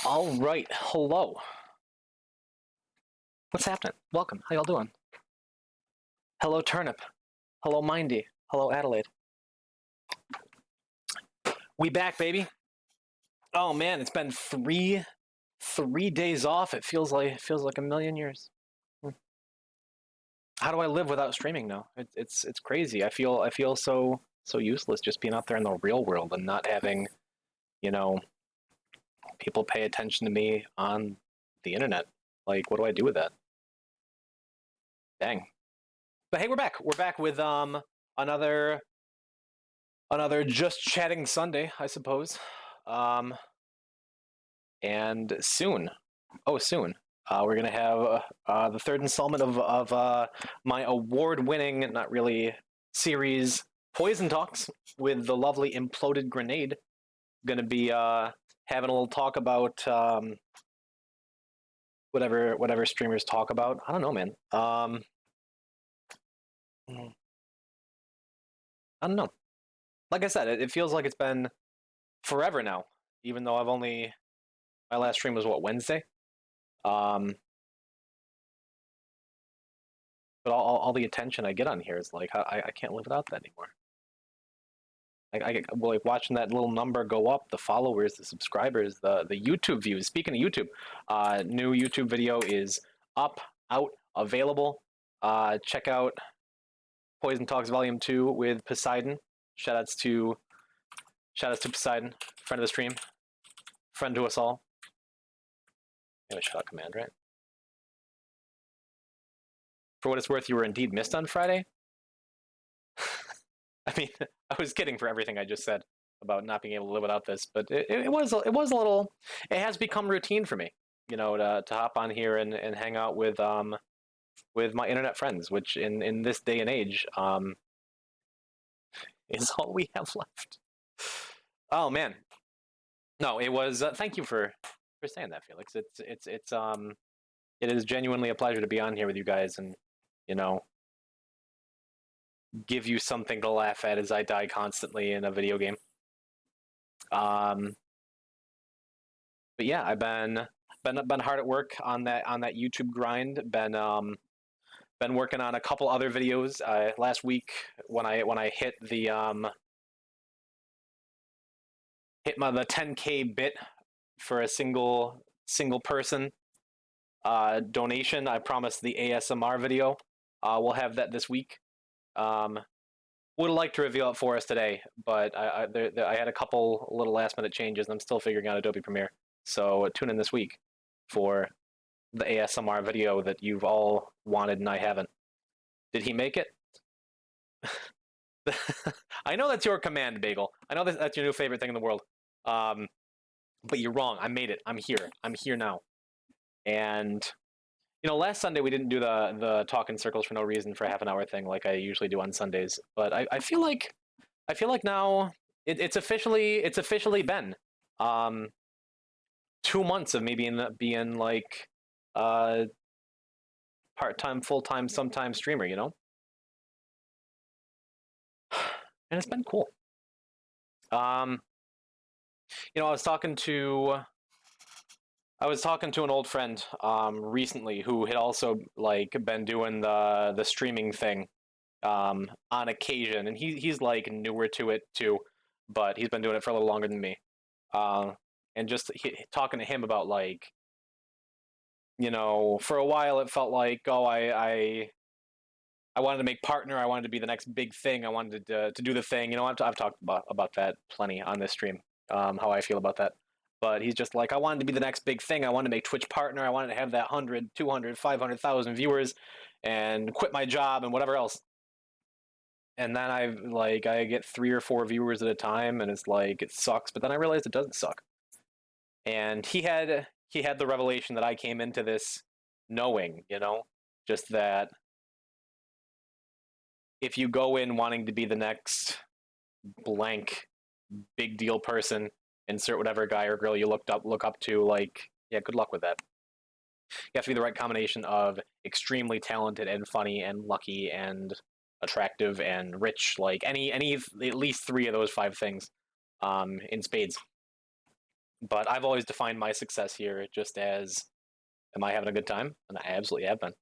All right, hello. What's happening? Welcome. How y'all doing? Hello, Turnip. Hello, Mindy. Hello, Adelaide. We back, baby. Oh man, it's been three days off. It feels like a million years. How do I live without streaming now? It's crazy. I feel so useless just being out there in the real world and not having, you know, people pay attention to me on the internet. Like, what do I do with that? Dang. But hey, we're back. We're back with another another just chatting Sunday, I suppose. Um, and soon, soon, we're gonna have the third installment of my award-winning, not really, series Poison Talks with the lovely Imploded Grenade. Gonna be having a little talk about whatever streamers talk about. I don't know, man. I don't know. Like I said, it feels like it's been forever now, even though I've only my last stream was what, Wednesday. Um, but all the attention I get on here is like I can't live without that anymore. Well, like watching that little number go up, the followers, the subscribers, the YouTube views. Speaking of YouTube, new YouTube video is up, out, available. Check out Poison Talks Volume 2 with Poseidon. Shoutouts to Poseidon, friend of the stream, friend to us all. Maybe shout out command, right? For what it's worth, you were indeed missed on Friday. I mean, I was kidding for everything I just said about not being able to live without this, but it was a little. It has become routine for me, to hop on here and hang out with my internet friends, which in this day and age is all we have left. Oh man, no, it was. Thank you for saying that, Felix. It is genuinely a pleasure to be on here with you guys and you know give you something to laugh at as I die constantly in a video game. Um, but yeah, I've been hard at work on that YouTube grind. Been working on a couple other videos. Last week when I hit the 10K bit for a single person donation, I promised the ASMR video. We'll have that this week. Would have liked to reveal it for us today, but I had a couple little last minute changes, and I'm still figuring out Adobe Premiere. So tune in this week for the ASMR video that you've all wanted and I haven't. Did he make it? I know that's your command, Bagel. I know that's your new favorite thing in the world. But you're wrong. I made it. I'm here. I'm here now. And last Sunday we didn't do the talk in circles for no reason for a half an hour thing like I usually do on Sundays. But I feel like now it's officially been 2 months of me being like part-time, full-time, sometime streamer, and it's been cool. I was talking to an old friend recently who had also like been doing the streaming thing on occasion, and he's like newer to it too, but he's been doing it for a little longer than me. And just talking to him about like, for a while it felt like, oh, I wanted to make partner. I wanted to be the next big thing. I wanted to do the thing. I've talked about that plenty on this stream, how I feel about that. But he's just like, I wanted to be the next big thing. I wanted to make Twitch partner. I wanted to have that 100, 200, 500,000 viewers and quit my job and whatever else. And then I get 3 or 4 viewers at a time, and it's like, it sucks. But then I realized it doesn't suck. And he had the revelation that I came into this knowing, just that if you go in wanting to be the next blank big deal person, insert whatever guy or girl you look up to, like, yeah, good luck with that. You have to be the right combination of extremely talented and funny and lucky and attractive and rich, like any at least 3 of those 5 things in spades. But I've always defined my success here just as, am I having a good time? And I absolutely have been.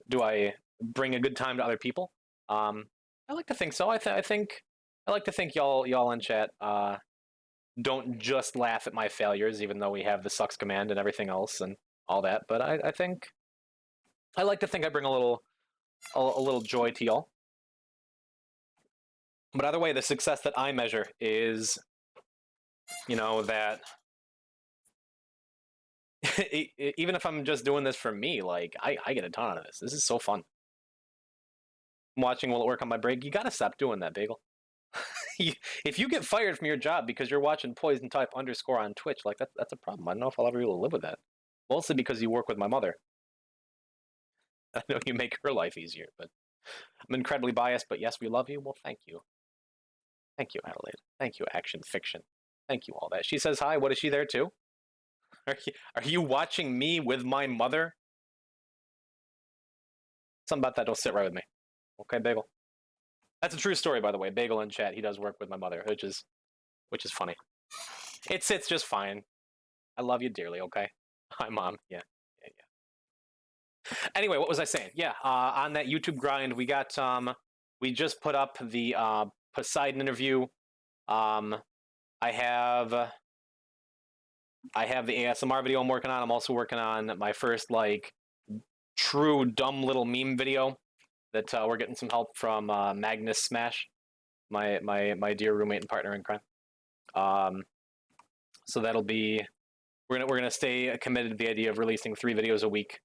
Do I bring a good time to other people? I like to think so. I think I like to think y'all in chat don't just laugh at my failures, even though we have the sucks command and everything else and all that. But I think I like to think I bring a little joy to y'all. But either way, the success that I measure is, that even if I'm just doing this for me, like I get a ton out of this. This is so fun. I'm watching Will It Work on my break. You gotta stop doing that, Bagel. If you get fired from your job because you're watching Poison Type _ on Twitch, like that's a problem. I don't know if I'll ever be able to live with that. Mostly because you work with my mother. I know you make her life easier, but I'm incredibly biased. But yes, we love you. Well, thank you. Thank you, Adelaide. Thank you, Action Fiction. Thank you, all that. She says hi. What, is she there too? Are you watching me with my mother? Something about that don't sit right with me. Okay, Bagel. That's a true story, by the way. Bagel in chat, he does work with my mother, which is funny. It sits just fine. I love you dearly. Okay. Hi, Mom. Yeah. Anyway, what was I saying? Yeah, on that YouTube grind, we just put up the Poseidon interview. I have the ASMR video I'm working on. I'm also working on my first like true dumb little meme video that we're getting some help from Magnus Smash, my dear roommate and partner in crime. So that'll be, we're gonna stay committed to the idea of releasing 3 videos a week.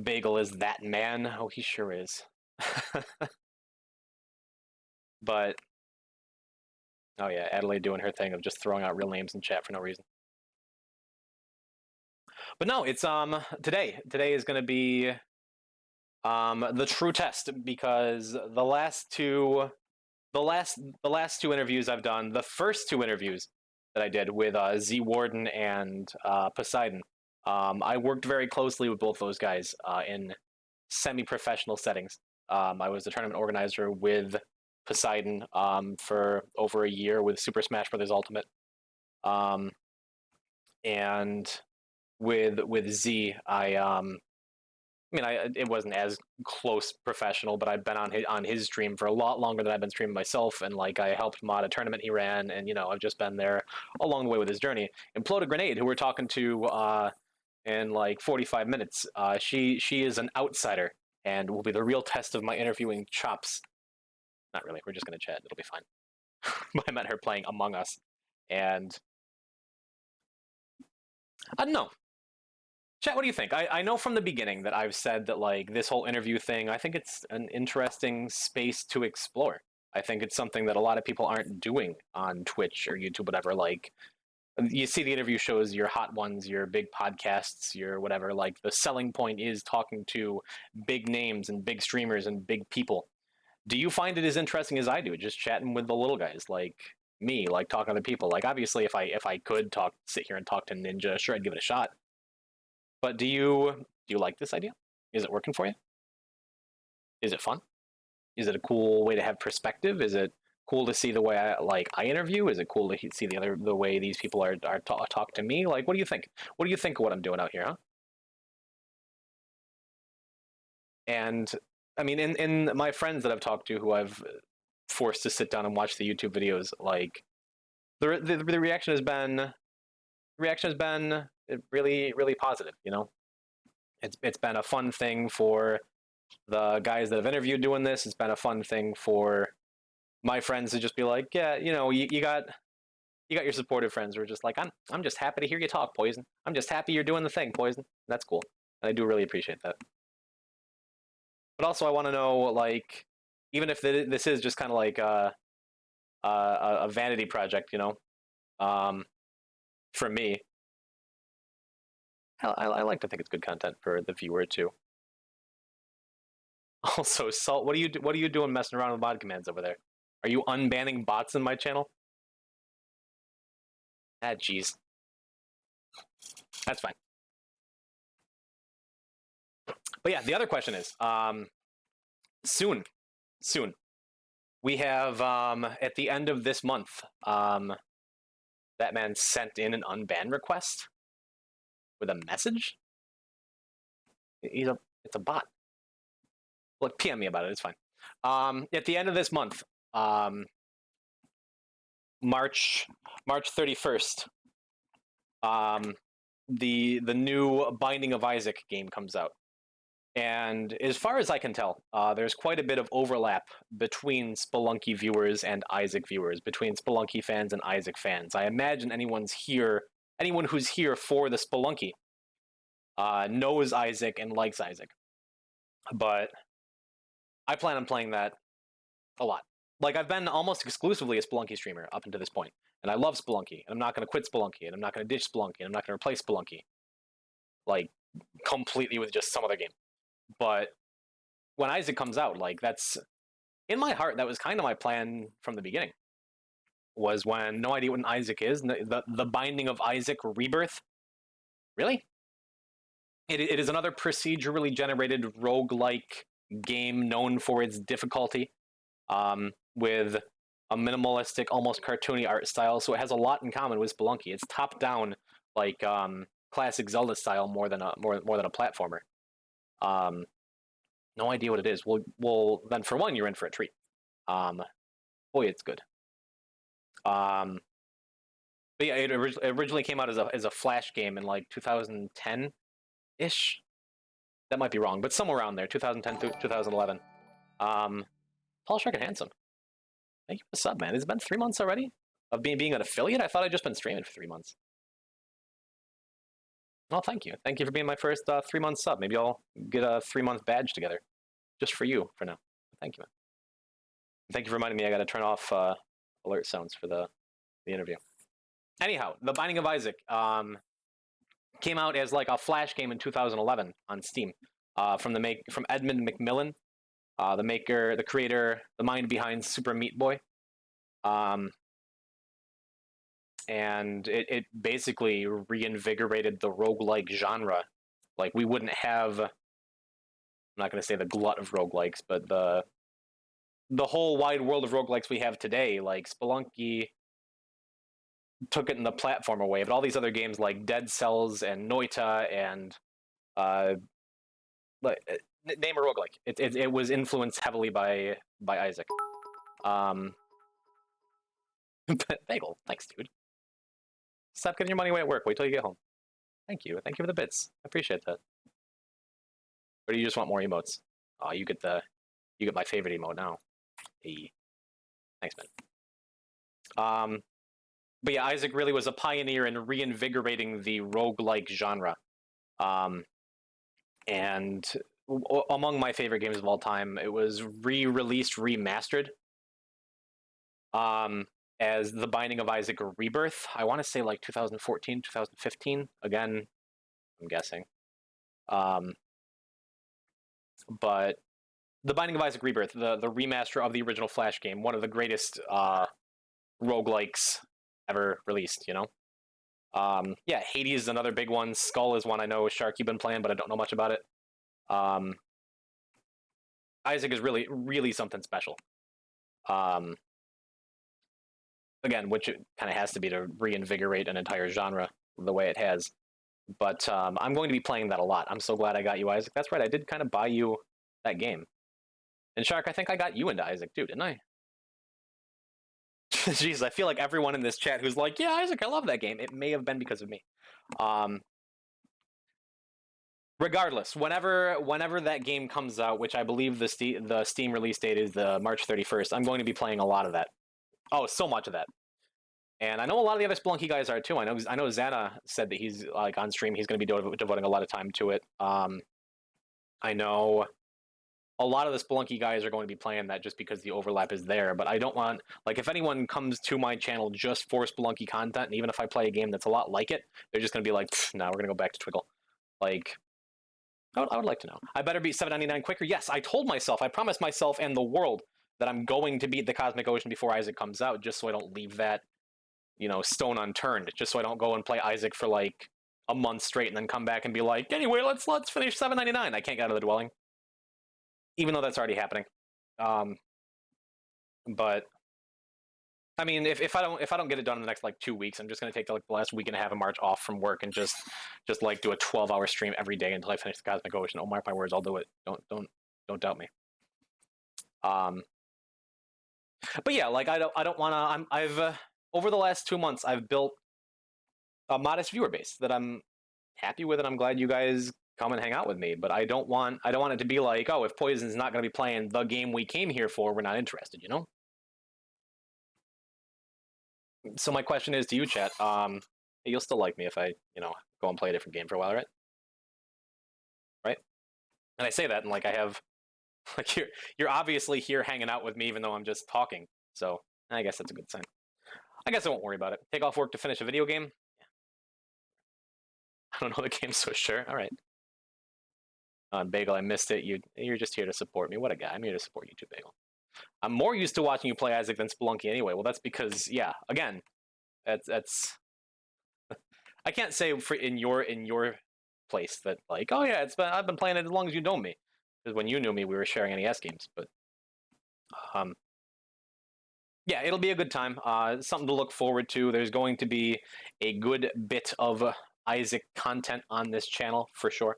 Bagel is that man. Oh, he sure is. But oh yeah, Adelaide doing her thing of just throwing out real names in chat for no reason. But no, it's today. Today is gonna be the true test, because the last two interviews I've done, the first 2 interviews that I did with Z Warden and Poseidon, I worked very closely with both those guys in semi-professional settings. I was the tournament organizer with Poseidon for over a year with Super Smash Bros. Ultimate, and with Z, it wasn't as close professional, but I've been on his stream for a lot longer than I've been streaming myself, and like I helped mod a tournament he ran, and I've just been there along the way with his journey. Implode a Grenade, who we're talking to in like 45 minutes, she is an outsider and will be the real test of my interviewing chops. Not really. We're just gonna chat. It'll be fine. I met her playing Among Us, and I don't know. Chat, what do you think? I know from the beginning that I've said that like this whole interview thing, I think it's an interesting space to explore. I think it's something that a lot of people aren't doing on Twitch or YouTube, whatever. Like, you see the interview shows, your hot ones, your big podcasts, your whatever. Like, the selling point is talking to big names and big streamers and big people. Do you find it as interesting as I do, just chatting with the little guys like me, like talking to other people? Like, obviously, if I could sit here and talk to Ninja, sure, I'd give it a shot. But do you like this idea? Is it working for you? Is it fun? Is it a cool way to have perspective? Is it cool to see the way I interview? Is it cool to see the way these people are talk to me? Like, what do you think? What do you think of what I'm doing out here, huh? And I mean, in my friends that I've talked to, who I've forced to sit down and watch the YouTube videos, like the reaction has been really, really positive. It's been a fun thing for the guys that have interviewed doing this. It's been a fun thing for my friends to just be like, yeah, you got your supportive friends who are just like, I'm just happy to hear you talk, Poison. I'm just happy you're doing the thing, Poison. That's cool, and I do really appreciate that. But also, I want to know, like, even if this is just kind of like a vanity project, for me, I like to think it's good content for the viewer too. Also, Salt, what are you doing messing around with mod commands over there? Are you unbanning bots in my channel? Ah, jeez. That's fine. But yeah, the other question is, soon, we have at the end of this month, that man sent in an unban request with a message. It's a bot. Look, PM me about it. It's fine. At the end of this month, March 31st, the new Binding of Isaac game comes out. And as far as I can tell, there's quite a bit of overlap between Spelunky viewers and Isaac viewers, between Spelunky fans and Isaac fans. I imagine anyone who's here for the Spelunky knows Isaac and likes Isaac. But I plan on playing that a lot. Like, I've been almost exclusively a Spelunky streamer up until this point, and I love Spelunky, and I'm not going to quit Spelunky, and I'm not going to ditch Spelunky, and I'm not going to replace Spelunky, like, completely with just some other game. But when Isaac comes out, like, that's, in my heart, that was kind of my plan from the beginning, was when no idea what an Isaac is, the Binding of Isaac Rebirth. Really? It is another procedurally generated roguelike game known for its difficulty, with a minimalistic, almost cartoony art style, so it has a lot in common with Spelunky. It's top-down, like classic Zelda style, more than a platformer. No idea what it is. Well, then for one, you're in for a treat. Boy, it's good. But yeah, it originally came out as a Flash game in like 2010-ish. That might be wrong, but somewhere around there, 2010 through 2011. Paul Shark and Handsome, thank you for the sub, man. It's been 3 months already of being an affiliate. I thought I'd just been streaming for 3 months. Well, thank you. Thank you for being my first 3-month sub. Maybe I'll get a 3-month badge together, just for you for now. Thank you, man. Thank you for reminding me I got to turn off alert sounds for the interview. Anyhow, The Binding of Isaac came out as like a Flash game in 2011 on Steam, from Edmund McMillen, the creator, the mind behind Super Meat Boy. And it basically reinvigorated the roguelike genre. Like, we wouldn't have, I'm not going to say the glut of roguelikes, but the whole wide world of roguelikes we have today. Like, Spelunky took it in the platformer way, but all these other games like Dead Cells and Noita and name a roguelike. It was influenced heavily by Isaac. Bagel, thanks, dude. Stop getting your money away at work. Wait till you get home. Thank you. Thank you for the bits. I appreciate that. Or do you just want more emotes? Oh, you get my favorite emote now. Hey. Thanks, man. But yeah, Isaac really was a pioneer in reinvigorating the roguelike genre. And among my favorite games of all time, it was re-released, remastered, as The Binding of Isaac Rebirth. I want to say like 2014, 2015. Again, I'm guessing. But The Binding of Isaac Rebirth, the remaster of the original Flash game, one of the greatest roguelikes ever released, you know? Yeah, Hades is another big one. Skull is one I know Shark you've been playing, but I don't know much about it. Isaac is really, really something special. Again, which it kind of has to be to reinvigorate an entire genre the way it has. But I'm going to be playing that a lot. I'm so glad I got you, Isaac. That's right, I did kind of buy you that game. And Shark, I think I got you into Isaac too, didn't I? Jeez, I feel like everyone in this chat who's like, yeah, Isaac, I love that game. It may have been because of me. Regardless, whenever that game comes out, which I believe the Steam release date is the March 31st, I'm going to be playing a lot of that. Oh, so much of that. And I know a lot of the other Spelunky guys are too. I know Xana said that he's like on stream. He's going to be devoting a lot of time to it. I know a lot of the Spelunky guys are going to be playing that just because the overlap is there. But I don't want, like, if anyone comes to my channel just for Spelunky content, and even if I play a game that's a lot like it, they're just going to be like, no, we're going to go back to Twiggle. Like, I would like to know. I better beat 799 quicker. Yes, I told myself, I promised myself and the world that I'm going to beat the Cosmic Ocean before Isaac comes out, just so I don't leave that, you know, stone unturned. Just so I don't go and play Isaac for like a month straight and then come back and be like, anyway, let's finish 799. I can't get out of the dwelling, even though that's already happening. But I mean, if I don't get it done in the next like 2 weeks, I'm just gonna take like the last week and a half of March off from work and just like do a 12-hour stream every day until I finish the Cosmic Ocean. Oh, mark my words, I'll do it. Don't doubt me. But yeah, like I don't want to. I've over the last 2 months, I've built a modest viewer base that I'm happy with, and I'm glad you guys come and hang out with me. But I don't want it to be like, oh, if Poison's not going to be playing the game we came here for, we're not interested. You know. So my question is to you, chat. You'll still like me if I, go and play a different game for a while, right? Right? And I say that, and like I have, like you're obviously here hanging out with me, even though I'm just talking. So I guess that's a good sign. I guess I won't worry about it. Take off work to finish a video game. I don't know the game, so sure. All right. Bagel, I missed it. You're just here to support me. What a guy. I'm here to support you too, Bagel. I'm more used to watching you play Isaac than Spelunky anyway. Well, that's because, yeah, again, that's I can't say for in your place that like, oh yeah, I've been playing it as long as you know me. Because when you knew me, we were sharing NES games. But yeah, it'll be a good time. Something to look forward to. There's going to be a good bit of Isaac content on this channel for sure.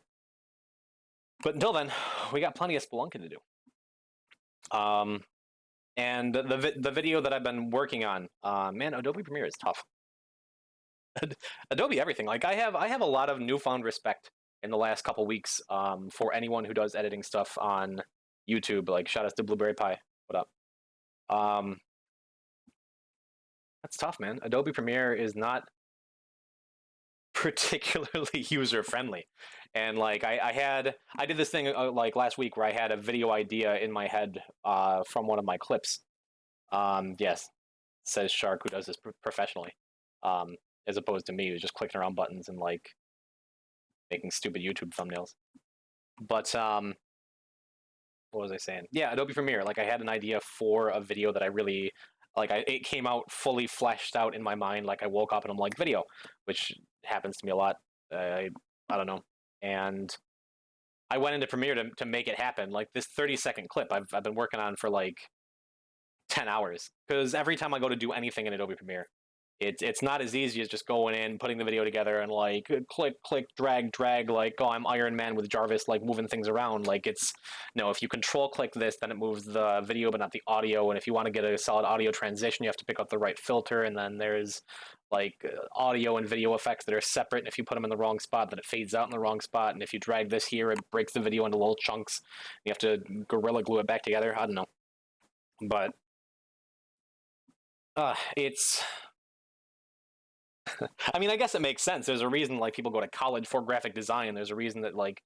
But until then, we got plenty of Spelunking to do. And the video that I've been working on, man, Adobe Premiere is tough. Adobe everything. Like I have a lot of newfound respect in the last couple weeks for anyone who does editing stuff on YouTube. Like shout out to Blueberry Pie. What up? That's tough, man. Adobe Premiere is not particularly user friendly. And like I did this thing like last week where I had a video idea in my head from one of my clips. Yes, says Shark, who does this professionally, as opposed to me who's just clicking around buttons and like making stupid YouTube thumbnails. But what was I saying? Yeah, Adobe Premiere. Like I had an idea for a video that I really like. It came out fully fleshed out in my mind. Like I woke up and I'm like, video, which happens to me a lot. I don't know. And I went into Premiere to make it happen. Like this 30-second clip I've been working on for like 10 hours because every time I go to do anything in Adobe Premiere, it's not as easy as just going in, putting the video together, and like click, drag, like, oh, I'm Iron Man with Jarvis, like moving things around. Like it's no, if you control click this, then it moves the video but not the audio. And if you want to get a solid audio transition, you have to pick up the right filter. And then there's like audio and video effects that are separate. And if you put them in the wrong spot, then it fades out in the wrong spot. And if you drag this here, it breaks the video into little chunks. You have to Gorilla Glue it back together. I don't know, but it's. I mean, I guess it makes sense. There's a reason like people go to college for graphic design. There's a reason that like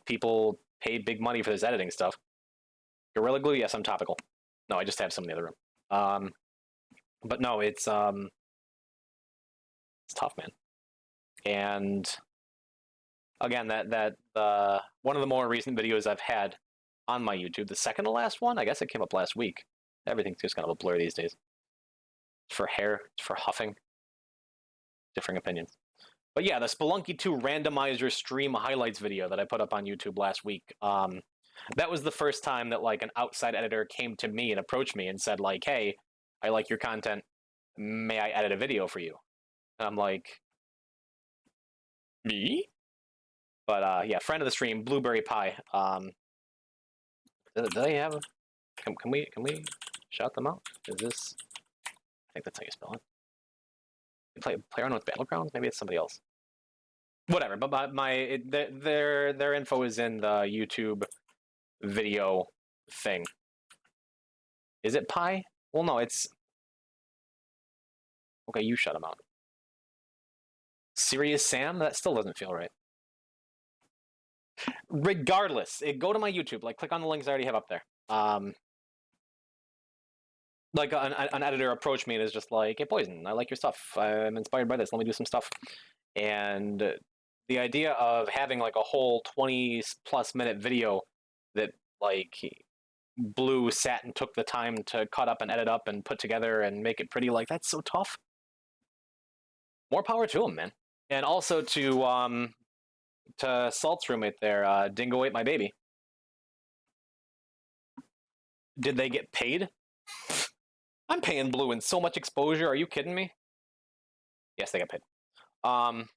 people pay big money for this editing stuff. Gorilla Glue, yes, I'm topical. No, I just have some in the other room. But no, it's tough, man. And again, that one of the more recent videos I've had on my YouTube, the second to last one, I guess it came up last week. Everything's just kind of a blur these days. It's for hair, it's for huffing. Differing opinions. But yeah, the Spelunky 2 randomizer stream highlights video that I put up on YouTube last week. That was the first time that like an outside editor came to me and approached me and said like, hey, I like your content. May I edit a video for you? And I'm like, me? But yeah, friend of the stream, Blueberry Pie. Do they have a... Can we shout them out? Is this... I think that's how you spell it. PlayerUnknown's Battlegrounds? Maybe it's somebody else. Whatever, but their info is in the YouTube video thing. Is it Pi? Well, no, it's... Okay, you shut him out. Serious Sam? That still doesn't feel right. Regardless, go to my YouTube. Like, click on the links I already have up there. Like an editor approached me and is just like, hey, Poison, I like your stuff. I'm inspired by this. Let me do some stuff. And the idea of having like a whole 20+ minute video that like Blue sat and took the time to cut up and edit up and put together and make it pretty, like that's so tough. More power to him, man. And also to Salt's roommate there, Dingo Ate My Baby. Did they get paid? I'm paying Blue in so much exposure. Are you kidding me? Yes, they got paid. Um,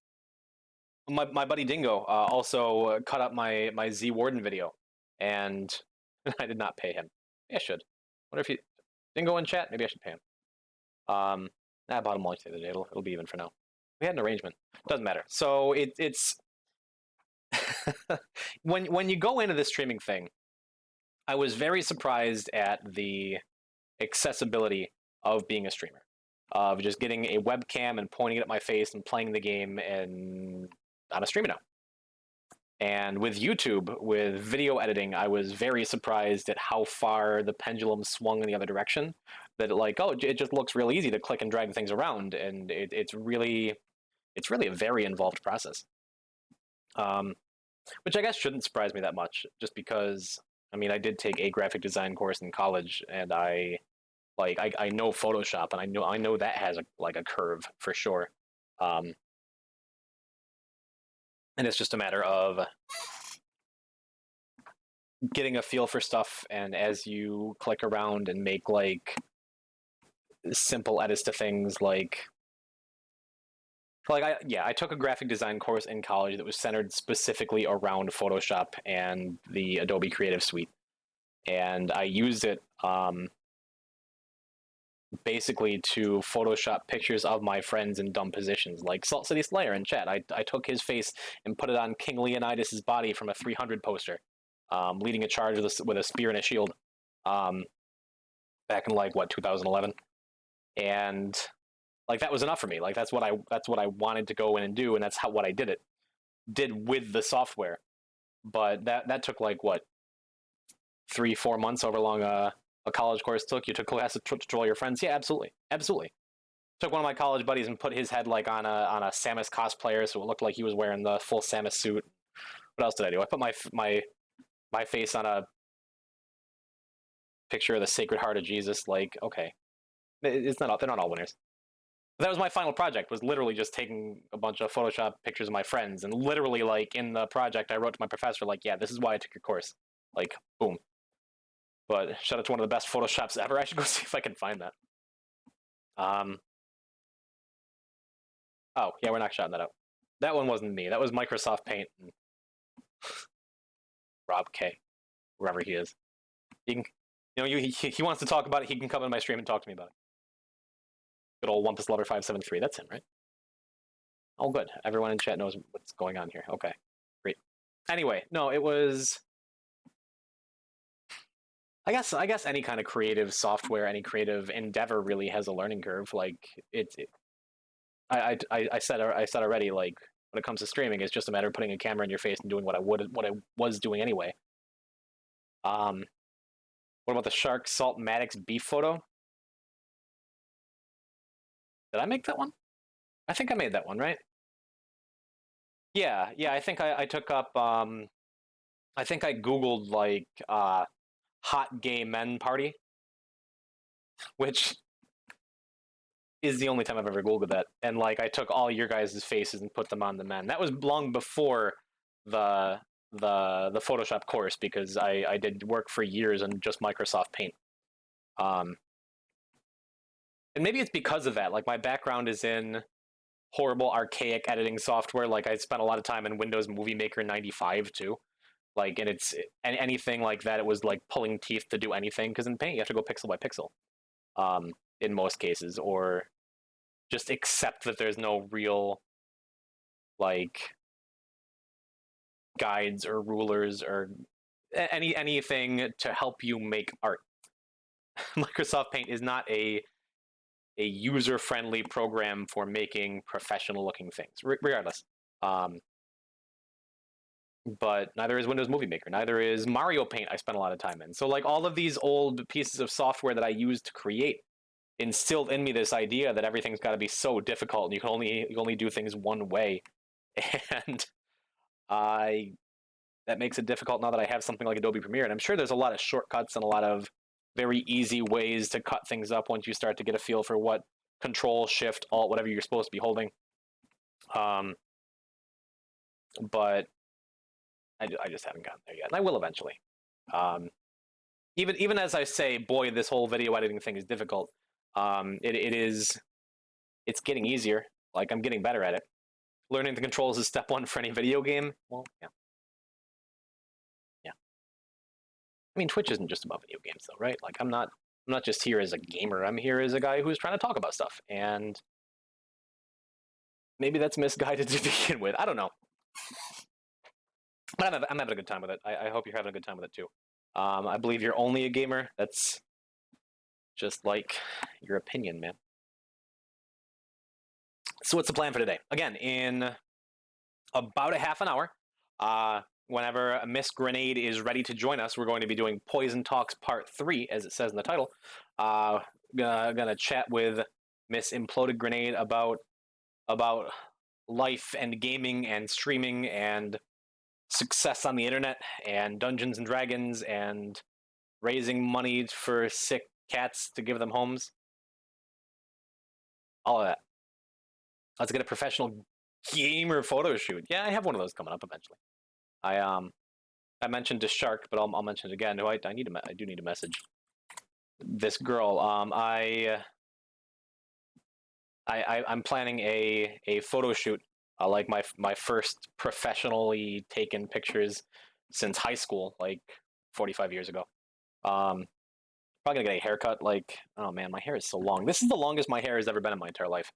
my buddy Dingo also cut up my Z Warden video, and I did not pay him. Maybe I should. Wonder if he Dingo in chat. Maybe I should pay him. I bought him lunch the other day. It'll be even for now. We had an arrangement. Doesn't matter. So it's when you go into this streaming thing, I was very surprised at the accessibility of being a streamer, of just getting a webcam and pointing it at my face and playing the game and on a stream now. And with YouTube, with video editing, I was very surprised at how far the pendulum swung in the other direction. That it just looks real easy to click and drag things around, and it's really a very involved process. Which I guess shouldn't surprise me that much, just because I mean I did take a graphic design course in college, and I know Photoshop, and I know that has a curve for sure. And it's just a matter of getting a feel for stuff, and as you click around and make simple edits to things I took a graphic design course in college that was centered specifically around Photoshop and the Adobe Creative Suite, and I used it basically to Photoshop pictures of my friends in dumb positions, like Salt City Slayer in chat. I took his face and put it on King Leonidas's body from a 300 poster, leading a charge with a spear and a shield, back in 2011, and that was enough for me. That's what I wanted to go in and do, and that's what I did with the software. But that took 3-4 months, however long a college course took. You took class to troll your friends. Yeah, absolutely. Took one of my college buddies and put his head on a Samus cosplayer, so it looked like he was wearing the full Samus suit. What else did I do? I put my face on a picture of the Sacred Heart of Jesus. Okay, they're not all winners. But that was my final project. Was literally just taking a bunch of Photoshop pictures of my friends, and literally in the project I wrote to my professor yeah, this is why I took your course. Boom. But shout out to one of the best Photoshops ever. I should go see if I can find that. Oh yeah, we're not shouting that out. That one wasn't me. That was Microsoft Paint. And Rob K, wherever he is. He can, he wants to talk about it. He can come in my stream and talk to me about it. Good old Wumpus Lover 573. That's him, right? Oh, good. Everyone in chat knows what's going on here. Okay, great. Anyway, no, it was. I guess any kind of creative software, any creative endeavor really has a learning curve. I said already. When it comes to streaming, it's just a matter of putting a camera in your face and doing what I was doing anyway. What about the Shark Salt Maddox beef photo? Did I make that one? I think I made that one, right? Yeah. I think I took up. I think I Googled hot gay men party, which is the only time I've ever Googled that. And I took all your guys' faces and put them on the men. That was long before the Photoshop course, because I did work for years on just Microsoft Paint. And maybe it's because of that. My background is in horrible archaic editing software. I spent a lot of time in Windows Movie Maker 95 too. And it's anything like that. It was pulling teeth to do anything, because in Paint you have to go pixel by pixel, in most cases, or just accept that there's no real guides or rulers or anything to help you make art. Microsoft Paint is not a user-friendly program for making professional-looking things, regardless. But neither is Windows Movie Maker. Neither is Mario Paint. I spent a lot of time in. So all of these old pieces of software that I used to create instilled in me this idea that everything's got to be so difficult, and you can only do things one way, and that makes it difficult now that I have something like Adobe Premiere. And I'm sure there's a lot of shortcuts and a lot of very easy ways to cut things up once you start to get a feel for what Control, Shift, Alt, whatever you're supposed to be holding. But I just haven't gotten there yet, and I will eventually. Even as I say, boy, this whole video editing thing is difficult. It's getting easier. Like I'm getting better at it. Learning the controls is step one for any video game. Well, yeah, yeah. I mean, Twitch isn't just about video games, though, right? Like I'm not just here as a gamer. I'm here as a guy who's trying to talk about stuff, and maybe that's misguided to begin with. I don't know, but I'm having a good time with it. I hope you're having a good time with it too. I believe you're only a gamer. That's just like your opinion, man. So what's the plan for today? Again, in about a half an hour, whenever Miss Grenade is ready to join us, we're going to be doing Poison Talks Part 3, as it says in the title. Gonna chat with Miss Imploded Grenade about life and gaming and streaming and success on the internet and Dungeons and Dragons and raising money for sick cats to give them homes. All of that. Let's get a professional gamer photo shoot. Yeah, I have one of those coming up eventually. I mentioned to Shark, but I'll mention it again. I do need a message. This girl. I'm planning a photo shoot. Like my first professionally taken pictures since high school, like 45 years ago. Probably gonna get a haircut. Like, oh man, my hair is so long. This is the longest my hair has ever been in my entire life.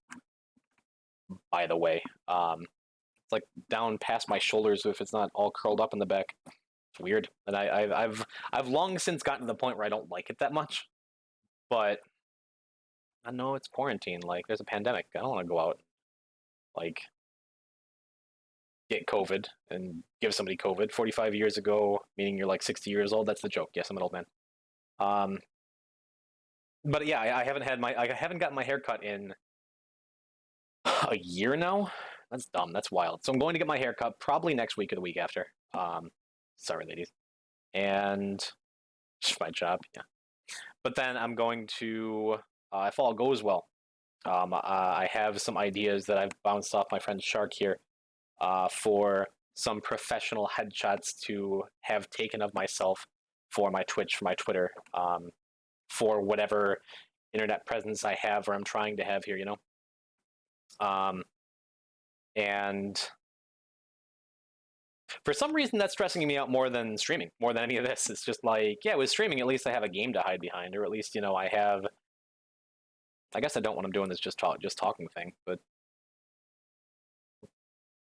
By the way, it's like down past my shoulders if it's not all curled up in the back. It's weird, and I've long since gotten to the point where I don't like it that much. But I know it's quarantine. Like, there's a pandemic. I don't want to go out, like, get COVID and give somebody COVID 45 years ago, meaning you're like 60 years old. That's the joke. Yes, I'm an old man. But yeah, I haven't gotten my hair cut in a year now. That's dumb. That's wild. So I'm going to get my hair cut probably next week or the week after. Sorry, ladies. And it's my job, yeah. But then I'm going to, if all goes well, I have some ideas that I've bounced off my friend Shark here for some professional headshots to have taken of myself for my Twitch, for my Twitter, for whatever internet presence I have or I'm trying to have here, you know? And for some reason, that's stressing me out more than streaming, more than any of this. It's just like, yeah, with streaming, at least I have a game to hide behind, or at least, you know, I have. I guess I don't want them doing this just talking thing, but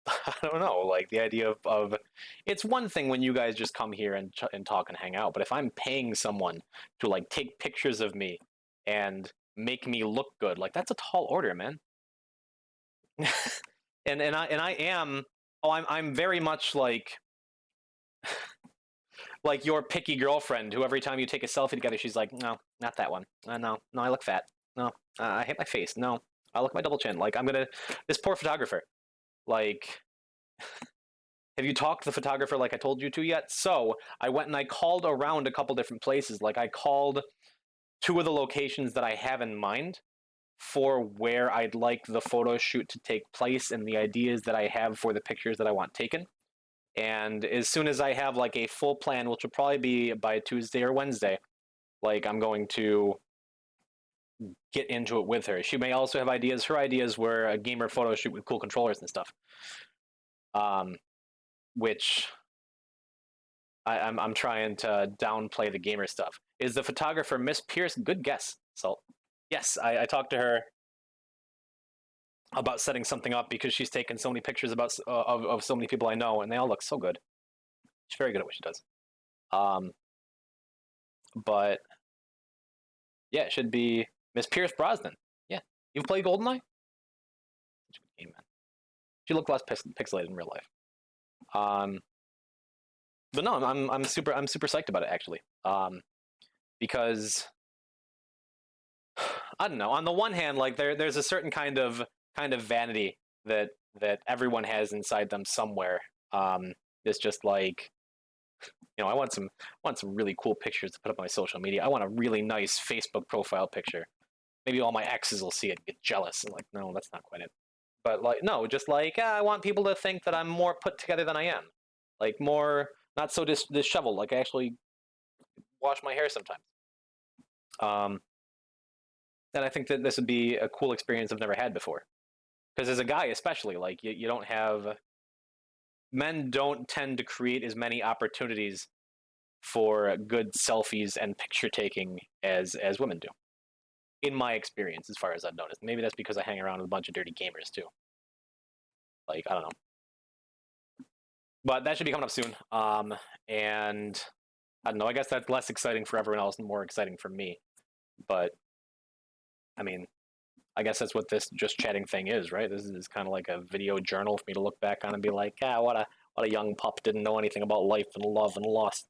I don't know. Like the idea of it's one thing when you guys just come here and talk and hang out, but if I'm paying someone to like take pictures of me and make me look good, like that's a tall order, man. and I am. Oh, I'm very much like your picky girlfriend who every time you take a selfie together, she's like, no, not that one. No, I look fat. No, I hate my face. No, I look my double chin. Like this poor photographer. Like, have you talked to the photographer like I told you to yet? So I went and I called around a couple different places. Like I called two of the locations that I have in mind for where I'd like the photo shoot to take place and the ideas that I have for the pictures that I want taken. And as soon as I have like a full plan, which will probably be by Tuesday or Wednesday, like I'm going to get into it with her. She may also have ideas. Her ideas were a gamer photo shoot with cool controllers and stuff. Which I'm trying to downplay the gamer stuff. Is the photographer Miss Pierce? Good guess. So yes, I talked to her about setting something up because she's taken so many pictures about of so many people I know, and they all look so good. She's very good at what she does. But yeah, it should be Miss Pierce Brosnan. Yeah, you've played GoldenEye? Such a good game, man. She looked less pixelated in real life. But no, I'm super psyched about it actually. Because I don't know. On the one hand, like there's a certain kind of vanity that everyone has inside them somewhere. It's just like, you know, I want some really cool pictures to put up on my social media. I want a really nice Facebook profile picture. Maybe all my exes will see it and get jealous and like, no, that's not quite it. But like, no, just like I want people to think that I'm more put together than I am. Like more, not so disheveled. Like I actually wash my hair sometimes. And I think that this would be a cool experience I've never had before. Because as a guy, especially, like you don't have men don't tend to create as many opportunities for good selfies and picture taking as women do. In my experience, as far as I've noticed, maybe that's because I hang around with a bunch of dirty gamers too. Like I don't know, but that should be coming up soon. And I don't know. I guess that's less exciting for everyone else and more exciting for me. But I mean, I guess that's what this just chatting thing is, right? This is kind of like a video journal for me to look back on and be like, ah, what a young pup, didn't know anything about life and love and loss.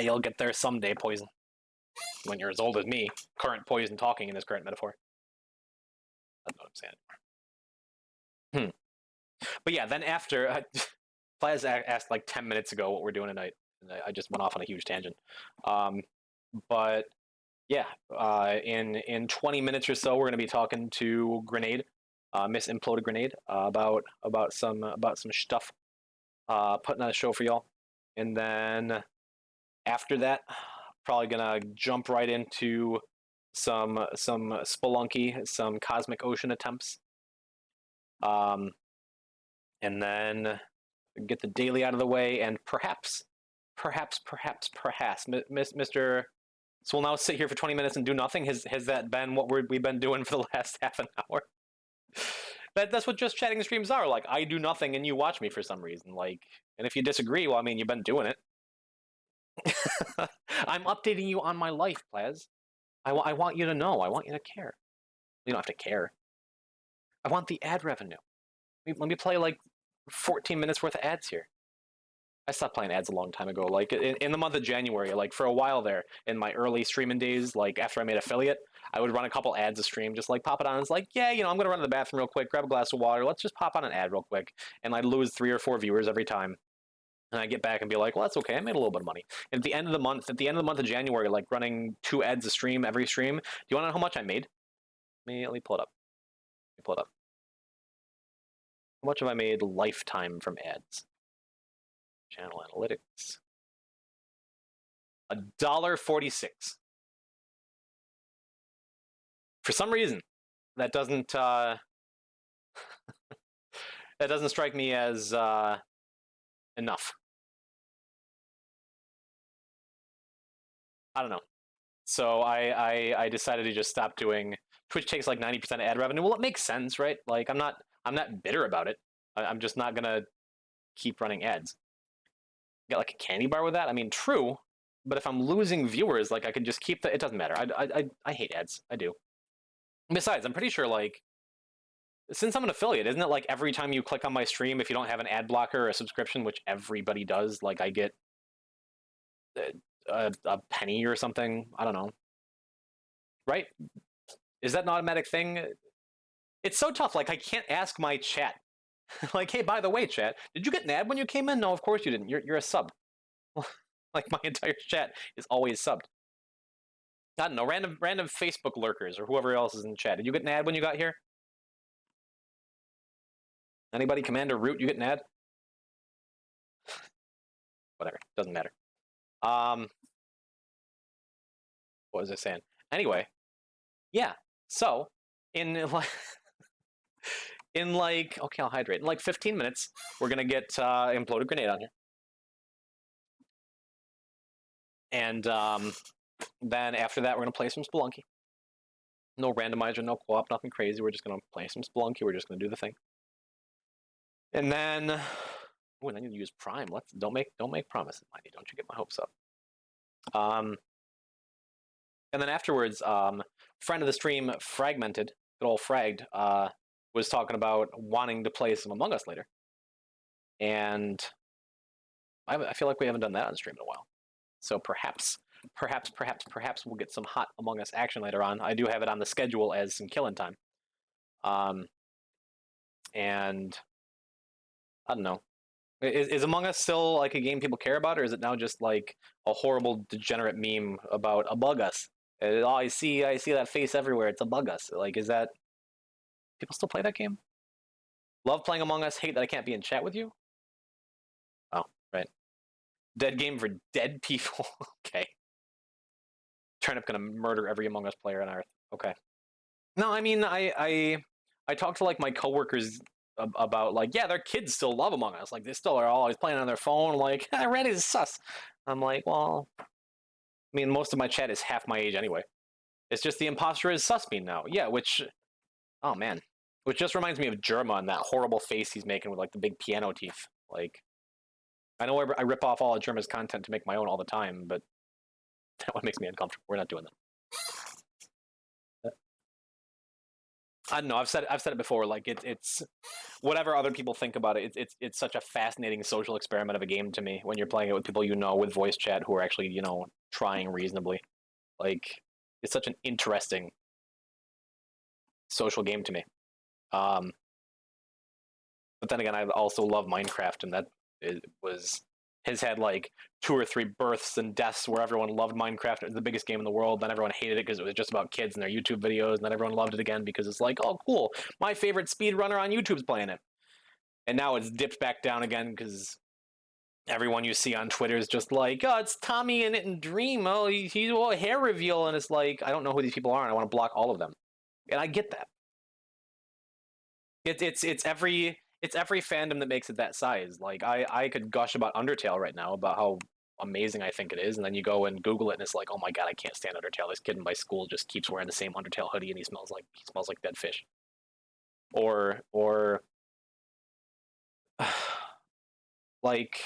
You'll get there someday, Poison. When you're as old as me, current Poison talking in this current metaphor. That's what I'm saying. But yeah, then after, Plaz asked like 10 minutes ago what we're doing tonight. And I just went off on a huge tangent. But yeah, in 20 minutes or so, we're going to be talking to Grenade, Miss Imploded Grenade, about some stuff, putting on a show for y'all, and then after that, probably gonna jump right into some Spelunky, some Cosmic Ocean attempts, and then get the daily out of the way, and perhaps, Mr. So we'll now sit here for 20 minutes and do nothing. Has that been what we've been doing for the last half an hour? That's what just chatting streams are. Like I do nothing and you watch me for some reason. Like, and if you disagree, well, I mean, you've been doing it. I'm updating you on my life, Plaz. I want you to know. I want you to care. You don't have to care. I want the ad revenue. Let me play like 14 minutes worth of ads here. I stopped playing ads a long time ago. Like in the month of January, like for a while there, in my early streaming days, like after I made affiliate, I would run a couple ads a stream, just like pop it on. It's like, yeah, I'm gonna run to the bathroom real quick, grab a glass of water. Let's just pop on an ad real quick, and I'd lose 3 or 4 viewers every time. And I get back and be like, well, that's okay. I made a little bit of money. And at the end of the month of January, like running 2 ads a stream every stream. Do you want to know how much I made? Let me pull it up. Let me pull it up. How much have I made lifetime from ads? Channel analytics. $1.46. For some reason, that doesn't that doesn't strike me as enough. I don't know. So I decided to just stop doing. Twitch takes like 90% of ad revenue. Well, it makes sense, right? Like I'm not bitter about it. I'm just not gonna keep running ads. Get like a candy bar with that? I mean, true, but if I'm losing viewers, like I could just keep the. It doesn't matter. I hate ads. I do. Besides, I'm pretty sure like since I'm an affiliate, isn't it like every time you click on my stream, if you don't have an ad blocker or a subscription, which everybody does, like I get a penny or something? I don't know. Right? Is that an automatic thing? It's so tough. Like I can't ask my chat. Like, hey, by the way, chat, did you get an ad when you came in? No, of course you didn't. You're a sub. Like my entire chat is always subbed. I don't know, random Facebook lurkers or whoever else is in the chat. Did you get an ad when you got here? Anybody, Commander Root, you get an ad? Whatever, doesn't matter. What was I saying? Anyway, yeah. So in like okay, I'll hydrate. In like 15 minutes, we're gonna get Imploded Grenade on here, and then after that, we're gonna play some Spelunky. No randomizer, no co-op, nothing crazy. We're just gonna play some Spelunky. We're just gonna do the thing, and then. Oh, and then you use Prime. Don't make promises, Mindy. Don't you get my hopes up. And then afterwards, friend of the stream, Fragmented, good old Fragged, was talking about wanting to play some Among Us later. And I feel like we haven't done that on stream in a while. So perhaps we'll get some hot Among Us action later on. I do have it on the schedule as some killing time. And I don't know. Is Among Us still like a game people care about, or is it now just like a horrible degenerate meme about Among Us? Oh, I see that face everywhere. It's Among Us. Like, is that people still play that game? Love playing Among Us. Hate that I can't be in chat with you. Oh, right. Dead game for dead people. Okay. Turnip gonna murder every Among Us player on Earth. Okay. No, I mean, I talk to like my coworkers about like, yeah, their kids still love Among Us. Like they still are always playing on their phone. Like Reddit is sus. I'm like, well, I mean, most of my chat is half my age anyway. It's just the imposter is sus me now. Yeah, which, oh man, which just reminds me of Germa and that horrible face he's making with like the big piano teeth. Like, I know I rip off all of Germa's content to make my own all the time, but that one makes me uncomfortable. We're not doing that. I don't know. I've said it before. Like it's whatever other people think about it. It's such a fascinating social experiment of a game to me when you're playing it with people you know with voice chat who are actually trying reasonably. Like it's such an interesting social game to me. Um, but then again, I also love Minecraft, and that it was has had like 2 or 3 births and deaths where everyone loved Minecraft. It was the biggest game in the world. Then everyone hated it because it was just about kids and their YouTube videos. And then everyone loved it again because it's like, oh, cool. My favorite speedrunner on YouTube's playing it. And now it's dipped back down again because everyone you see on Twitter is just like, oh, it's Tommy in it and Dream. Oh, he's a hair reveal. And it's like, I don't know who these people are and I want to block all of them. And I get that. It's every fandom that makes it that size. Like I could gush about Undertale right now about how amazing I think it is, and then you go and Google it, and it's like, oh my god, I can't stand Undertale. This kid in my school just keeps wearing the same Undertale hoodie, and he smells like dead fish. Or like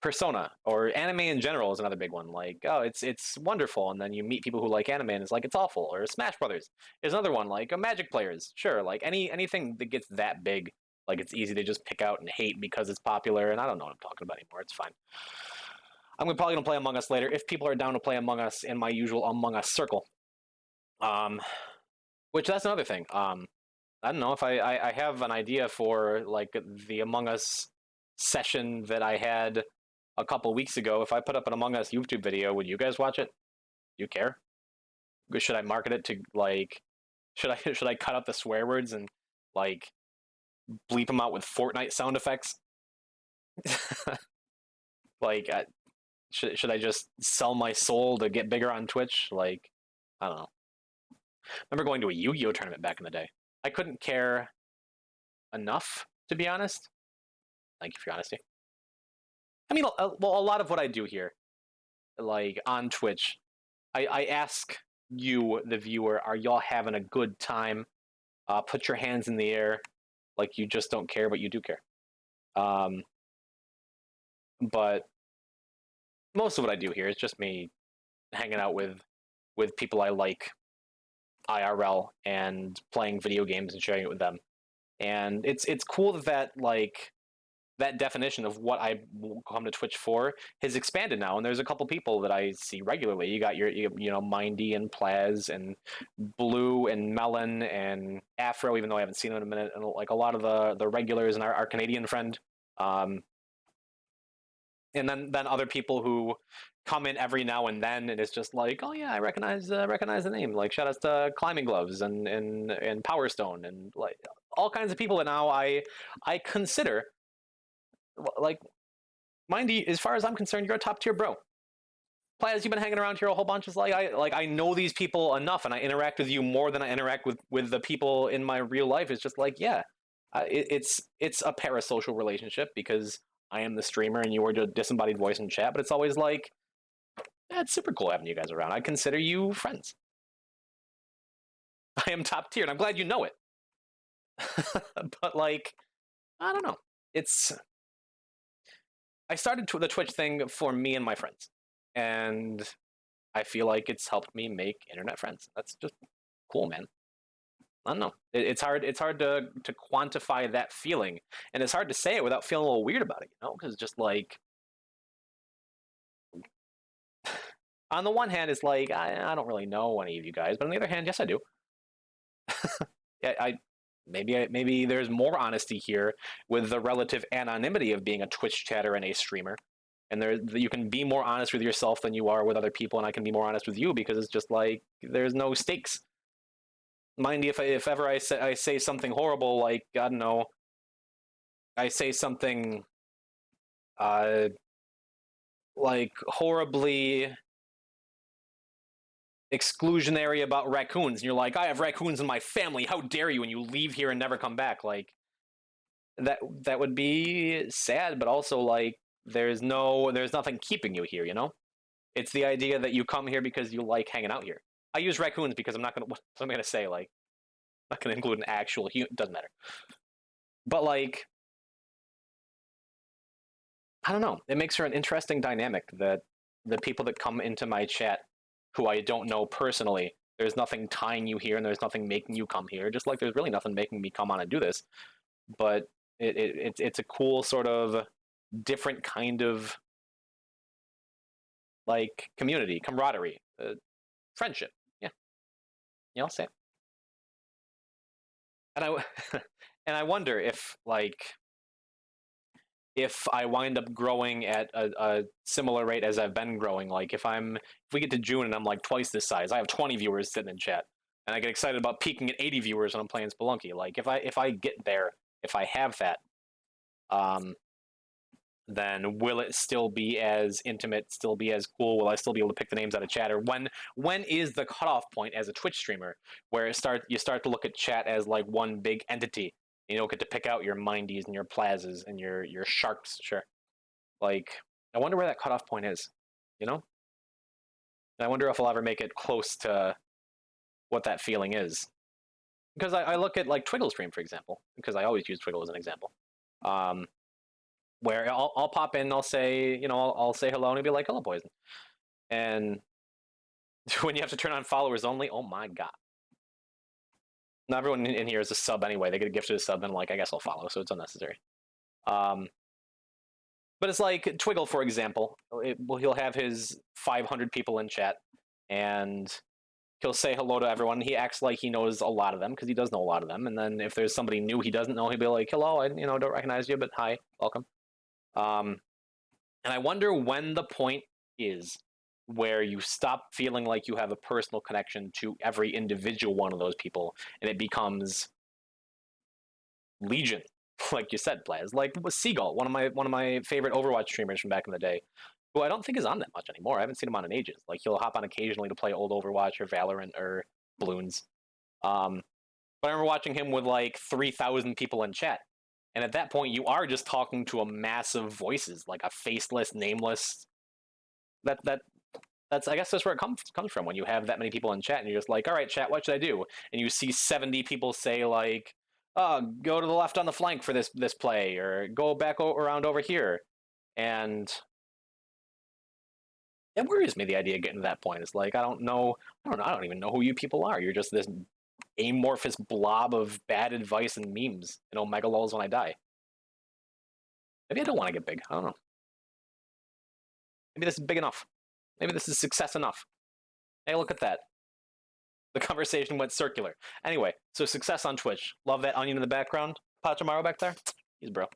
Persona or anime in general is another big one. Like, oh, it's wonderful, and then you meet people who like anime, and it's like it's awful. Or Smash Brothers is another one. Like Magic players, sure. Like anything that gets that big, like it's easy to just pick out and hate because it's popular. And I don't know what I'm talking about anymore. It's fine. I'm probably gonna play Among Us later if people are down to play Among Us in my usual Among Us circle. Um, which that's another thing. I don't know if I have an idea for like the Among Us session that I had a couple weeks ago. If I put up an Among Us YouTube video, would you guys watch it? You care? Should I market it to like? Should I cut out the swear words and like bleep them out with Fortnite sound effects? Like, should I just sell my soul to get bigger on Twitch? Like, I don't know. I remember going to a Yu-Gi-Oh tournament back in the day. I couldn't care enough, to be honest. Thank you for your honesty. I mean, well, a lot of what I do here, like on Twitch, I ask you, the viewer, are y'all having a good time? Put your hands in the air, like you just don't care, but you do care. But most of what I do here is just me hanging out with people I like IRL and playing video games and sharing it with them. And it's cool that like that definition of what I come to Twitch for has expanded now, and there's a couple people that I see regularly. You got Mindy and Plaz and Blue and Melon and Afro, even though I haven't seen him in a minute, and like a lot of the regulars and our Canadian friend. And then other people who come in every now and then, and it's just like, oh yeah, I recognize the name. Like shout outs to Climbing Gloves and Power Stone and like all kinds of people that now I consider like Mindy, as far as I'm concerned, you're a top tier bro. Plaz, you've been hanging around here a whole bunch. Is like I know these people enough, and I interact with you more than I interact with the people in my real life. It's just like, yeah, it's a parasocial relationship because I am the streamer and you are a disembodied voice in chat. But it's always like, yeah, it's super cool having you guys around. I consider you friends. I am top tier, and I'm glad you know it. But like, I don't know. I started the Twitch thing for me and my friends, and I feel like it's helped me make internet friends. That's just cool, man. I don't know. It's hard. It's hard to quantify that feeling, and it's hard to say it without feeling a little weird about it. Because just like on the one hand, it's like I don't really know any of you guys, but on the other hand, yes, I do. Yeah, maybe there's more honesty here with the relative anonymity of being a Twitch chatter and a streamer, and you can be more honest with yourself than you are with other people, and I can be more honest with you because it's just like there's no stakes. Mind you, if ever I say something horrible, like I don't know, I say something like horribly exclusionary about raccoons, and you're like, I have raccoons in my family. How dare you? And you leave here and never come back. Like that would be sad, but also like there's nothing keeping you here. You know, it's the idea that you come here because you like hanging out here. I use raccoons because I'm not gonna. What am I gonna say? Like, I'm not gonna include an actual human. Doesn't matter. But like, I don't know. It makes for an interesting dynamic that the people that come into my chat who I don't know personally, there's nothing tying you here and there's nothing making you come here. Just like there's really nothing making me come on and do this. But it's a cool sort of different kind of like community, camaraderie, friendship. Yeah, yeah, I'll say it. And I and I wonder if I wind up growing at a similar rate as I've been growing, like if we get to June and I'm like twice this size, I have 20 viewers sitting in chat, and I get excited about peaking at 80 viewers when I'm playing Spelunky. Like if I get there, if I have that, um, then will it still be as intimate, still be as cool? Will I still be able to pick the names out of chat? Or when is the cutoff point as a Twitch streamer where you start to look at chat as like one big entity? You don't get to pick out your Mindies and your Plazas and your Sharks, sure. Like, I wonder where that cutoff point is, you know? And I wonder if I'll ever make it close to what that feeling is. Because I look at like Twiggle stream, for example, because I always use Twiggle as an example. Where I'll pop in, I'll say, I'll say hello and he'll be like, hello, Poison. And when you have to turn on followers only, oh my god. Not everyone in here is a sub anyway. They get gifted a sub and like, I guess I'll follow, so it's unnecessary. But it's like Twiggle, for example. He'll have his 500 people in chat, and he'll say hello to everyone. He acts like he knows a lot of them because he does know a lot of them. And then if there's somebody new he doesn't know, he'll be like, "Hello, I don't recognize you, but hi, welcome." And I wonder when the point is where you stop feeling like you have a personal connection to every individual one of those people, and it becomes Legion, like you said, Plaz. Like Seagull, one of my favorite Overwatch streamers from back in the day, who I don't think is on that much anymore. I haven't seen him on in ages. Like he'll hop on occasionally to play old Overwatch or Valorant or Bloons. But I remember watching him with like 3,000 people in chat, and at that point, you are just talking to a mass of voices, like a faceless, nameless. That's I guess that's where it comes from when you have that many people in chat, and you're just like, all right, chat, what should I do? And you see 70 people say like, go to the left on the flank for this play, or go back around over here, and it worries me the idea of getting to that point. It's like I don't even know who you people are. You're just this amorphous blob of bad advice and memes and Omega lulls when I die. Maybe I don't want to get big. I don't know. Maybe this is big enough. Maybe this is success enough. Hey, look at that. The conversation went circular. Anyway, so success on Twitch. Love that onion in the background. Pachamaro back there. He's bro.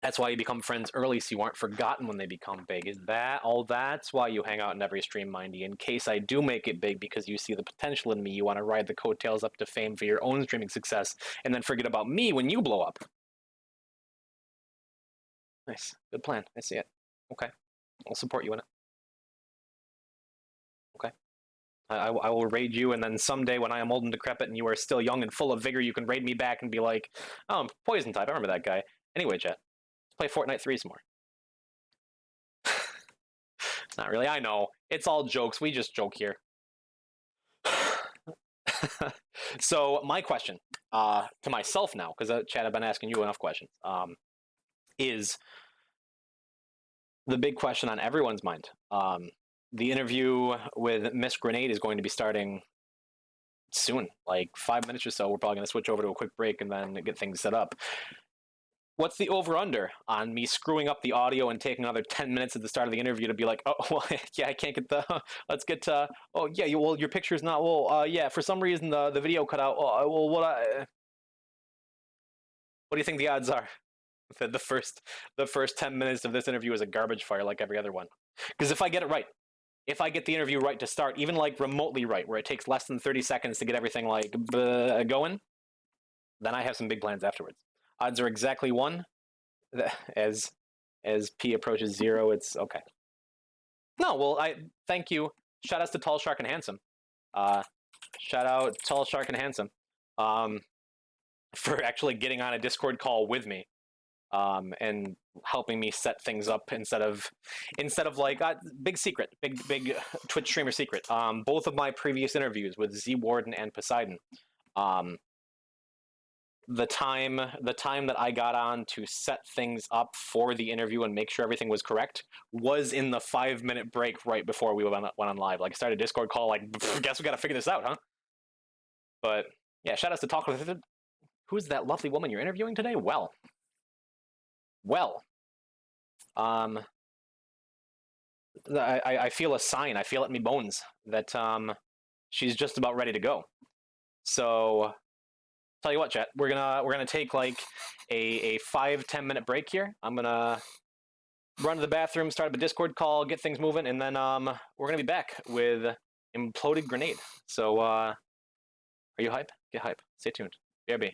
That's why you become friends early, so you aren't forgotten when they become big. Is that all? That's why you hang out in every stream, Mindy. In case I do make it big, because you see the potential in me, you want to ride the coattails up to fame for your own streaming success, and then forget about me when you blow up. Nice. Good plan. I see it. Okay. I'll support you in it. Okay. I will raid you, and then someday when I am old and decrepit and you are still young and full of vigor, you can raid me back and be like, oh, I'm poison type. I remember that guy. Anyway, chat. Let's play Fortnite 3 some more. It's not really. I know. It's all jokes. We just joke here. So my question to myself now, because Chad, I've been asking you enough questions, is the big question on everyone's mind. The interview with Miss Grenade is going to be starting soon, like 5 minutes or so. We're probably going to switch over to a quick break and then get things set up. What's the over-under on me screwing up the audio and taking another 10 minutes at the start of the interview to be like, oh, well, yeah, I can't get the, let's get to, oh, yeah, well, your picture's not, well, yeah, for some reason the video cut out, oh, well, what do you think the odds are that the first 10 minutes of this interview is a garbage fire like every other one? Because if I get it right, if I get the interview right to start, even like remotely right, where it takes less than 30 seconds to get everything like going, then I have some big plans afterwards. Odds are exactly 1. As P approaches 0, it's okay. No, well, I thank you. Shout outs to Tall Shark and Handsome. Uh, Shout out Tall Shark and Handsome, um, for actually getting on a Discord call with me, and helping me set things up instead of like big secret, big Twitch streamer secret. Both of my previous interviews with Z Warden and Poseidon, um, the time that I got on to set things up for the interview and make sure everything was correct was in the 5 minute break right before we went on live. Like, I started a Discord call, like, guess we got to figure this out, huh? But yeah, shout outs to Talk with. Who's that lovely woman you're interviewing today? Well, um, I feel a sign. I feel it in my bones that she's just about ready to go. So tell you what, chat, we're gonna take like a 5-10 minute break here. I'm gonna run to the bathroom, start up a Discord call, get things moving, and then we're gonna be back with Imploded Grenade. So are you hype? Get hype. Stay tuned. BRB.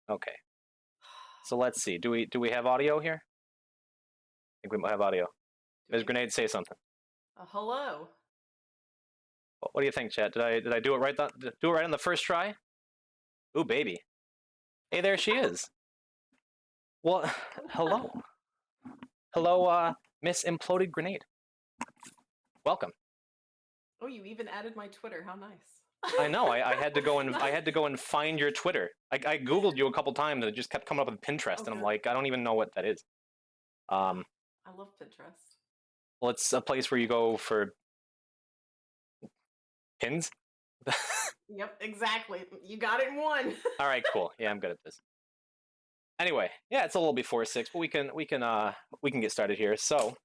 Okay. So let's see. Do we have audio here? I think we might have audio. Ms. Grenade, say something. Hello. What do you think, chat? Did I do it right? Do it right on the first try? Ooh, baby. Hey, there she is. Well, hello. Hello, Miss Imploded Grenade. Welcome. Oh, you even added my Twitter. How nice. I know. I had to go and find your Twitter. I googled you a couple times and it just kept coming up with Pinterest, and I'm like, I don't even know what that is. I love Pinterest. Well, it's a place where you go for pins. Yep, exactly. You got it in one. All right, cool. Yeah, I'm good at this. Anyway, yeah, it's a little before 6, but we can get started here. So,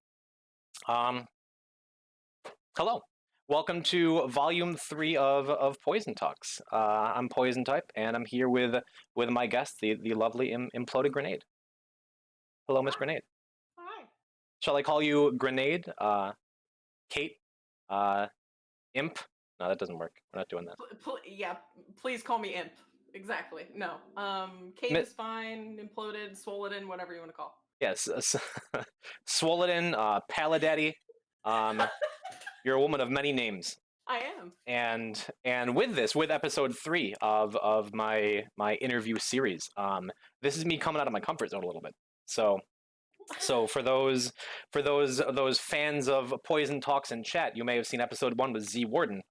hello. Welcome to Volume 3 of Poison Talks. I'm Poison Type, and I'm here with my guest, the lovely Imploded Grenade. Hello, Miss Grenade. Hi. Shall I call you Grenade? Kate? Imp? No, that doesn't work. We're not doing that. Yeah, please call me Imp. Exactly. No. Kate is fine. Imploded, Swollen, whatever you want to call. Yes. Swollen, Paladaddy. You're a woman of many names. I am. And with episode 3 of my interview series, this is me coming out of my comfort zone a little bit. So for those fans of Poison Talks in chat, you may have seen episode 1 with Z Warden,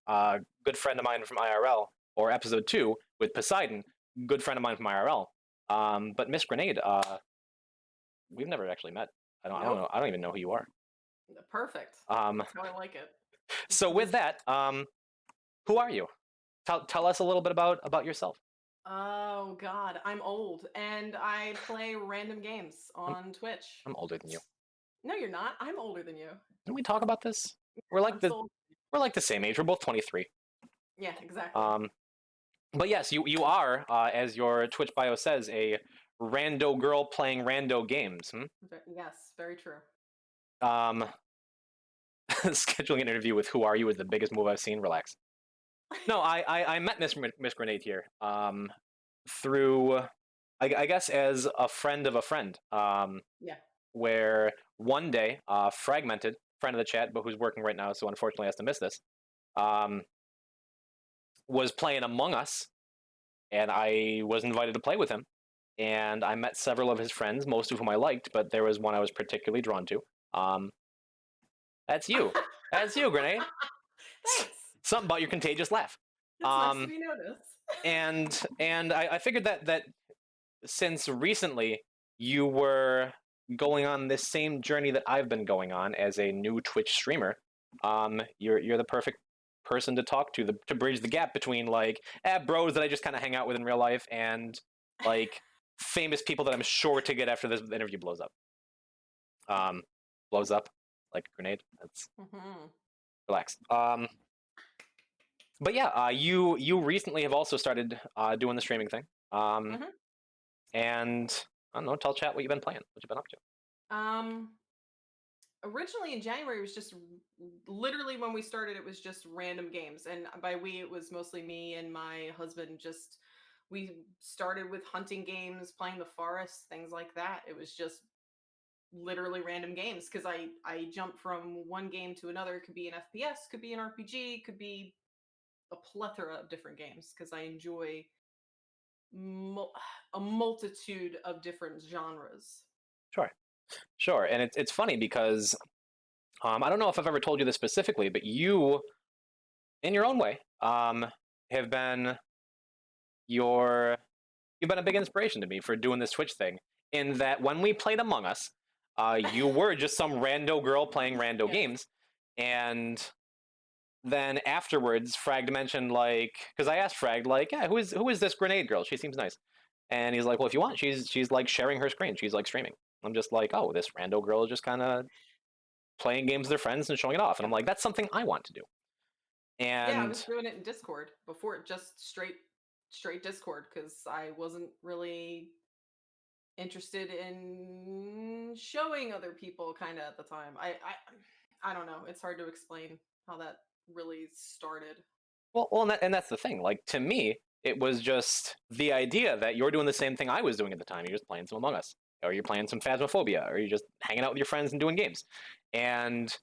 good friend of mine from IRL, or episode 2 with Poseidon, good friend of mine from IRL. But Miss Grenade, we've never actually met. I don't know. I don't even know who you are. Perfect. That's how I like it. So with that, who are you? Tell us a little bit about yourself. Oh God, I'm old and I play random games on Twitch. I'm older than you. No, you're not. I'm older than you. Didn't we talk about this? We're like the same age. We're both 23. Yeah, exactly. But yes, you are, as your Twitch bio says, a rando girl playing rando games. Yes, very true. Scheduling an interview with Who Are You is the biggest move I've seen. Relax. No, I met Miss Grenade here through, I guess, as a friend of a friend. Yeah. Where one day, Fragmented, friend of the chat, but who's working right now, so unfortunately has to miss this, was playing Among Us, and I was invited to play with him. And I met several of his friends, most of whom I liked, but there was one I was particularly drawn to. That's you. That's you, Grenade. Thanks. Something about your contagious laugh. It's nice to be noticed. and I figured that since recently you were going on this same journey that I've been going on as a new Twitch streamer, you're the perfect person to talk to bridge the gap between like bros that I just kind of hang out with in real life and like famous people that I'm sure to get after this interview blows up. Blows up like a grenade. That's relax. But yeah, you recently have also started doing the streaming thing. And I don't know, tell chat what you've been playing, what you've been up to. Originally in January, it was just literally when we started, it was just random games. And by we, it was mostly me and my husband. We started with hunting games, playing the forest, things like that. It was just literally random games because I jump from one game to another. It could be an FPS, could be an RPG, could be a plethora of different games because I enjoy a multitude of different genres. Sure. And it's funny because I don't know if I've ever told you this specifically, but you, in your own way, have been you've been a big inspiration to me for doing this Twitch thing. In that when we played Among Us, you were just some rando girl playing rando games, and then afterwards, Frag mentioned like, because I asked Frag like, yeah, who is this Grenade girl? She seems nice, and he's like, well, if you want, she's like sharing her screen, she's like streaming. I'm just like, oh, this rando girl is just kind of playing games with their friends and showing it off, and I'm like, that's something I want to do. And yeah, I was doing it in Discord before, just straight Discord, because I wasn't really interested in showing other people kind of at the time. I don't know. It's hard to explain how that really started. Well, and that's the thing. Like, to me, It was just the idea that you're doing the same thing I was doing at the time. You're just playing some Among Us, or you're playing some Phasmophobia, or you're just hanging out with your friends and doing games. And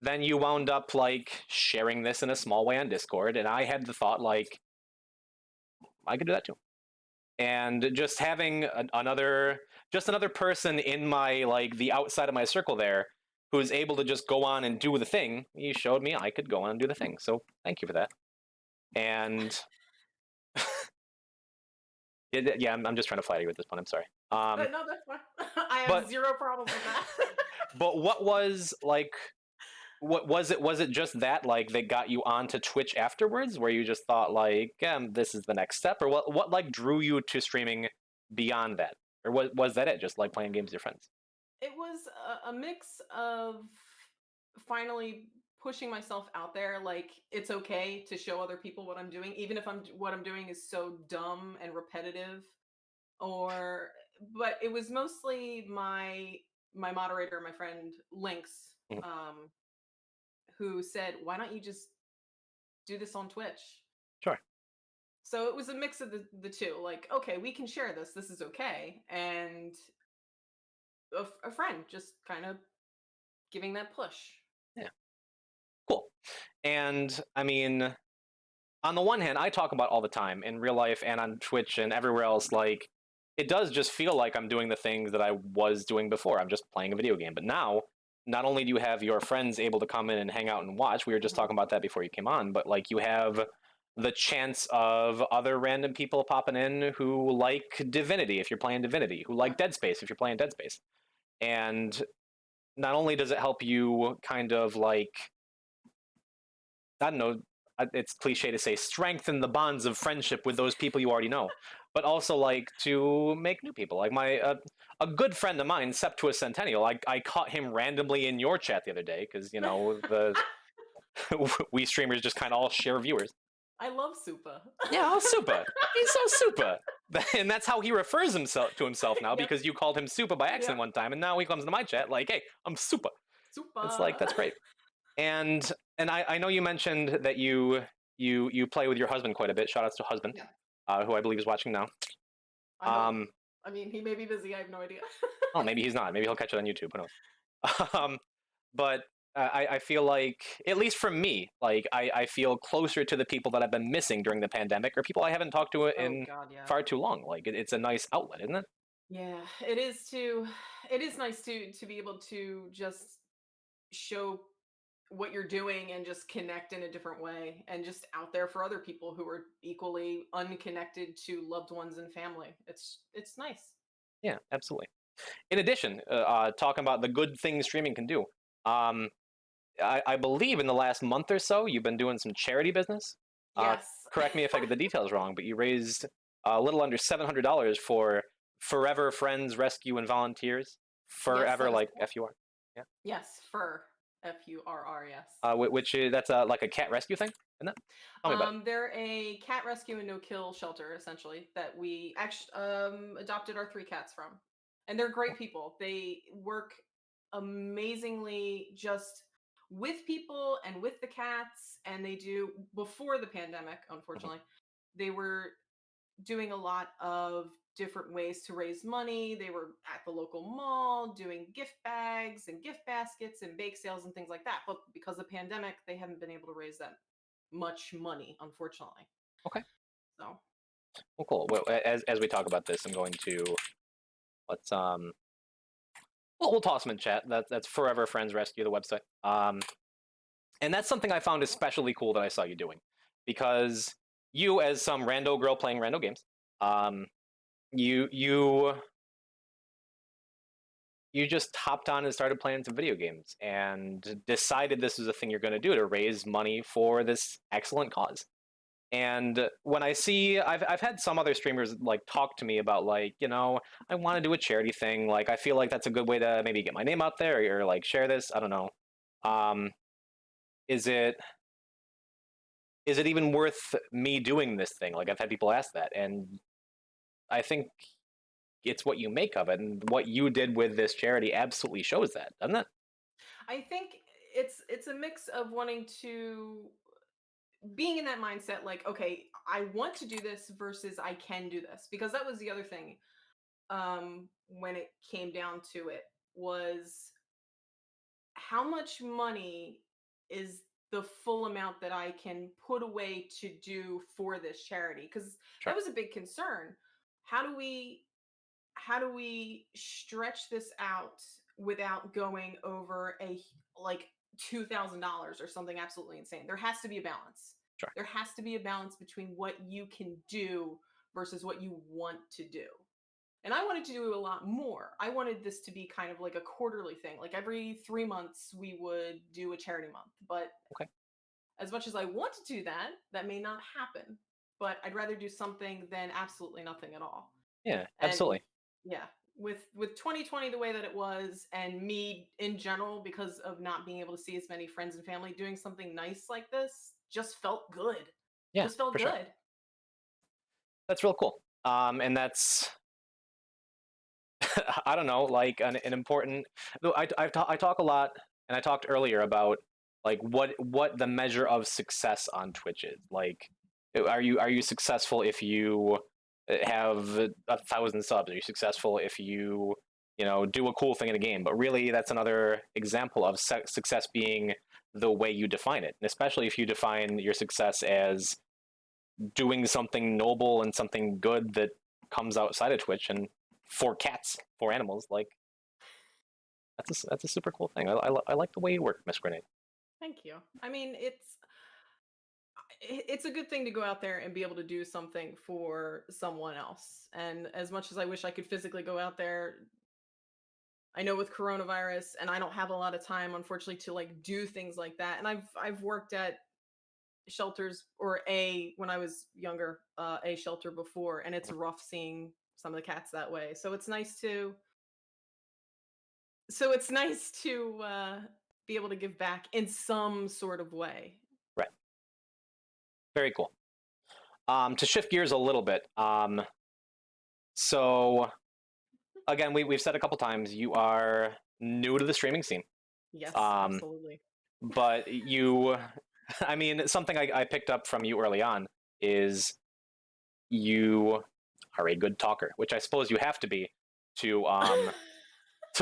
then you wound up like sharing this in a small way on Discord, and I had the thought like I could do that too. And just having another person in my like the outside of my circle there who's able to just go on and do the thing, you showed me I could go on and do the thing. So thank you for that. And yeah, I'm just trying to flatter you at this point. I'm sorry. No, that's fine. I have but zero problems with that. but what was like? What was it? Was it just that like they got you onto Twitch afterwards, where you just thought like, this is the next step, or what like drew you to streaming beyond that, or was that it? Just like playing games with your friends? It was a mix of finally pushing myself out there. Like it's okay to show other people what I'm doing, even if what I'm doing is so dumb and repetitive. Or, but it was mostly my moderator, my friend Lynx, Mhm. who said, "Why don't you just do this on Twitch?" Sure. So it was a mix of the two. Like, okay, we can share this. This is okay, and a friend just kind of giving that push. Yeah. Cool. And I mean, on the one hand, I talk about all the time in real life and on Twitch and everywhere else, like, it does just feel like I'm doing the things that I was doing before. I'm just playing a video game. But now, not only do you have your friends able to come in and hang out and watch, we were just Mhm. talking about that before you came on, but like you have the chance of other random people popping in who like Divinity if you're playing Divinity, who like Dead Space if you're playing Dead Space. And not only does it help you kind of like, I don't know, it's cliche to say strengthen the bonds of friendship with those people you already know, but also like to make new people. Like a good friend of mine, Septuus Centennial, I caught him randomly in your chat the other day because you know the we streamers just kind of all share viewers. I love Supa. Yeah, oh super, he's so super, and that's how he refers himself to himself now Yep. because you called him super by accident Yep. one time, and now he comes to my chat like, hey, I'm super. It's like Supa. that's great. And I know you mentioned that you play with your husband quite a bit. Shout outs to husband, Yeah. who I believe is watching now. I hope. Um, I mean, he may be busy. I have no idea. oh, maybe he's not. Maybe he'll catch it on YouTube. Who knows? But I feel like, at least for me, like I feel closer to the people that I've been missing during the pandemic, or people I haven't talked to Oh in God, yeah. far too long. Like it's a nice outlet, isn't it? Yeah, it is too. It is nice to be able to just show what you're doing and just connect in a different way and just out there for other people who are equally unconnected to loved ones and family. It's nice. Yeah, absolutely. In addition, talking about the good things streaming can do. Um, I believe in the last month or so, you've been doing some charity business. Uh, Yes. correct me if I get the details wrong, but you raised a little under $700 for Forever Friends Rescue and Volunteers. Yes, Forever, that is like correct. FUR. Yeah. Yes, fur. FURR, yes. Which is that's like a cat rescue thing, isn't it? Tell me about it. They're a cat rescue and no kill shelter, essentially, that we actually adopted our three cats from. And they're great people. They work amazingly just with people and with the cats. And they do, before the pandemic, Mhm. unfortunately, they were doing a lot of different ways to raise money. They were at the local mall doing gift bags and gift baskets and bake sales and things like that. But because of the pandemic, they haven't been able to raise that much money, unfortunately. Okay. So, Well, cool. Well, as we talk about this, I'm going to let's we'll toss them in chat. That's Forever Friends Rescue, the website. And that's something I found especially cool that I saw you doing, because you, as some rando girl playing rando games, um, you you just hopped on and started playing some video games and decided this was a thing you're going to do to raise money for this excellent cause. And when I see, I've had some other streamers like talk to me about like, I want to do a charity thing. Like, I feel like that's a good way to maybe get my name out there or like share this. I don't know. Um, is it is it even worth me doing this thing? Like, I've had people ask that, and I think it's what you make of it, and what you did with this charity absolutely shows that, doesn't it? I think it's a mix of wanting to being in that mindset, like, okay, I want to do this versus I can do this, because that was the other thing. When it came down to it, was how much money is the full amount that I can put away to do for this charity? Because that Sure. was a big concern. How do we how do we stretch this out without going over like $2,000 or something absolutely insane? There has to be a balance. Sure. There has to be a balance between what you can do versus what you want to do. And I wanted to do a lot more. I wanted this to be kind of like a quarterly thing. Like every 3 months, we would do a charity month. But Okay. as much as I want to do that, that may not happen. But I'd rather do something than absolutely nothing at all. Yeah, And absolutely. yeah, with 2020 the way that it was, and me in general, because of not being able to see as many friends and family, doing something nice like this just felt good. Yeah, Just felt for sure. good. That's real cool. And that's I don't know, like an important. Though I talk a lot, and I talked earlier about like what the measure of success on Twitch is. Like, are you successful if you have 1,000 subs? Are you successful if you do a cool thing in a game? But really, that's another example of success being the way you define it, and especially if you define your success as doing something noble and something good that comes outside of Twitch and for cats, for animals, like that's a super cool thing. I like the way you work, Miss Grenade. Thank you. I mean, it's a good thing to go out there and be able to do something for someone else. And as much as I wish I could physically go out there, I know with coronavirus, and I don't have a lot of time, unfortunately, to like do things like that. And I've worked at shelters, or a when I was younger, a shelter before, and it's rough seeing some of the cats that way. So it's nice to be able to give back in some sort of way. Right. Very cool. To shift gears a little bit. So again, we've said a couple times you are new to the streaming scene. Yes, Um, absolutely. but I mean, something I picked up from you early on is you are a good talker, which I suppose you have to be to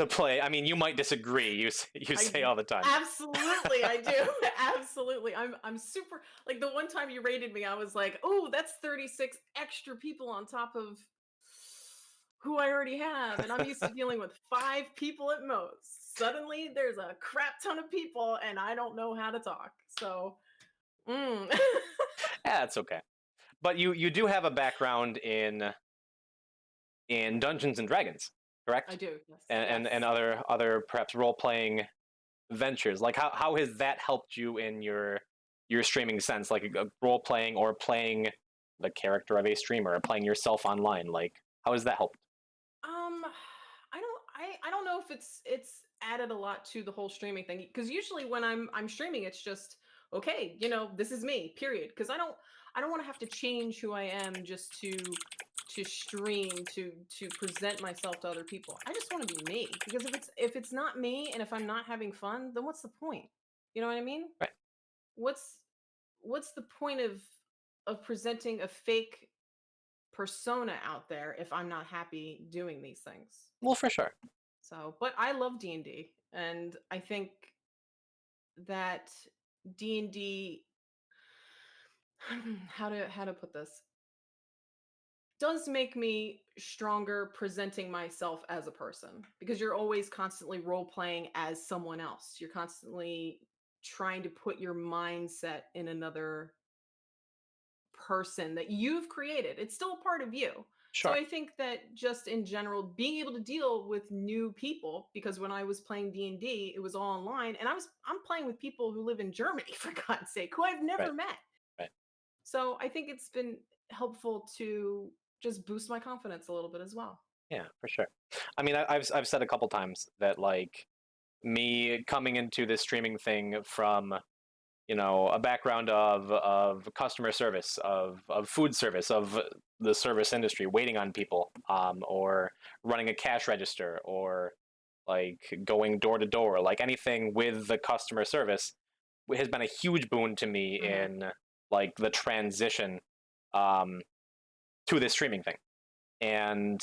play. I mean, you might disagree. You I say all the time. absolutely I do. Absolutely. I'm super, like, the one time you rated me, I was like, "Oh, that's 36 extra people on top of who I already have, and I'm used to dealing with 5 people at most. Suddenly there's a crap ton of people and I don't know how to talk." So, mm. Yeah, it's okay. But you do have a background in Dungeons and Dragons, I correct? do. Yes. And Yes. other perhaps role playing ventures. Like how has that helped you in your streaming sense, like role playing or playing the character of a streamer or playing yourself online? Like how has that helped? Um, I don't know if it's added a lot to the whole streaming thing, because usually when I'm streaming, it's just okay, this is me, period. Because I don't want to have to change who I am just to stream, to present myself to other people. I just want to be me, because if it's not me, and if I'm not having fun, then what's the point? You know what I mean? Right. What's what's the point of presenting a fake persona out there if I'm not happy doing these things? Well, for sure. So, but I love D&D, and I think that D&D, how to put this, does make me stronger presenting myself as a person, because you're always constantly role playing as someone else. You're constantly trying to put your mindset in another person that you've created. It's still a part of you. So Sure. I think that just in general, being able to deal with new people, because when I was playing D&D, it was all online, and I'm playing with people who live in Germany, for God's sake, who I've Right. never met. Right. So I think it's been helpful to just boost my confidence a little bit as well. Yeah, for sure. I mean, I've said a couple times that like me coming into this streaming thing from a background of customer service, of food service, of the service industry, waiting on people, or running a cash register, or like going door to door, like anything with the customer service has been a huge boon to me Hmm. like the transition um, to this streaming thing. And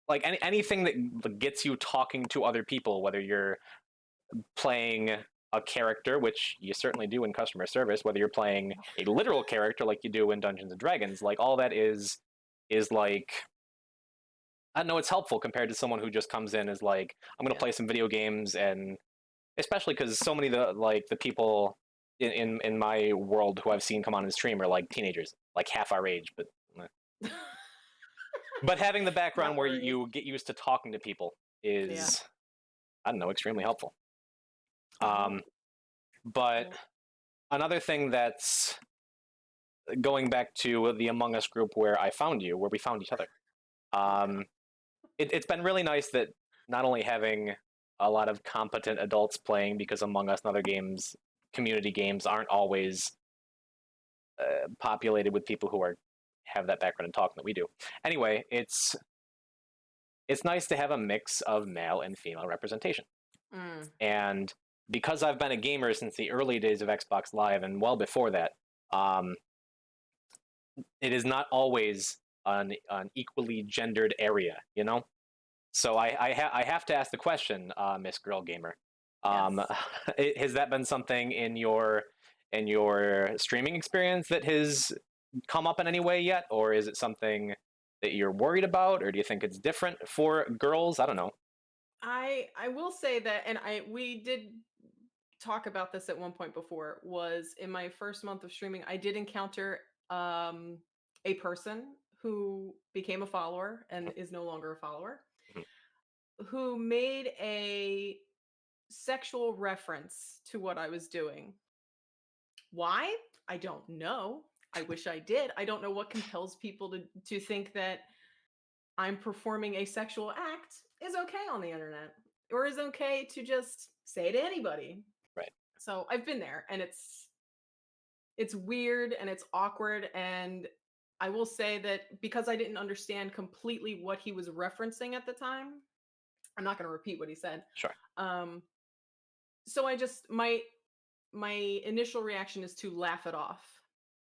like anything that gets you talking to other people, whether you're playing a character, which you certainly do in customer service, whether you're playing a literal character like you do in Dungeons and Dragons, like all that is like, I don't know, it's helpful compared to someone who just comes in as like, I'm gonna Yeah. play some video games. And especially because so many of the people in my world who I've seen come on and stream are like teenagers, like half our age, but having the background Not where worried. you get used to talking to people Yeah. is, I don't know, extremely helpful. Oh, But well, another thing that's going back to the Among Us group where I found you, where we found each other. yeah. Um, it's been really nice that not only having a lot of competent adults playing, because Among Us and other games, community games, aren't always populated with people who are have that background in talking that we do. Anyway, it's nice to have a mix of male and female representation. Mm. And because I've been a gamer since the early days of Xbox Live and well before that, um, it is not always an equally gendered area, you know? So I have to ask the question, Miss Girl Gamer. Um, Yes. has that been something in your streaming experience that has come up in any way yet, or is it something that you're worried about, or do you think it's different for girls? I don't know. I will say that, and I we did talk about this at one point before, was in my first month of streaming, I did encounter um a person who became a follower and is no longer a follower, Mhm. who made a sexual reference to what I was doing. Why? I don't know. I wish I did. I don't know what compels people to think that I'm performing a sexual act is okay on the internet, or is okay to just say to anybody. Right. So I've been there, and it's weird and it's awkward, and I will say that because I didn't understand completely what he was referencing at the time, I'm not going to repeat what he said. Sure. Um so I just my initial reaction is to laugh it off.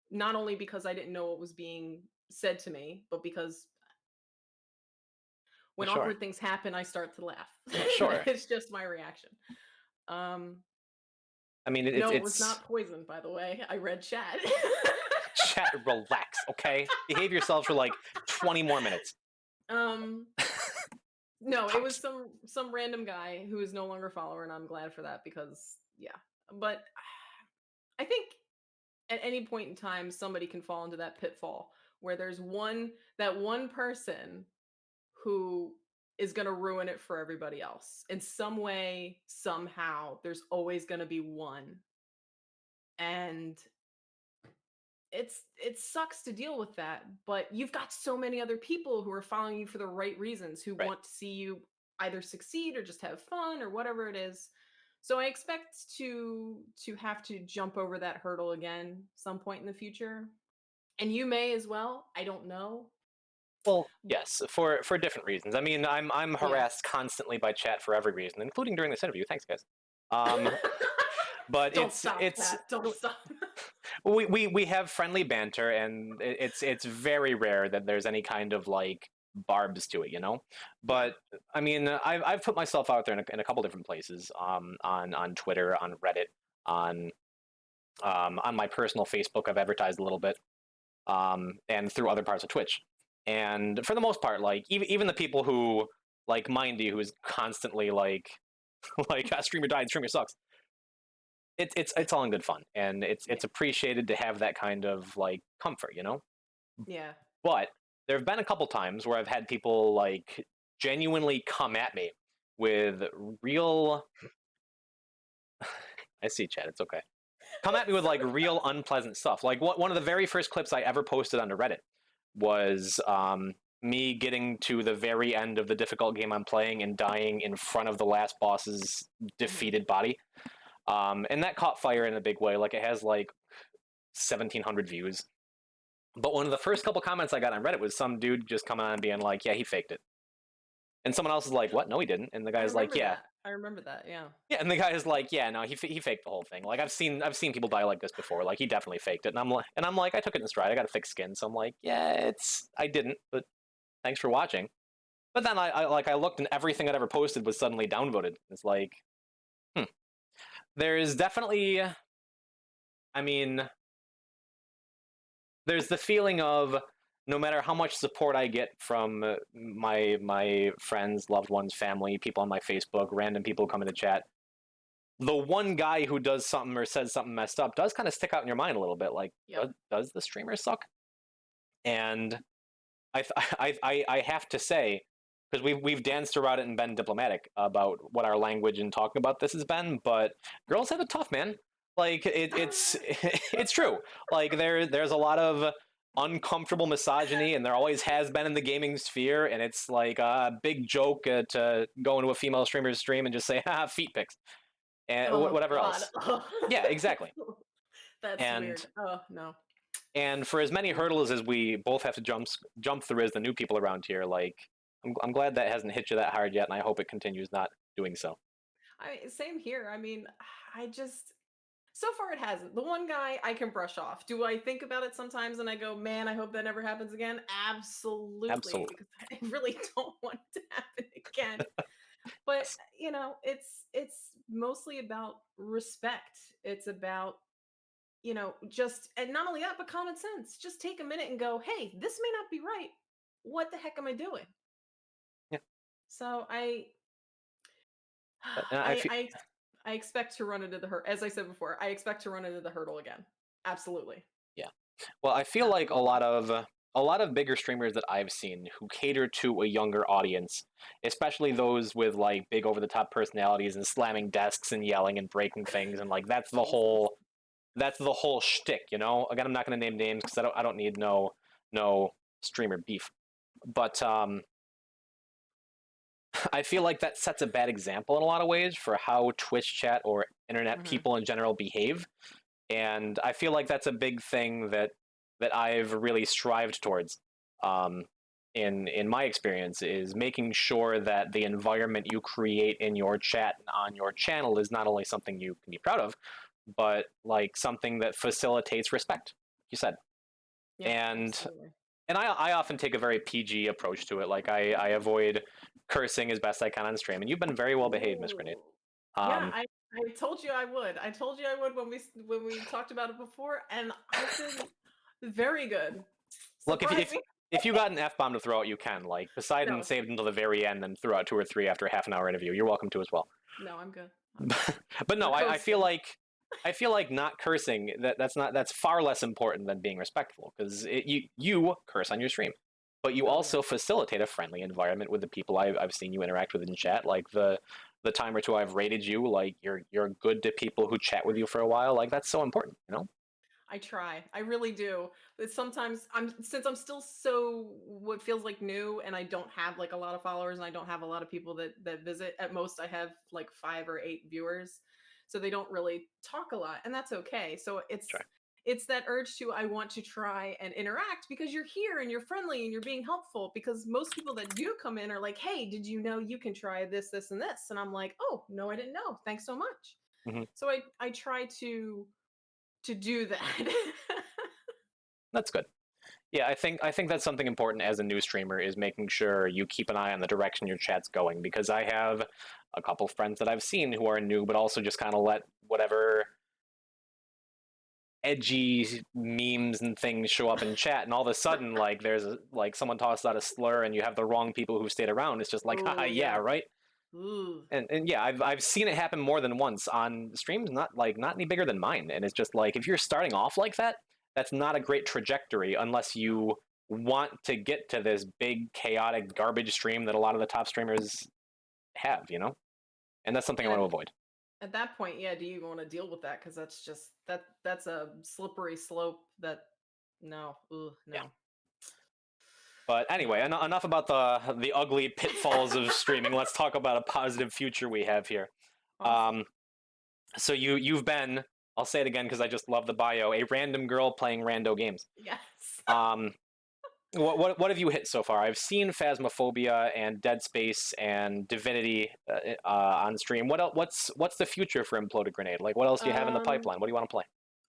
Not only because I didn't know what was being said to me, but because when Sure. awkward things happen, I start to laugh. Sure. It's just my reaction. Um, I mean, no, it was it's not poison, by the way. I read chat. chat. Relax, okay? Behave yourselves for like 20 more minutes. um, no, it was Tops. some random guy who is no longer a follower, and I'm glad for that because yeah. But I think at any point in time, somebody can fall into that pitfall where there's one person who is going to ruin it for everybody else in some way, somehow. There's always going to be one, and it sucks to deal with that, but you've got so many other people who are following you for the right reasons, who Right. want to see you either succeed or just have fun or whatever it is. So I expect to have to jump over that hurdle again some point in the future, and you may as well. I don't know. Well, yes, for different reasons. I mean, I'm Yeah. harassed constantly by chat for every reason, including during this interview. Thanks, guys. Um, but Don't stop it's that. Don't stop. we have friendly banter, and it's very rare that there's any kind of like barbs to it, you know. Yeah. But I mean, I've put myself out there in a couple different places, on Twitter, on Reddit, on my personal Facebook. I've advertised a little bit, and through other parts of Twitch. And for the most part, like even the people who like Mindy, who is constantly like like streamer died, streamer sucks. It's all in good fun, and Yeah. it's appreciated to have that kind of like comfort, you know. Yeah. But there have been a couple times where I've had people like genuinely come at me with real. I see, Chad. It's okay. Come at me with like Sorry. real unpleasant stuff. Like one of the very first clips I ever posted onto Reddit was me getting to the very end of the difficult game I'm playing and dying in front of the last boss's Mhm. defeated body. And that caught fire in a big way. Like it has like 1,700 views. But one of the first couple comments I got on Reddit was some dude just coming on and being like, "Yeah, he faked it." And someone else is like, what? No, he didn't. And the I guy's like, remember yeah. that. I remember that. Yeah. Yeah, and the guy is like, yeah, no, he faked the whole thing. Like I've seen people die like this before. Like he definitely faked it, and I'm like, I took it in stride. I got a thick skin, so I'm like, yeah, I didn't, but thanks for watching. But then I looked, and everything I'd ever posted was suddenly downvoted. It's like, hmm. There's definitely, I mean, there's the feeling of no matter how much support I get from my friends, loved ones, family, people on my Facebook, random people come into chat, the one guy who does something or says something messed up does kind of stick out in your mind a little bit. Like, Yep. does the streamer suck? And I have to say, because we've danced around it and been diplomatic about what our language and talking about this has been, but girls have it tough, man. Like it's it's true. Like there's a lot of uncomfortable misogyny, and there always has been in the gaming sphere. And it's like a big joke to go into a female streamer's stream and just say, "Ha, feet pics," and Oh whatever God. else. Yeah, exactly. That's And weird. Oh no. and for as many hurdles as we both have to jump through as the new people around here, like I'm glad that hasn't hit you that hard yet, and I hope it continues not doing so. Same here. I mean, I just so far it hasn't. The one guy I can brush off. Do I think about it sometimes and I go, man, I hope that never happens again? Absolutely, Absolutely. because I really don't want it to happen again. But it's mostly about respect. It's about just and not only that, but common sense. Just take a minute and go, hey, this may not be right. What the heck am I doing? Yeah, So I but I I feel I I expect to run into the hurt. As I said before, I expect to run into the hurdle again. Absolutely. yeah. Well, I feel like Absolutely. a lot of bigger streamers that I've seen who cater to a younger audience, especially those with like big over the top personalities and slamming desks and yelling and breaking things, and like Jesus. that's the whole shtick, you know. Again, I'm not going to name names because I don't need no streamer beef, but I feel like that sets a bad example in a lot of ways for how Twitch chat or internet Hmm. people in general behave. And I feel like that's a big thing that I've really strived towards um, in my experience is making sure that the environment you create in your chat and on your channel is not only something you can be proud of, but like something that facilitates respect. You said, Yep, and absolutely. I often take a very PG approach to it. Like I avoid cursing as best I can on stream, and you've been very well behaved, Miss Grenade. Ooh. Yeah, Um, I told you I would. I told you I would when when we talked about it before, and I've been very good. Look, Surprise me. if you got an F bomb to throw out, you can. Like Poseidon No, saved until the very end, and threw out two or three after a half an hour interview. You're welcome to as well. no, I'm good. I'm good. But no, We're coasting. I feel like not cursing that's far less important than being respectful because you curse on your stream, but you Oh yeah. also facilitate a friendly environment with the people I've seen you interact with in chat. Like the time or two I've rated you, like you're good to people who chat with you for a while. Like that's so important, you know? I try. I really do. But sometimes since I'm still so what feels like new and I don't have like a lot of followers and I don't have a lot of people that visit. At most I have like 5 or 8 viewers. So they don't really talk a lot and that's okay. So Try. it's that urge to I want to try and interact because you're here and you're friendly and you're being helpful because most people that do come in are like, "Hey, did you know you can try this this and this?" And I'm like, "Oh, no, I didn't know. Thanks so much." Hmm. So I try to do that. That's good. Yeah, I think that's something important as a new streamer is making sure you keep an eye on the direction your chat's going because I have a couple friends that I've seen who are new, but also just kind of let whatever edgy memes and things show up in chat, and all of a sudden, like like someone tosses out a slur, and you have the wrong people who stayed around. It's just like, haha, Oh yeah, yeah. right. Ooh. And yeah, I've seen it happen more than once on streams, not any bigger than mine. And it's just like if you're starting off like that, that's not a great trajectory unless No. you want to get to this big chaotic garbage stream that a lot of the top streamers have, you know. And that's something I And want to avoid. at that point, yeah, do you want to deal with that? Because that's just that's a slippery slope that no, ooh, Yeah. no. But anyway, enough about the ugly pitfalls of streaming. Let's talk about a positive future we have here. Awesome. Um, so you've been, I'll say it again because I just love the bio, a random girl playing rando games. Yes. Um, what have you hit so far? I've seen Phasmophobia and Dead Space and Divinity on stream. What's the future for Imploded Grenade? Like, what else do you have in the Um, pipeline? What do you want to play?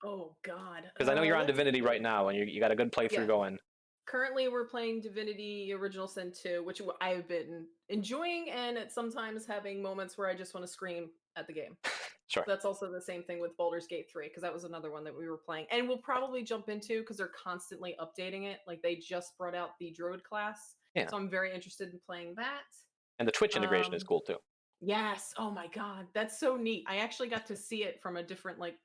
oh God. Because I know you're on Let's Divinity right see. now, and you got a good playthrough Yeah. going. Currently, we're playing Divinity Original Sin 2, which I've been enjoying, and it's sometimes having moments where I just want to scream at the game. Sure. That's also the same thing with Baldur's Gate 3, because that was another one that we were playing. And we'll probably jump into because they're constantly updating it. Like they just brought out the Druid class. Yeah, So I'm very interested in playing that. and the Twitch integration is Um, cool too. yes. Oh my God. That's so neat. I actually got to see it from a different like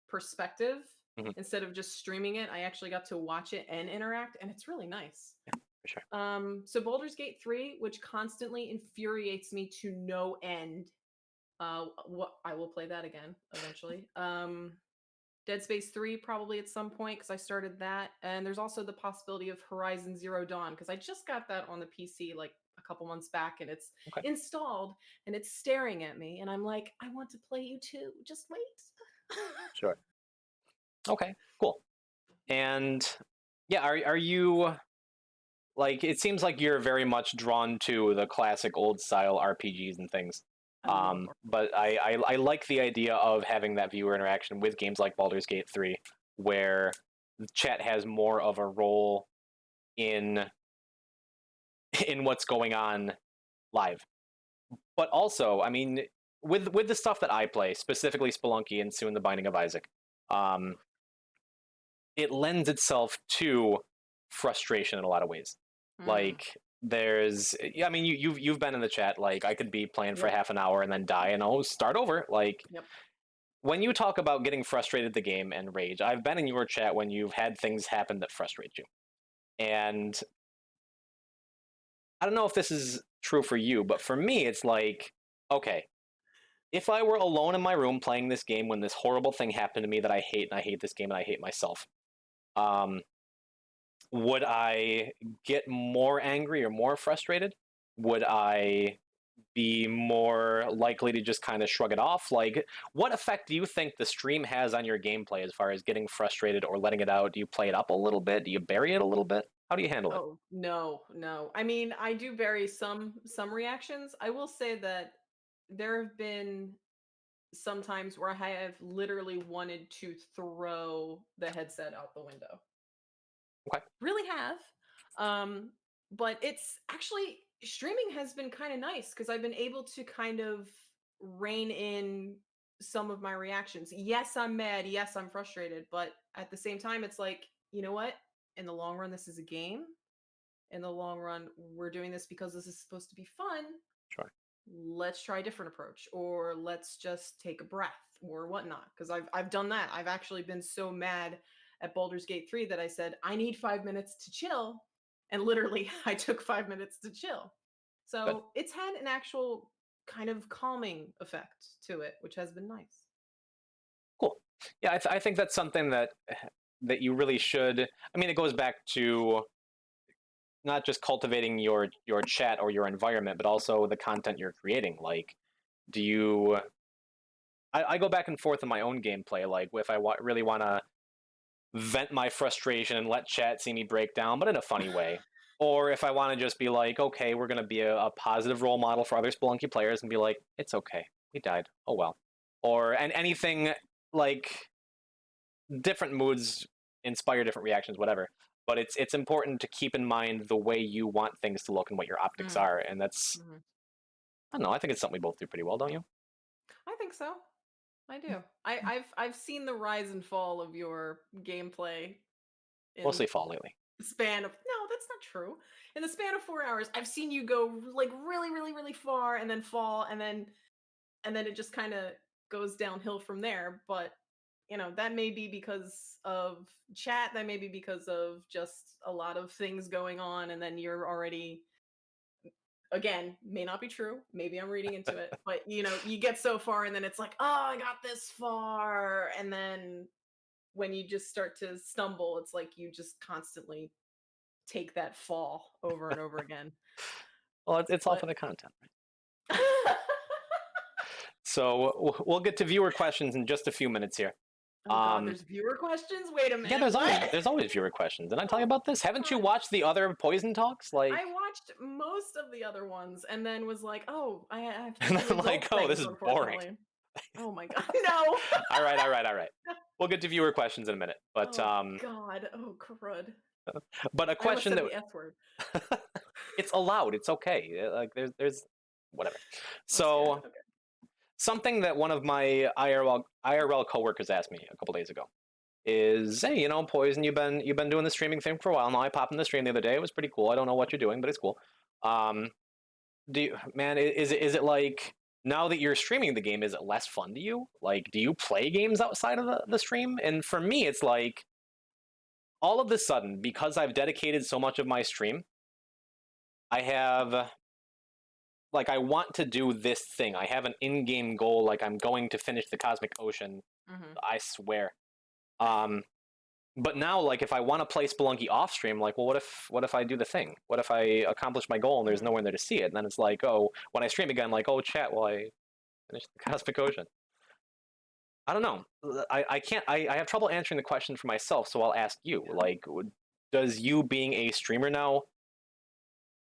perspective. Hmm. Instead of just streaming it, I actually got to watch it and interact, and it's really nice. Yeah, for sure. So Baldur's Gate 3, which constantly infuriates me to no end. What I will play that again eventually. Dead Space 3 probably at some point because I started that. And there's also the possibility of Horizon Zero Dawn because I just got that on the PC like a couple months back and it's Okay. installed and it's staring at me and I'm like, I want to play you too. Just wait. Sure. Okay. Cool. And yeah, are you like? It seems like you're very much drawn to the classic old style RPGs and things. I love But I like the idea of having that viewer interaction with games like Baldur's Gate 3, where the chat has more of a role in in what's going on live. But also, I mean, with the stuff that I play, specifically Spelunky and soon the Binding of Isaac, um, it lends itself to frustration in a lot of ways. Mm, Like there's, yeah, I mean, you've been in the chat. Like I could be playing for yep. half an hour and then die and I'll start over. Like Yep. when you talk about getting frustrated at the game and rage, I've been in your chat when you've had things happen that frustrate you. And I don't know if this is true for you, but for me, it's like, okay, if I were alone in my room playing this game when this horrible thing happened to me that I hate, and I hate this game and I hate myself, um, would I get more angry or more frustrated? Would I be more likely to just kind of shrug it off? Like, what effect do you think the stream has on your gameplay as far as getting frustrated or letting it out? Do you play it up a little bit? Do you bury it a little bit? How do you handle it? Oh, no, no. I mean, I do vary some reactions. I will say that there have been some times where I have literally wanted to throw the headset out the window. Okay. Really have. But it's actually streaming has been kind of nice because I've been able to kind of rein in some of my reactions. Yes, I'm mad. Yes, I'm frustrated. But at the same time, it's like, you know what? In the long run, this is a game. In the long run, we're doing this because this is supposed to be fun. Sure. Let's try a different approach, or let's just take a breath, or whatnot. Because I've done that. I've actually been so mad at Baldur's Gate 3 that I said, I need 5 minutes to chill. And literally, I took 5 minutes to chill. Good. So it's had an actual kind of calming effect to it, which has been nice. Cool. Yeah, I think that's something that you really should. I mean, it goes back to not just cultivating your chat or your environment, but also the content you're creating. Like, do you? I go back and forth in my own gameplay. Like, if I really want to vent my frustration and let chat see me break down, but in a funny way. Or if I want to just be like, okay, we're going to be a positive role model for other Spelunky players and be like, it's okay, we died, oh well. Or and anything like different moods inspire different reactions, whatever. But it's important to keep in mind the way you want things to look and what your optics Mm, are, and that's mhm. I don't know. I think it's something we both do pretty well, don't you? I think so. I Yeah. do. I've seen the rise and fall of your gameplay in Mostly fall lately. the span of no, that's not true. In the span of 4 hours, I've seen you go like really, really, really far and then fall and then it just kind of goes downhill from there. But that may be because of chat, that may be because of just a lot of things going on, and then you're already again, may not be true. Maybe I'm reading into it, but you get so far and then it's like, oh, I got this far. And then when you just start to stumble, it's like you just constantly take that fall over and over again. Well, it's all But for the content, right? So we'll get to viewer questions in just a few minutes here. Oh God, Um, there's viewer questions. Wait a yeah, minute, what? there's always viewer questions. Did I tell you about this? Haven't you God. watched the other Poison Talks? Like, I watched most of the other ones and then was like, oh, I have to and do I'm like, adult oh, this things, is boring. unfortunately. Oh my God, no. All right, all right, all right. We'll get to viewer questions in a minute, Oh God, oh crud. but a I almost question said that the S word. it's allowed. It's okay. Like there's whatever. I'm scared. So Okay. something that one of my IRL coworkers asked me a couple days ago is, hey, Poison, you've been doing the streaming thing for a while now. I popped in the stream the other day. It was pretty cool. I don't know what you're doing, but it's cool. Um, man, is it like now that you're streaming the game, is it less fun to you? Like, do you play games outside of the stream? And for me, it's like all of a sudden, because I've dedicated so much of my stream, I have like I want to do this thing. I have an in-game goal, like I'm going to finish the Cosmic Ocean. Hmm. I swear. Um, but now, like, if I want to play Spelunky off stream, like, well, what if I do the thing? What if I accomplish my goal and there's nowhere there to see it? And then it's like, oh, when I stream again, like, oh, chat, well, I finished the Cosmic Ocean. I don't know. I can't. I have trouble answering the question for myself, so I'll ask you. Yeah. Like, does you being a streamer now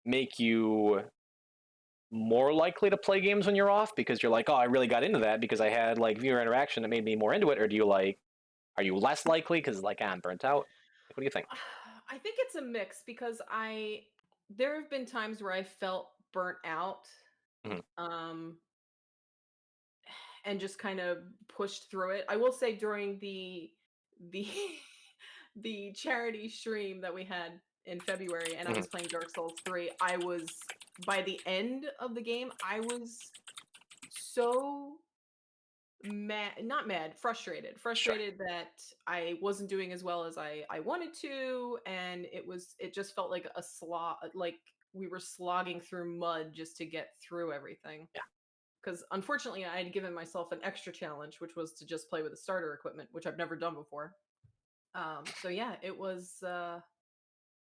make you more likely to play games when you're off because you're like, oh, I really got into that because I had like viewer interaction that made me more into it, or do you like, are you less likely because like I'm burnt out? What do you think? I think it's a mix because there have been times where I felt burnt out, Mhm. um, and just kind of pushed through it. I will say during the the charity stream that we had in February and I Mhm. was playing Dark Souls 3, I was by the end of the game, I was so mad, not mad, Sure. frustrated that I wasn't doing as well as I wanted to, and it just felt like a slog, like we were slogging through mud just to get through everything. Yeah. Because unfortunately, I had given myself an extra challenge, which was to just play with the starter equipment, which I've never done before. So yeah, it was.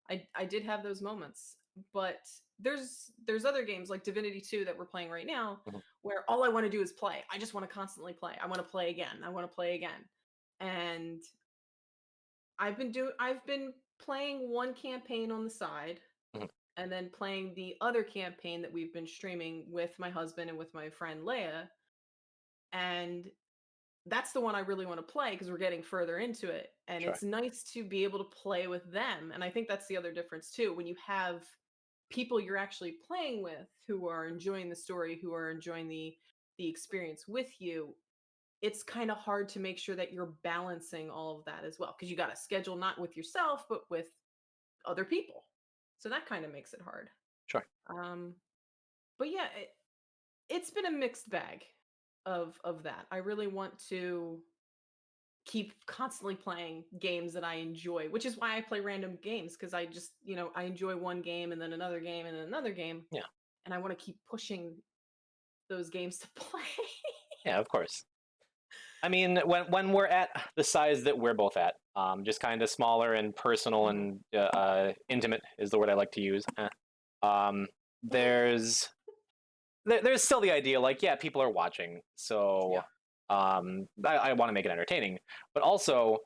I did have those moments, but there's other games like Divinity 2 that we're playing right now Mhm. where all I want to do is play. I just want to constantly play. I want to play again. I want to play again. And I've been playing one campaign on the side Mhm. and then playing the other campaign that we've been streaming with my husband and with my friend Leia. And that's the one I really want to play because we're getting further into it. And Sure. it's nice to be able to play with them. And I think that's the other difference too. When you have people you're actually playing with who are enjoying the story, who are enjoying the experience with you, it's kind of hard to make sure that you're balancing all of that as well. Because you got to schedule not with yourself, but with other people. So that kind of makes it hard. Sure. Um, but yeah, it's been a mixed bag of that. I really want to keep constantly playing games that I enjoy, which is why I play random games because I just, I enjoy one game and then another game and then another game, Yeah. and I want to keep pushing those games to play. Yeah. Of course. I mean, when we're at the size that we're both at, just kind of smaller and personal Mhm. and intimate is the word I like to use. Um, there's there's still the idea like, yeah, people are watching, so Yeah. I want to make it entertaining, but also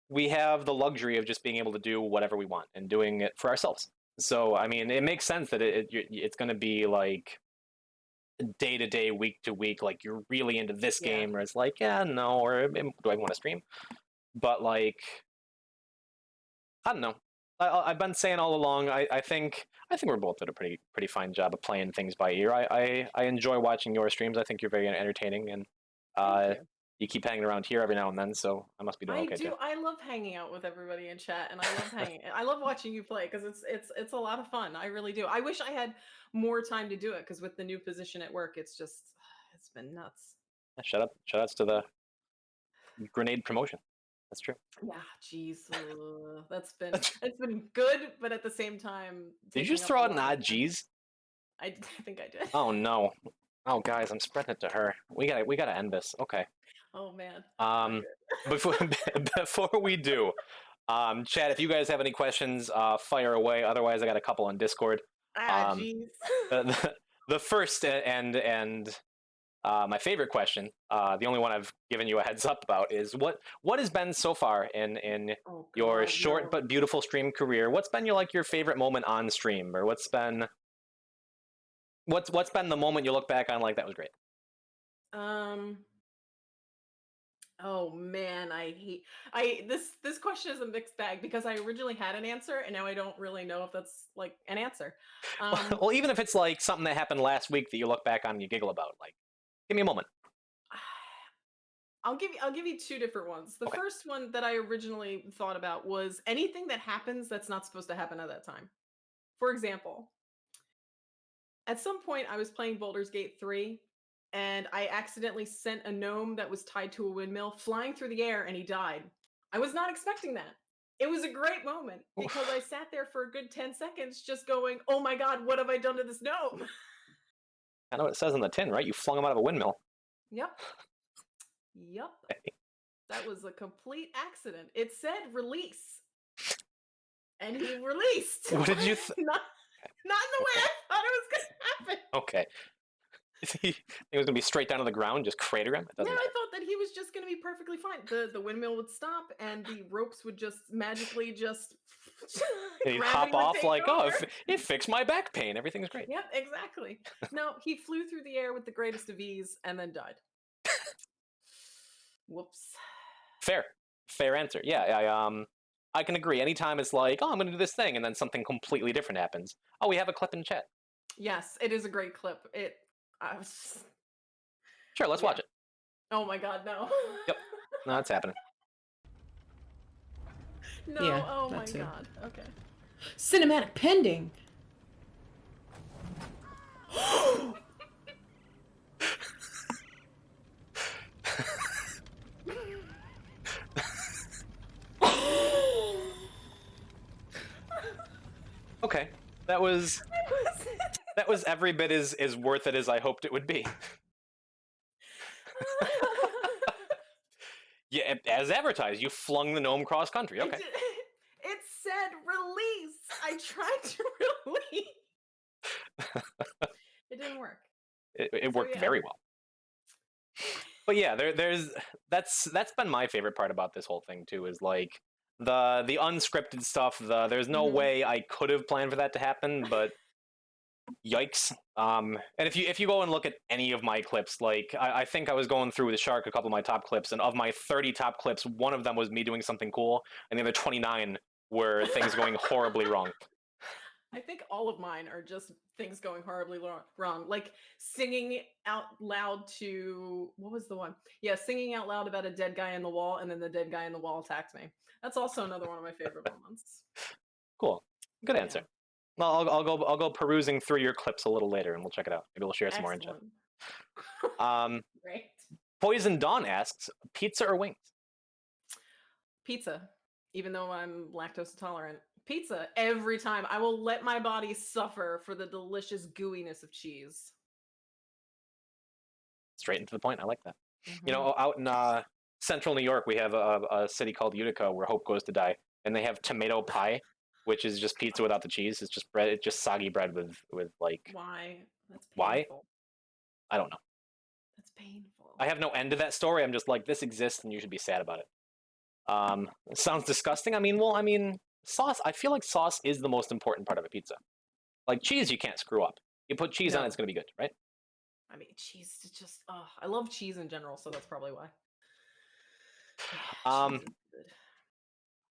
we have the luxury of just being able to do whatever we want and doing it for ourselves. So I mean, it makes sense that it's going to be like day to day, week to week, like you're really into this Yeah. game, or it's like, yeah, no, or do I want to stream? But like, I don't know. I've been saying all along. I think we're both did a pretty fine job of playing things by ear. I enjoy watching your streams. I think you're very entertaining, and Thank uh, you. you keep hanging around here every now and then, so I must be doing I okay too. do. I love hanging out with everybody in chat, and I love watching you play because it's a lot of fun. I really do. I wish I had more time to do it because with the new position at work, it's just it's been nuts. Shout outs to the grenade promotion. That's true. Yeah, jeez, it's been good, but at the same time Did you taking just up throw a out an lot of my odd time. G's? I think I did. Oh no. Oh guys, I'm spreading it to her. We gotta end this. Okay. Oh man, not Um, good. before before we do, chat, if you guys have any questions, fire away. Otherwise, I got a couple on Discord. Ah, Um, jeez. the, the first and My favorite question, the only one I've given you a heads up about, is what has been so far in Oh your God, short no. but beautiful stream career? What's been your favorite moment on stream, or what's been the moment you look back on like that was great? Um. Oh man, I this question is a mixed bag because I originally had an answer and now I don't really know if that's like an answer. Um. Well, even if it's like something that happened last week that you look back on and you giggle about, like, give me a moment. I'll give you two different ones. The Okay. first one that I originally thought about was anything that happens that's not supposed to happen at that time. For example, at some point I was playing Baldur's Gate 3 and I accidentally sent a gnome that was tied to a windmill flying through the air and he died. I was not expecting that. It was a great moment because I sat there for a good 10 seconds just going, "Oh my god, what have I done to this gnome?" I know what it says on the tin, right? You flung him out of a windmill. Yep. Yep. That was a complete accident. It said release and he released. What did you? Not in the way Okay. I thought it was going to happen. Okay. He was gonna be straight down to the ground, just crater him. It Yeah, doesn't I matter. thought that he was just going to be perfectly fine. The windmill would stop and the ropes would just magically just He'd gravity hop would off take like, oh, over. it fixed my back pain. Everything's great. Yep, exactly. No, he flew through the air with the greatest of ease and then died. Whoops. Fair, fair answer. Yeah, I can agree. Anytime it's like, oh, I'm gonna do this thing, and then something completely different happens. Oh, we have a clip in chat. Yes, it is a great clip. I was, Sure, let's yeah. watch it. Oh my god, no. Yep. No, it's happening. No, Yeah, oh that my too. god. Okay. Cinematic pending. Okay, that was every bit as worth it as I hoped it would be. Yeah, as advertised, you flung the gnome cross country. Okay. It said release. I tried to release. It didn't work. It So worked yeah. very well. But yeah, there's that's been my favorite part about this whole thing too, is like the unscripted stuff. There's no Mhm. way I could have planned for that to happen, but yikes. And if you go and look at any of my clips, like I think I was going through the shark a couple of my top clips, and of my 30 top clips, one of them was me doing something cool, and the other 29 were things going horribly wrong. I think all of mine are just things going horribly wrong. Like singing out loud to what was the one? Yeah, singing out loud about a dead guy in the wall, and then the dead guy in the wall attacked me. That's also another one of my favorite moments. Cool, good Yeah, answer. Well, I'll go perusing through your clips a little later, and we'll check it out. Maybe we'll share some more in chat. excellent. Um, Great. Poison Dawn asks, pizza or wings? Pizza, even though I'm lactose intolerant. Pizza every time. I will let my body suffer for the delicious gooiness of cheese. Straight into the point. I like that. You Hmm. know, out in central New York, we have a city called Utica where Hope goes to die, and they have tomato pie, which is just pizza without the cheese. It's just bread. It's just soggy bread with like, Why? That's why? painful. I don't know. That's painful. I have no end to that story. I'm just like, this exists, and you should be sad about it. It sounds disgusting. I mean, well, I mean, sauce. I feel like sauce is the most important part of a pizza. Like cheese, you can't screw up. You put cheese on, No, it's gonna be good, right? I mean cheese is just. Oh, I love cheese in general, so that's probably why. Yeah, cheese Um, is good.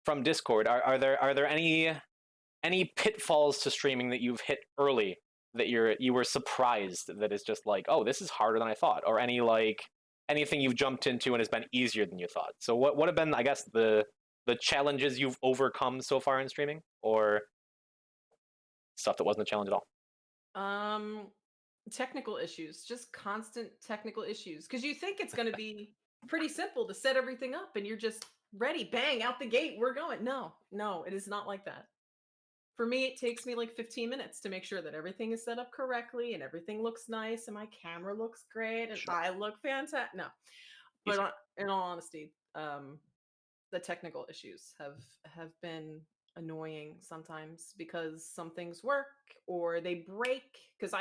from Discord, are there any pitfalls to streaming that you've hit early that you were surprised that it's just like, oh, this is harder than I thought, or any like anything you've jumped into and has been easier than you thought? So what have been, I guess, the challenges you've overcome so far in streaming, or stuff that wasn't a challenge at all? Um, technical issues, just constant technical issues. Because you think it's going to be pretty simple to set everything up, and you're just ready, bang, out the gate, we're going. No, no, it is not like that. For me, it takes me like 15 minutes to make sure that everything is set up correctly and everything looks nice and my camera looks great and Sure. I look fantastic. No, but Easy. in all honesty, the technical issues have been annoying sometimes because some things work or they break. Because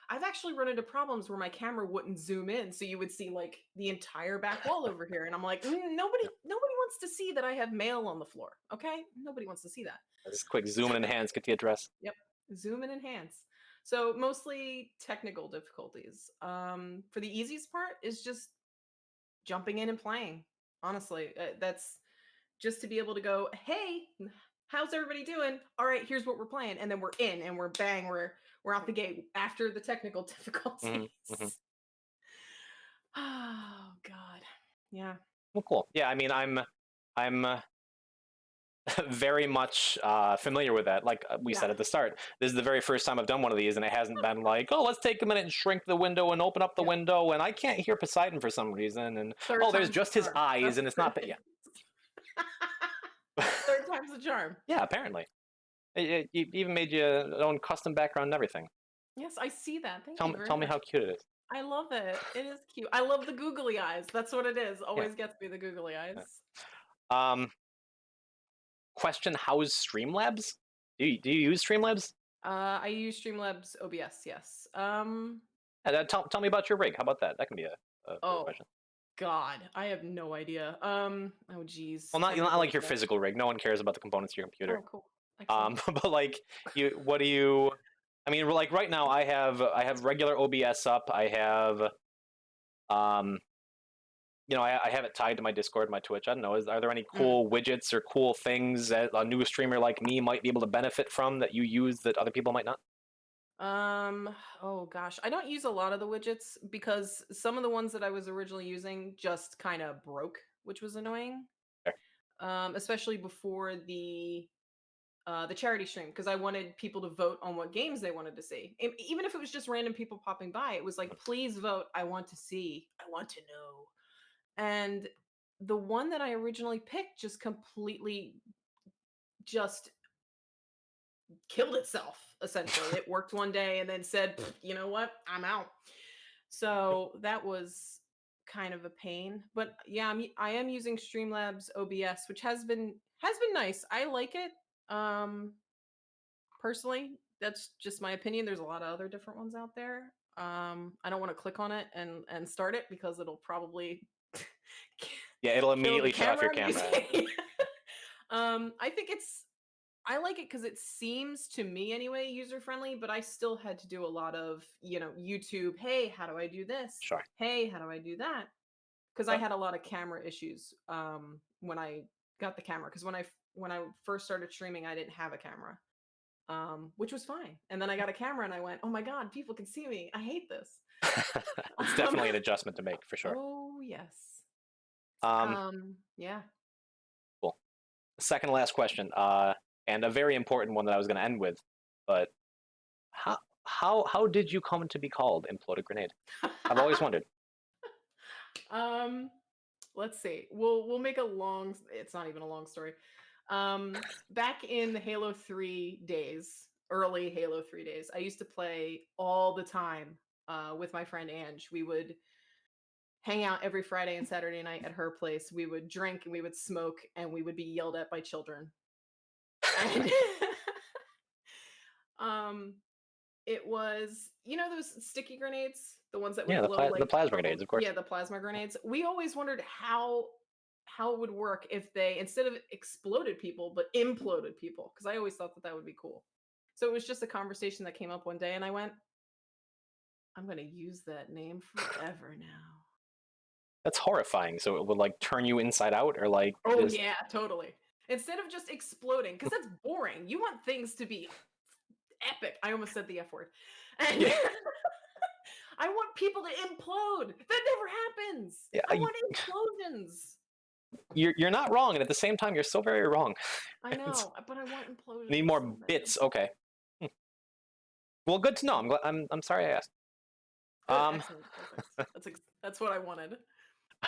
I've actually run into problems where my camera wouldn't zoom in, so you would see like the entire back wall over here, and I'm like, nobody wants to see that I have mail on the floor. Okay, nobody wants to see that. Just quick zoom and enhance, get the address. Yep, zoom and enhance. So mostly technical difficulties. For the easiest part is just jumping in and playing. Honestly, that's just to be able to go, hey, how's everybody doing? All right, here's what we're playing, and then we're in, and we're bang, we're out the gate after the technical difficulties. Oh God, yeah. Well, cool. Yeah, I mean, I'm very much familiar with that. Like we said at the start, this is the very first time I've done one of these, and it hasn't been like, oh, let's take a minute and shrink the window and open up the window, and I can't hear Poseidon for some reason, and there's just his eyes, and it's not that. Yeah. Third time's the charm. Yeah, apparently. It even made you own custom background and everything. Yes, I see that. Tell me how cute it is. I love it. It is cute. I love the googly eyes. That's what it is. Always gets me, the googly eyes. Question: how's Streamlabs? Do you use Streamlabs? I use Streamlabs OBS. Yes. Tell me about your rig. How about that? That can be a question. God, I have no idea. Oh geez. Well, not like your physical rig. No one cares about the components of your computer. Oh, cool. Excellent. But like what do you? I mean, like right now, I have regular OBS up. I have, I have it tied to my Discord, my Twitch. I don't know. Are there any cool widgets or cool things that a new streamer like me might be able to benefit from that you use that other people might not? Oh gosh, I don't use a lot of the widgets because some of the ones that I was originally using just kind of broke, which was annoying. Fair. Especially before the charity stream, because I wanted people to vote on what games they wanted to see. Even if it was just random people popping by, it was like, please vote. I want to see. I want to know. And the one that I originally picked just completely just killed itself, essentially. It worked one day and then said, you know what? I'm out. So that was kind of a pain. But yeah, I am using Streamlabs OBS, which has been nice. I like it. Personally, that's just my opinion. There's a lot of other different ones out there. I don't want to click on it and start it because it'll probably it'll immediately shut off your camera. I like it because it seems, to me anyway, user friendly, but I still had to do a lot of, YouTube. Hey, how do I do this? Sure. Hey, how do I do that? Because I had a lot of camera issues when I got the camera. Because when I first started streaming, I didn't have a camera, which was fine. And then I got a camera and I went, oh my God, people can see me. I hate this. It's definitely an adjustment to make, for sure. Oh, yes. Yeah. Cool. Second to last question, and a very important one that I was going to end with, but how did you come to be called Imploded Grenade? I've always wondered. Let's see. We'll make it's not even a long story. Back in the Halo 3 days, early Halo 3 days, I used to play all the time with my friend Ange. We would hang out every Friday and Saturday night at her place. We would drink and we would smoke and we would be yelled at by children. And, it was, those sticky grenades, the ones that would blow, the plasma grenades, of course. Yeah, the plasma grenades. We always wondered how it would work if they, instead of exploded people, but imploded people, because I always thought that would be cool. So it was just a conversation that came up one day, and I went, I'm going to use that name forever now. That's horrifying. So it would like turn you inside out, or like? Oh yeah, totally. Instead of just exploding, because that's boring. You want things to be epic. I almost said the F word. And yeah. I want people to implode. That never happens. Yeah, I want explosions. You're not wrong, and at the same time, you're so very wrong. I know, but I want implosions. Need more bits. Okay. Well, good to know. I'm sorry I asked. That's what I wanted.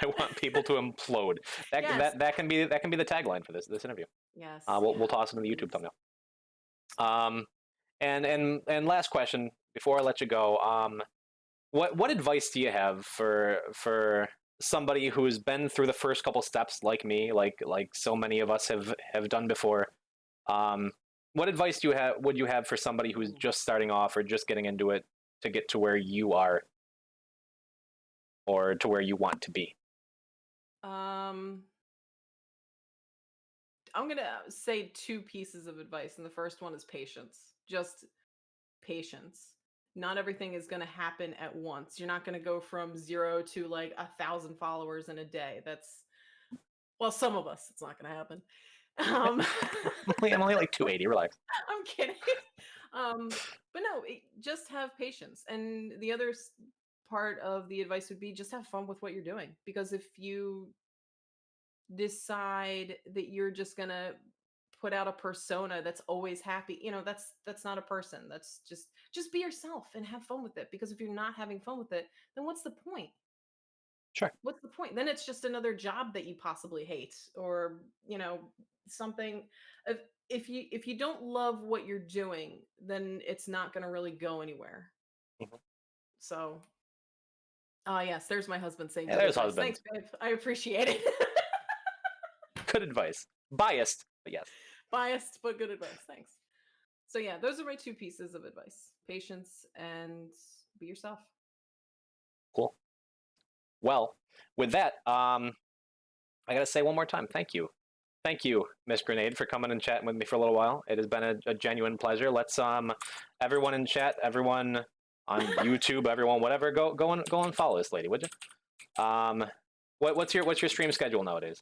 I want people to implode. That can be the tagline for this interview. Yes. We'll toss it in the YouTube thumbnail. And last question before I let you go. What advice do you have for somebody who's been through the first couple steps like me, like so many of us have done before? What advice would you have for somebody who's just starting off or just getting into it? to get to where you are or to where you want to be? I'm gonna say two pieces of advice, and the first one is patience. Just patience. Not everything is gonna happen at once. You're not gonna go from 0 to like 1,000 followers in a day. That's well, some of us, it's not gonna happen. Um, I'm only like 280. Relax. I'm kidding. But no, just have patience. And the other part of the advice would be just have fun with what you're doing. Because if you decide that you're just gonna put out a persona that's always happy, that's not a person. That's just be yourself and have fun with it. Because if you're not having fun with it, then what's the point? Sure. What's the point? Then it's just another job that you possibly hate, or something. If you don't love what you're doing, then it's not going to really go anywhere. Mhm. So, yes, there's my husband saying Yeah, good there's advice. husband. Thanks, babe. I appreciate it. Good advice. Biased, but yes. Biased, but good advice. Thanks. So yeah, those are my two pieces of advice: patience and be yourself. Cool. Well, with that, I gotta say one more time, thank you. Thank you, Miss Grenade, for coming and chatting with me for a little while. It has been a genuine pleasure. Let's everyone in chat, everyone on YouTube, everyone, whatever, go and follow this lady, would you? What's your stream schedule nowadays?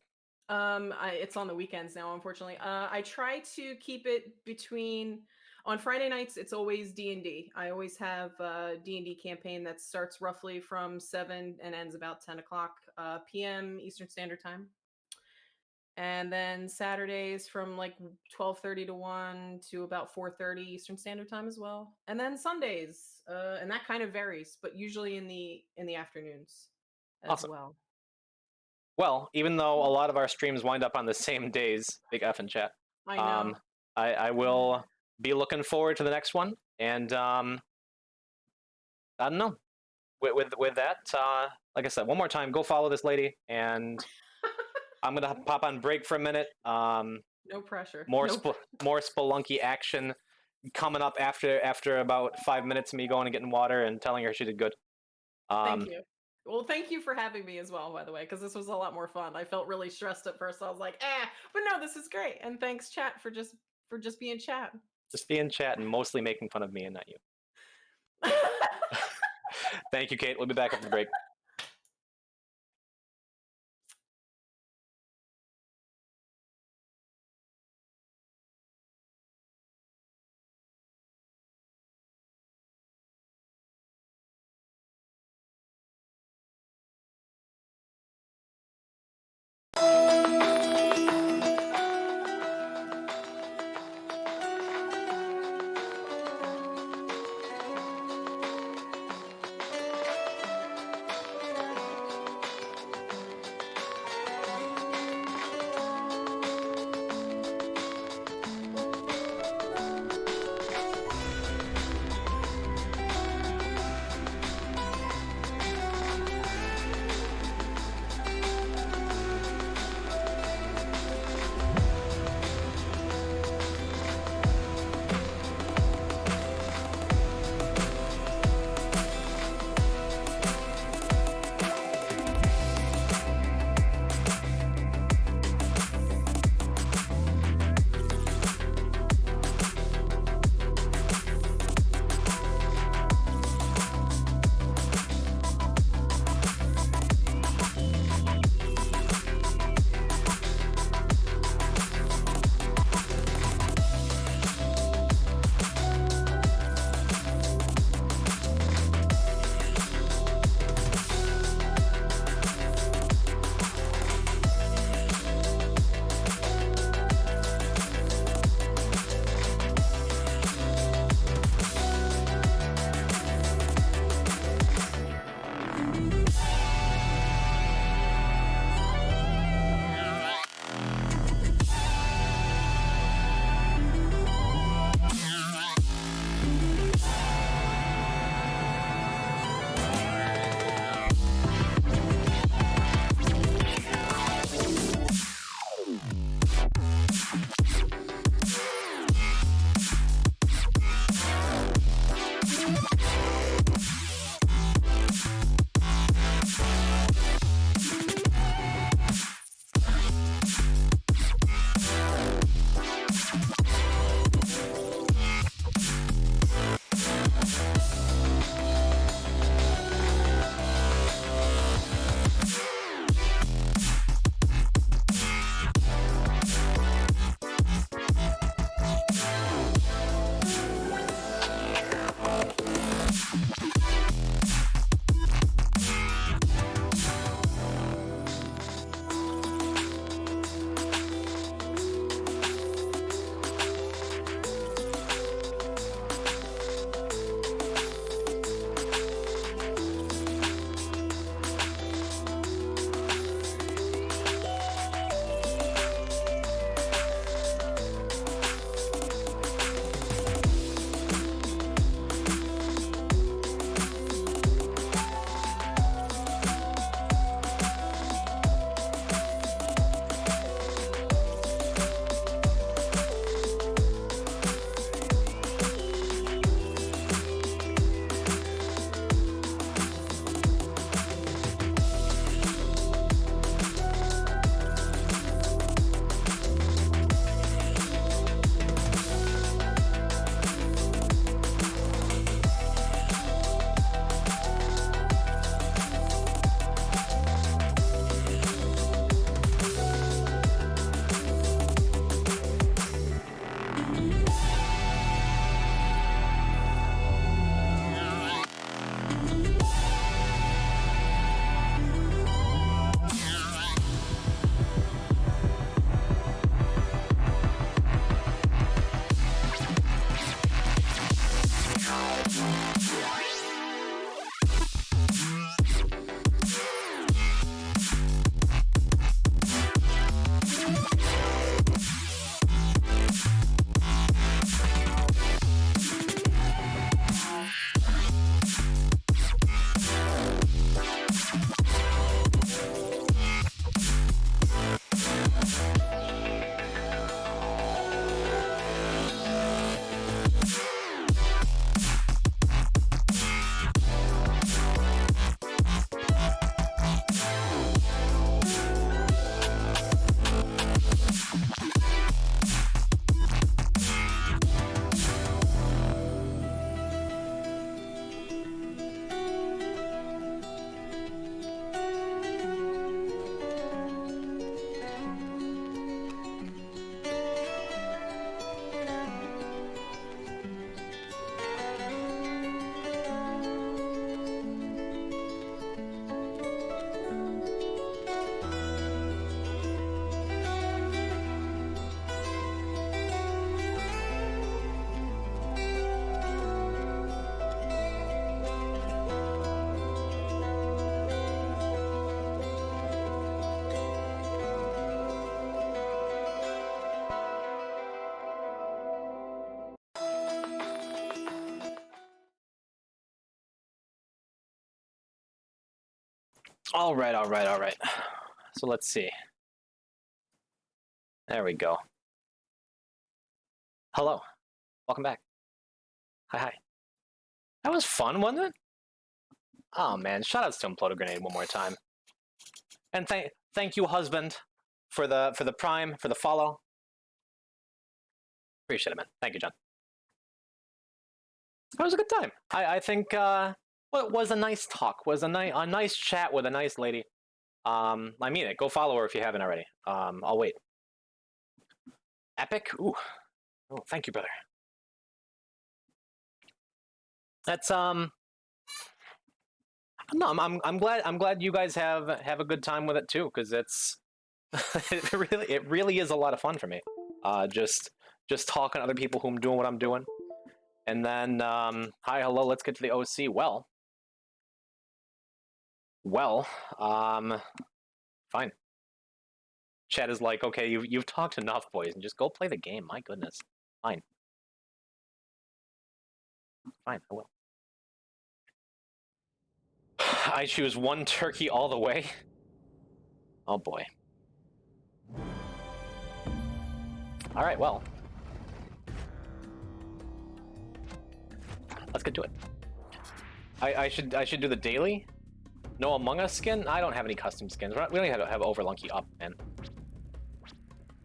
It's on the weekends now, unfortunately. I try to keep it between. On Friday nights, it's always D&D. I always have a D&D campaign that starts roughly from 7 and ends about 10 o'clock p.m. Eastern Standard Time. And then Saturdays from like 12:30 to 1 to about 4:30 Eastern Standard Time as well. And then Sundays, and that kind of varies, but usually in the afternoons as Awesome. well. Well, even though a lot of our streams wind up on the same days, big F in chat. I know. I will be looking forward to the next one, and I don't know. With that, like I said, one more time, go follow this lady, and I'm gonna pop on break for a minute. No pressure. More No more Spelunky action coming up after about 5 minutes of me going and getting water and telling her she did good. Thank you. Well, thank you for having me as well, by the way, because this was a lot more fun. I felt really stressed at first. I was like, but no, this is great. And thanks, chat, for just being chat. Just being chat and mostly making fun of me and not you. Thank you, Kate. We'll be back after the break. All right, all right, all right. So let's see. There we go. Hello. Welcome back. Hi, hi. That was fun, wasn't it? Oh man, shoutouts to Implode a Grenade one more time. And thank you, husband, for the prime, for the follow. Appreciate it, man. Thank you, John. It was a good time. I think what was a nice talk, was a nice chat with a nice lady. I mean it. Go follow her if you haven't already. I'll wait. Epic? Ooh. Oh, thank you, brother. That's no, I'm glad you guys have a good time with it too, because it's it really is a lot of fun for me. Just talking to other people who I'm doing what I'm doing. And then hi, hello, let's get to the OC. Well, fine. Chat is like, okay, you've talked enough, boys, and just go play the game. My goodness. Fine. Fine, I will. I choose one turkey all the way. Oh boy. All right, well. Let's get to it. I should do the daily. No Among Us skin? I don't have any custom skins. We don't even have Overlunky up, man.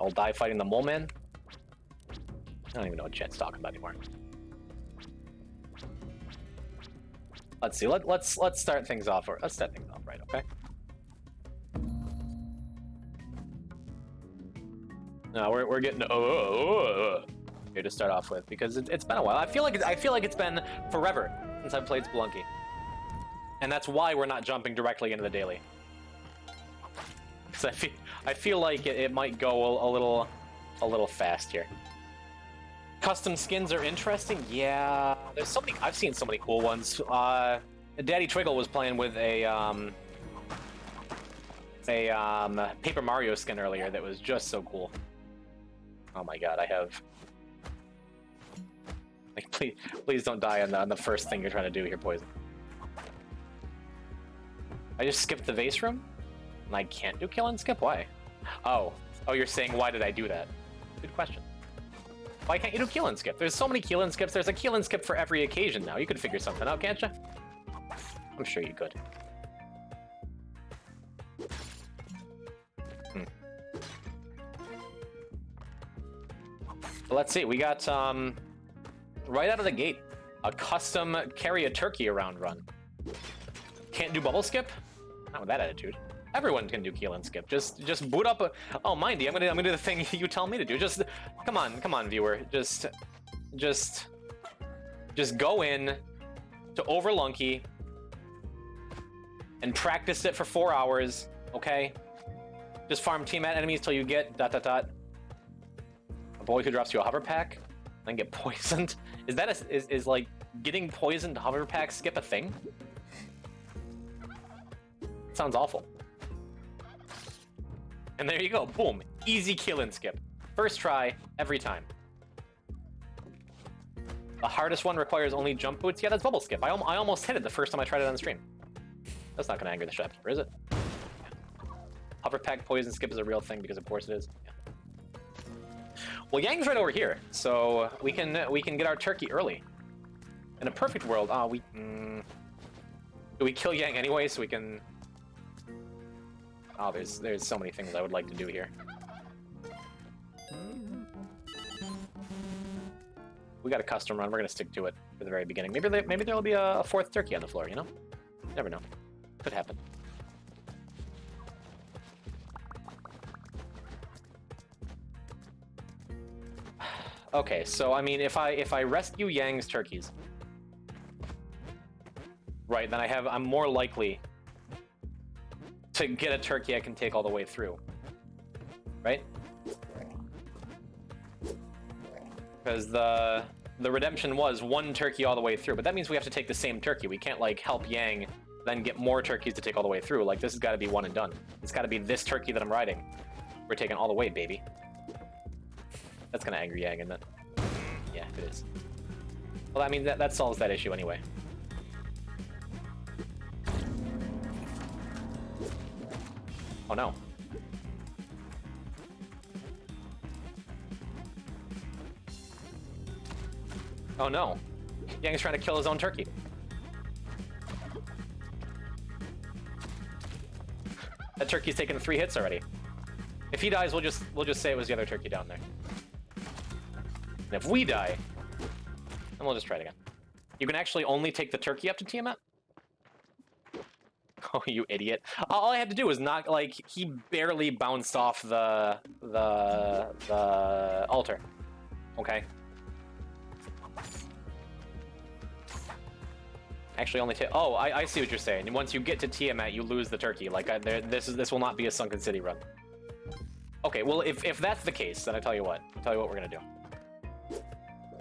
I'll die fighting the mole man. I don't even know what chat's talking about anymore. Let's see. Let's start things off. Let's start things off right. Okay. No, we're getting here to start off with, because it's been a while. I feel like it's been forever since I've played Spelunky, and that's why we're not jumping directly into the daily. Because I feel like it might go a little fast here. Custom skins are interesting. Yeah, there's so many. I've seen so many cool ones. Daddy Twiggle was playing with a Paper Mario skin earlier that was just so cool. Oh my god, I have. Like, please don't die on the first thing you're trying to do here, Poison. I just skipped the vase room, and I can't do kill and skip. Why? Oh, you're saying why did I do that? Good question. Why can't you do kill and skip? There's so many kill and skips. There's a kill and skip for every occasion now. You could figure something out, can't you? I'm sure you could. Let's see. We got right out of the gate a custom carry a turkey around run. Can't do bubble skip? Not with that attitude. Everyone can do kill and skip. Just boot up. Oh, mindy, I'm gonna do the thing you tell me to do. Just come on, viewer. Just go in to Overlunky and practice it for 4 hours. Okay. Just farm team at enemies till you get ... A boy who drops you a hover pack, then get poisoned. Is that is like getting poisoned to hover pack skip a thing? Sounds awful. And there you go, boom, easy kill and skip. First try, every time. The hardest one requires only jump boots. Yeah, that's bubble skip. I almost hit it the first time I tried it on the stream. That's not gonna anger the shopkeeper, is it? Yeah. Hover pack poison skip is a real thing, because of course it is. Yeah. Well, Yang's right over here, so we can get our turkey early. In a perfect world, do we kill Yang anyway so we can? Oh, there's so many things I would like to do here. We got a custom run. We're gonna stick to it for the very beginning. Maybe there'll be a fourth turkey on the floor. You know, never know. Could happen. Okay, so I mean, if I rescue Yang's turkeys, right, then I'm more likely to get a turkey I can take all the way through, right? Because the redemption was one turkey all the way through, but that means we have to take the same turkey. We can't like help Yang, then get more turkeys to take all the way through. Like, this has got to be one and done. It's got to be this turkey that I'm riding. We're taking all the way, baby. That's gonna anger Yang, isn't it? Yeah, it is. Well, I mean, that solves that issue anyway. Oh no. Oh no. Yang's trying to kill his own turkey. That turkey's taken 3 hits already. If he dies, we'll just say it was the other turkey down there. And if we die, then we'll just try it again. You can actually only take the turkey up to Tiamat? Oh, you idiot. All I had to do was not, like, he barely bounced off the altar. Okay. Actually only take, oh, I see what you're saying. And once you get to Tiamat, you lose the turkey. Like, this will not be a Sunken City run. Okay, well, if that's the case, then I'll tell you what we're gonna do.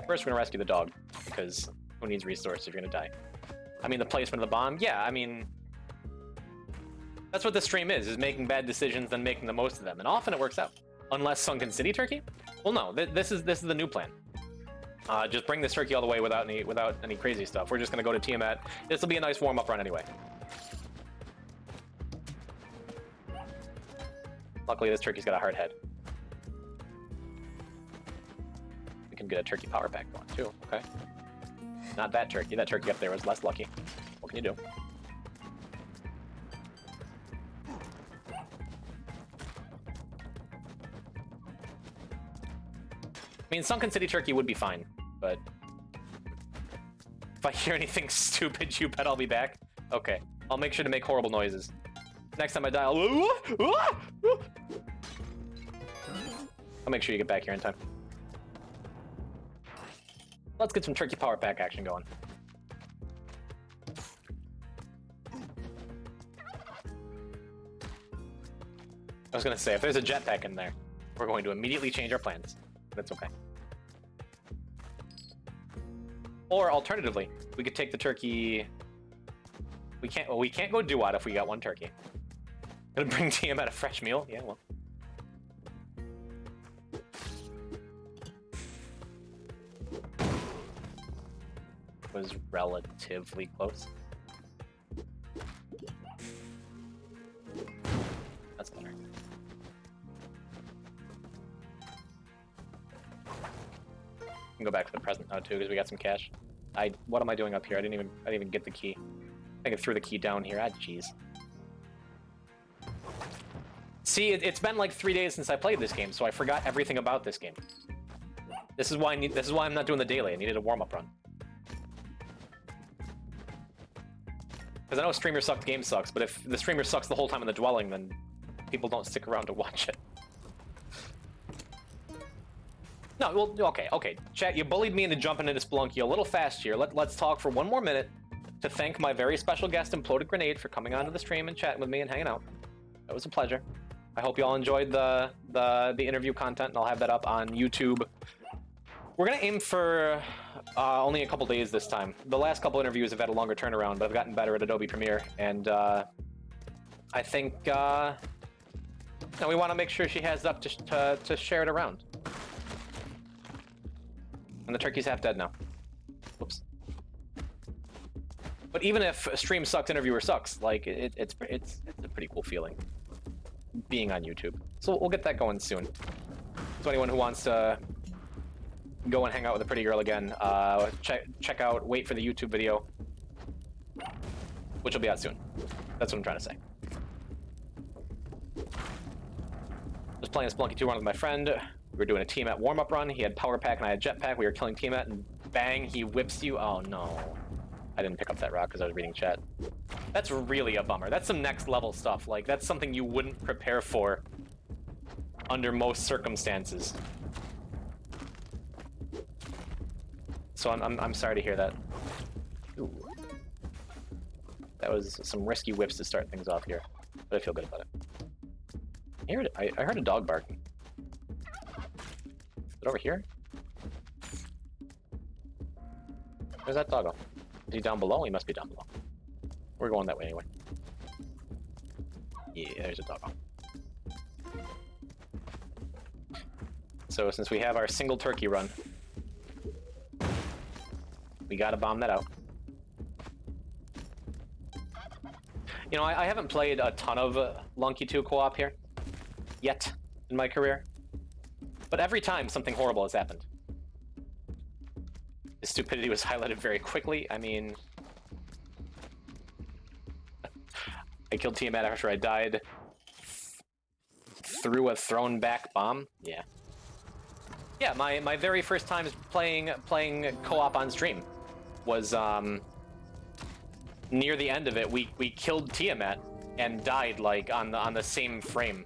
First, we're gonna rescue the dog, because who needs resources if you're gonna die? I mean, the placement of the bomb, yeah, I mean, that's what the stream is making bad decisions, then making the most of them, and often it works out. Unless Sunken City turkey? Well, no, this is the new plan. Just bring this turkey all the way without any crazy stuff. We're just gonna go to Tiamat. This will be a nice warm-up run anyway. Luckily, this turkey's got a hard head. We can get a turkey power pack going too. Okay. Not that turkey. That turkey up there was less lucky. What can you do? I mean, Sunken City turkey would be fine, but if I hear anything stupid, you bet I'll be back. Okay, I'll make sure to make horrible noises. Next time I die, I'll make sure you get back here in time. Let's get some turkey power pack action going. I was gonna say, if there's a jetpack in there, we're going to immediately change our plans. That's okay. Or alternatively, we could take the turkey. We can't go Duat if we got 1 turkey. Gonna bring Tiamat a fresh meal? Yeah, well. Was relatively close. That's better. We can go back to the present now too, because we got some cash. What am I doing up here? I didn't even get the key. I think I threw the key down here. Ah, jeez. See, it's been like 3 days since I played this game, so I forgot everything about this game. This is why I'm not doing the daily. I needed a warm-up run. Because I know streamer sucks, game sucks, but if the streamer sucks the whole time in the dwelling, then people don't stick around to watch it. No, well, okay. Chat, you bullied me into jumping into Spelunky a little fast here. Let's talk for 1 more minute to thank my very special guest, Imploded Grenade, for coming onto the stream and chatting with me and hanging out. It was a pleasure. I hope you all enjoyed the interview content, and I'll have that up on YouTube. We're gonna aim for only a couple days this time. The last couple interviews have had a longer turnaround, but I've gotten better at Adobe Premiere, and I think we want to make sure she has up to share it around. And the turkey's half dead now. Whoops. But even if a stream sucks, interviewer sucks, like it's a pretty cool feeling being on YouTube. So we'll get that going soon. So anyone who wants to go and hang out with a pretty girl again, check out, wait for the YouTube video, which will be out soon. That's what I'm trying to say. Was playing a Spelunky 2 run with my friend. We were doing a Tiamat warm-up run. He had power pack and I had jetpack. We were killing Tiamat and bang, he whips you. Oh no. I didn't pick up that rock because I was reading chat. That's really a bummer. That's some next level stuff. Like, that's something you wouldn't prepare for under most circumstances. So I'm sorry to hear that. Ooh. That was some risky whips to start things off here, but I feel good about it. I heard a dog barking. Is it over here? Where's that doggo? Is he down below? He must be down below. We're going that way anyway. Yeah, there's a doggo. So since we have our single turkey run, we gotta bomb that out. You know, I haven't played a ton of Lunky 2 co-op here yet in my career, but every time something horrible has happened. His stupidity was highlighted very quickly. I mean, I killed Tiamat after I died. Threw a thrown back bomb. Yeah. Yeah, my very first time playing co-op on stream was near the end of it. We killed Tiamat and died like on the same frame.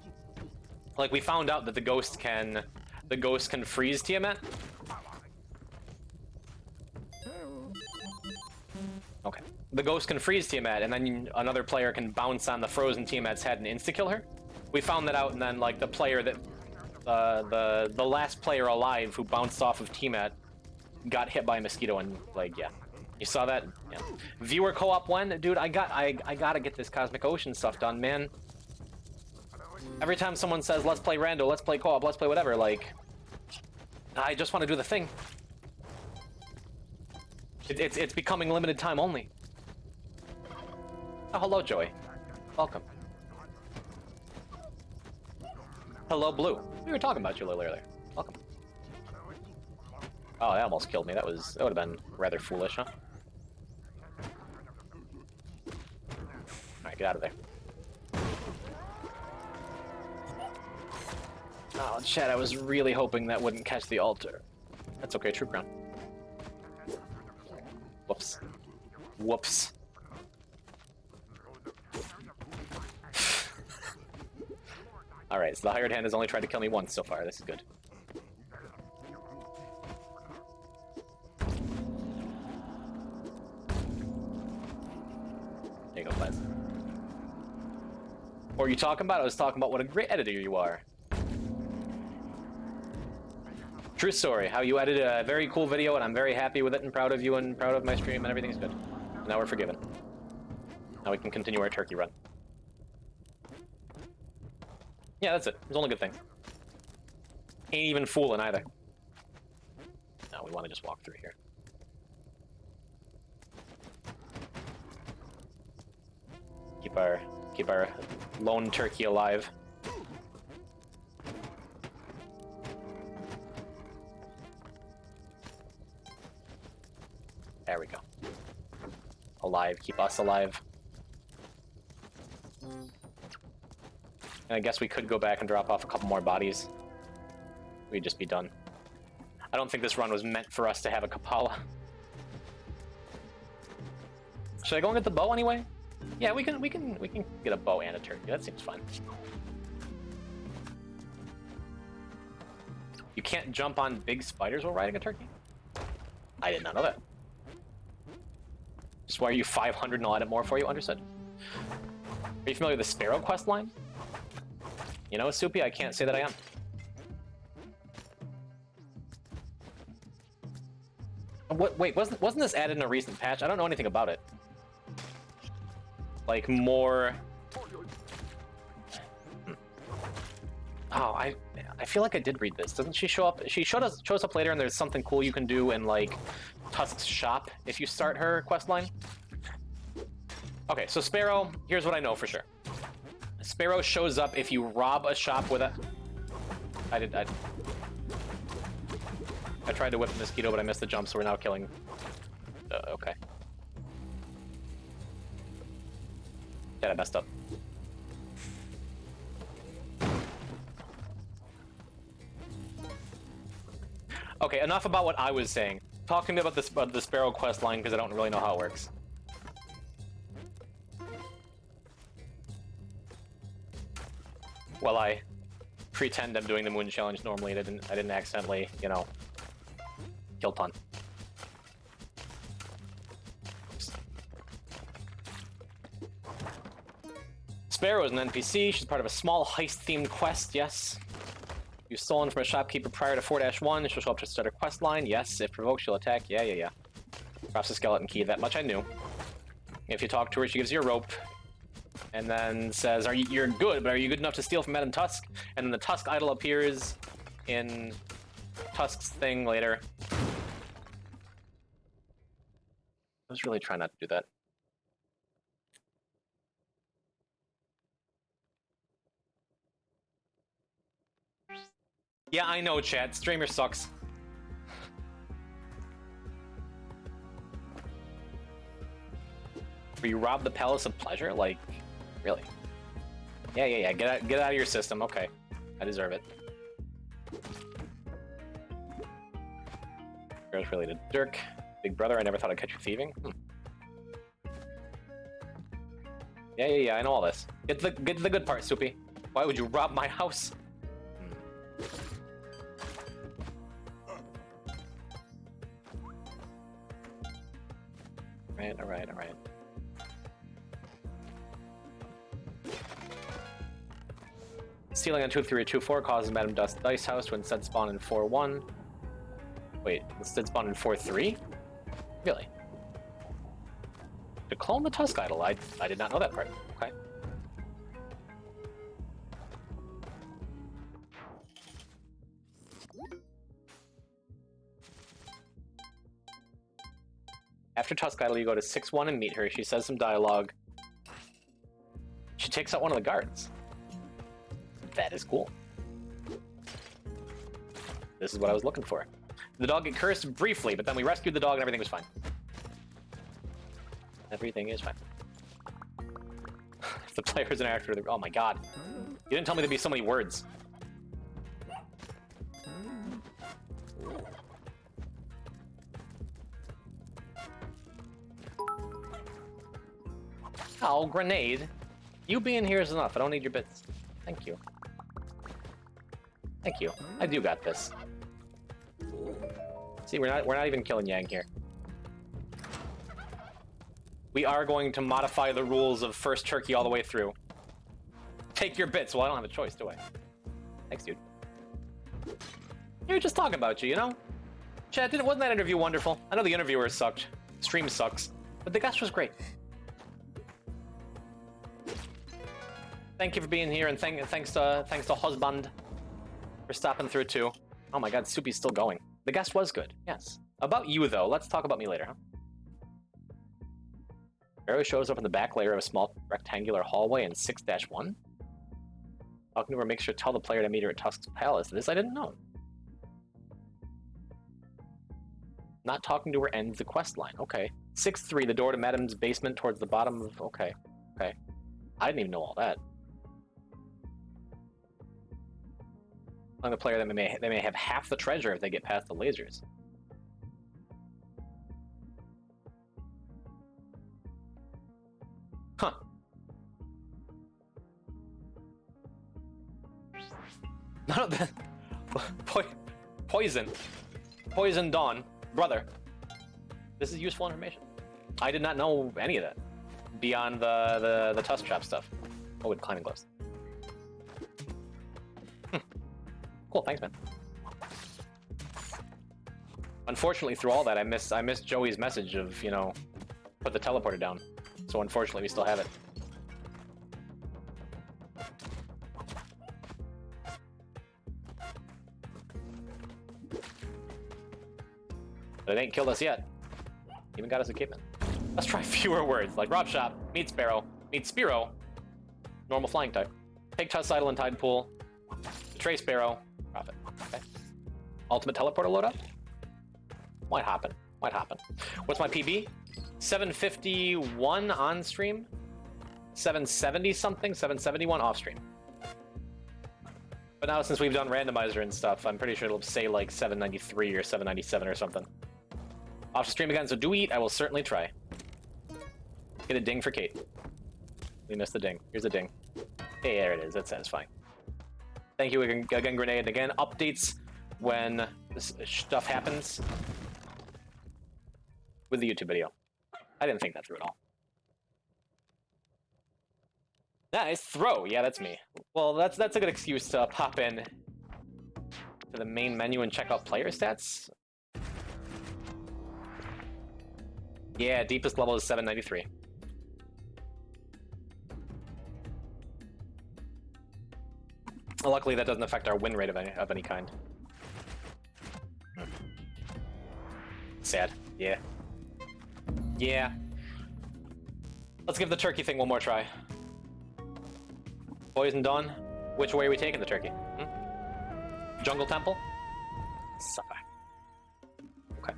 Like we found out that the ghost can freeze Tiamat. Okay. The ghost can freeze Tiamat, and then another player can bounce on the frozen Tiamat's head and insta-kill her. We found that out, and then like the player that the last player alive who bounced off of Tiamat got hit by a mosquito, and like, yeah. You saw that? Yeah. Viewer co-op when? Dude, I gotta get this Cosmic Ocean stuff done, man. Every time someone says, let's play rando, let's play co-op, let's play whatever, like, I just want to do the thing. It's becoming limited time only. Oh, hello, Joey. Welcome. Hello, Blue. We were talking about you a little earlier. Welcome. Oh, that almost killed me. That would have been rather foolish, huh? Alright, get out of there. Oh, Chad, I was really hoping that wouldn't catch the altar. That's okay, troop ground. Whoops. Whoops. Alright, so the hired hand has only tried to kill me once so far. This is good. There you go, Plaz. What were you talking about? I was talking about what a great editor you are. True story, how you edited a very cool video, and I'm very happy with it and proud of you and proud of my stream, and everything's good. Now we're forgiven. Now we can continue our turkey run. Yeah, that's it. It's only good thing. Ain't even fooling either. No, we want to just walk through here. Keep our lone turkey alive. There we go. Alive. Keep us alive. And I guess we could go back and drop off a couple more bodies. We'd just be done. I don't think this run was meant for us to have a Kapala. Should I go and get the bow anyway? Yeah, we can get a bow and a turkey. That seems fun. You can't jump on big spiders while riding a turkey? I did not know that. Just why are you 500 and I'll add it more for you? Understood. Are you familiar with the Sparrow quest line? You know, Soupy, I can't say that I am. What? Wait, wasn't this added in a recent patch? I don't know anything about it. Like more. Oh, I feel like I did read this. Doesn't she show up? She shows up later, and there's something cool you can do in like Tusk's shop if you start her quest line. Okay, so Sparrow. Here's what I know for sure. Sparrow shows up if you rob a shop with a... I tried to whip the mosquito, but I missed the jump, so we're now killing... okay. Yeah, I messed up. Okay, enough about what I was saying. Talk to me about the Sparrow quest line, because I don't really know how it works. Well, I pretend I'm doing the moon challenge normally, and I didn't accidentally, you know, kill Pun. Sparrow is an NPC. She's part of a small heist-themed quest, yes. You've stolen from a shopkeeper prior to 4-1. She'll show up to start a quest line, yes. If provoked, she'll attack, yeah. Drops a skeleton key, that much I knew. If you talk to her, she gives you a rope. And then says, you're good, but are you good enough to steal from Madam Tusk? And then the Tusk idol appears in Tusk's thing later. I was really trying not to do that. Yeah, I know, chat. Streamer sucks. Where you rob the Palace of Pleasure? Like, really? Yeah. Get out of your system. Okay. I deserve it. Girls related Dirk. Big brother, I never thought I'd catch you thieving. Yeah, I know all this. Get to the good part, Soupy. Why would you rob my house? Alright. Stealing on 2-3 or 2-4 causes Madame Dust Dice House to instead spawn in 4-1. Wait, instead spawn in 4-3? Really? To clone the Tusk Idol? I did not know that part. Okay. After Tusk Idol, you go to 6-1 and meet her. She says some dialogue. She takes out one of the guards. That is cool. This is what I was looking for. The dog get cursed briefly, but then we rescued the dog and everything was fine. Everything is fine. The players interact with the... Oh my god. You didn't tell me there'd be so many words. Oh, grenade. You being here is enough. I don't need your bits. Thank you. Thank you. I do got this. See, we're not even killing Yang here. We are going to modify the rules of first turkey all the way through. Take your bits. Well, I don't have a choice, do I? Thanks, dude. We were just talking about you, you know? Chad, wasn't that interview wonderful? I know the interviewer sucked. Stream sucks. But the guest was great. Thank you for being here, and thanks to husband for stopping through too. Oh my god, Soupy's still going. The guest was good, yes. About you though, let's talk about me later, huh? Arrow shows up in the back layer of a small rectangular hallway in 6-1. Talking to her makes sure to tell the player to meet her at Tusk's Palace. This I didn't know. Not talking to her ends the quest line. Okay. 6-3, the door to Madame's basement towards the bottom of... Okay. I didn't even know all that. On the player that they may have half the treasure if they get past the lasers. Huh. None of that. Poison Dawn, brother. This is useful information. I did not know any of that beyond the Tusk Chop stuff. Oh, with climbing gloves. Cool, thanks, man. Unfortunately, through all that, I missed Joey's message of, you know, put the teleporter down. So unfortunately, we still have it. But it ain't killed us yet. Even got us a caveman. Let's try fewer words, like Rob Shop, meet Sparrow, meet Spearow, normal flying type. Take Tusk Idol and Tide Pool, betray Sparrow, profit. Okay. Ultimate teleporter load up? Might happen. What's my PB? 751 on stream? 770 something? 771 off stream. But now since we've done randomizer and stuff, I'm pretty sure it'll say like 793 or 797 or something. Off stream again, so do eat, I will certainly try. Get a ding for Kate. We missed the ding. Here's a ding. Hey, there it is. That's satisfying. Thank you again, Grenade. Again, updates when this stuff happens with the YouTube video. I didn't think that through at all. Nice throw. Yeah, that's me. Well, that's a good excuse to pop in to the main menu and check out player stats. Yeah, deepest level is 793. Luckily, that doesn't affect our win rate of any kind. Sad. Yeah. Yeah. Let's give the turkey thing one more try. Poison Dawn, which way are we taking the turkey? Jungle Temple? Suffer. Okay.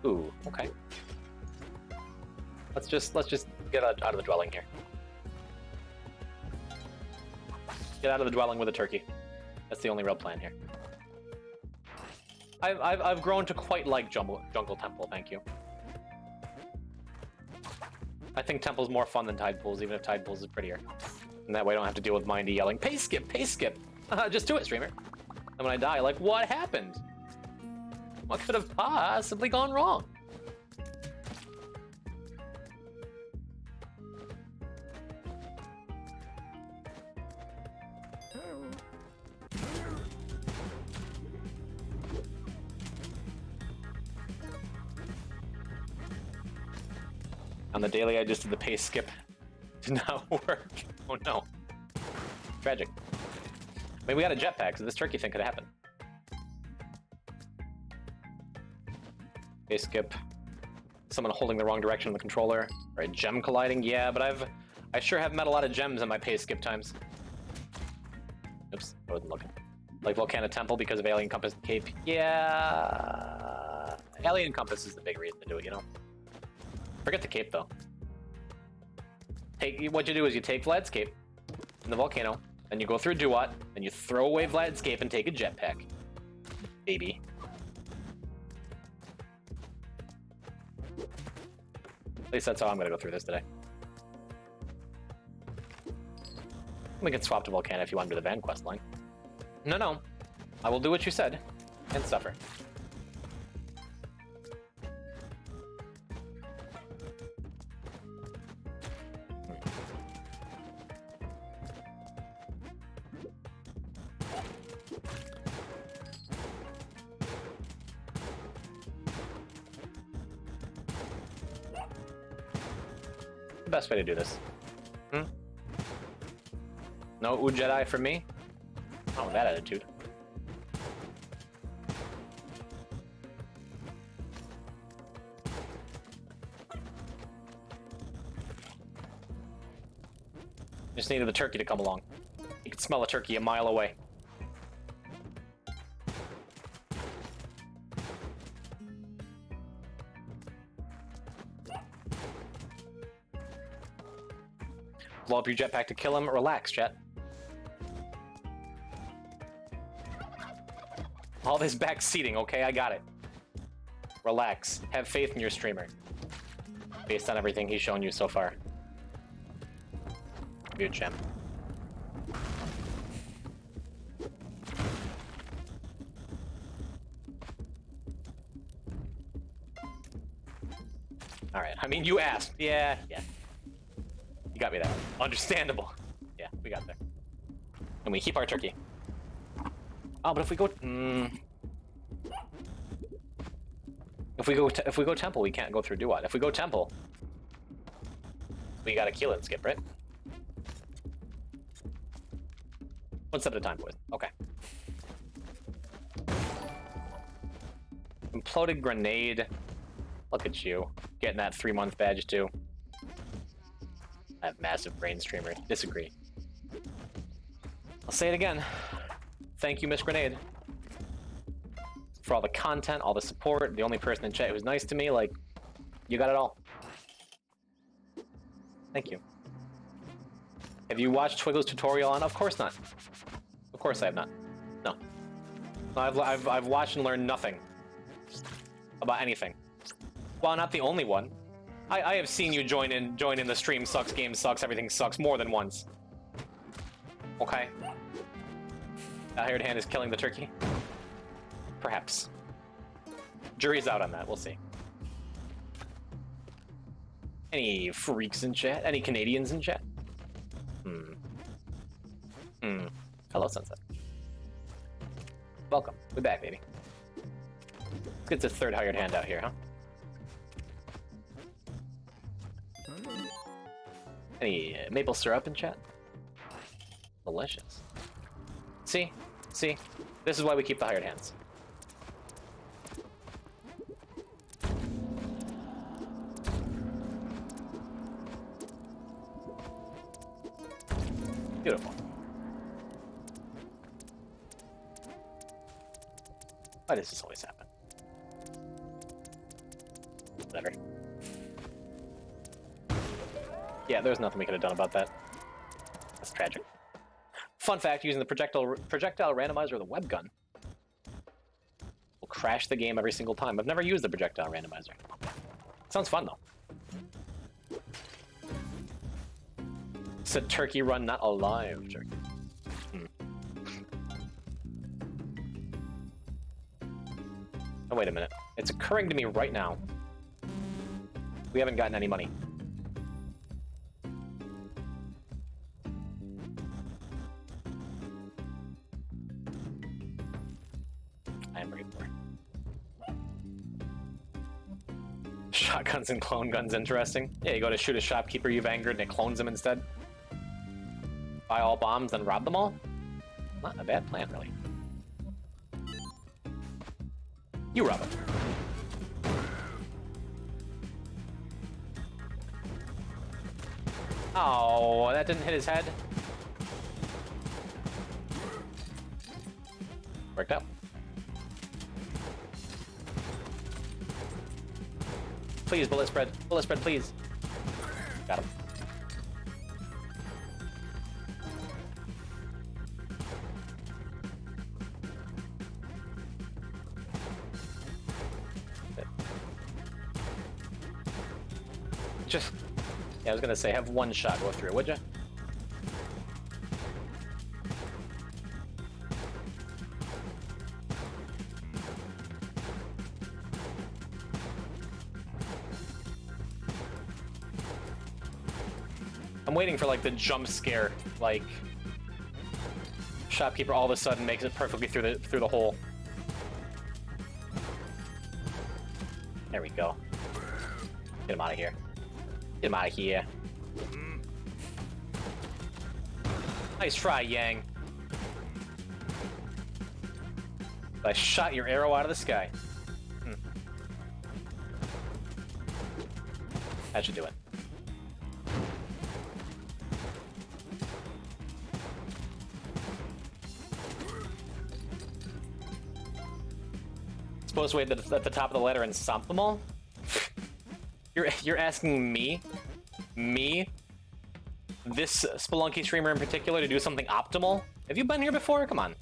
Ooh, okay. Let's just get out of the dwelling here. Get out of the dwelling with a turkey. That's the only real plan here. I've grown to quite like Jungle Temple, thank you. I think Temple's more fun than Tide Pools, even if Tide Pools is prettier. And that way I don't have to deal with Mindy yelling, pace skip, pace skip! Just do it, streamer. And when I die, like, what happened? What could have possibly gone wrong? On the daily, I just did the pace skip. Did not work. Oh no. Tragic. I mean, we got a jetpack, so this turkey thing could have happened. Pace skip. Someone holding the wrong direction on the controller. Or a gem colliding. Yeah, but I sure have met a lot of gems in my pace skip times. Oops, I wasn't looking. Like Volcano Temple because of Alien Compass Cape. Yeah. Alien Compass is the big reason to do it, you know? Forget the cape, though. What you do is you take Vlad's cape in the volcano, then you go through Duat, then you throw away Vlad's cape and take a jetpack. Baby. At least that's how I'm gonna go through this today. We can swap to Volcano if you want to do the Van Quest line. No. I will do what you said, and suffer. Best way to do this. No Ooh Jedi for me? Oh, that attitude. Just needed the turkey to come along. You could smell a turkey a mile away. Blow up your jetpack to kill him. Relax, chat. All this back seating, okay? I got it. Relax. Have faith in your streamer. Based on everything he's shown you so far. Good gem. Alright, I mean, you asked. Yeah. You got me there. Understandable. Yeah, we got there. And we keep our turkey. Oh, but if we go... If we go Temple, we can't go through Duat. If we go Temple, we gotta kill it and skip, right? One step at a time, boys. Okay. Imploded grenade. Look at you. Getting that 3-month badge, too. I have massive brain streamer. Disagree. I'll say it again. Thank you, Miss Grenade. For all the content, all the support, the only person in chat who's nice to me, like, you got it all. Thank you. Have you watched Twiggle's tutorial on? Of course not. Of course I have not. No. I've watched and learned nothing about anything. Well, not the only one. I have seen you join in the stream sucks, game sucks, everything sucks more than once. Okay. A hired hand is killing the turkey? Perhaps. Jury's out on that, we'll see. Any freaks in chat? Any Canadians in chat? Hello, Sunset. Welcome. We're back, baby. Let's get this third hired hand out here, huh? Any maple syrup in chat? Delicious. See? This is why we keep the hired hands. Beautiful. Why does this always happen? Whatever. Yeah, there's nothing we could have done about that. That's tragic. Fun fact, using the projectile randomizer or the web gun will crash the game every single time. I've never used the projectile randomizer. Sounds fun, though. Said turkey run, not alive turkey. Oh, wait a minute. It's occurring to me right now. We haven't gotten any money. I am ready for it. Shotguns and clone guns, interesting. Yeah, you go to shoot a shopkeeper you've angered and it clones him instead. Buy all bombs, then rob them all? Not a bad plan, really. You rob it. Oh, that didn't hit his head. Worked out. Please, bullet spread. Bullet spread, please. Got him. Just, yeah, I was gonna say, have one shot go through, would ya? I'm waiting for like the jump scare, like shopkeeper all of a sudden makes it perfectly through the hole. There we go. Get him out of here. Get him out of here. Nice try, Yang. I shot your arrow out of the sky. That should do it. Supposed to wait at the top of the ladder and stomp them all? You're asking me, this Spelunky streamer in particular, to do something optimal? Have you been here before? Come on.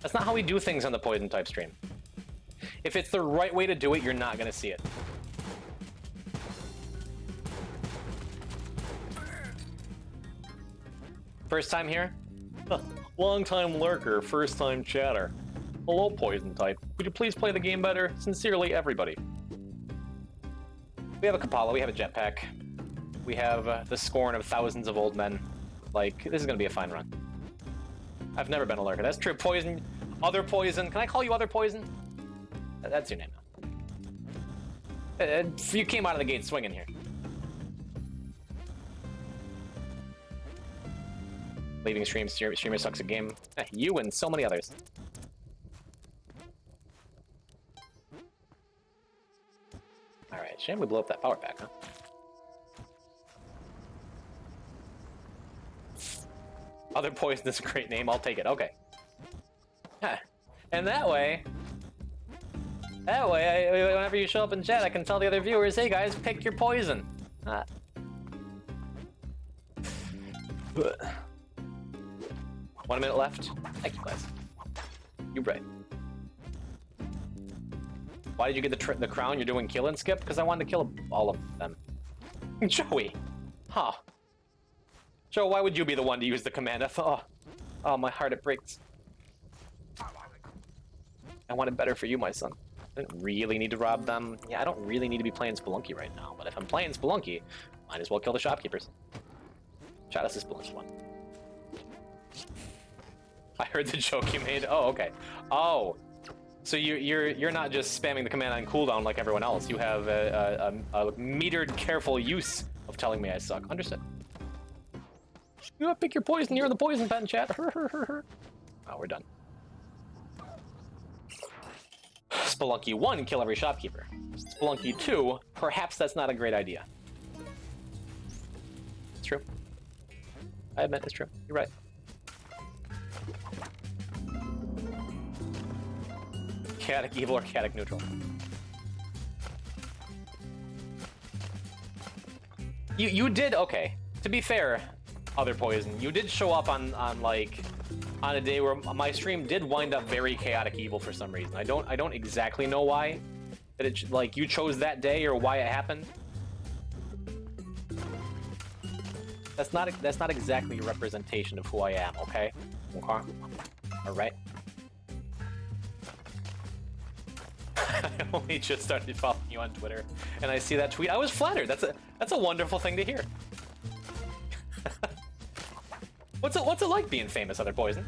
That's not how we do things on the Poison type stream. If it's the right way to do it, you're not gonna see it. First time here? Long time lurker, first time chatter. Hello, Poison type. Would you please play the game better? Sincerely, everybody. We have a Kapala, we have a jetpack. We have the scorn of thousands of old men. Like, this is gonna be a fine run. I've never been a lurker. That's true. Poison. Other Poison. Can I call you Other Poison? That's your name now. You came out of the gate swinging here. Leaving stream, streamer sucks at game. You and so many others. Alright, shame we blew up that power pack, huh? Other Poison is a great name, I'll take it, okay. And that way, whenever you show up in chat, I can tell the other viewers, hey guys, pick your poison. 1 minute left. Thank you, guys. You're right. Why did you get the crown? You're doing kill and skip? Because I wanted to kill all of them. Joey! Huh. Joe, why would you be the one to use the command? Oh, my heart, it breaks. I want it better for you, my son. I didn't really need to rob them. Yeah, I don't really need to be playing Spelunky right now, but if I'm playing Spelunky, might as well kill the shopkeepers. Shout out to Spelunky one. I heard the joke you made. Oh, okay. Oh, so you're not just spamming the command on cooldown like everyone else. You have a metered, careful use of telling me I suck. Understood. You gotta pick your poison. You're in the poison pen, chat. Oh, we're done. Spelunky 1, kill every shopkeeper. Spelunky 2, perhaps that's not a great idea. It's true. I admit it's true. You're right. chaotic evil or chaotic neutral. You did, okay. To be fair, Other Poison, you did show up on a day where my stream did wind up very chaotic evil for some reason. I don't exactly know why. That it like you chose that day or why it happened. That's not exactly a representation of who I am, okay? Okay. Alright. I only just started following you on Twitter, and I see that tweet. I was flattered. That's a wonderful thing to hear. What's it like being famous, Other Poison?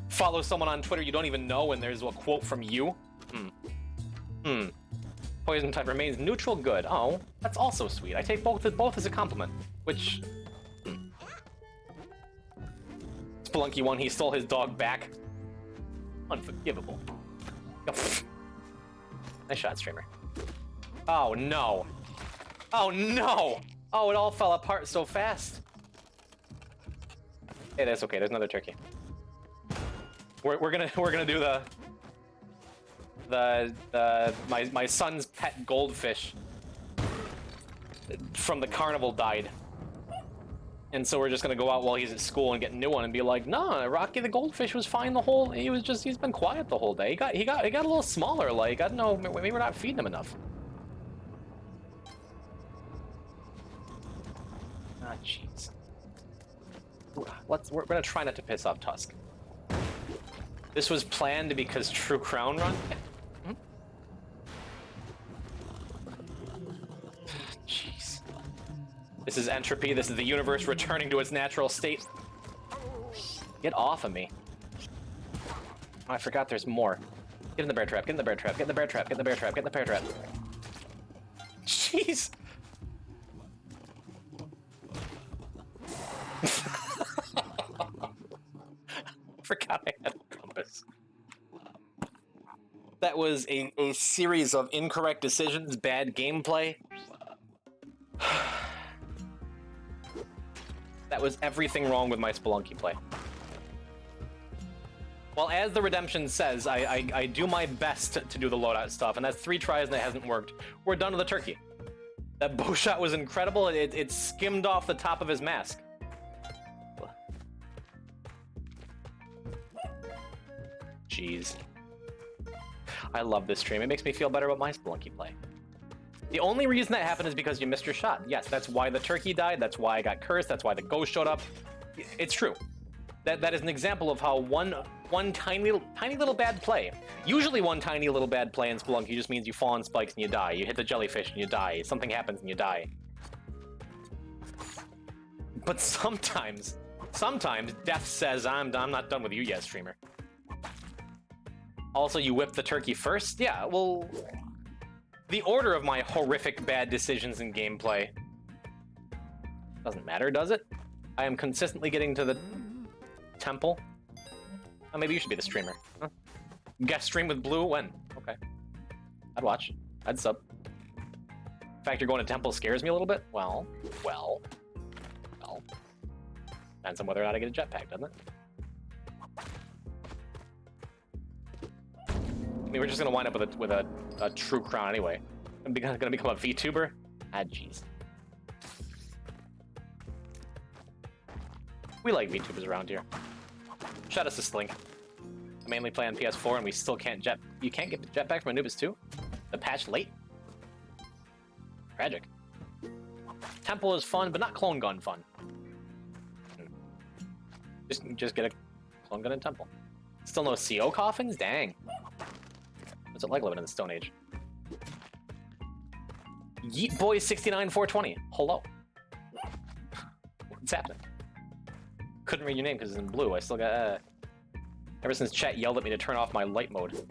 Follow someone on Twitter you don't even know, and there's a quote from you. Poison type remains neutral good. Oh, that's also sweet. I take both as a compliment. Which. Spelunky 1, he stole his dog back. Unforgivable. Nice shot, streamer. Oh no. Oh no! Oh, it all fell apart so fast. Hey, that's okay. There's another turkey. We're gonna do my son's pet goldfish from the carnival died. And so we're just gonna go out while he's at school and get a new one and be like, nah, Rocky the goldfish was fine the whole. He's been quiet the whole day. He got a little smaller. Like I don't know, maybe we're not feeding him enough. Ah, jeez. We're gonna try not to piss off Tusk. This was planned because True Crown run. Jeez. This is entropy. This is the universe returning to its natural state. Get off of me. Oh, I forgot there's more. Get in the bear trap. Get in the bear trap. Get in the bear trap. Get in the bear trap. Get in the bear trap. Jeez. Forgot I had a compass. That was a series of incorrect decisions, bad gameplay. That was everything wrong with my Spelunky play. Well, as the Redemption says, I do my best to do the loadout stuff, and that's 3 tries and it hasn't worked. We're done with the turkey. That bow shot was incredible. It skimmed off the top of his mask. Jeez. I love this stream. It makes me feel better about my Spelunky play. The only reason that happened is because you missed your shot. Yes, that's why the turkey died. That's why I got cursed. That's why the ghost showed up. It's true. That is an example of how one tiny little bad play. Usually one tiny little bad play in Spelunky just means you fall on spikes and you die. You hit the jellyfish and you die. Something happens and you die. But sometimes death says, I'm not done with you yet, streamer. Also, you whip the turkey first? Yeah, well... The order of my horrific bad decisions in gameplay doesn't matter, does it? I am consistently getting to the temple. Oh, maybe you should be the streamer. Huh? Guest stream with Blue? When? Okay. I'd watch. I'd sub. The fact you're going to temple scares me a little bit? Well. Depends on whether or not I get a jetpack, doesn't it? I mean, we're just gonna wind up with a true crown anyway. I'm gonna become a VTuber? Ah, jeez. We like VTubers around here. Shout us to Slink. I mainly play on PS4 and we still can't you can't get the jetpack from Anubis 2? The patch late? Tragic. Temple is fun, but not clone gun fun. Just get a clone gun in Temple. Still no CO coffins? Dang. What's it like living in the Stone Age? Yeet Boy 69420. Hello. What's happening? Couldn't read your name because it's in blue. I still got. Ever since chat yelled at me to turn off my light mode.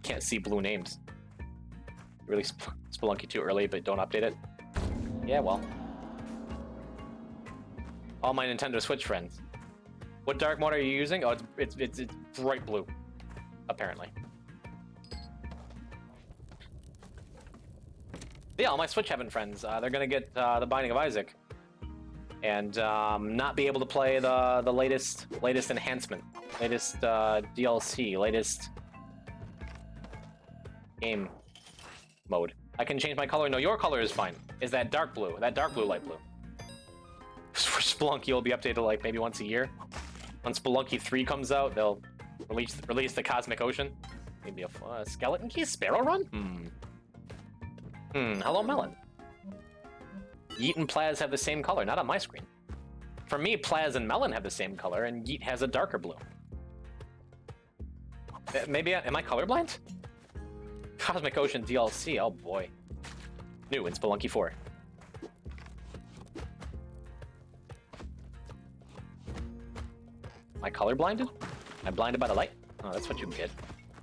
Can't see blue names. You really Spelunky too early, but don't update it. Yeah, well. All my Nintendo Switch friends. What dark mode are you using? Oh, it's bright blue, apparently. Yeah, all my Switch Heaven friends, they're gonna get the Binding of Isaac, and not be able to play the latest enhancement. Latest DLC, latest game mode. I can change my color. No, your color is fine. Is that dark blue? That dark blue, light blue. Spelunky will be updated like maybe once a year. When Spelunky 3 comes out, they'll release the Cosmic Ocean. Maybe a Skeleton Key Sparrow Run? Hello, Melon. Yeet and Plaz have the same color, not on my screen. For me, Plaz and Melon have the same color, and Yeet has a darker blue. Maybe, am I colorblind? Cosmic Ocean DLC, oh boy. New in Spelunky 4. Am I color blinded? Am I blinded by the light? Oh, that's what you get.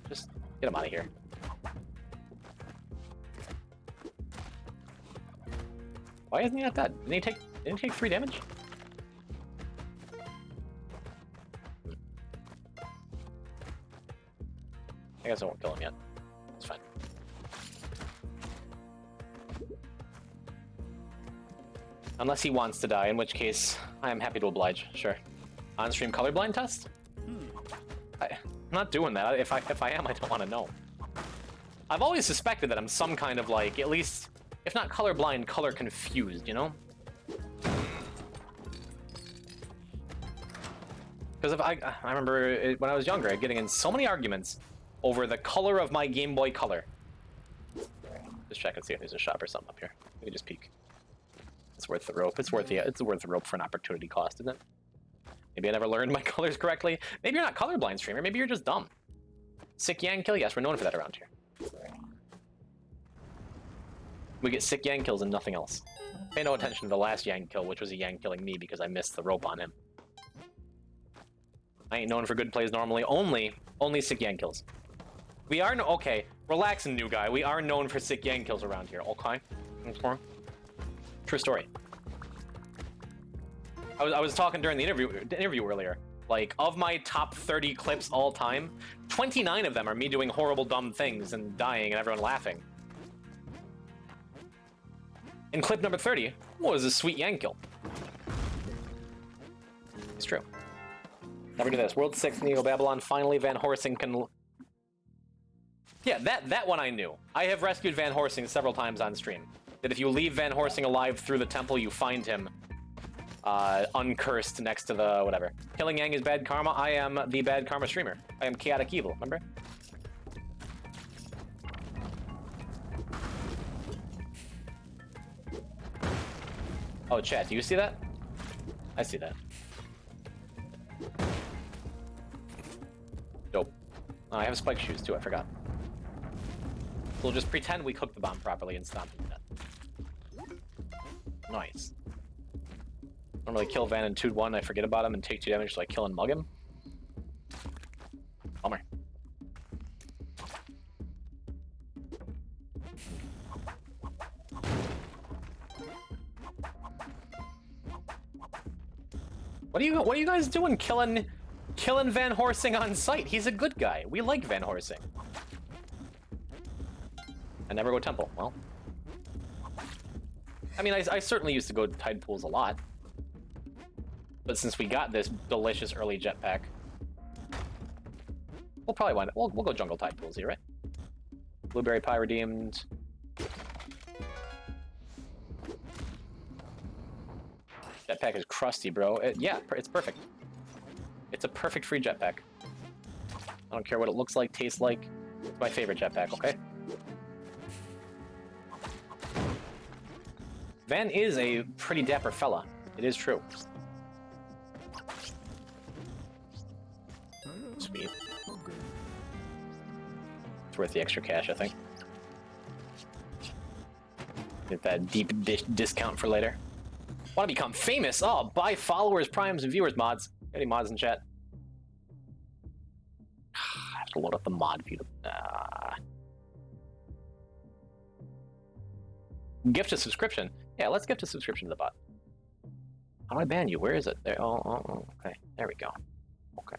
Just get him out of here. Why isn't he not dead? Didn't he take 3 damage? I guess I won't kill him yet. It's fine. Unless he wants to die, in which case I am happy to oblige. Sure. On-stream colorblind test? I'm not doing that. If I am, I don't want to know. I've always suspected that I'm some kind of like, at least, if not colorblind, color confused, you know? Because if I remember when I was younger, getting in so many arguments over the color of my Game Boy Color. Just check and see if there's a shop or something up here. Maybe just peek. It's worth the rope. It's worth the rope for an opportunity cost, isn't it? Maybe I never learned my colors correctly. Maybe you're not colorblind, streamer. Maybe you're just dumb. Sick Yang kill? Yes, we're known for that around here. We get sick Yang kills and nothing else. Pay no attention to the last Yang kill, which was a Yang killing me because I missed the rope on him. I ain't known for good plays normally. Only sick Yang kills. We are okay. Relax, new guy. We are known for sick Yang kills around here. Okay. True story. I was talking during the interview earlier. Like, of my top 30 clips all time, 29 of them are me doing horrible, dumb things and dying and everyone laughing. And clip number 30 was a sweet Yang kill. It's true. Never knew this. World 6 Neo Babylon. Finally, Van Horsing can... Yeah, that one I knew. I have rescued Van Horsing several times on stream. That if you leave Van Horsing alive through the temple, you find him uncursed next to the whatever. Killing Yang is bad karma. I am the bad karma streamer. I am chaotic evil, remember? Oh, chat, do you see that? I see that. Dope. Oh, I have spike shoes too, I forgot. We'll just pretend we cooked the bomb properly and stomp him to death. Nice. Normally kill Van in 2-1, I forget about him and take 2 damage so I kill and mug him. Bummer. What are you guys doing killing Van Horsing on sight? He's a good guy. We like Van Horsing. I never go temple. Well. I mean, I certainly used to go tide pools a lot. But since we got this delicious early jetpack, we'll probably wind up. We'll go jungle tide pools here, right? Blueberry pie redeemed. Jetpack is crusty, bro. Yeah, it's perfect. It's a perfect free jetpack. I don't care what it looks like, tastes like. It's my favorite jetpack, okay? Van is a pretty dapper fella. It is true. Sweet. It's worth the extra cash, I think. Get that deep discount for later. Want to become famous? Oh, buy followers, primes, and viewers mods. Any mods in chat? I have to load up the mod view. Gift a subscription. Yeah, let's gift a subscription to the bot. How do I ban you? Where is it? There. Oh, okay. There we go. Okay.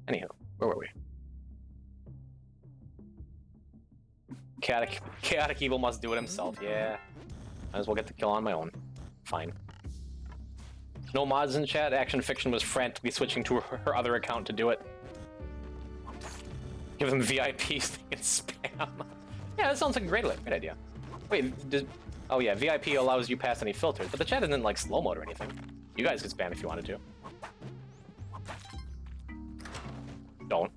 Anywho, where were we? Chaotic evil must do it himself. Yeah. Might as well get the kill on my own. Fine. No mods in chat. Action Fiction was frantically switching to her other account to do it. Give them VIPs they can spam. Yeah, that sounds like a great idea. Wait, oh yeah, VIP allows you past any filters, but the chat isn't like slow mode or anything. You guys could spam if you wanted to. Don't.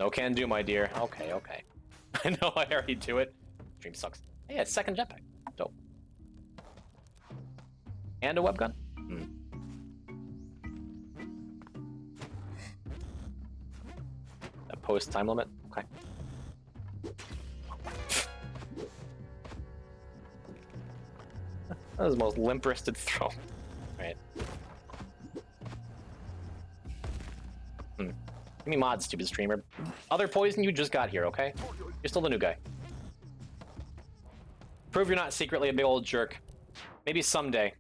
No can do, my dear. Okay, okay. I know I already do it. Stream sucks. Hey, yeah, second jetpack. Dope. And a webgun? Hmm. That post time limit? Okay. That was the most limp-wristed throw. Right. Give me mods, stupid streamer. Other poison, you just got here, okay? You're still the new guy. Prove you're not secretly a big old jerk. Maybe someday.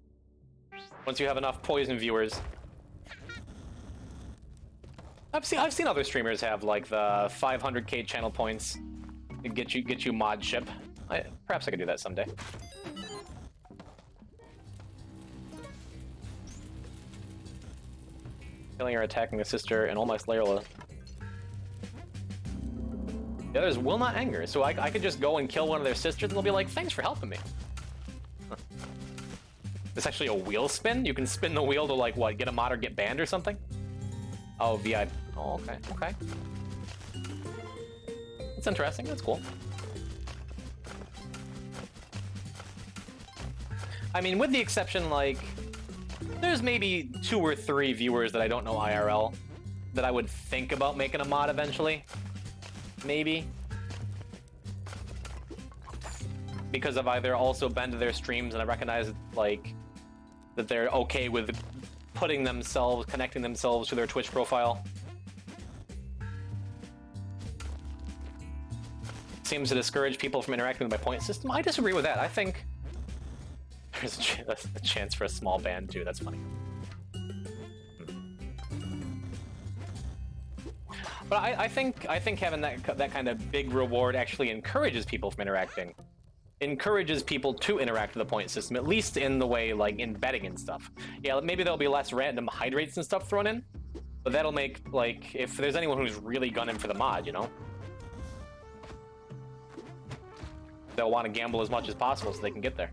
Once you have enough poison viewers. I've seen other streamers have like the 500k channel points to get you mod ship. Perhaps I could do that someday. Killing or attacking a sister and almost Layla. The others will not anger, so I could just go and kill one of their sisters and they'll be like, thanks for helping me. Huh. It's actually a wheel spin? You can spin the wheel to like, what, get a mod or get banned or something? Oh, VIP. Oh, okay, okay. That's interesting, that's cool. I mean, with the exception, like, there's maybe 2 or 3 viewers that I don't know IRL that I would think about making a mod eventually. Maybe. Because I've either also been to their streams and I recognize, like, that they're okay with putting themselves, connecting themselves to their Twitch profile. Seems to discourage people from interacting with my point system. I disagree with that. I think there's a chance for a small ban too. That's funny. But I think having that kind of big reward actually encourages people from interacting. Encourages people to interact with the point system, at least in the way like in betting and stuff. Yeah, maybe there'll be less random hydrates and stuff thrown in, but that'll make, like, if there's anyone who's really gunning for the mod, you know, they'll want to gamble as much as possible so they can get there.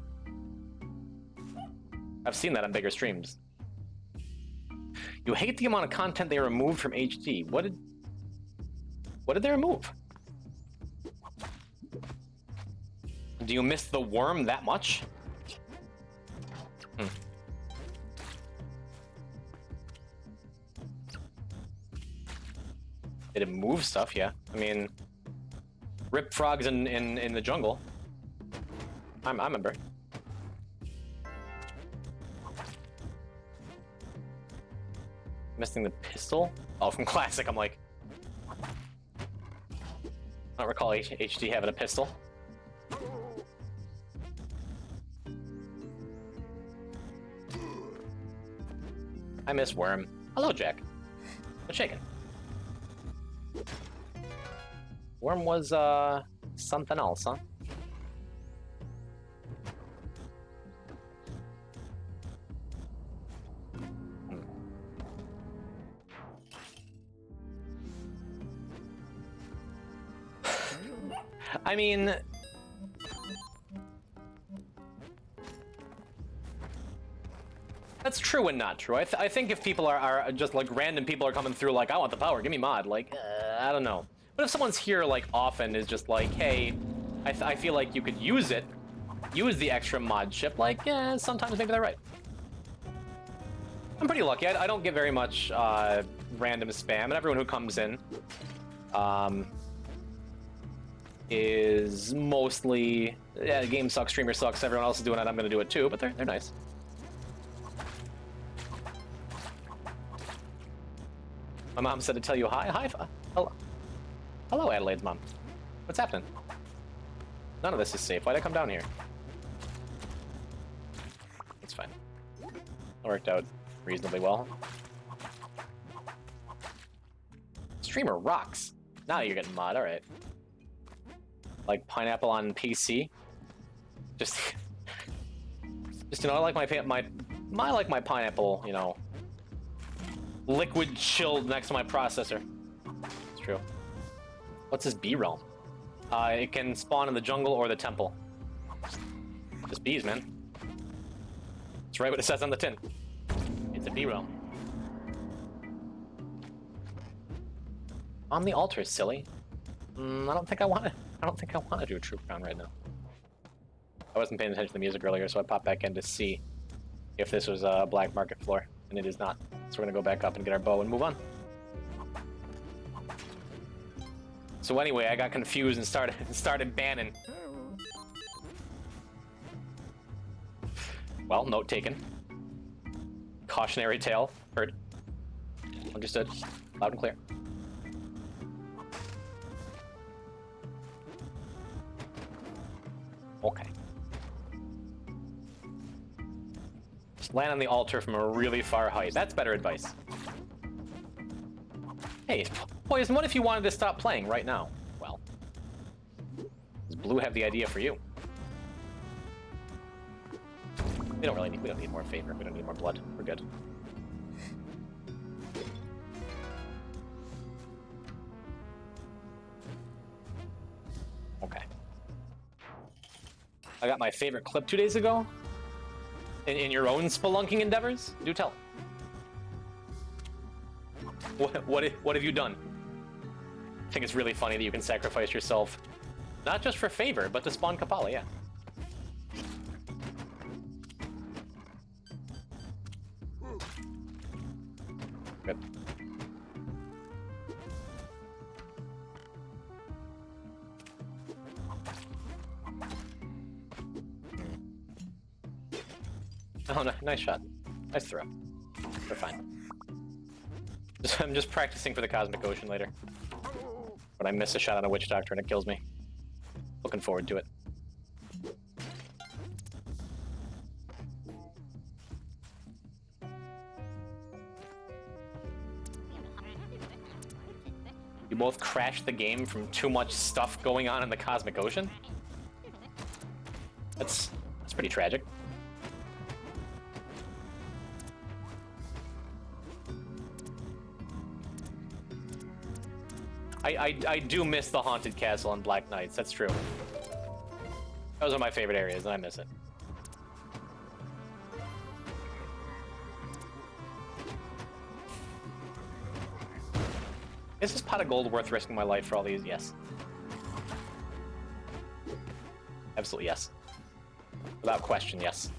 I've seen that on bigger streams. You hate the amount of content they removed from HD. What did they remove? Do you miss the worm that much? Did it move stuff? Yeah. I mean, rip frogs in the jungle. I remember. Missing the pistol? Oh, from Classic, I'm like... I don't recall HD having a pistol. I miss Worm. Hello, Jack. What's shaking? Worm was, something else, huh? I mean... That's true and not true. I think if people are just like random people are coming through like, I want the power, give me mod, like, I don't know. But if someone's here like often is just like, hey, I feel like you could use it, use the extra mod ship, like, yeah, sometimes maybe they're right. I'm pretty lucky. I don't get very much random spam, and everyone who comes in is mostly, yeah, the game sucks, streamer sucks, everyone else is doing it, I'm gonna do it too, but they're nice. My mom said to tell you hi. Hello. Hello, Adelaide's mom. What's happening? None of this is safe. Why'd I come down here? It's fine. It worked out reasonably well. Streamer rocks. Now you're getting mod, alright. Like pineapple on PC. Just you know, I like my pineapple, you know, liquid chilled next to my processor. true. What's this bee realm? It can spawn in the jungle or the temple. Just bees, man. It's right what it says on the tin. It's a bee realm. On the altar, silly. I don't think I want to do a troop round right now. I wasn't paying attention to the music earlier, so I popped back in to see if this was a black market floor, and it is not. So we're gonna go back up and get our bow and move on. So anyway, I got confused and started banning. Well, note taken. Cautionary tale heard. Understood. Loud and clear. Okay. Just land on the altar from a really far height. That's better advice. Hey, Poison, what if you wanted to stop playing right now? Well, does Blue have the idea for you? We don't need more favor. We don't need more blood. We're good. Okay. I got my favorite clip 2 days ago. In your own spelunking endeavors? Do tell. What have you done? I think it's really funny that you can sacrifice yourself, not just for favor, but to spawn Kapala, yeah. Good. Oh, no, nice shot. Nice throw. We're fine. I'm just practicing for the Cosmic Ocean later. When I miss a shot on a Witch Doctor and it kills me. Looking forward to it. You both crashed the game from too much stuff going on in the Cosmic Ocean? That's pretty tragic. I do miss the Haunted Castle and Black Knights, that's true. Those are my favorite areas, and I miss it. Is this pot of gold worth risking my life for all these? Yes. Absolutely yes. Without question, yes.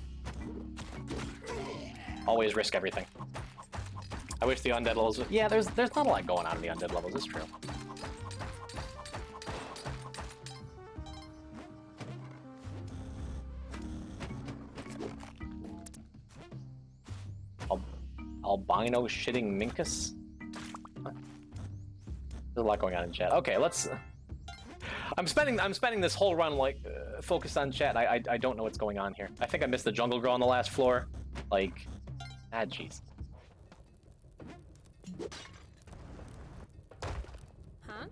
Always risk everything. I wish the undead levels... Yeah, there's not a lot going on in the undead levels, it's true. Albino shitting Minkus? Huh? There's a lot going on in chat. Okay, let's... I'm spending this whole run, like, focused on chat. I don't know what's going on here. I think I missed the jungle girl on the last floor. Like... Ah, jeez. Huh?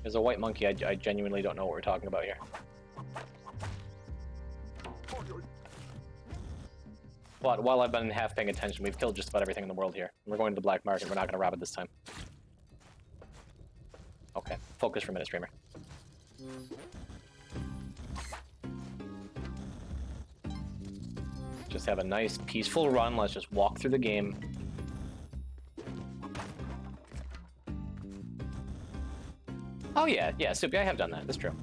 There's a white monkey. I genuinely don't know what we're talking about here. But while I've been half paying attention, we've killed just about everything in the world here. We're going to the black market. We're not going to rob it this time. Okay, focus for a minute, streamer. Just have a nice, peaceful run. Let's just walk through the game. Oh yeah, Soupy, I have done that. That's true.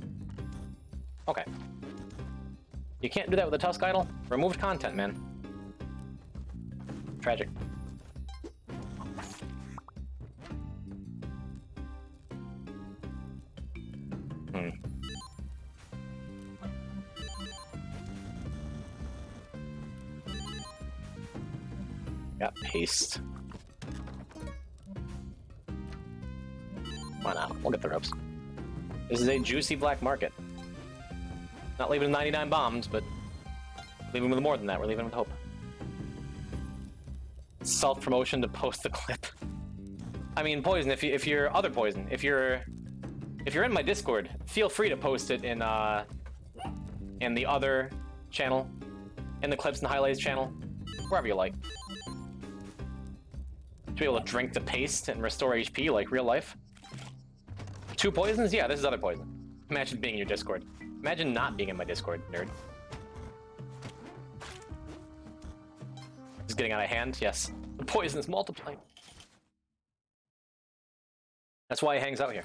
Okay. You can't do that with a Tusk Idol? Removed content, man. Tragic. Got paste. Why not? We'll get the ropes. This is a juicy black market. Not leaving with 99 bombs, but leaving with more than that. We're leaving with hope. Self-promotion to post the clip. I mean, Poison, if you're other Poison, if you're in my Discord, feel free to post it in the other channel, in the Clips and Highlights channel. wherever you like. To be able to drink the paste and restore HP like real life. 2 poisons? Yeah, this is other poison. Imagine being in your Discord. Imagine not being in my Discord, nerd. Is getting out of hand? Yes. The poison is multiplying. That's why he hangs out here.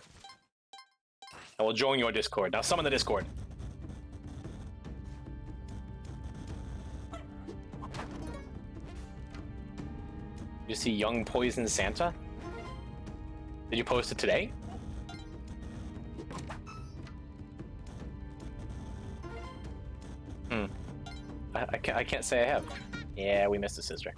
I will join your Discord. Now summon the Discord. You see Young Poison Santa? Did you post it today? I can't say I have. Yeah, we missed a sister.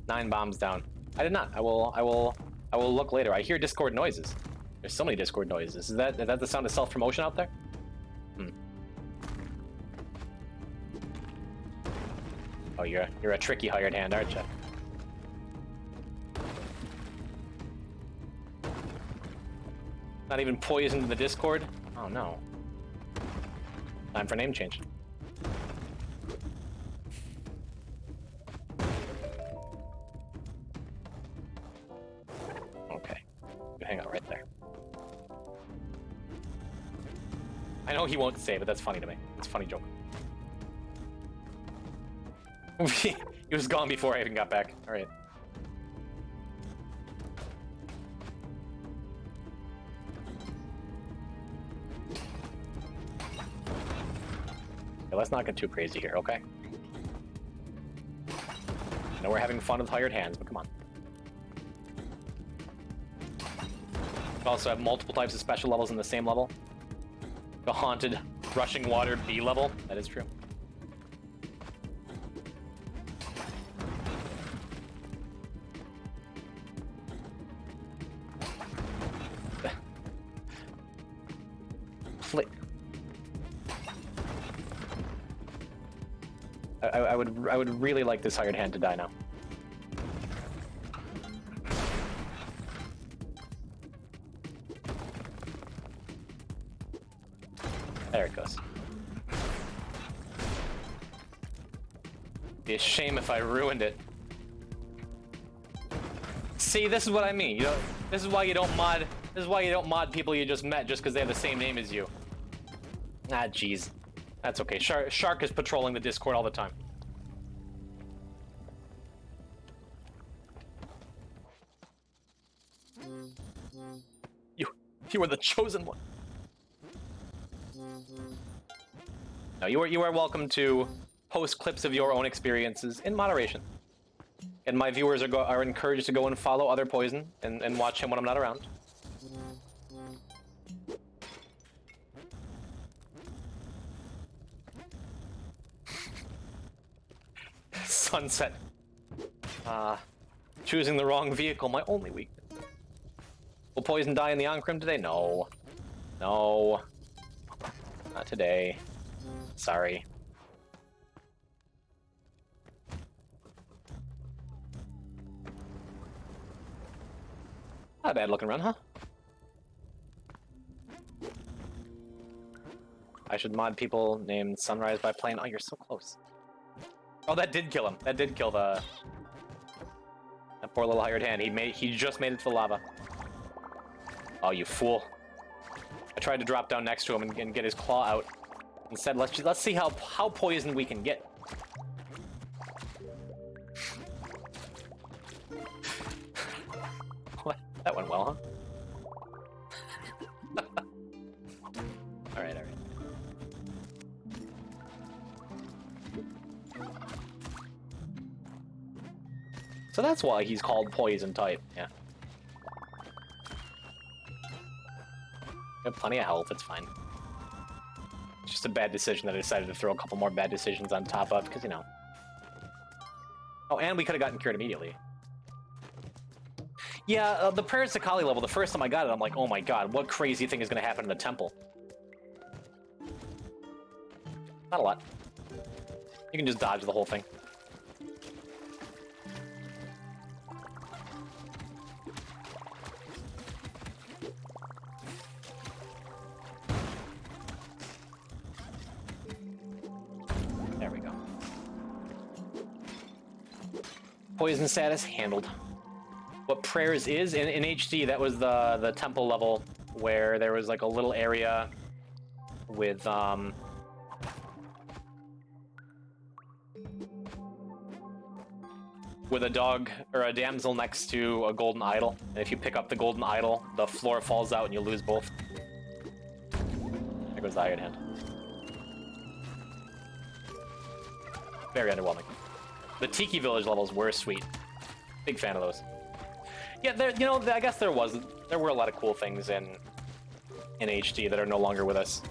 9 bombs down. I did not. I will look later. I hear Discord noises. There's so many Discord noises. Is that the sound of self-promotion out there? Oh, you're a tricky hired hand, aren't you? Not even poisoned in the Discord? Oh no. Time for name change. Okay. You hang out right there. I know he won't say, but that's funny to me. It's a funny joke. He was gone before I even got back. Alright. Let's not get too crazy here, okay? I know we're having fun with hired hands, but come on. We also have multiple types of special levels in the same level. The haunted rushing water B level. That is true. Flick. I would really like this hired hand to die now. There it goes. Be a shame if I ruined it. See, this is what I mean. You know, this is why you don't mod. This is why you don't mod people you just met just because they have the same name as you. Ah, jeez. That's okay. Shark is patrolling the Discord all the time. You were the chosen one. No, you are welcome to post clips of your own experiences in moderation. And my viewers are encouraged to go and follow other Poison and watch him when I'm not around. Sunset. Choosing the wrong vehicle, my only weakness. Will Poison die in the Oncrim today? No. No. Not today. Sorry. Not a bad looking run, huh? I should mod people named Sunrise by Plane. Oh, you're so close. Oh, that did kill him. That did kill that poor little hired hand. He just made it to the lava. Oh, you fool. I tried to drop down next to him and get his claw out. Instead, let's see how poisoned we can get. What? That went well, huh? Alright. So that's why he's called Poison type, yeah. We have plenty of health, it's fine. It's just a bad decision that I decided to throw a couple more bad decisions on top of, because, you know. Oh, and we could have gotten cured immediately. Yeah, the Prayer to Kali level, the first time I got it, I'm like, oh my god, what crazy thing is going to happen in the temple? Not a lot. You can just dodge the whole thing. Poison status handled. What prayers is in HD? That was the temple level where there was like a little area with a dog or a damsel next to a golden idol. And if you pick up the golden idol, the floor falls out and you lose both. There goes the Iron Hand. Very underwhelming. The Tiki Village levels were sweet. Big fan of those. Yeah, there. You know, I guess there were a lot of cool things in HD that are no longer with us.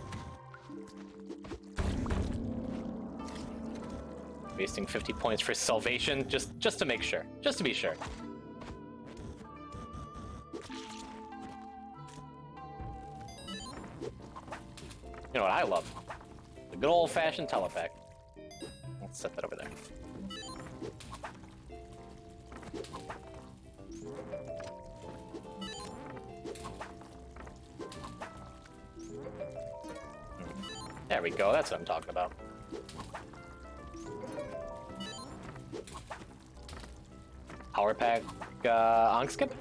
Wasting 50 points for salvation, just to make sure, just to be sure. You know what I love? The good old-fashioned telepack. Let's set that over there. There we go, that's what I'm talking about. Power pack, Ankskip?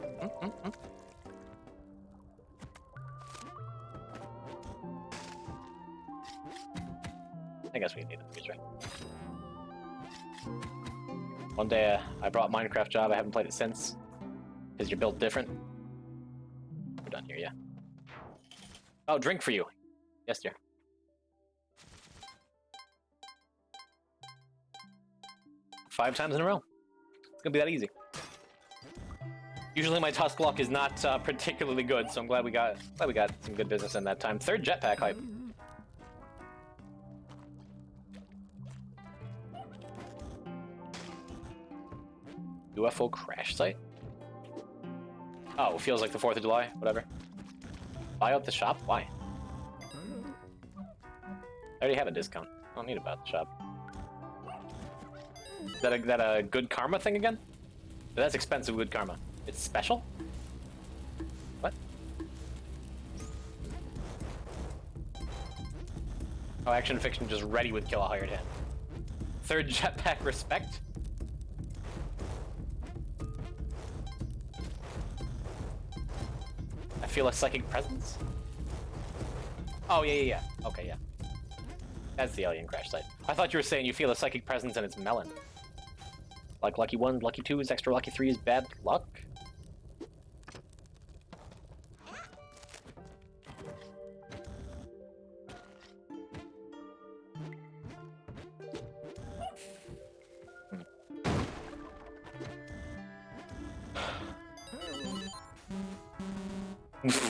I guess we need these, right? One day I brought Minecraft Job, I haven't played it since. Because you're built different. We're done here, yeah. Oh, drink for you. Yes, dear. Five times in a row. It's gonna be that easy. Usually my Tusk luck is not particularly good, so I'm glad we got some good business in that time. Third jetpack hype. UFO crash site? Oh, it feels like the 4th of July, whatever. Buy out the shop? Why? I already have a discount. I don't need to buy out the shop. Is that a good karma thing again? But that's expensive good karma. It's special? What? Oh, Action Fiction just ready with Kill a Hired Hand. Third jetpack respect? I feel a psychic presence? Oh, yeah. Okay, yeah. That's the alien crash site. I thought you were saying you feel a psychic presence and it's melon. Like lucky 1, lucky 2 is extra lucky 3 is bad luck?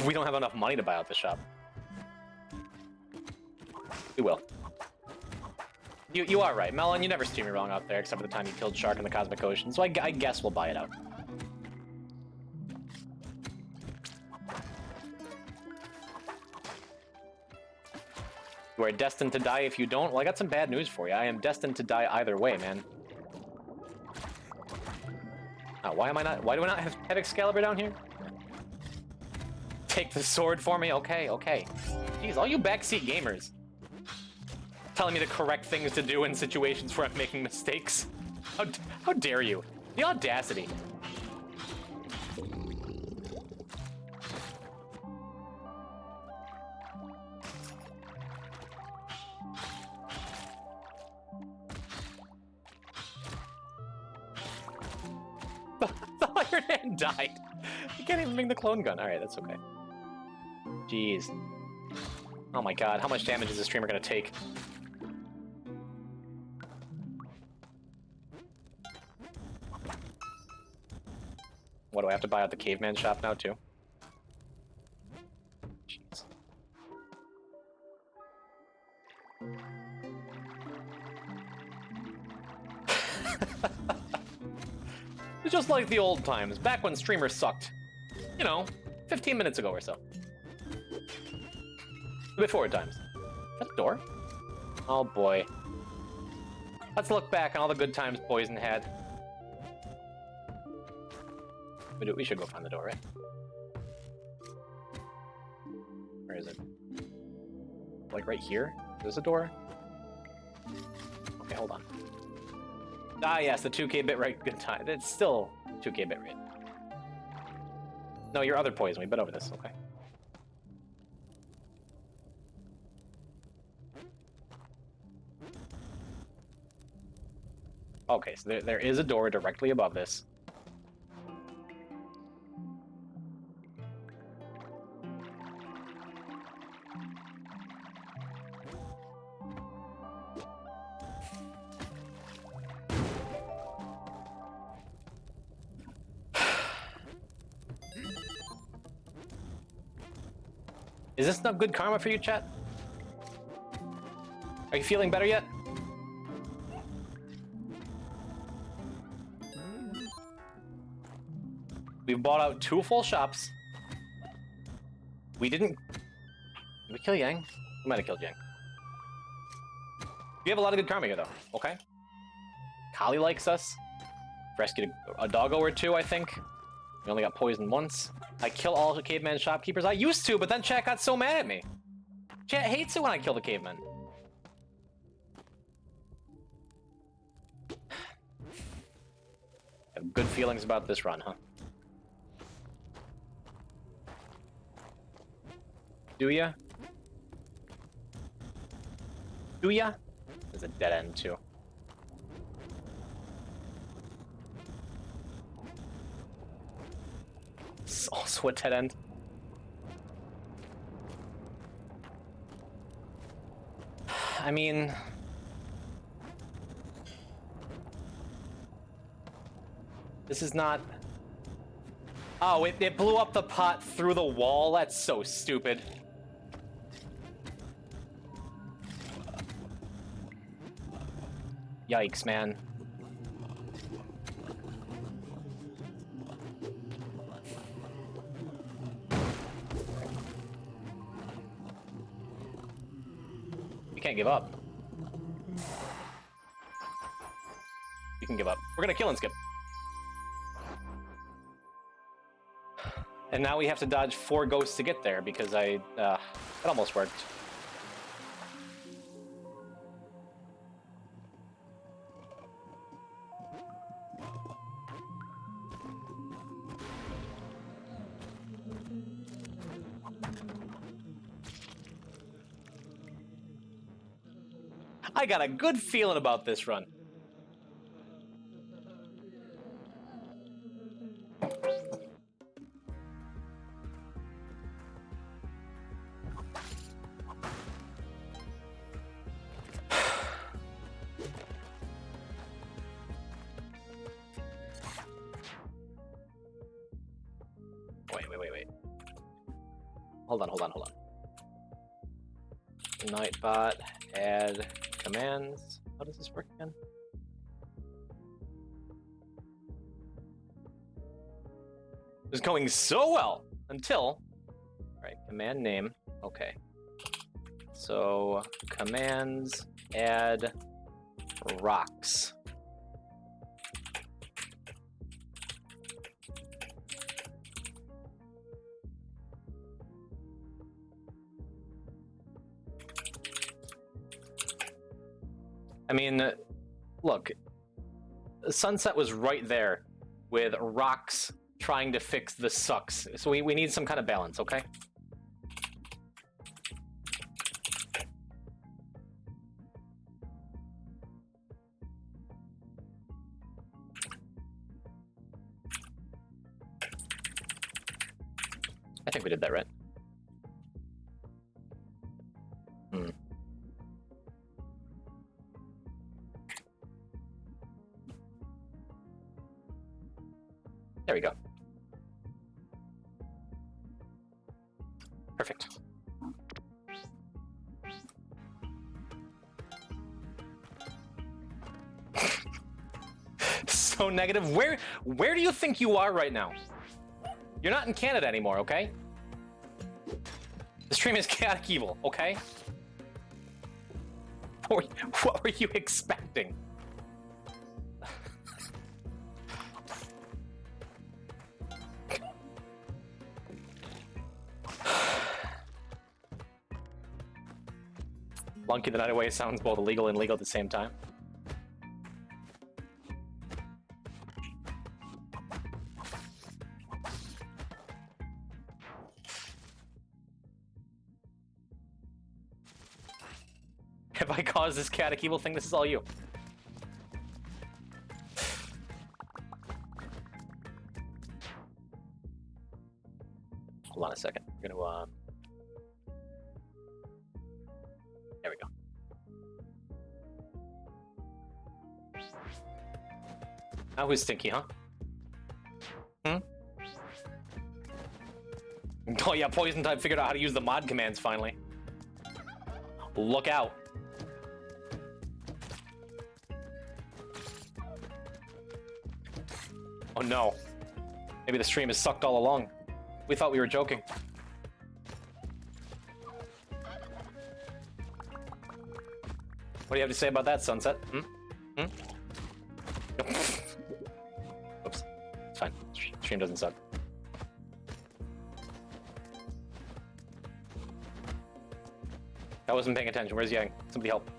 We don't have enough money to buy out the shop. We will. You are right, Melon. You never steer me wrong out there, except for the time you killed Shark in the Cosmic Ocean. So I guess we'll buy it out. You are destined to die if you don't. Well, I got some bad news for you. I am destined to die either way, man. Why do I not have Excalibur down here? Take the sword for me? Okay. Jeez, all you backseat gamers. Telling me the correct things to do in situations where I'm making mistakes. How dare you? The audacity. The Iron Hand died. You can't even bring the clone gun. Alright, that's okay. Jeez. Oh my god, how much damage is this streamer gonna take? What, do I have to buy out the caveman shop now, too? Jeez. It's just like the old times, back when streamers sucked. You know, 15 minutes ago or so. Before times. Is that a door? Oh boy. Let's look back on all the good times Poison had. We should go find the door, right? Where is it? Like right here? There's a door? Okay, hold on. Ah, yes, the 2K bit rate. Good time. It's still 2K bit rate. No, your other poison. We've been over this. Okay. Okay, so there is a door directly above this. Is this not good karma for you, chat? Are you feeling better yet? We've bought out 2 full shops. We didn't... Did we kill Yang? We might have killed Yang. We have a lot of good karma here, though, okay? Kali likes us. Rescued a doggo or 2, I think. We only got poisoned once. I kill all the caveman shopkeepers. I used to, but then chat got so mad at me. Chat hates it when I kill the cavemen. Have good feelings about this run, huh? Do ya? Do ya? There's a dead end, too. It's also a dead end. I mean... This is not... Oh, it blew up the pot through the wall? That's so stupid. Yikes, man. You can't give up. You can give up. We're gonna kill and skip. And now we have to dodge 4 ghosts to get there because it almost worked. I got a good feeling about this run. Wait. Hold on. Nightbot, add commands. How does this work again? It was going so well until... Alright, command name. Okay. So, commands, add rocks. I mean, look, Sunset was right there with rocks trying to fix the sucks. So we need some kind of balance, okay? I think we did that right. There we go. Perfect. So negative. Where do you think you are right now? You're not in Canada anymore, okay? The stream is chaotic evil, okay? What were you expecting? Monkey the Night Away sounds both illegal and legal at the same time. Have I caused this chaotic evil thing? This is all you. Hold on a second. We're gonna there we go. Now who's stinky, huh? Hmm? Oh yeah, Poison Type figured out how to use the mod commands finally. Look out. Oh no. Maybe the stream is sucked all along. We thought we were joking. What do you have to say about that, Sunset? Hmm? Hmm? Oops. It's fine. Stream doesn't suck. I wasn't paying attention. Where's Yang? Somebody help.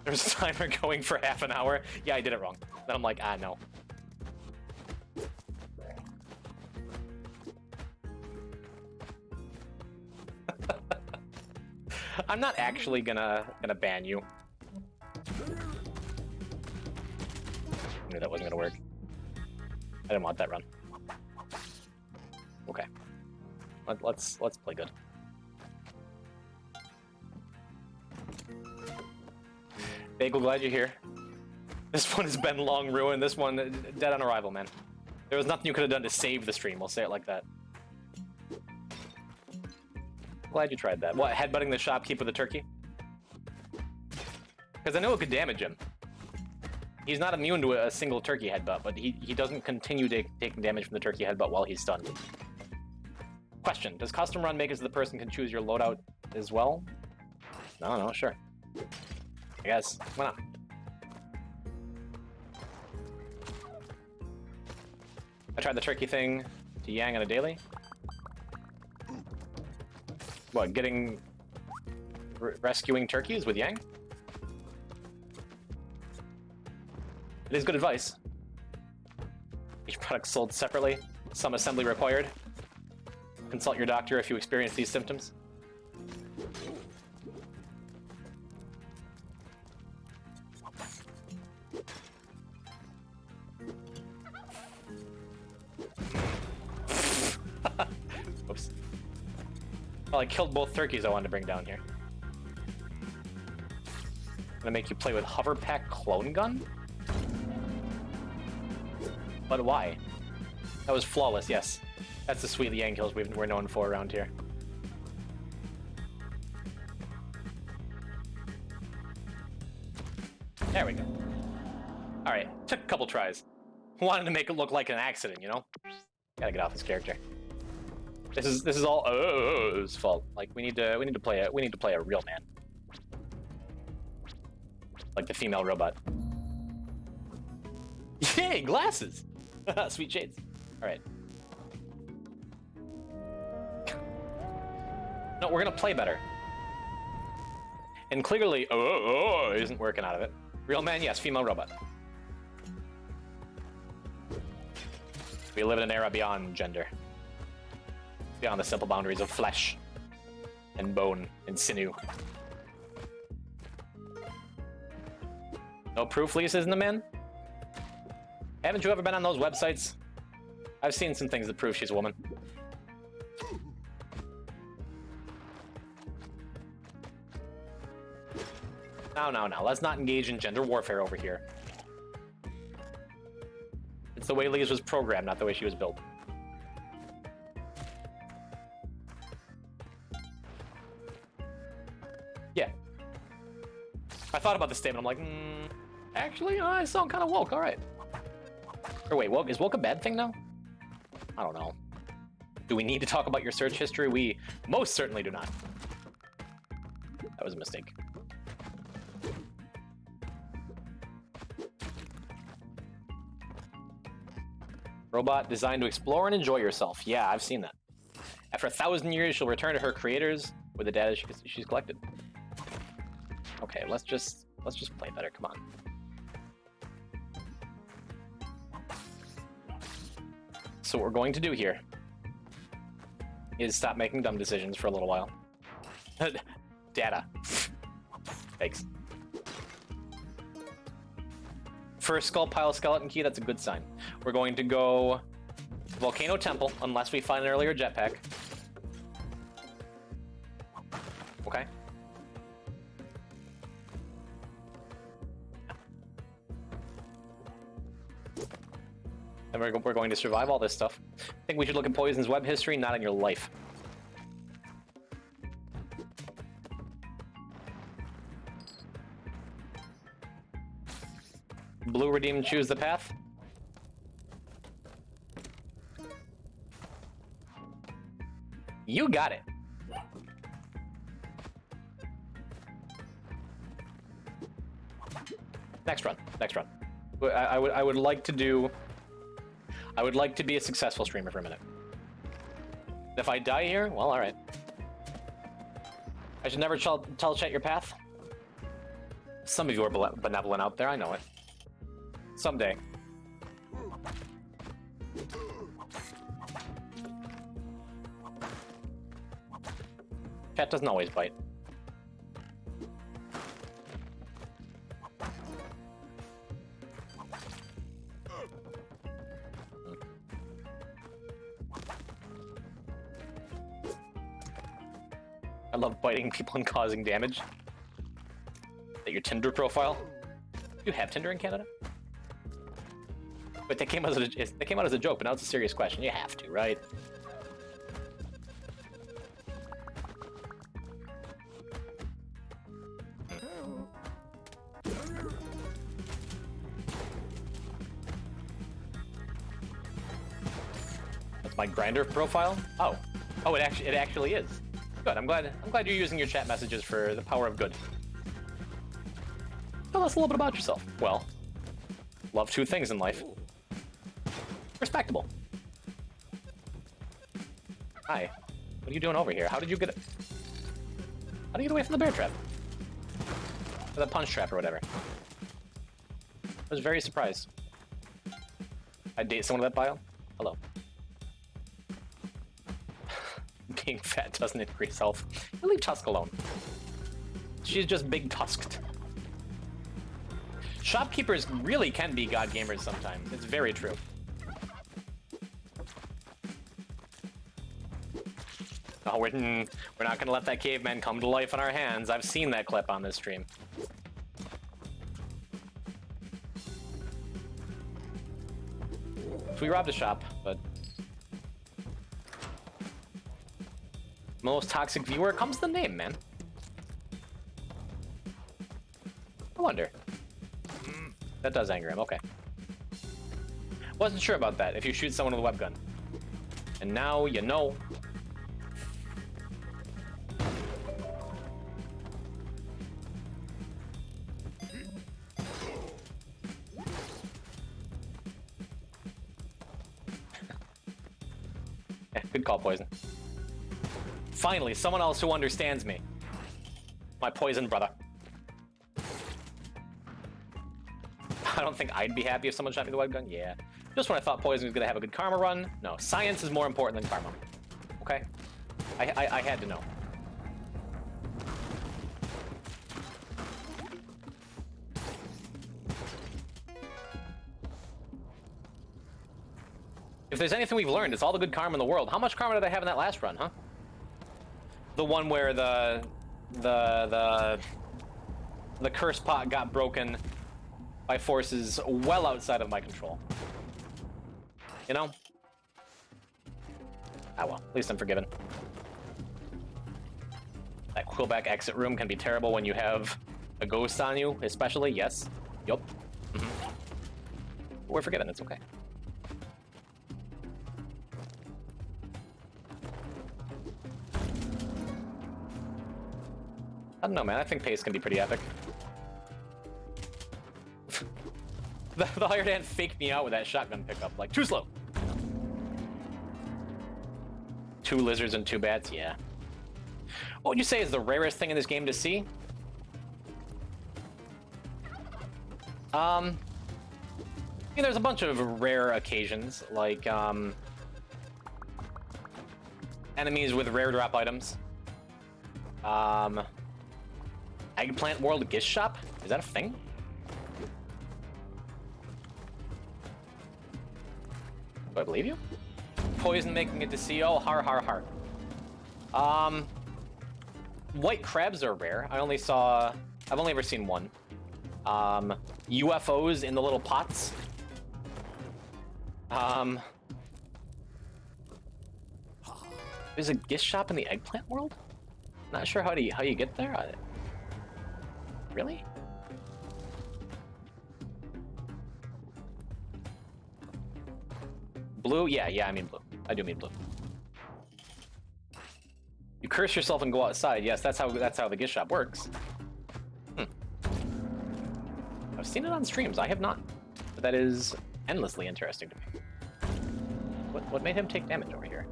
There's a timer going for half an hour. Yeah, I did it wrong. Then I'm like, ah, no. I'm not actually gonna ban you. I knew that wasn't gonna work. I didn't want that run. Okay. Let's play good. Bagel, glad you're here. This one has been long ruined. This one, dead on arrival, man. There was nothing you could have done to save the stream. We'll say it like that. Glad you tried that. What, headbutting the shopkeeper with the turkey? Because I know it could damage him. He's not immune to a single turkey headbutt, but he doesn't continue taking damage from the turkey headbutt while he's stunned. Question, does custom run make it so the person can choose your loadout as well? No, sure. I guess, why not? I tried the turkey thing to Yang on a daily. What, rescuing turkeys with Yang? It is good advice. Each product sold separately, some assembly required. Consult your doctor if you experience these symptoms. Oops. Well, I killed both turkeys I wanted to bring down here. Gonna make you play with Hoverpack Clone Gun? But why? That was flawless, yes. That's the sweet Yang kills we're known for around here. There we go. Alright, took a couple tries. Wanted to make it look like an accident, you know? Gotta get off this character. This is all his fault. Like we need to play a real man. Like the female robot. Yay, glasses! Sweet shades. Alright. No, we're gonna play better. And clearly, isn't working out of it. Real man, yes. Female robot. We live in an era beyond gender. Beyond the simple boundaries of flesh and bone and sinew. No proof Lisa isn't a man? Haven't you ever been on those websites? I've seen some things that prove she's a woman. No. Let's not engage in gender warfare over here. It's the way Lise was programmed, not the way she was built. Yeah. I thought about this statement. I'm like, actually, I sound kind of woke. All right. Or wait, woke, is woke a bad thing now? I don't know. Do we need to talk about your search history? We most certainly do not. That was a mistake. Robot designed to explore and enjoy yourself. Yeah, I've seen that. After 1,000 years, she'll return to her creators with the data she's collected. Okay, let's just play better. Come on. So what we're going to do here is stop making dumb decisions for a little while. Data. Thanks. First skull pile skeleton key, that's a good sign. We're going to go Volcano Temple, unless we find an earlier jetpack. Okay. And we're going to survive all this stuff. I think we should look at Poison's web history, not in your life. Blue redeem and choose the path. You got it. Next run. Next run. I would like to do. I would like to be a successful streamer for a minute. If I die here, well, all right. I should never tell chat your path. Some of you are benevolent out there. I know it. Someday. Chat doesn't always bite. I love biting people and causing damage. Is that your Tinder profile? Do you have Tinder in Canada? But that came out as a joke, but now it's a serious question. You have to, right? That's my Grindr profile? Oh. Oh, it actually is. Good. I'm glad you're using your chat messages for the power of good. Tell us a little bit about yourself. Well, love two things in life. Respectable. Hi. What are you doing over here? How did you get away from the bear trap? Or the punch trap or whatever. I was very surprised. I'd date someone of that bio? Hello. Being fat doesn't increase health. You leave Tusk alone. She's just big tusked. Shopkeepers really can be god gamers sometimes. It's very true. Oh, we're not gonna let that caveman come to life in our hands. I've seen that clip on this stream. So we robbed a shop, but most toxic viewer comes the name, man. I wonder. That does anger him, okay. Wasn't sure about that, if you shoot someone with a web gun. And now you know. Yeah, good call, Poison. Finally, someone else who understands me. My Poison brother. I don't think I'd be happy if someone shot me with a web gun. Yeah. Just when I thought Poison was gonna have a good karma run. No, science is more important than karma. Okay? I had to know. If there's anything we've learned, it's all the good karma in the world. How much karma did I have in that last run, huh? The one where the curse pot got broken by forces well outside of my control. You know? Ah well, at least I'm forgiven. That Quillback exit room can be terrible when you have a ghost on you, especially, yes. Yup. Mm-hmm. We're forgiven, it's okay. I don't know, man. I think pace can be pretty epic. The hired hand faked me out with that shotgun pickup. Like, too slow. 2 lizards and 2 bats, yeah. What would you say is the rarest thing in this game to see? There's a bunch of rare occasions, like, Enemies with rare drop items. Eggplant World Gift Shop? Is that a thing? Do I believe you? Poison making it to CO? Har har har. White crabs are rare. I've only ever seen one. UFOs in the little pots. There's a gift shop in the Eggplant World? Not sure how you get there. Really? Blue? Yeah, I mean blue. I do mean blue. You curse yourself and go outside. Yes, that's how the gift shop works. I've seen it on streams. I have not. But that is endlessly interesting to me. What made him take damage over here?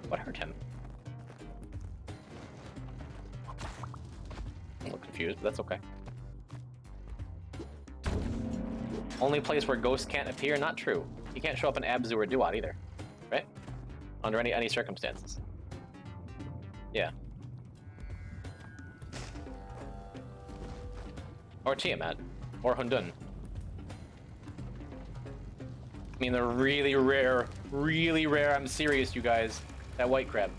What hurt him? I'm a little confused, but that's okay. Only place where ghosts can't appear? Not true. He can't show up in Abzu or Duat either, right? Under any circumstances. Yeah. Or Tiamat. Or Hundun. I mean, they're really rare. Really rare. I'm serious, you guys. That white crab.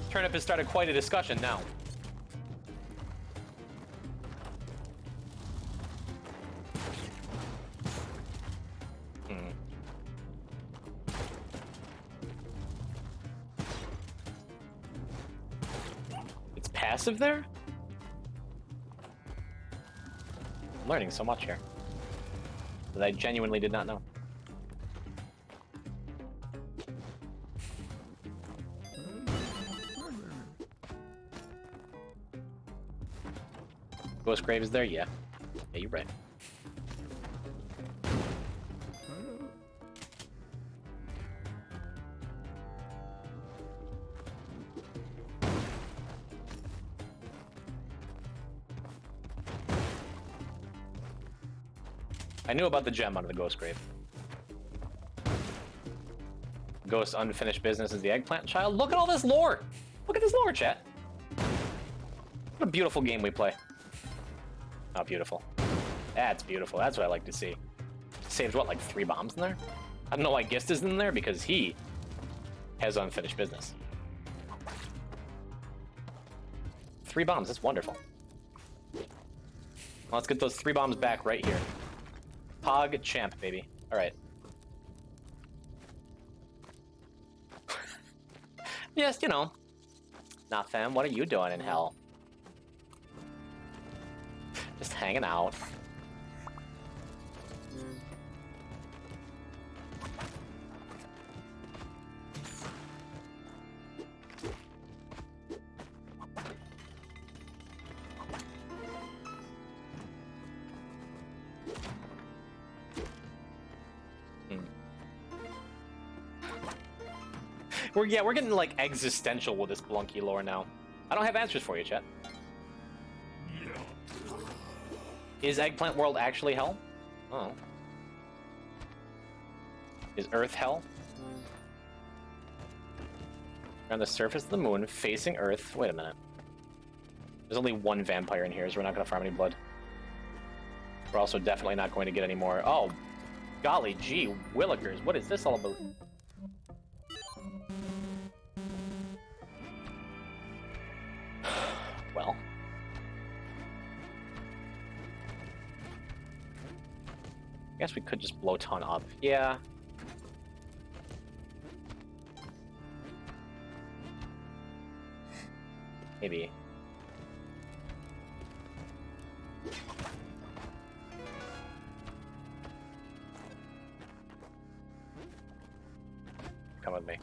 Turnip has started quite a discussion now. It's passive there? I'm learning so much here that I genuinely did not know. Ghost Grave is there? Yeah. Yeah, you're right. I knew about the gem under the Ghost Grave. Ghost unfinished business is the Eggplant Child. Look at all this lore! Look at this lore, chat! What a beautiful game we play. Oh, beautiful. That's beautiful. That's what I like to see. Saves, what, like 3 bombs in there? I don't know why Gist is in there, because he has unfinished business. 3 bombs, that's wonderful. Well, let's get those 3 bombs back right here. Pog champ, baby. Alright. Yes, you know. Nothing. What are you doing in hell? Just hanging out. We're getting like existential with this Blunky lore now. I don't have answers for you, chat. Is Eggplant World actually hell? Oh. Is Earth hell? We're on the surface of the moon, facing Earth. Wait a minute. There's only 1 vampire in here, so we're not going to farm any blood. We're also definitely not going to get any more. Oh, golly gee, Willikers. What is this all about? Well. I guess we could just blow Ton up. Yeah. Maybe. Come with me.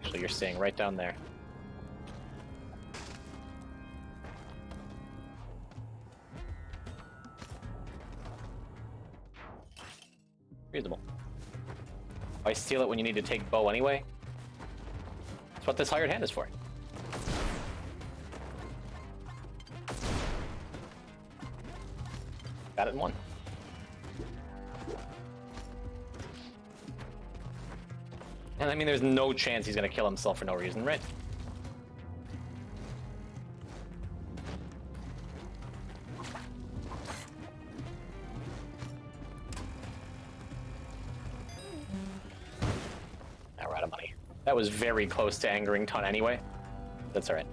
So you're staying right down there. Reasonable. Why steal it when you need to take bow anyway? That's what this hired hand is for. Got it in one. And I mean, there's no chance he's gonna kill himself for no reason, right? Now we're out of money. That was very close to angering Ton anyway. That's alright.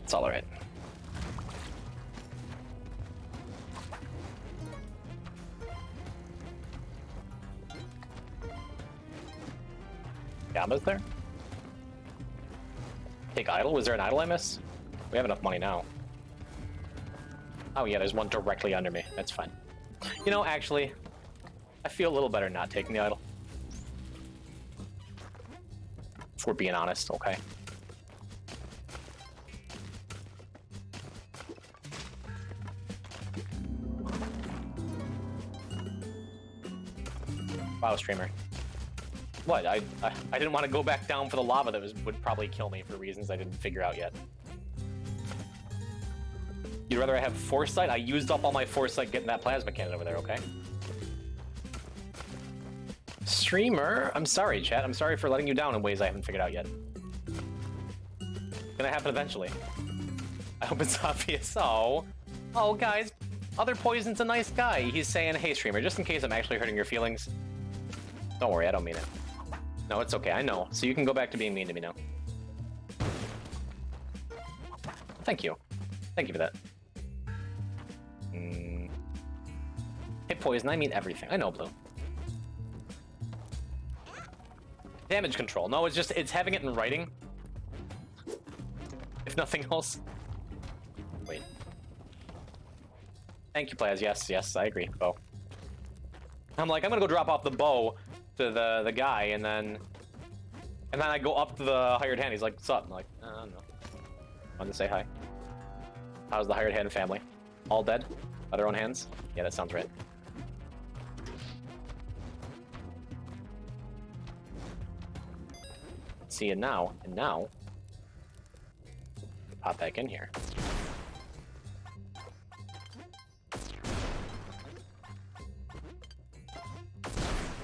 It's all alright. Gamba's there? Take idle? Was there an idle I missed? We have enough money now. Oh yeah, there's one directly under me. That's fine. You know, actually, I feel a little better not taking the idle. If we're being honest, okay? Wow, streamer. What? I didn't want to go back down for the lava that would probably kill me for reasons I didn't figure out yet. You'd rather I have foresight? I used up all my foresight getting that plasma cannon over there, okay? Streamer, I'm sorry, chat. I'm sorry for letting you down in ways I haven't figured out yet. Gonna happen eventually. I hope it's obvious. Oh, guys, Other Poison's a nice guy. He's saying, hey, streamer, just in case I'm actually hurting your feelings. Don't worry, I don't mean it. No, it's okay, I know. So you can go back to being mean to me now. Thank you. Thank you for that. Hey, Poison, I mean everything. I know, Blue. Damage control. No, it's having it in writing. If nothing else. Wait. Thank you, Plaz. Yes, I agree. Bow. I'm like, I'm gonna go drop off the bow to the guy, and then I go up to the hired hand. He's like, what's up? I'm like, I don't know. Wanted to say hi. How's the hired hand family? All dead? By their own hands? Yeah, that sounds right. See, and now, pop back in here.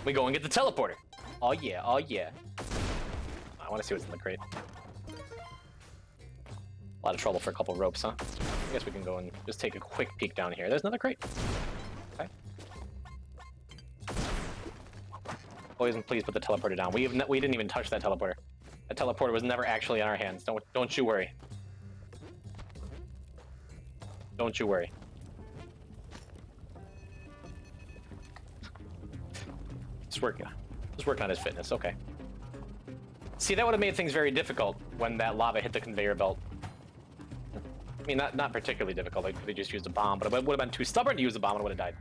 We go and get the teleporter. Oh yeah, oh yeah. I want to see what's in the crate. A lot of trouble for a couple ropes, huh? I guess we can go and just take a quick peek down here. There's another crate. Okay. Poison, please put the teleporter down. We didn't even touch that teleporter. That teleporter was never actually in our hands. Don't you worry. Don't you worry. Just working on his fitness. Okay. See, that would have made things very difficult when that lava hit the conveyor belt. I mean, not particularly difficult. They could have just used a bomb, but it would have been too stubborn to use a bomb and would have died.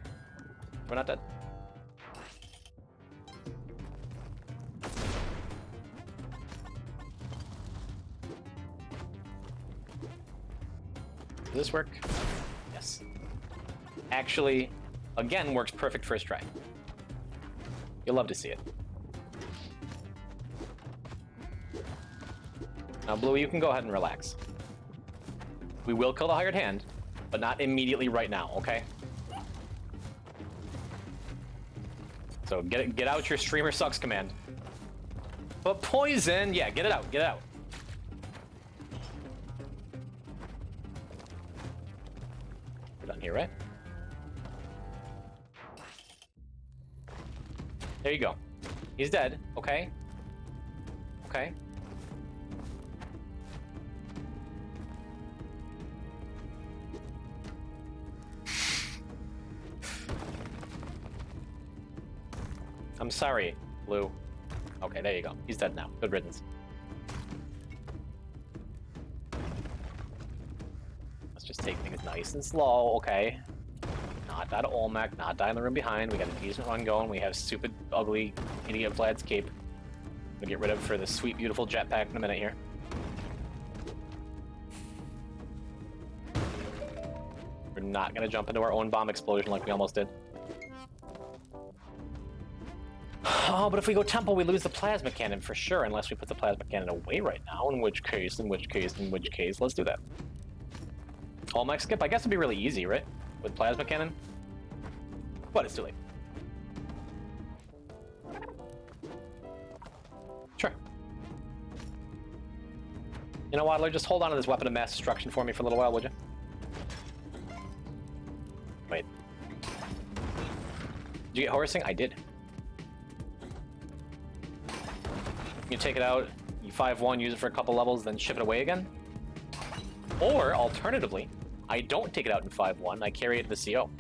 We're not dead. Does this work? Yes. Actually, again, works perfect first try. You'll love to see it. Now, Bluey, you can go ahead and relax. We will kill the hired hand, but not immediately right now, okay? So get out your streamer sucks command. But Poison, yeah, get it out, get it out. We're done here, right? There you go. He's dead, okay? Okay. I'm sorry, Blue. Okay, there you go. He's dead now. Good riddance. Let's just take things nice and slow, okay? Not die to Olmec, not die in the room behind. We got a decent run going. We have stupid, ugly, idiot Vlad's cape. We'll get rid of for the sweet, beautiful jetpack in a minute here. We're not gonna jump into our own bomb explosion like we almost did. Oh, but if we go temple, we lose the plasma cannon for sure, unless we put the plasma cannon away right now. In which case, let's do that. All mech skip. I guess it'd be really easy, right? With plasma cannon. But it's too late. Sure. You know, Waddler, just hold on to this weapon of mass destruction for me for a little while, would you? Wait. Did you get horsing? I did. You take it out, you 5-1, use it for a couple levels, then ship it away again? Or, alternatively, I don't take it out in 5-1, I carry it to the CO.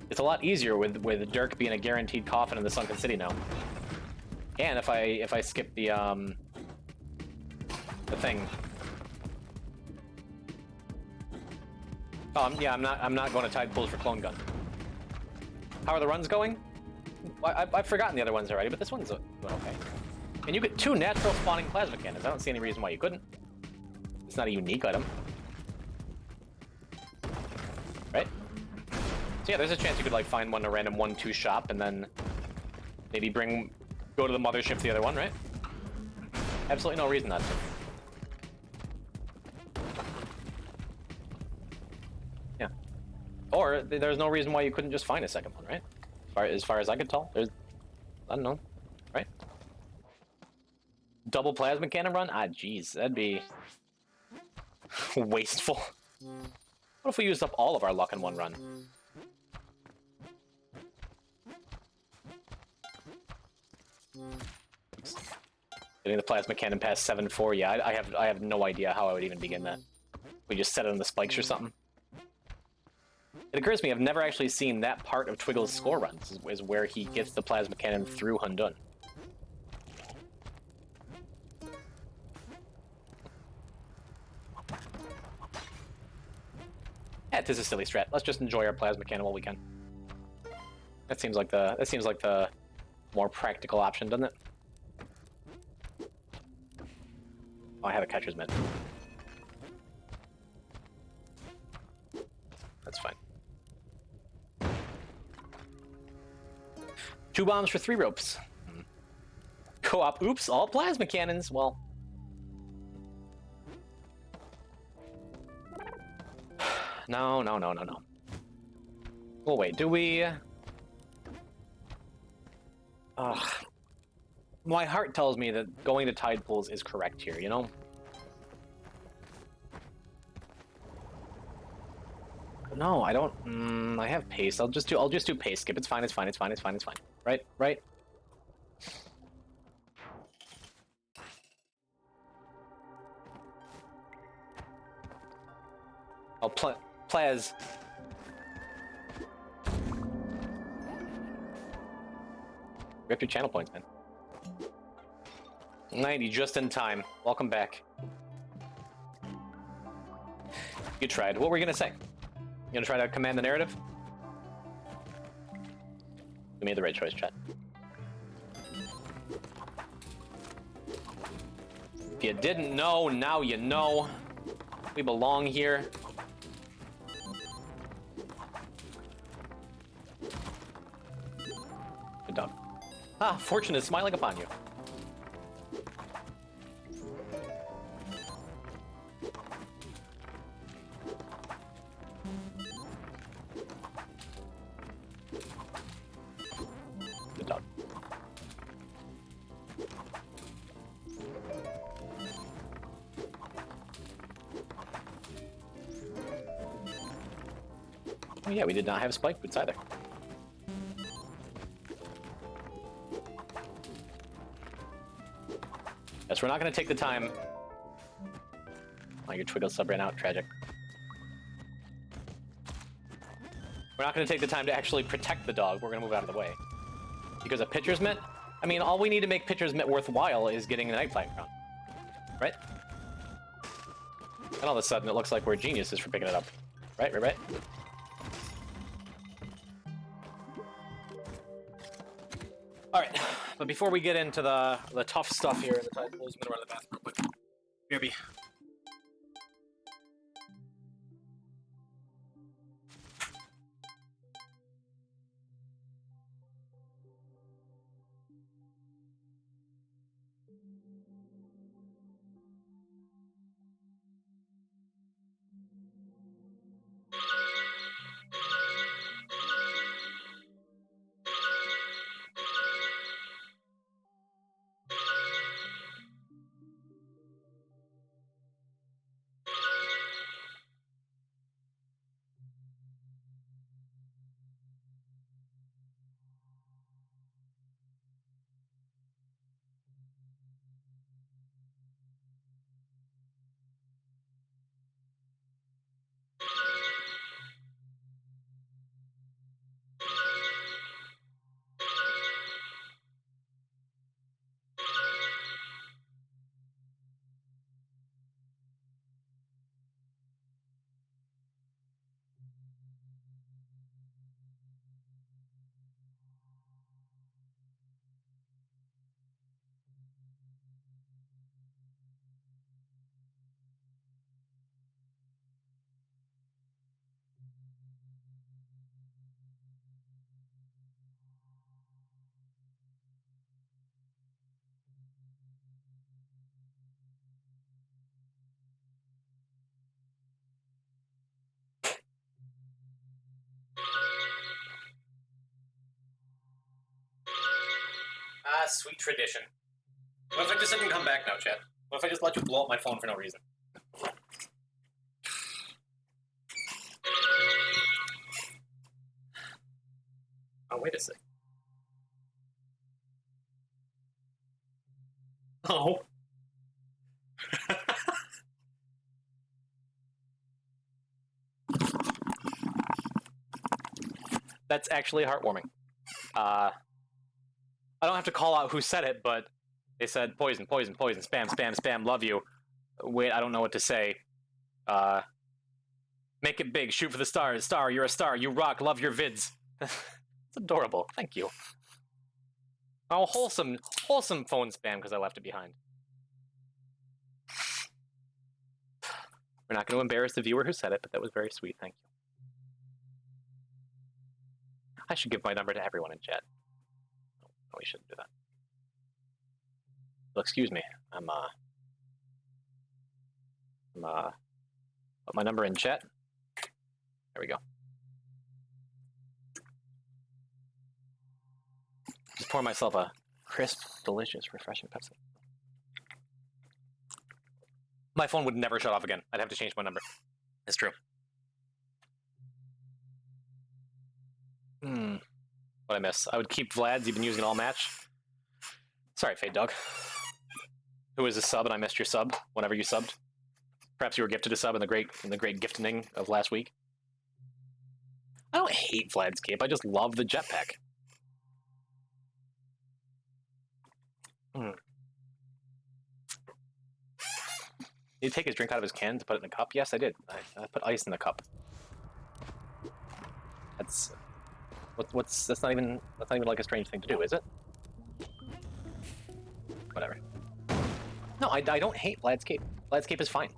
It's a lot easier with Dirk being a guaranteed coffin in the Sunken City now. And if I skip the thing. Oh, yeah, I'm not going to Tide Pools for Clone Gun. How are the runs going? I've forgotten the other ones already, but this one's okay. And you get 2 natural spawning plasma cannons. I don't see any reason why you couldn't. It's not a unique item. Right? So yeah, there's a chance you could like find one in a random 1-2 shop and then maybe go to the mothership for the other one, right? Absolutely no reason not to. Yeah. Or there's no reason why you couldn't just find a second one, right? As far as I could tell, there's, I don't know, right? Double plasma cannon run? Ah, jeez, that'd be wasteful. What if we used up all of our luck in one run? Getting the plasma cannon past 7-4, yeah, I have no idea how I would even begin that. We just set it on the spikes or something. It occurs to me I've never actually seen that part of Twiggle's score runs, is where he gets the plasma cannon through Hundun. Yeah, it is a silly strat. Let's just enjoy our plasma cannon while we can. That seems like the more practical option, doesn't it? Oh, I have a catcher's mitt. That's fine. 2 bombs for 3 ropes. Co-op, oops, all plasma cannons. Well. No. Well, wait, do we... My heart tells me that going to Tide Pools is correct here, you know? No, I don't. I have pace. I'll just do pace skip. It's fine. Right. Oh, Plaz. Rip your channel points, man. 90, just in time. Welcome back. You tried. What were you gonna say? You gonna try to command the narrative? You made the right choice, chat. If you didn't know, now you know. We belong here. Good dog. Ah, fortune is smiling upon you. Good dog. Oh yeah, we did not have spike boots either. Yes, we're not going to take the time. Oh, your Twiggle sub ran out. Tragic. We're not going to take the time to actually protect the dog. We're going to move out of the way. Because a pitcher's mitt? I mean, all we need to make pitcher's mitt worthwhile is getting the Night Flying Crown. Right? And all of a sudden, it looks like we're geniuses for picking it up. Right? Alright, but before we get into the tough stuff here in the Tide Pools, I'm gonna run to the bathroom real quick. BRB. Ah, sweet tradition. What if I just didn't come back now, Chad? What if I just let you blow up my phone for no reason? Oh, wait a sec. Oh. That's actually heartwarming. I don't have to call out who said it, but they said poison, poison, poison, spam, spam, spam, love you. Wait, I don't know what to say. Make it big, shoot for the stars. Star, you're a star, you rock, love your vids. It's adorable, thank you. Oh, wholesome phone spam because I left it behind. We're not going to embarrass the viewer who said it, but that was very sweet, thank you. I should give my number to everyone in chat. No, we shouldn't do that. Well, excuse me. Put my number in chat. There we go. Just pour myself a crisp, delicious, refreshing Pepsi. My phone would never shut off again. I'd have to change my number. It's true. What I miss? I would keep Vlad's. You've been using it all match. Sorry, Fade Dog. Who is a sub, and I missed your sub whenever you subbed. Perhaps you were gifted a sub in the great gifting of last week. I don't hate Vlad's cape. I just love the jetpack. Did he take his drink out of his can to put it in a cup? Yes, I did. I put ice in the cup. That's that's not even like a strange thing to do, is it? Whatever. No, I don't hate Vlad's cape. Vlad's cape is fine.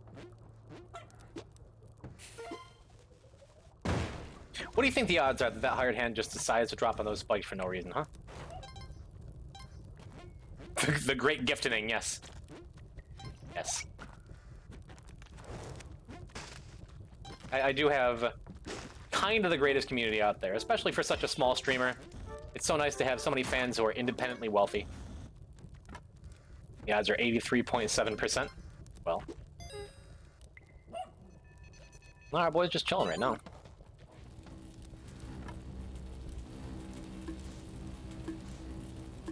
What do you think the odds are that hired hand just decides to drop on those spikes for no reason, huh? The great gifting, yes. Yes. I do have kind of the greatest community out there, especially for such a small streamer. It's so nice to have so many fans who are independently wealthy. The odds are 83.7%. Well. Our boy's just chilling right now.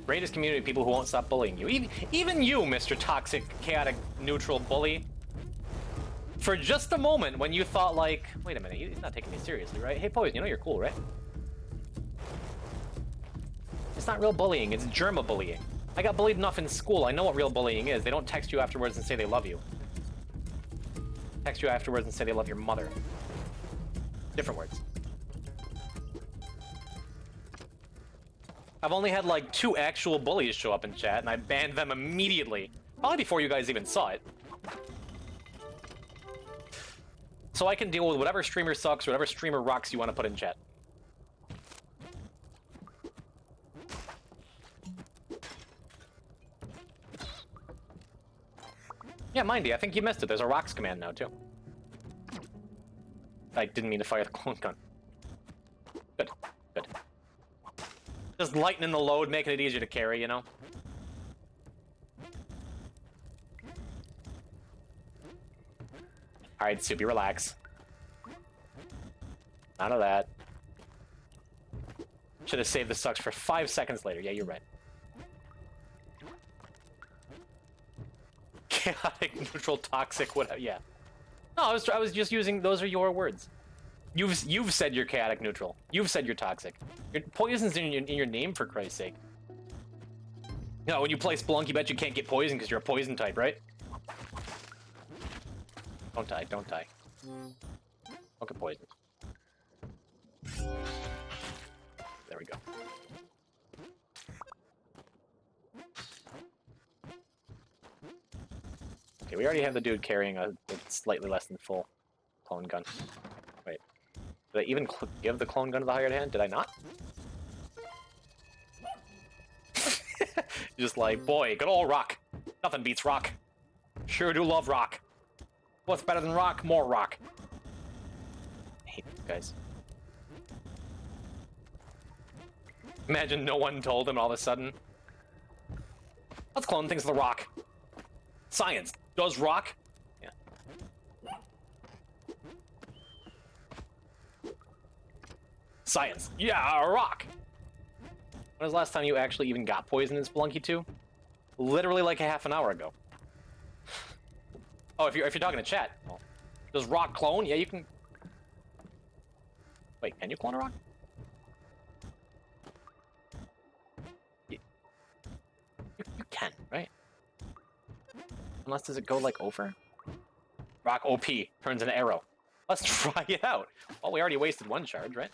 Greatest community of people who won't stop bullying you. Even you, Mr. Toxic, Chaotic, Neutral Bully. For just a moment when you thought like, wait a minute, he's not taking me seriously, right? Hey, Poison, you know you're cool, right? It's not real bullying, it's germa bullying. I got bullied enough in school, I know what real bullying is. They don't text you afterwards and say they love you. Text you afterwards and say they love your mother. Different words. I've only had like 2 actual bullies show up in chat, and I banned them immediately. Probably before you guys even saw it. So I can deal with whatever streamer sucks, whatever streamer rocks you want to put in chat. Yeah, Mindy, I think you missed it. There's a rocks command now, too. I didn't mean to fire the clone gun. Good, good. Just lightening the load, making it easier to carry, you know? Alright, Soupy, relax. None of that. Should have saved the sucks for 5 seconds later. Yeah, you're right. Chaotic, neutral, toxic, whatever. Yeah. No, I was just using. Those are your words. You've said you're chaotic, neutral. You've said you're toxic. Your poison's in your name, for Christ's sake. You know, when you play Splunk, you bet you can't get poison because you're a poison type, right? Don't die. Don't die. Don't get poisoned. There we go. Okay, we already have the dude carrying a slightly less than full clone gun. Wait, did I even give the clone gun to the hired hand? Did I not? Just like, boy, good old rock. Nothing beats rock. Sure do love rock. What's better than rock? More rock. I hate you guys. Imagine no one told him all of a sudden. Let's clone things with the rock. Science. Does rock? Yeah. Science. Yeah, a rock. When was the last time you actually even got poison in Spelunky 2? Literally like a half an hour ago. Oh, if you're talking to chat. Well, does rock clone? Yeah, you can. Wait, can you clone a rock? You can, right? Unless does it go like over? Rock OP turns an arrow. Let's try it out. Well, we already wasted one charge, right?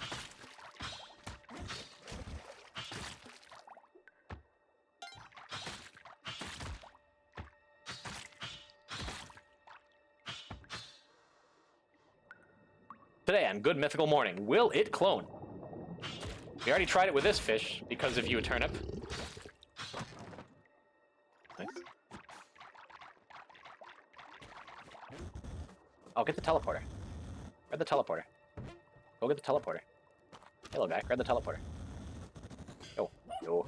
Today on Good Mythical Morning, will it clone? We already tried it with this fish because of you, Turnip. Nice. Oh, get the teleporter. Grab the teleporter. Go get the teleporter. Hello, guy. Grab the teleporter. Go. Go.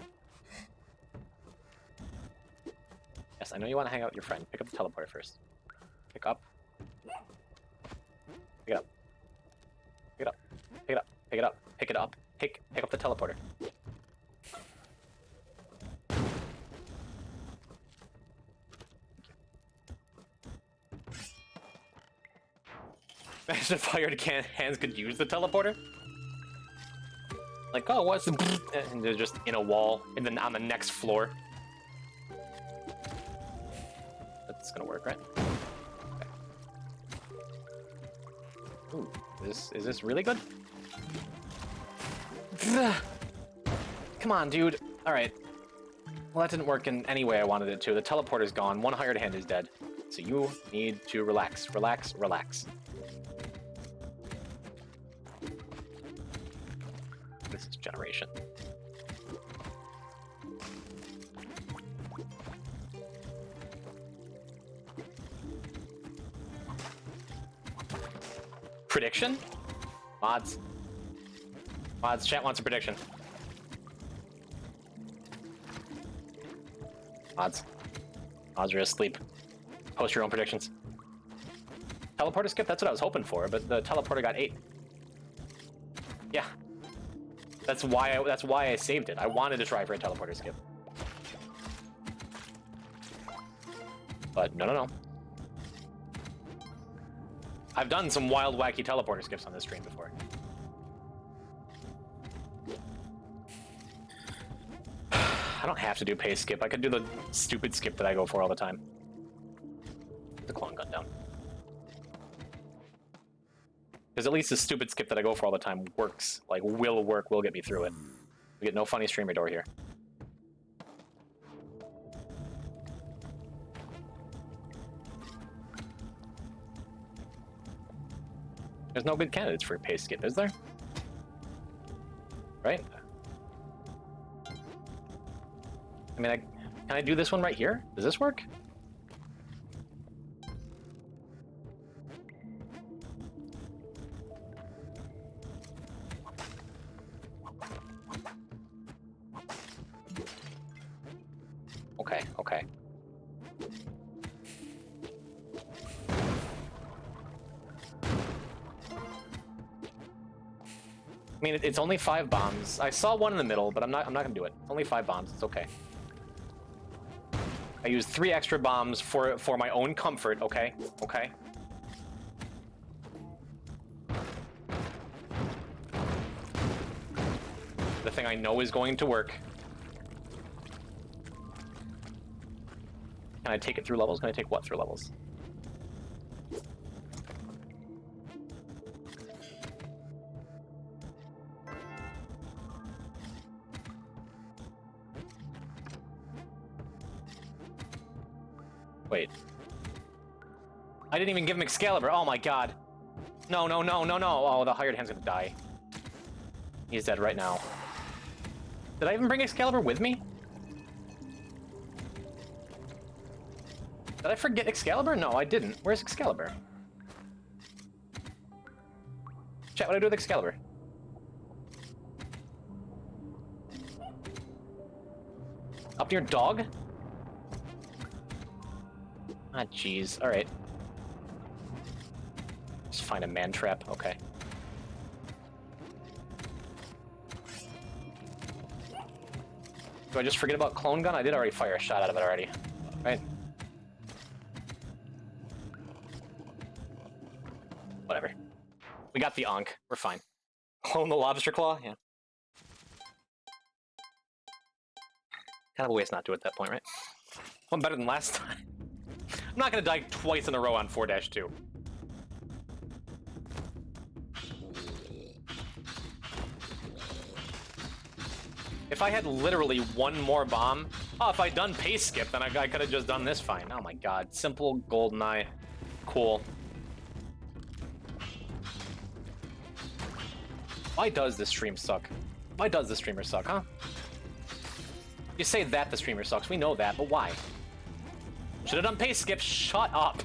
Yes, I know you want to hang out with your friend. Pick up the teleporter first. Pick up. Pick it up. Pick it up. Pick it up. Pick it up. Pick it up. Pick up the teleporter. Imagine if hired hands could use the teleporter. Like, oh, what's the... And they're just in a wall, and then on the next floor. That's gonna work, right? Okay. Ooh, is this really good? Come on, dude. Alright. Well, that didn't work in any way I wanted it to. The teleporter's gone. One hired hand is dead. So you need to relax. Relax, relax. This is generation. Prediction? Mods. Mods, chat wants a prediction. Mods. Mods are asleep. Post your own predictions. Teleporter skip? That's what I was hoping for, but the teleporter got 8. Yeah. That's why I saved it. I wanted to try for a teleporter skip. But no. I've done some wild, wacky teleporter skips on this stream before. I don't have to do pace skip. I could do the stupid skip that I go for all the time. Put the clone gun down. Because at least the stupid skip that I go for all the time works. Like, will work, will get me through it. We get no funny streamer door here. There's no good candidates for a pace skip, is there? Right? I mean, can I do this one right here? Does this work? Okay, okay. I mean, it's only 5 bombs. I saw one in the middle, but I'm not gonna do it. It's only 5 bombs. It's okay. I used 3 extra bombs for my own comfort. Okay, okay. The thing I know is going to work. Can I take it through levels? Can I take what through levels? Wait. I didn't even give him Excalibur. Oh my god. No, no, no, no, no. Oh, the hired hand's gonna die. He's dead right now. Did I even bring Excalibur with me? Did I forget Excalibur? No, I didn't. Where's Excalibur? Chat, what do I do with Excalibur? Up to your dog? Ah, jeez. Alright. Just find a man trap. Okay. Do I just forget about Clone Gun? I did already fire a shot out of it already. Right? Whatever. We got the Ankh. We're fine. Clone the Lobster Claw? Yeah. Kind of a waste not to at that point, right? One better than last time. I'm not gonna die twice in a row on 4-2. If I had literally one more bomb... Oh, if I'd done pace skip, then I could have just done this fine. Oh my god. Simple GoldenEye. Cool. Why does this stream suck? Why does the streamer suck, huh? You say that the streamer sucks. We know that, but why? Should have done pace skip. Shut up.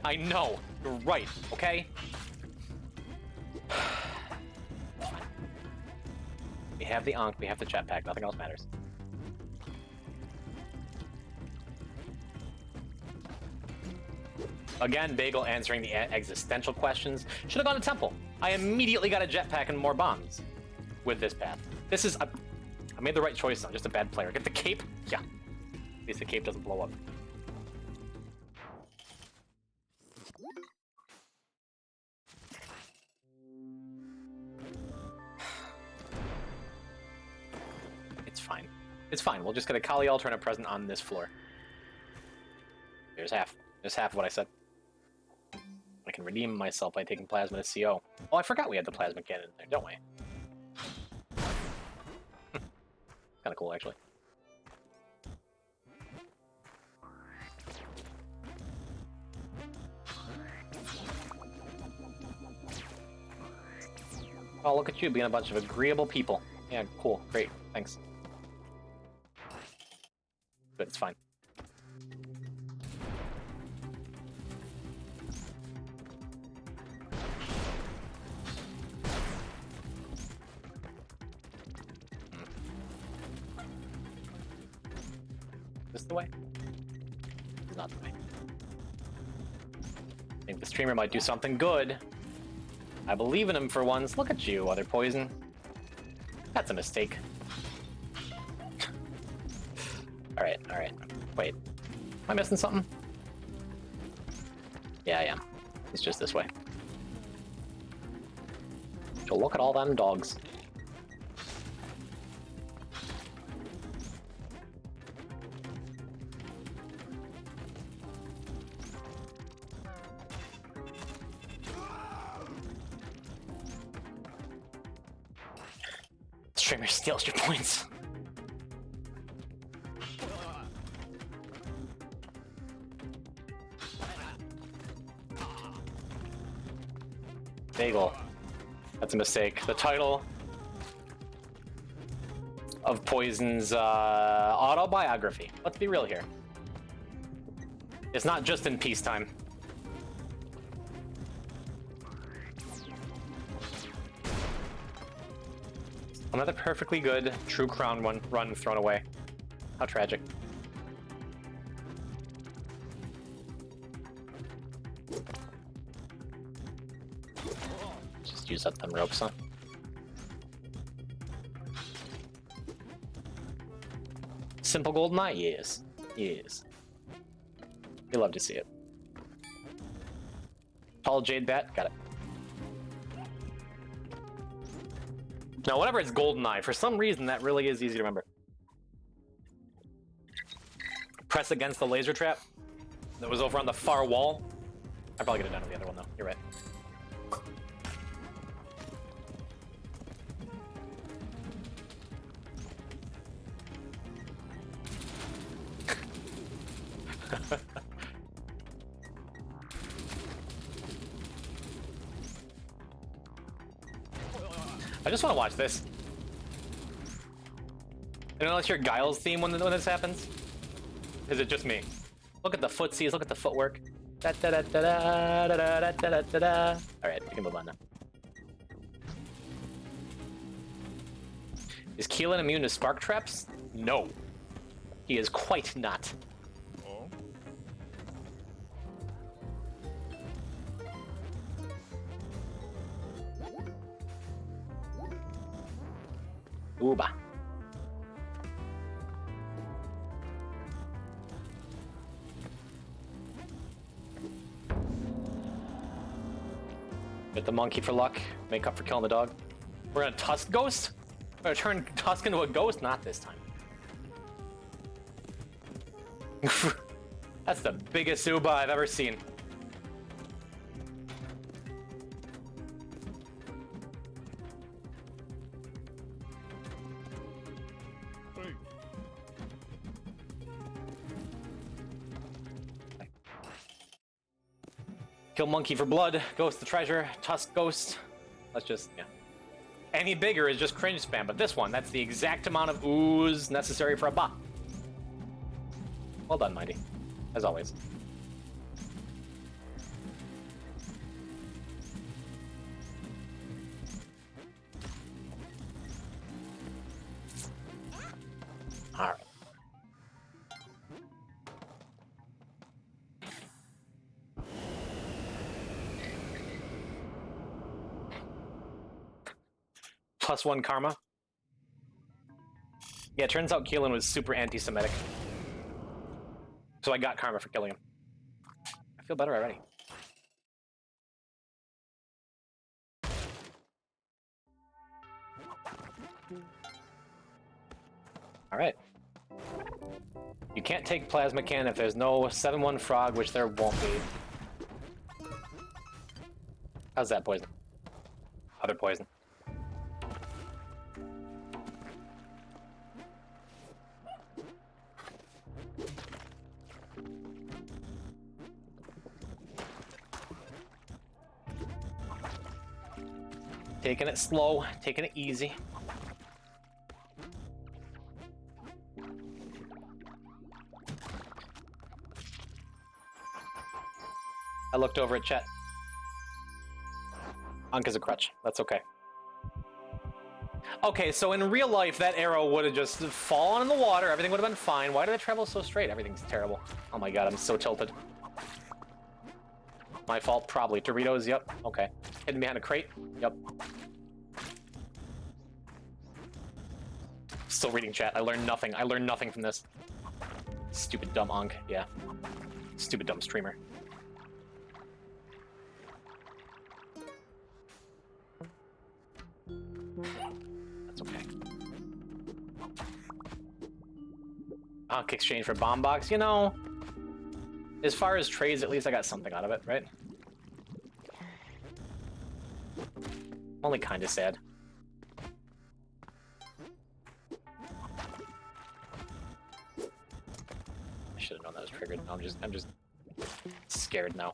I know. You're right, okay? We have the Ankh, we have the jetpack, nothing else matters. Again, Bagel answering the existential questions. Should have gone to Temple. I immediately got a jetpack and more bombs with this path. This is... I made the right choice, I'm just a bad player. Get the cape? Yeah. At least the cape doesn't blow up. It's fine. It's fine. We'll just get a Kali alternate present on this floor. There's half. There's half of what I said. I can redeem myself by taking plasma to CO. Oh, I forgot we had the plasma cannon in there, don't we? Kind of cool, actually. Oh, look at you being a bunch of agreeable people. Yeah, cool. Great. Thanks. Good, it's fine. This the way? It's not the way. I think the streamer might do something good. I believe in him for once. Look at you, other poison. That's a mistake. Alright, alright. Wait. Am I missing something? Yeah, I am. It's just this way. So look at all them dogs. Streamer steals your points. Bagel. That's a mistake. The title of Poison's autobiography. Let's be real here. It's not just in peacetime. Another perfectly good True Crown run thrown away. How tragic. Just use up them ropes, huh? Simple golden eye? Yes. Yes. You love to see it. Tall jade bat? Got it. Now, whenever it's golden eye, for some reason that really is easy to remember. Press against the laser trap that was over on the far wall. I probably could have done it with the other one though. You're right. I just want to watch this. And unless your Guile's theme when this happens, is it just me? Look at the footsies. Look at the footwork. Da, da, da, da, da, da, da, da, da, da. All right, we can move on now. Is Keelan immune to spark traps? No, he is quite not. Ooba. Get the monkey for luck. Make up for killing the dog. We're gonna Tusk Ghost? We're gonna turn Tusk into a ghost? Not this time. That's the biggest Uba I've ever seen. Kill monkey for blood, ghost the treasure, Tusk Ghost. Let's just, yeah. Any bigger is just cringe spam, but this one, that's the exact amount of ooze necessary for a bot. Well done, Mighty. As always. Alright. +1 karma. Yeah, it turns out Keelan was super anti-Semitic. So I got karma for killing him. I feel better already. Alright. You can't take Plasma Cannon if there's no 7-1 frog, which there won't be. How's that poison? Other poison. Taking it slow, taking it easy. I looked over at chat. Ankh is a crutch. That's okay. Okay, so in real life, that arrow would have just fallen in the water. Everything would have been fine. Why did it travel so straight? Everything's terrible. Oh my god, I'm so tilted. My fault, probably. Doritos, yep. Okay. Hidden behind a crate? Yep. Still reading chat. I learned nothing. I learned nothing from this. Stupid dumb Ankh. Yeah. Stupid dumb streamer. That's okay. Ankh exchange for bomb box. You know, as far as trades, at least I got something out of it, right? Only kind of sad. I should have known that was triggered. I'm just scared now.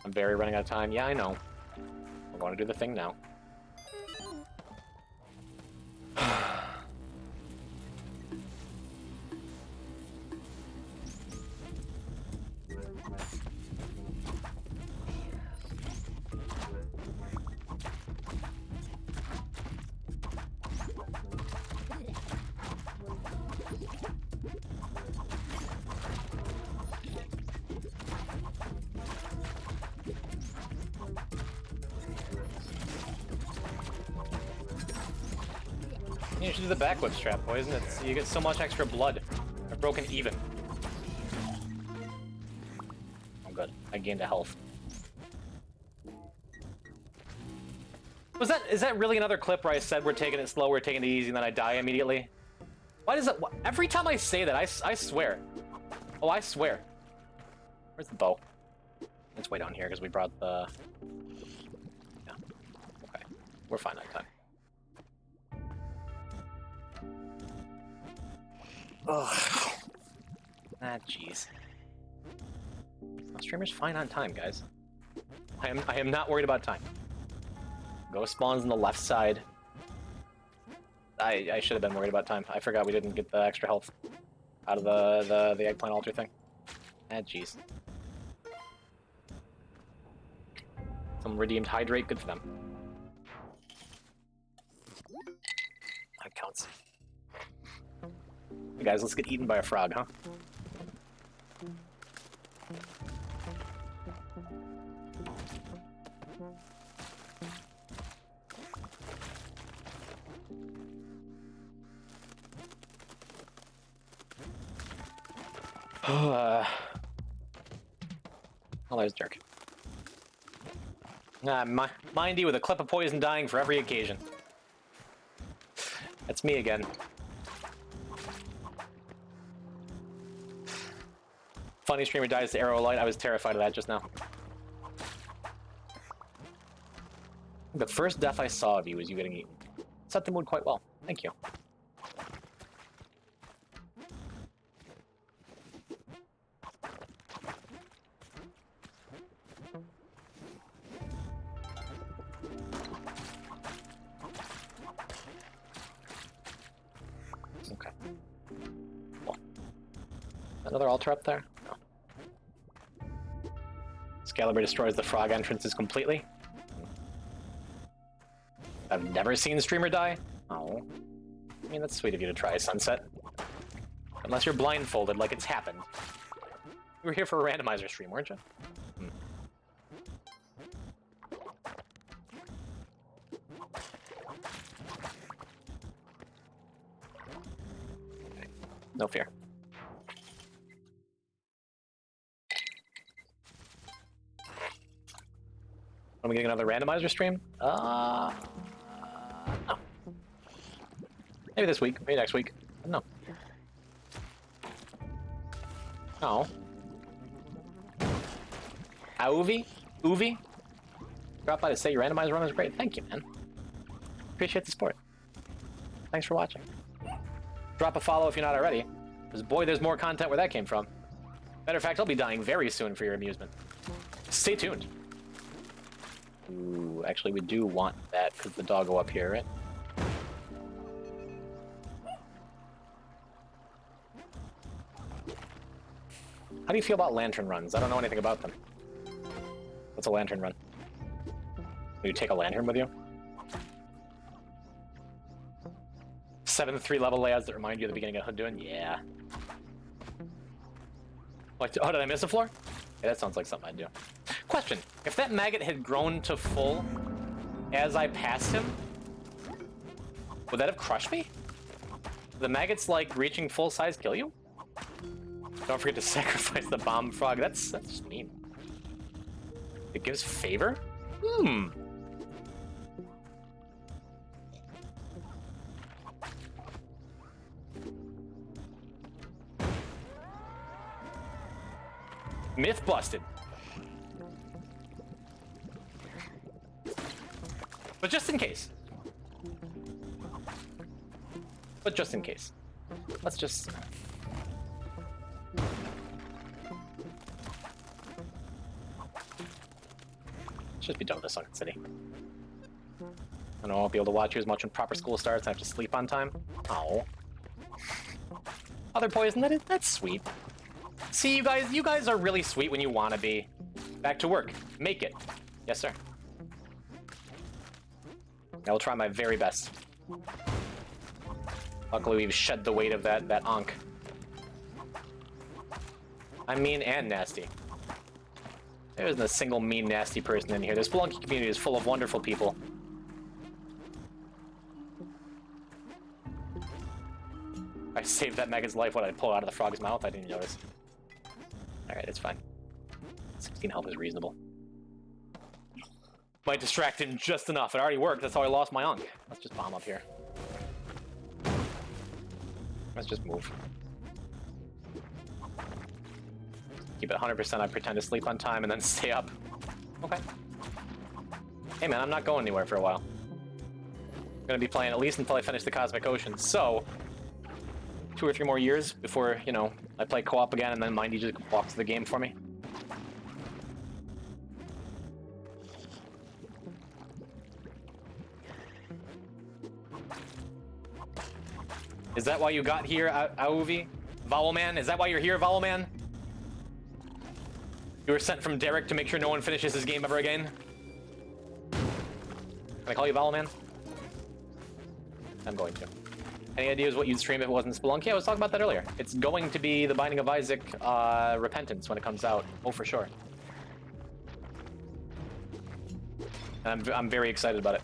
I'm very running out of time. Yeah, I know. I want to do the thing now. You should do the backwhip strap, Poison. You get so much extra blood. I've broken even. I'm good. I gained a health. Is that really another clip where I said we're taking it slow, we're taking it easy, and then I die immediately? Why does it... Every time I say that, I swear. Oh, I swear. Where's the bow? It's way down here because we brought the... Yeah. Okay. We're fine that time. Ugh. Ah, jeez. Streamer's fine on time, guys. I am not worried about time. Ghost spawns on the left side. I should have been worried about time. I forgot we didn't get the extra health out of the eggplant altar thing. Ah, jeez. Some redeemed hydrate, good for them. That counts. Hey guys, let's get eaten by a frog, huh? Oh, there's Dirk. Mindy with a clip of poison dying for every occasion. That's me again. Funny streamer dies to arrow light. I was terrified of that just now. The first death I saw of you was you getting eaten. Set the mood quite well. Thank you. Okay. Cool. Another altar up there? No. Excalibur destroys the frog entrances completely. I've never seen a streamer die. Oh. I mean, that's sweet of you to try, Sunset. Unless you're blindfolded like it's happened. You were here for a randomizer stream, weren't you? Hmm. Okay. No fear. Are we getting another randomizer stream? No. Maybe this week, maybe next week. I don't know. Oh. Uvi? Drop by to say your randomizer run was great. Thank you, man. Appreciate the support. Thanks for watching. Drop a follow if you're not already. Because boy, there's more content where that came from. Matter of fact, I'll be dying very soon for your amusement. Stay tuned. Ooh, actually, we do want that because the dog go up here, right? How do you feel about lantern runs? I don't know anything about them. What's a lantern run? Do you take a lantern with you? 7 3 level layouts that remind you of the beginning of Hoodooin? Yeah. Like, oh, did I miss a floor? Yeah, that sounds like something I'd do. Question: if that maggot had grown to full as I passed him, would that have crushed me? The maggots like reaching full size kill you? Don't forget to sacrifice the bomb frog. That's just mean. It gives favor? Hmm. Myth busted. But just in case. Let's just... Should be done with this Sunken City. I know I won't be able to watch you as much when proper school starts. I have to sleep on time. Oh. Other poison, that's sweet. See, you guys are really sweet when you want to be. Back to work. Make it. Yes, sir. I will try my very best. Luckily, we've shed the weight of that Ankh. I'm mean and nasty. There isn't a single mean, nasty person in here. The Spelunky community is full of wonderful people. I saved that Mega's life when I pulled out of the frog's mouth. I didn't notice. Alright, it's fine. 16 health is reasonable. Might distract him just enough. It already worked. That's how I lost my Unk. Let's just bomb up here. Let's just move. Keep it 100%. I pretend to sleep on time and then stay up. Okay. Hey man, I'm not going anywhere for a while. I'm gonna be playing at least until I finish the Cosmic Ocean. So, 2 or 3 more years before, you know, I play co-op again and then Mindy just walks the game for me. Is that why you got here, Auvi? Vowelman? Is that why you're here, Vowelman? You were sent from Derek to make sure no one finishes his game ever again? Can I call you Vowelman? I'm going to. Any ideas what you'd stream if it wasn't Spelunky? I was talking about that earlier. It's going to be The Binding of Isaac Repentance when it comes out. Oh, for sure. And I'm very excited about it.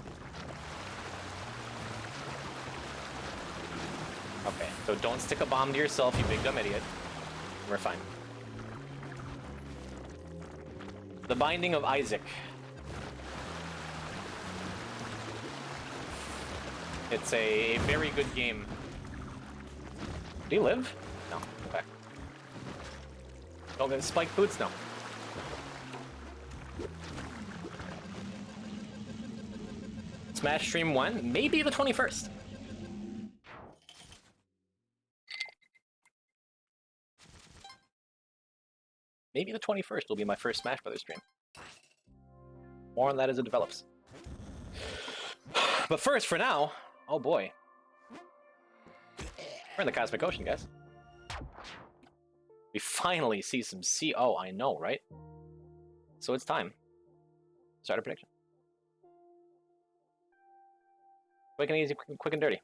Okay, so don't stick a bomb to yourself, you big dumb idiot. We're fine. The Binding of Isaac. It's a very good game. Do you live? No. Okay. Don't get spiked boots? No. Smash stream when? Maybe the 21st. Maybe the 21st will be my first Smash Brothers stream. More on that as it develops. But first, for now, oh boy. We're in the Cosmic Ocean, guys. We finally see some sea. Oh, I know, right? So it's time. Start a prediction. Quick and easy, quick and dirty.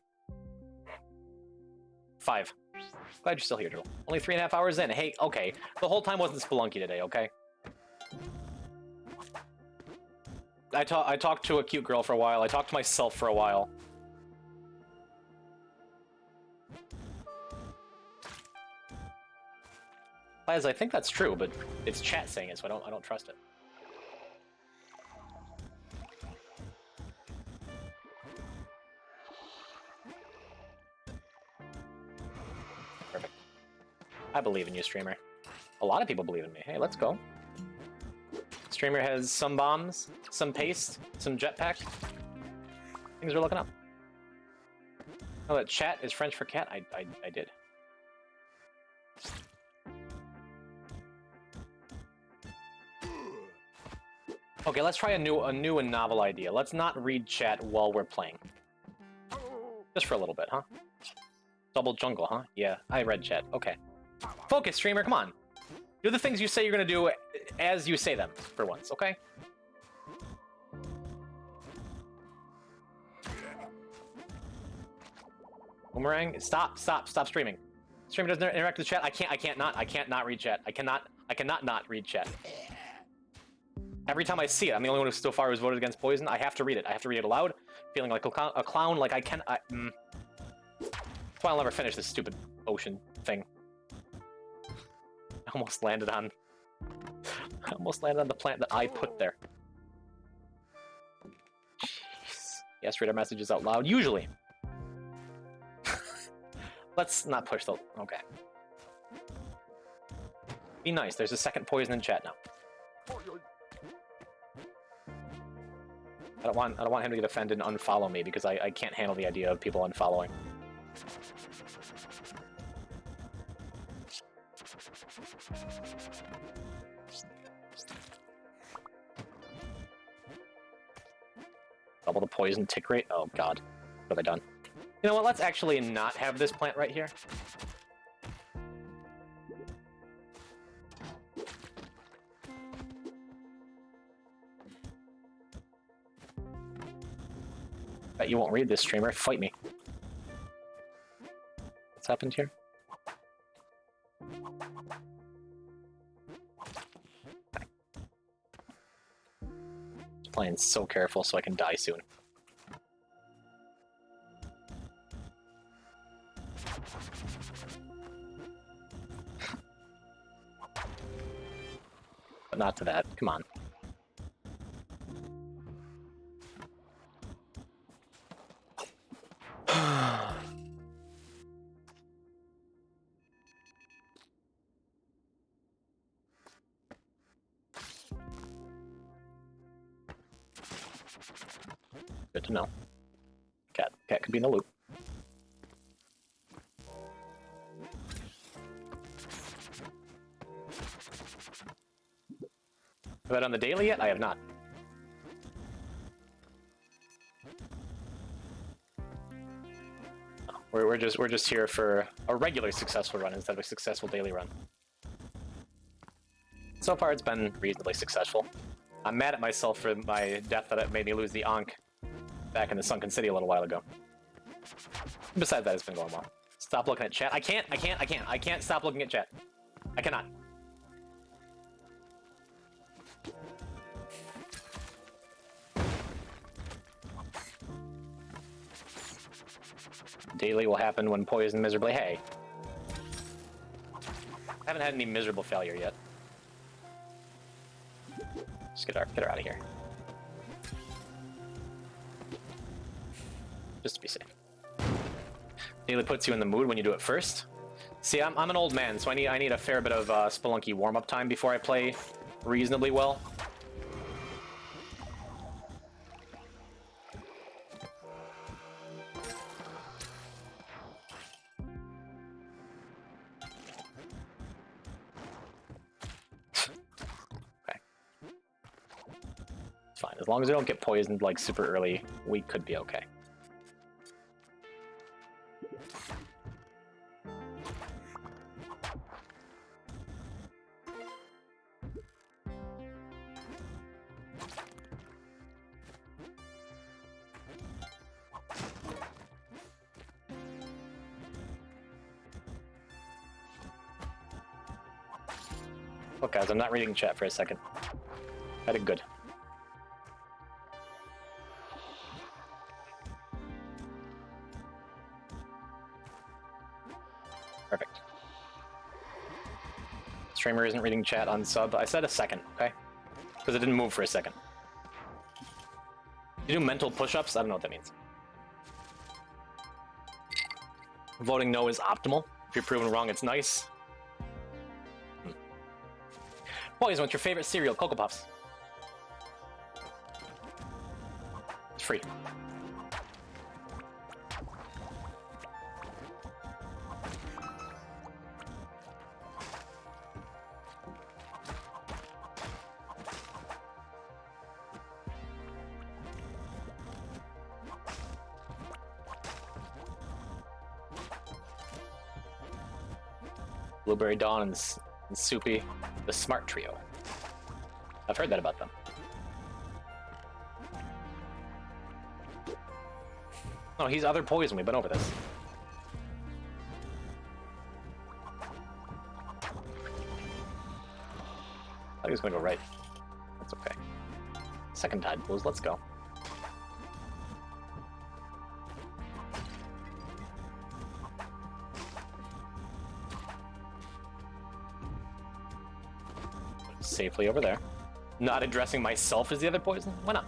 5. Glad you're still here, Turtle. Only 3.5 hours in. Hey, okay. The whole time wasn't Spelunky today, okay? I talked to a cute girl for a while. I talked to myself for a while. Plaz, I think that's true, but it's chat saying it, so I don't trust it. Perfect. I believe in you, streamer. A lot of people believe in me. Hey, let's go. Streamer has some bombs, some paste, some jetpack. Things are looking up. Oh, that chat is French for cat? I did. Okay, let's try a new and novel idea. Let's not read chat while we're playing. Just for a little bit, huh? Double jungle, huh? Yeah, I read chat. Okay. Focus, streamer, come on. Do the things you say you're gonna do as you say them, for once, okay? Boomerang, stop streaming. Streamer doesn't interact with the chat. I can't not read chat. I cannot not read chat. Every time I see it, I'm the only one who so far has voted against poison. I have to read it. I have to read it aloud, feeling like a clown, like I can. That's why I'll never finish this stupid ocean thing. I almost landed on the plant that I put there. Jeez. Yes, read our messages out loud. Usually. Let's not push the. Okay. Be nice. There's a second poison in chat now. I don't want him to get offended and unfollow me because I can't handle the idea of people unfollowing. Double the poison tick rate? Oh god. What have I done? You know what, let's actually not have this plant right here. Bet you won't read this, streamer. Fight me. What's happened here? Okay. Playing so careful so I can die soon. but not to that. Come on. Good to know. Cat could be in the loop. Have I done the daily yet? I have not. We're just here for a regular successful run instead of a successful daily run. So far, it's been reasonably successful. I'm mad at myself for my death that it made me lose the Ankh back in the Sunken City a little while ago. Besides that, it's been going well. Stop looking at chat. I can't stop looking at chat. I cannot. Daily will happen when poisoned miserably. Hey. I haven't had any miserable failure yet. Just get her out of here. Just to be safe. Daily puts you in the mood when you do it first. See, I'm an old man, so I need a fair bit of Spelunky warm-up time before I play reasonably well. Okay. It's fine. As long as I don't get poisoned like super early, we could be okay. Look, guys, I'm not reading chat for a second. Got it good. Perfect. Streamer isn't reading chat on sub. I said a second, okay? Because it didn't move for a second. You do mental push-ups? I don't know what that means. Voting no is optimal. If you're proven wrong, it's nice. Boys, what's your favorite cereal? Cocoa Puffs. It's free. Blueberry Dawn and Soupy, the Smart Trio. I've heard that about them. Oh, he's other poison. We've been over this. I thought he was gonna go right. That's okay. Second tide pools. Let's go. Safely over there. Not addressing myself as the other poison? Why not?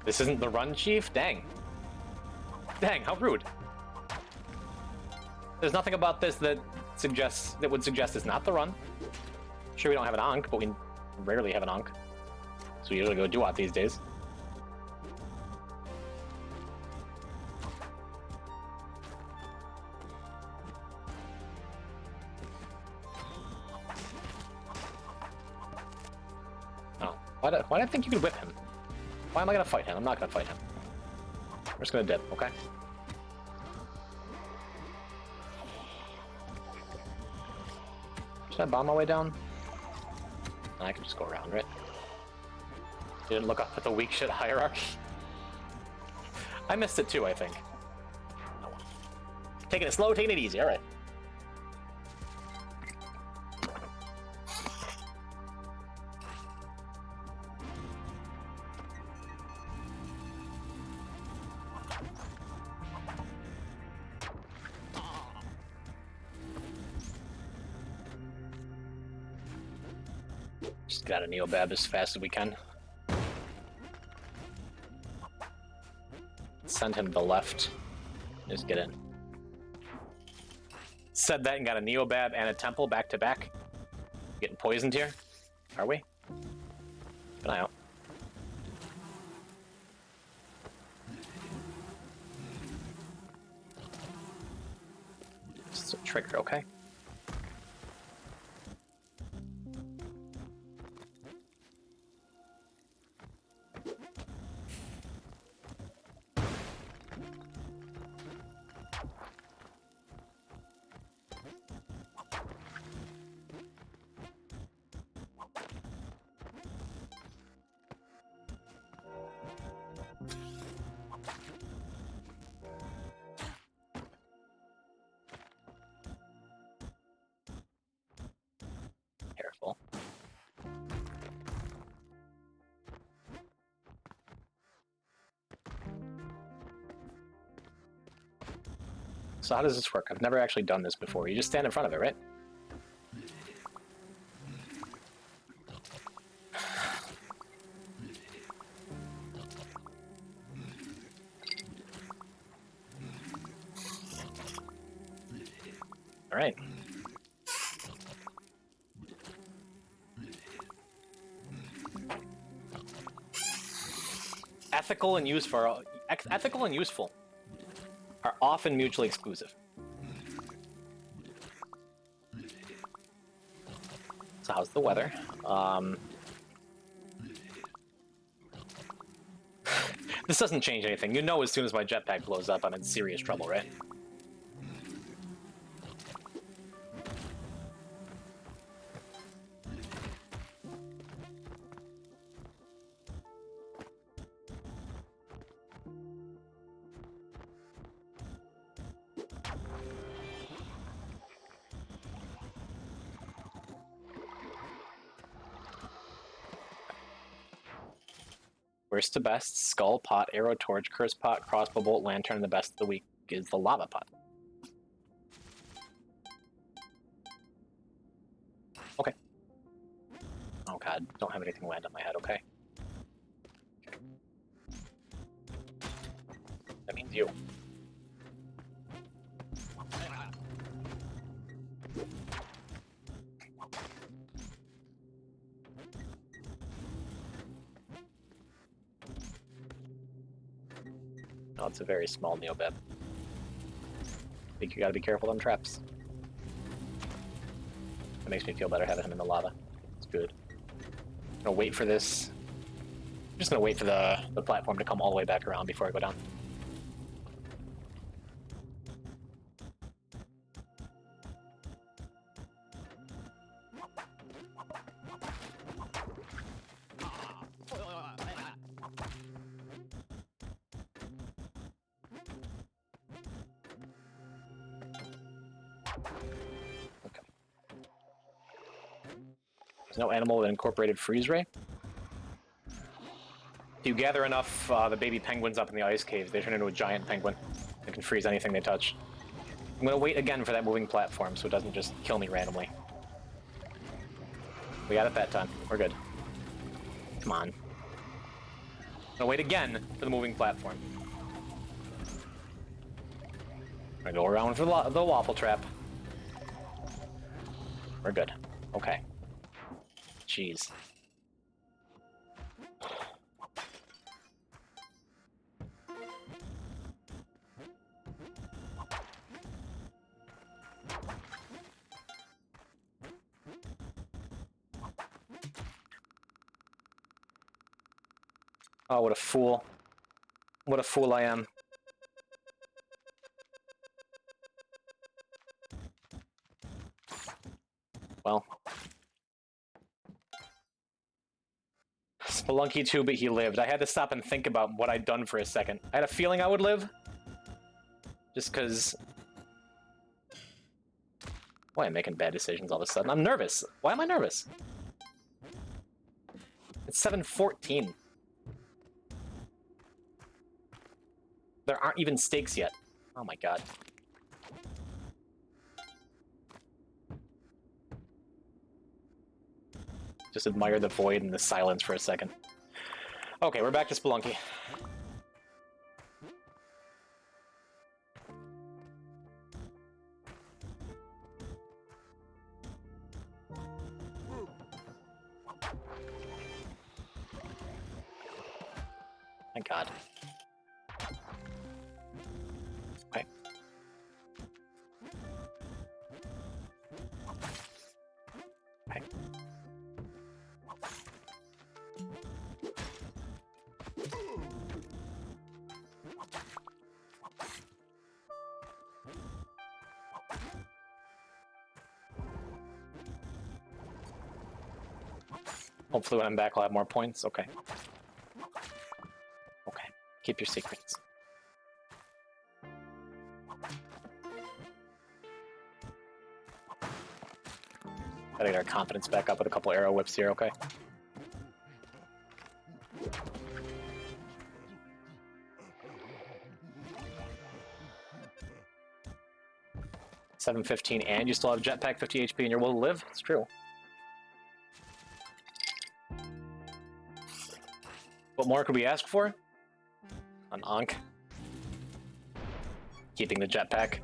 This isn't the run, Chief? Dang. Dang, how rude. There's nothing about this that would suggest it's not the run. Sure, we don't have an Ankh, but we rarely have an Ankh. So we usually go Duat these days. Why do I think you can whip him? Why am I gonna fight him? I'm not gonna fight him. I'm just gonna dip, okay? Should I bomb my way down? I can just go around, right? You didn't look up at the weak shit hierarchy? I missed it too, I think. Oh. Taking it slow, taking it easy, alright. Just get out of Neobab as fast as we can. Send him to the left. Just get in. Said that and got a Neobab and a Temple back to back. Getting poisoned here? Are we? Keep an eye out. It's a trigger, okay? Careful. So how does this work? I've never actually done this before. You just stand in front of it, right? All right. Ethical and useful are often mutually exclusive. So how's the weather? This doesn't change anything. You know as soon as my jetpack blows up, I'm in serious trouble, right? Worst to best, skull, pot, arrow, torch, curse pot, crossbow bolt, lantern. The best of the week is the lava pot. Okay. Oh god, don't have anything land on my head, okay. That means you. Oh, it's a very small Neobab. I think you gotta be careful of them traps. It makes me feel better having him in the lava. It's good. I'm gonna wait for this. I'm just gonna wait for the platform to come all the way back around before I go down. Okay. There's no animal with incorporated freeze ray. If you gather enough the baby penguins up in the ice caves, they turn into a giant penguin. They can freeze anything they touch. I'm gonna wait again for that moving platform so it doesn't just kill me randomly. We got it that time. We're good. Come on. I'm gonna wait again for the moving platform. I'm gonna go around for the waffle trap. We're good. Okay. Jeez. Oh, what a fool. What a fool I am. Well. Spelunky too, but he lived. I had to stop and think about what I'd done for a second. I had a feeling I would live. Just because... Why am I making bad decisions all of a sudden? I'm nervous. Why am I nervous? It's 7:14. There aren't even stakes yet. Oh my god. Just admire the void and the silence for a second. Okay, we're back to Spelunky. Thank God. Okay. Okay. Hopefully when I'm back I'll have more points. Okay. Okay. Keep your secrets. Gotta get our confidence back up with a couple arrow whips here, okay? $715 and you still have jetpack 50 HP and your will to live? It's true. What more could we ask for? An Ankh. Keeping the jetpack.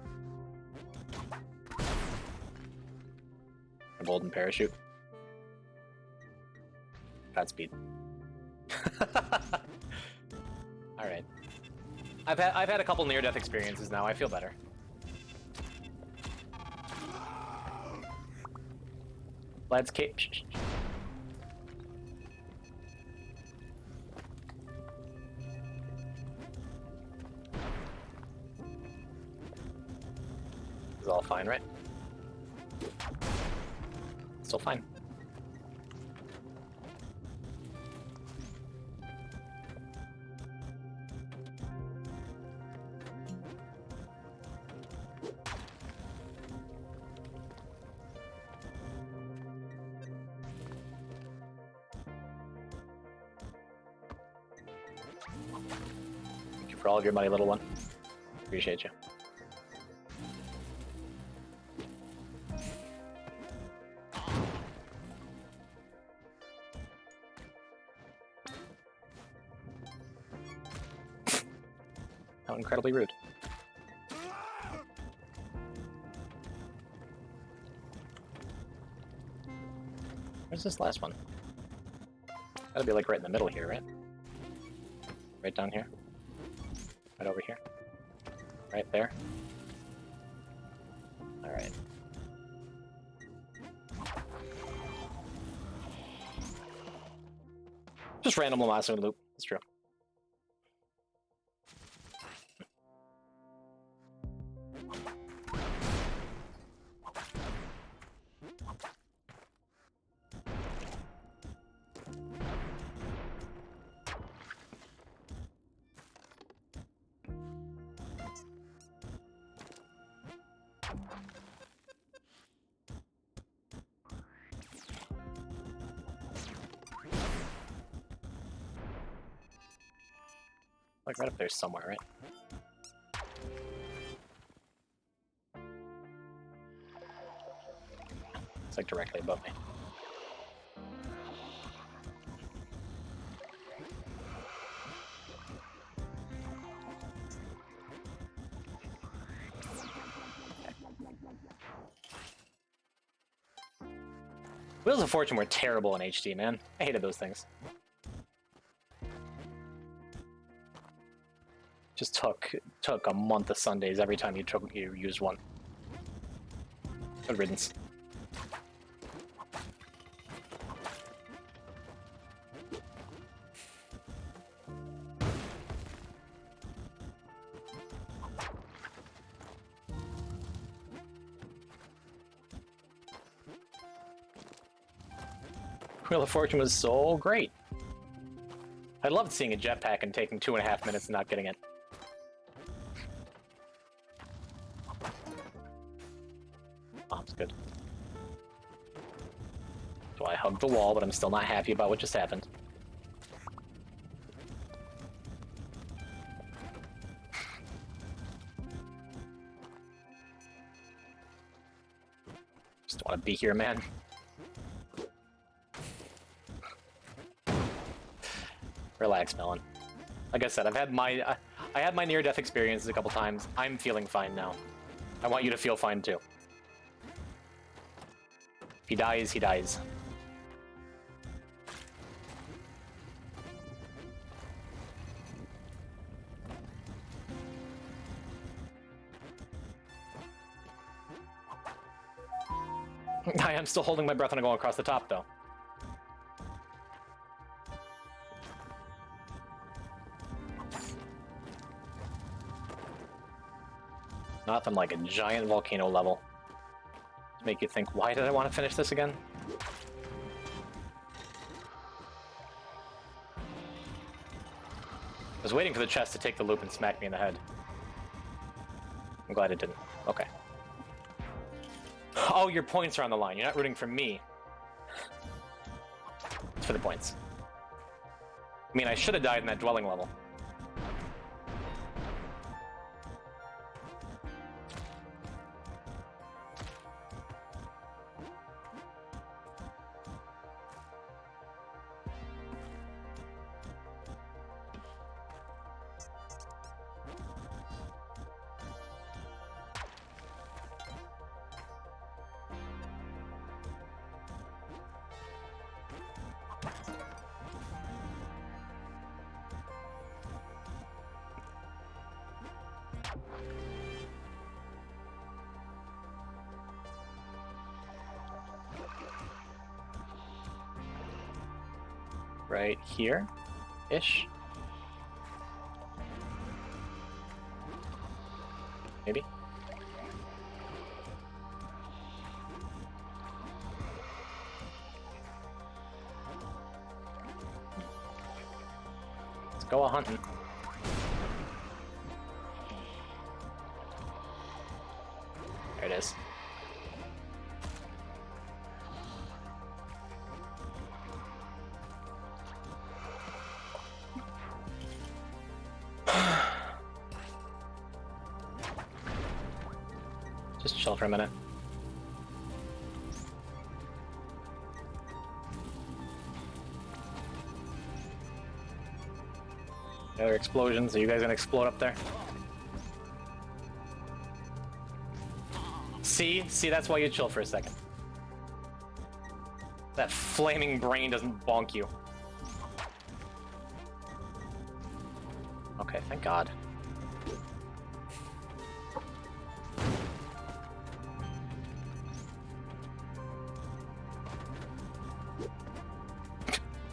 A golden parachute. Godspeed. Alright. I've had a couple near-death experiences now, I feel better. Let's keep... This is all fine, right? Still fine. Thank you for all of your money, little one. Appreciate you. How incredibly rude. Where's this last one? Gotta be like right in the middle here, right? Right down here. Right over here. Right there. Alright. Just random Lamasso loop, that's true. Like right up there somewhere, right? It's like directly above me. Wheels of Fortune were terrible in HD, man. I hated those things. Just took a month of Sundays every time you used one. Good riddance. Wheel of Fortune was so great. I loved seeing a jetpack and taking 2.5 minutes and not getting it. Bomb's good. So I hugged the wall, but I'm still not happy about what just happened. Just want to be here, man. Relax, Melon. Like I said, I had my near-death experiences a couple times. I'm feeling fine now. I want you to feel fine too. If he dies, he dies. I am still holding my breath when I go across the top, though. Nothing like a giant volcano level to make you think, why did I want to finish this again? I was waiting for the chest to take the loop and smack me in the head. I'm glad it didn't. Okay. Oh, your points are on the line. You're not rooting for me. It's for the points. I mean, I should have died in that dwelling level. Right here-ish. Maybe. Let's go a-hunting. There it is. Just chill for a minute. Other explosions. Are you guys gonna explode up there? See, that's why you chill for a second. That flaming brain doesn't bonk you. Okay, thank God.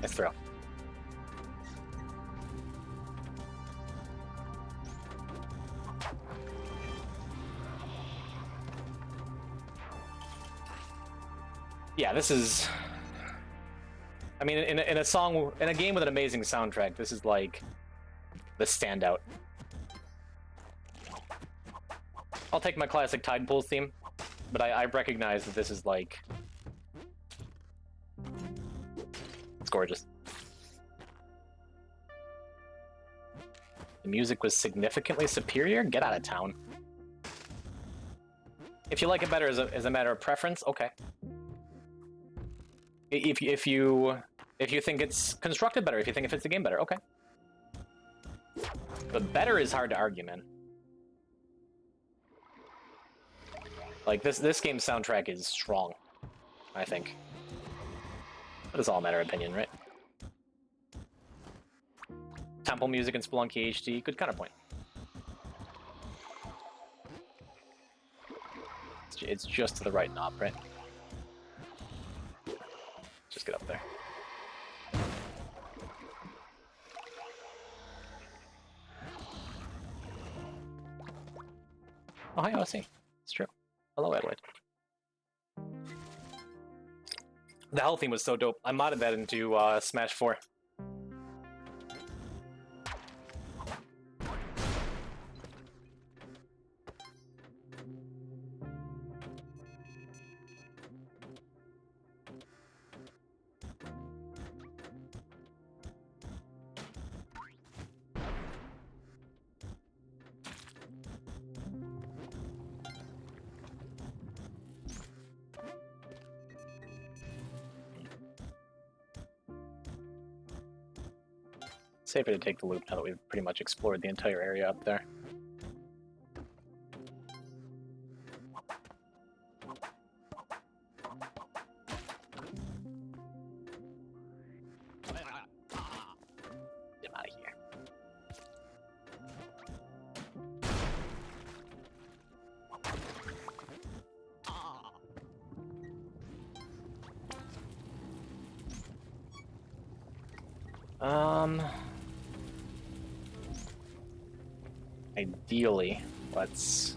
Nice throw. Yeah, this is... I mean, in a game with an amazing soundtrack, this is like the standout. I'll take my classic Tide Pools theme, but I recognize that this is like... It's gorgeous. The music was significantly superior? Get out of town. If you like it better as a matter of preference, okay. If you think it's constructed better, if you think it fits the game better, okay. But better is hard to argue, man. Like, this game's soundtrack is strong, I think. But it's all a matter of opinion, right? Temple music in Spelunky HD, good counterpoint. It's just to the right knob, right? Just get up there. Oh, hi, OC. It's true. Hello, Adelaide. The hell theme was so dope. I modded that into Smash 4. safer to take the loop now that we've pretty much explored the entire area up there. Get out of here. Ideally, let's...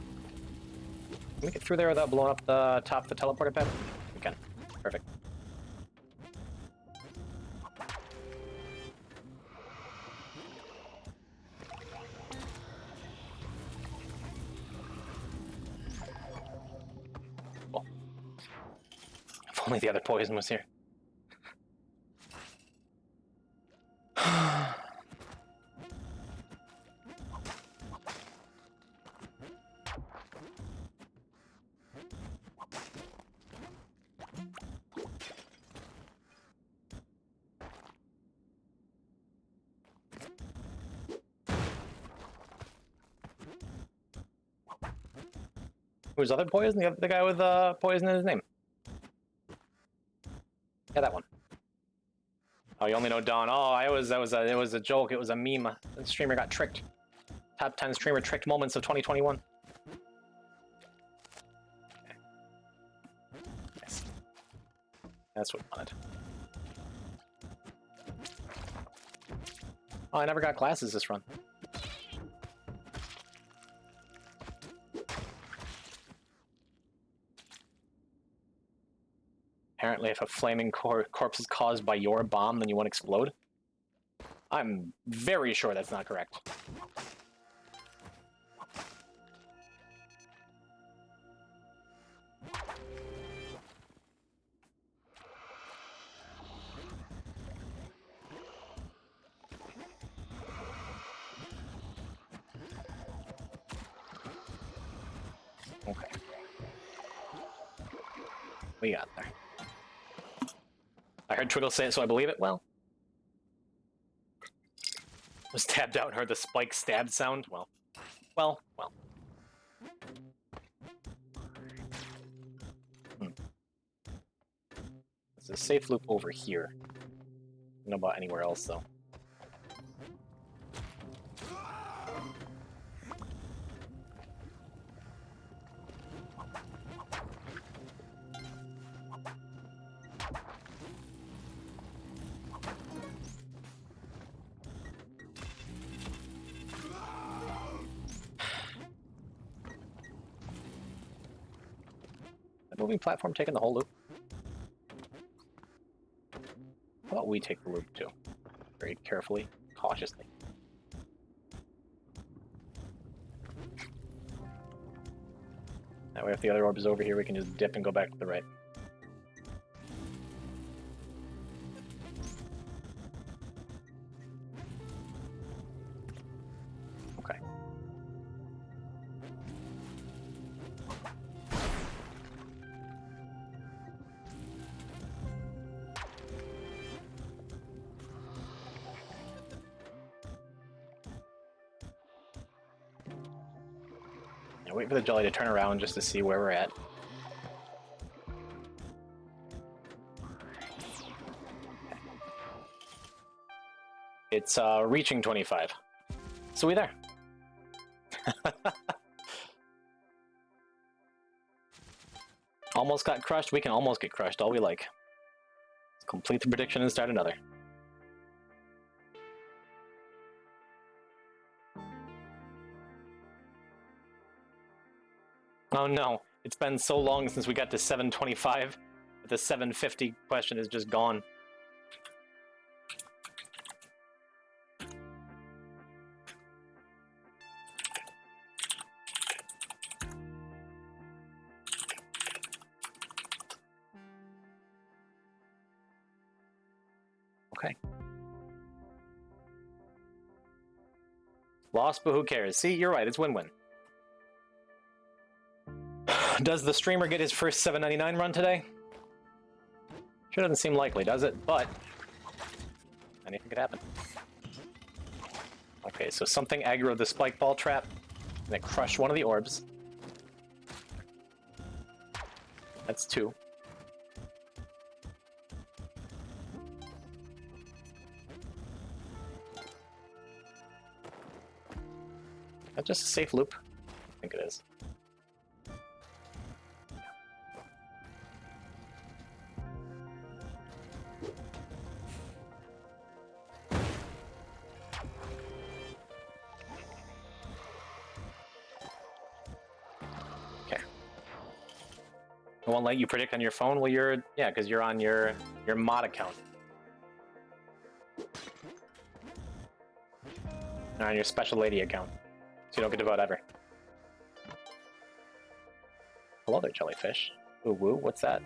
Can we get through there without blowing up the top of the teleporter pad? We can. Perfect. Cool. If only the other poison was here. Who's other poison? The guy with poison in his name. Yeah, that one. Oh, you only know Dawn. Oh, it was a joke. It was a meme. The streamer got tricked. Top 10 streamer tricked moments of 2021. Okay. Nice. That's what I wanted. Oh, I never got glasses this run. Apparently, if a flaming corpse is caused by your bomb, then you won't explode. I'm very sure that's not correct. Okay. We got there. I heard Twiggle say it, so I believe it. Well, was tabbed out and heard the spike stab sound. Well. There's a safe loop over here. I don't know about anywhere else, though. Moving platform taking the whole loop? How about we take the loop too? Very carefully, cautiously. That way if the other orb is over here, we can just dip and go back to the right. Okay. Wait for the Jolly to turn around just to see where we're at. It's reaching 25. So we there. Almost got crushed. We can almost get crushed all we like. Let's complete the prediction and start another. Oh no, it's been so long since we got to 725 that the 750 question is just gone. Okay. Lost, but who cares? See, you're right, it's win-win. Does the streamer get his first $7.99 run today? Sure doesn't seem likely, does it? But anything could happen. Okay, so something aggroed the spike ball trap, and it crushed one of the orbs. That's 2. That's just a safe loop. I think it is. Okay. It won't let you predict on your phone? Well, yeah, because you're on your mod account. Or on your special lady account. So you don't get to vote ever. Hello there, jellyfish. Ooh woo, what's that?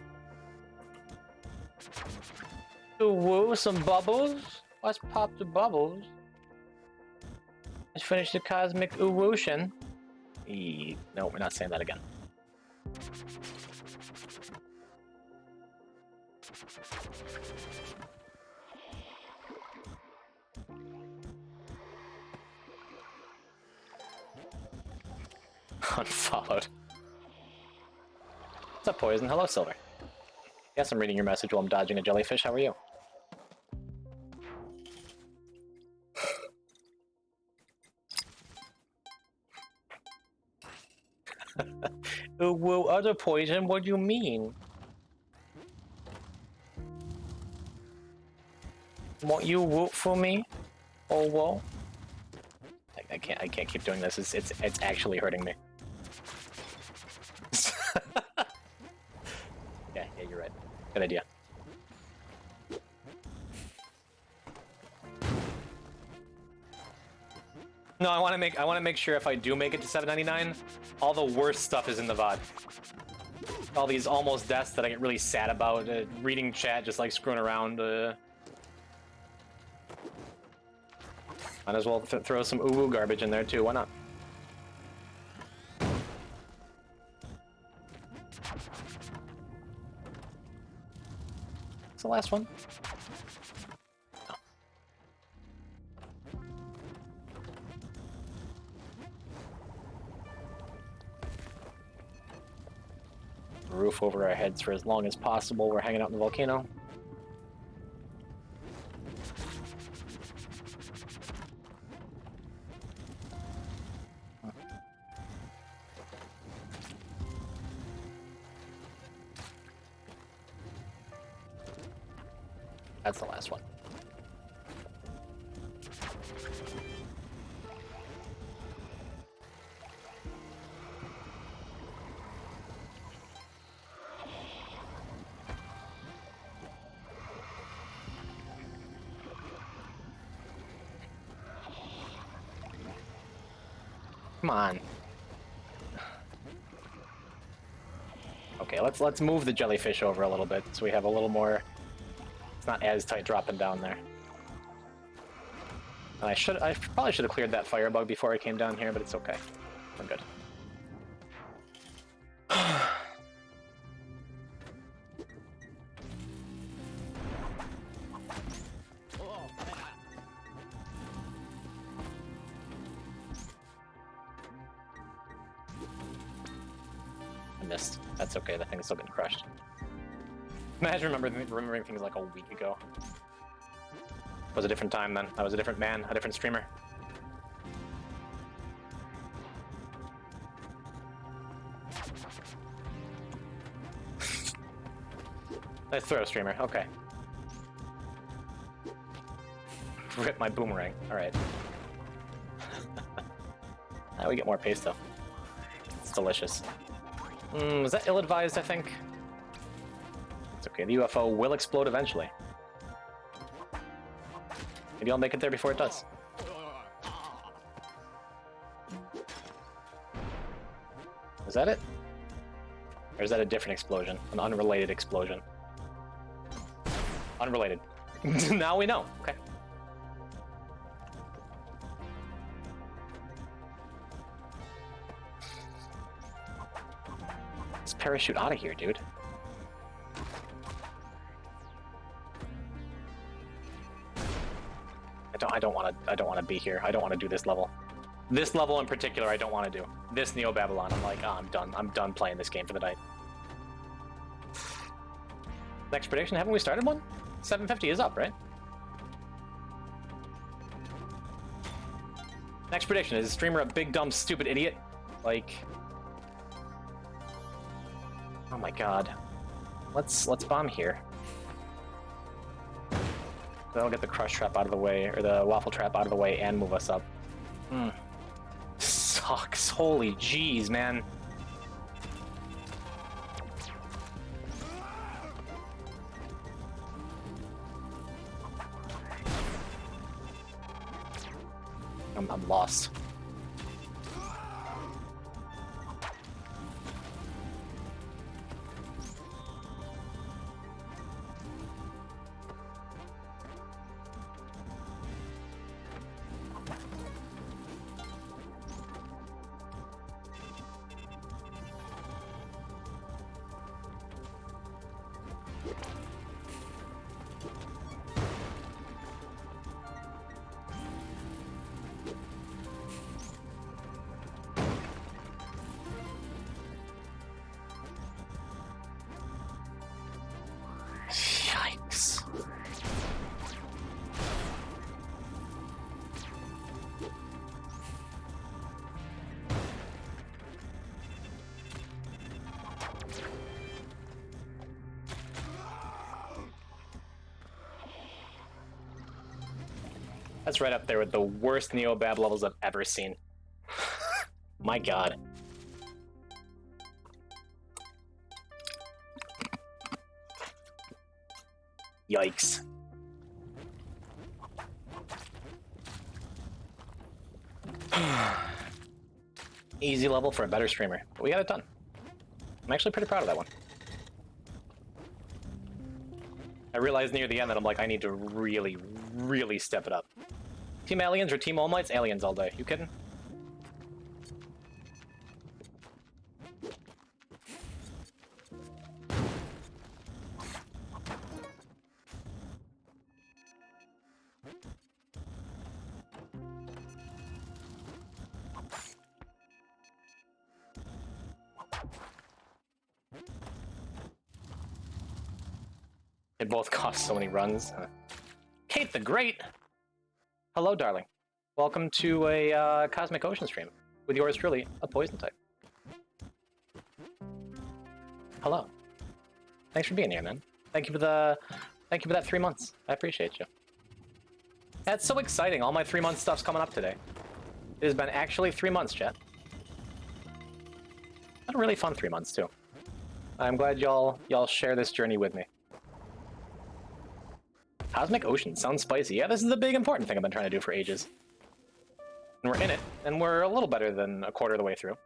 Ooh woo, some bubbles? Let's pop the bubbles. Let's finish the cosmic ooh wooshin. No, we're not saying that again. Unfollowed. What's up, Poison? Hello, Silver. Yes, I'm reading your message while I'm dodging a jellyfish. How are you? Ooh, woo, other Poison? What do you mean? Won't you whoop for me? Oh, whoa. I can't keep doing this. It's actually hurting me. Yeah, you're right. Good idea. No, I want to make sure if I do make it to 799, all the worst stuff is in the VOD. All these almost deaths that I get really sad about, reading chat, just like screwing around. Might as well throw some uwu garbage in there too. Why not? It's the last one. Oh. Roof over our heads for as long as possible. We're hanging out in the volcano. That's the last one. Come on. Okay, let's move the jellyfish over a little bit so we have a little more. It's not as tight dropping down there. I probably should have cleared that firebug before I came down here, but it's okay. We're good. I missed. That's okay, that thing's still getting crushed. Imagine remembering things like a week ago. It was a different time then. I was a different man, a different streamer. Nice throw, streamer. Okay. Rip my boomerang. Alright. Now we get more pesto. It's delicious. Was that ill-advised, I think? It's okay, the UFO will explode eventually. Maybe I'll make it there before it does. Is that it? Or is that a different explosion? An unrelated explosion? Unrelated. Now we know. Okay. Let's parachute out of here, dude. I don't want to be here. I don't want to do this level. This level in particular, I don't want to do. This Neo Babylon, I'm like, oh, I'm done. I'm done playing this game for the night. Next prediction, haven't we started one? 750 is up, right? Next prediction, is the streamer a big, dumb, stupid idiot? Like... Oh my god. Let's bomb here. That'll get the crush trap out of the way, or the waffle trap out of the way, and move us up. Sucks. Holy jeez, man. I'm lost. Yikes. That's right up there with the worst Neobab levels I've ever seen. My god. Yikes. Easy level for a better streamer, but we got it done. I'm actually pretty proud of that one. I realized near the end that I'm like, I need to really, really step it up. Team Aliens or Team All Mights? Aliens all day. You kidding? They both cost so many runs. Kate the Great! Hello, darling. Welcome to a Cosmic Ocean stream with yours truly, a poison type. Hello. Thanks for being here, man. Thank you for that 3 months. I appreciate you. That's so exciting. All my 3-month stuff's coming up today. It has been actually 3 months, chat. Been a really fun 3 months too. I'm glad y'all share this journey with me. Cosmic Ocean sounds spicy. Yeah, this is the big important thing I've been trying to do for ages. And we're in it, and we're a little better than a quarter of the way through.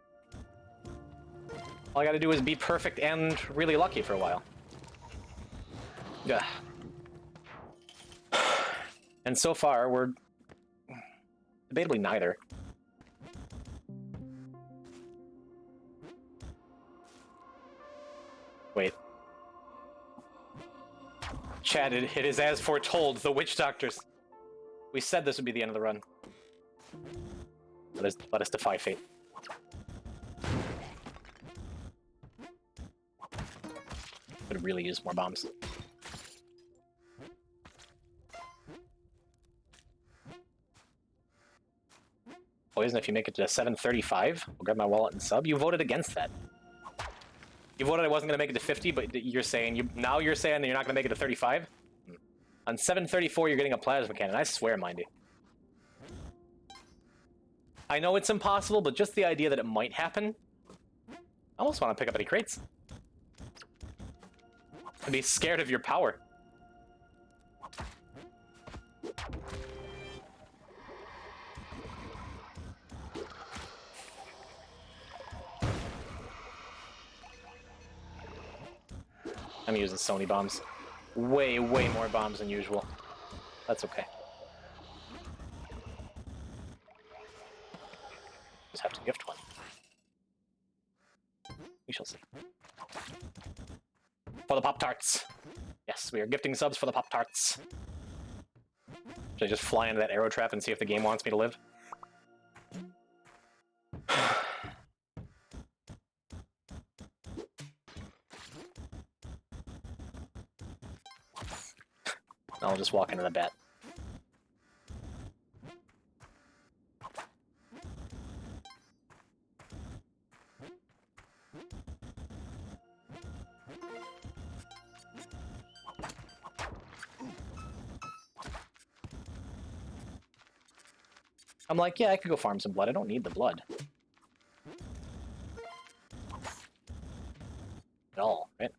All I gotta do is be perfect and really lucky for a while. Yeah. And so far, we're debatably neither. Wait. Chad, it is as foretold, the witch doctors. We said this would be the end of the run. Let us defy fate. Could really use more bombs. Poison, if you make it to 735, we'll grab my wallet and sub. You voted against that. You voted I wasn't going to make it to 50, but you're saying now you're saying that you're not going to make it to 35? On 734, you're getting a plasma cannon. I swear, Mindy. I know it's impossible, but just the idea that it might happen. I almost want to pick up any crates. I'd be scared of your power. I'm using Sony bombs. Way, way more bombs than usual. That's okay. Just have to gift one. We shall see. For the Pop-Tarts! Yes, we are gifting subs for the Pop-Tarts. Should I just fly into that arrow trap and see if the game wants me to live? I'll just walk into the bat. I'm like, yeah, I could go farm some blood. I don't need the blood. At all, right?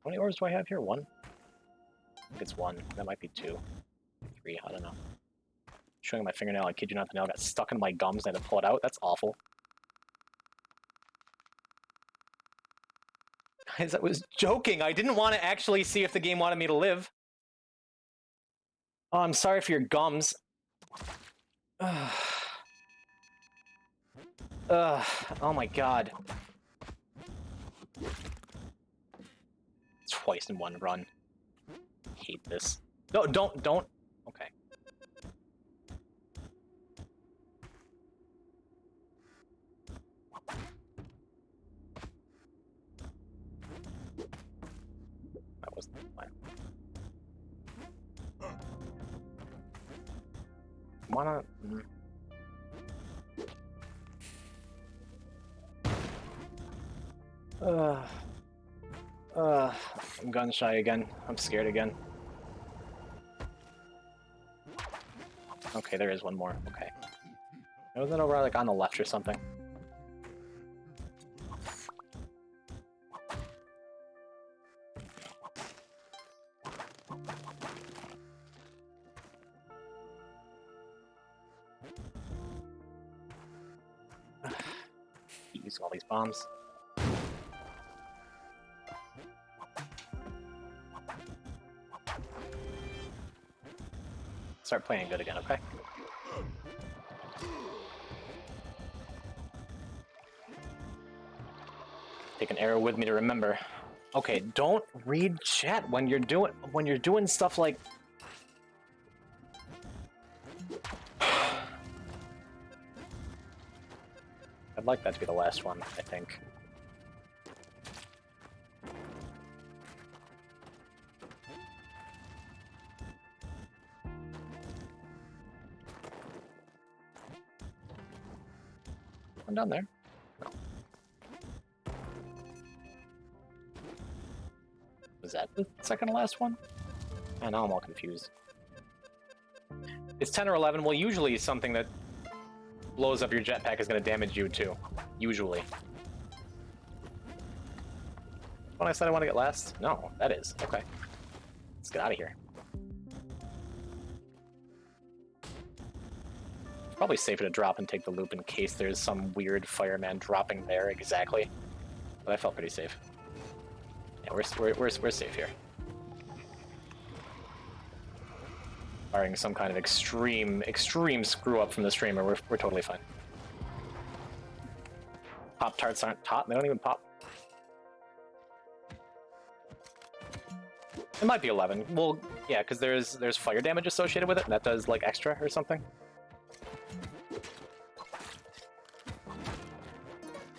How many orbs do I have here? One? I think it's one. That might be two. Three, I don't know. Showing my fingernail, I kid you not, the nail got stuck in my gums and I had to pull it out. That's awful. Guys, I was joking. I didn't want to actually see if the game wanted me to live. Oh, I'm sorry for your gums. Oh my god. Twice in one run. Hate this. No, don't. Okay. That wasn't the plan. Wanna... I'm gun shy again. I'm scared again. Okay, there is one more. Okay. Was that over like on the left or something? Keep using all these bombs. Start playing good again, okay? Take an arrow with me to remember. Okay, don't read chat when you're doing stuff like... I'd like that to be the last one, I think. One down there? No. Was that the second to last one? I know, I'm all confused. It's 10 or 11. Well, usually something that blows up your jetpack is going to damage you too. Usually. When I said I want to get last? No, that is. Okay. Let's get out of here. Probably safer to drop and take the loop in case there's some weird fireman dropping there exactly. But I felt pretty safe. Yeah, we're safe here. Barring some kind of extreme screw up from the streamer, we're totally fine. Pop-Tarts aren't top, they don't even pop. It might be 11. Well, yeah, because there's fire damage associated with it, and that does like extra or something.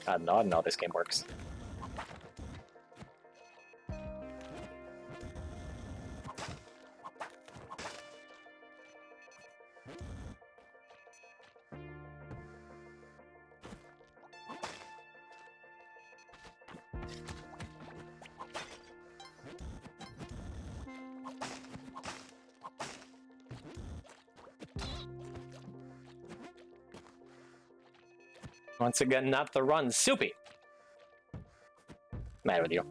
I don't know how this game works. Once again, not the run. Soupy! Mad with you.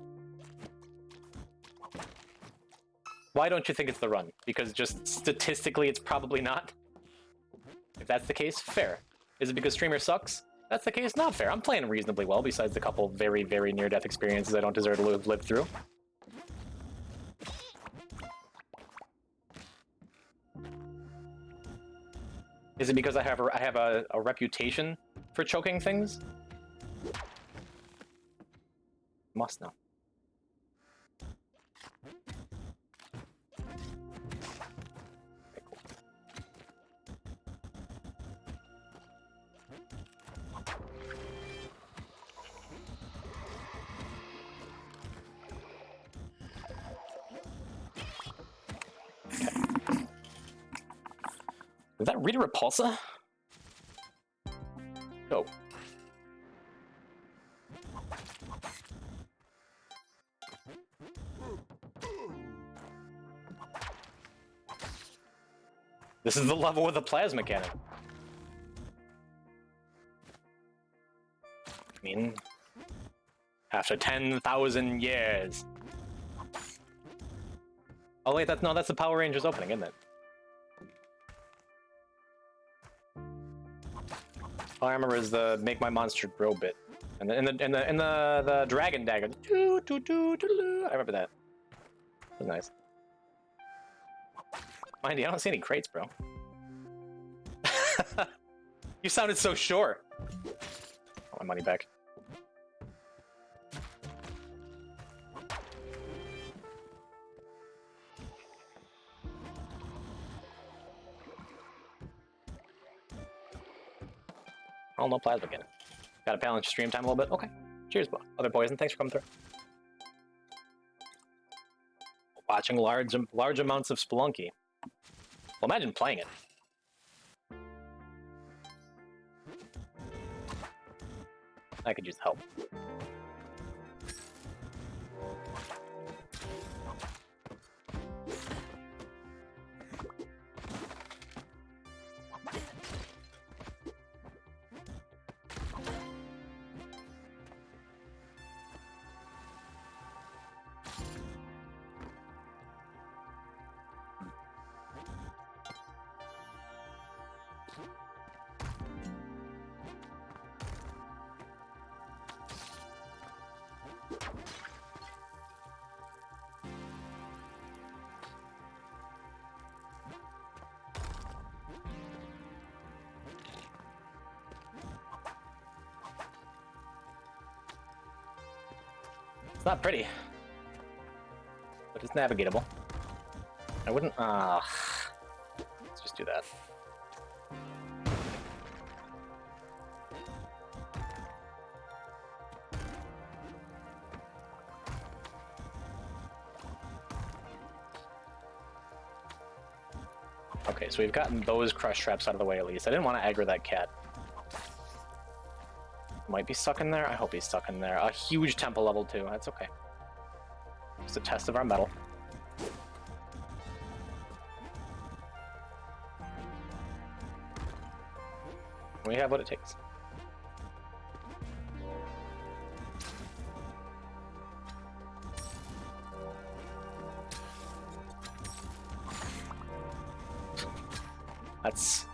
Why don't you think it's the run? Because just statistically it's probably not? If that's the case, fair. Is it because streamer sucks? That's the case, not fair. I'm playing reasonably well, besides the couple very, very near-death experiences I don't deserve to live through. Is it because I have a reputation for choking things? Must know. Okay, cool. Is that Rita Repulsa? Oh. This is the level with the plasma cannon. I mean, after 10,000 years. Oh wait, that's the Power Rangers opening, isn't it? All I remember is the "Make My Monster Grow" bit, and the Dragon Dagger. I remember that. It was nice. Mind you, I don't see any crates, bro. You sounded so sure. I want my money back. Oh, no plasma again. Got to balance your stream time a little bit. Okay. Cheers, other boys, and thanks for coming through. Watching large amounts of Spelunky. Well, imagine playing it. I could use help. It's not pretty, but it's navigatable. I wouldn't. Let's just do that. Okay, so we've gotten those crush traps out of the way at least. I didn't want to aggro that cat. Might be stuck in there. I hope he's stuck in there. A huge temple level 2. That's okay. Just a test of our metal. We have what it takes. That's...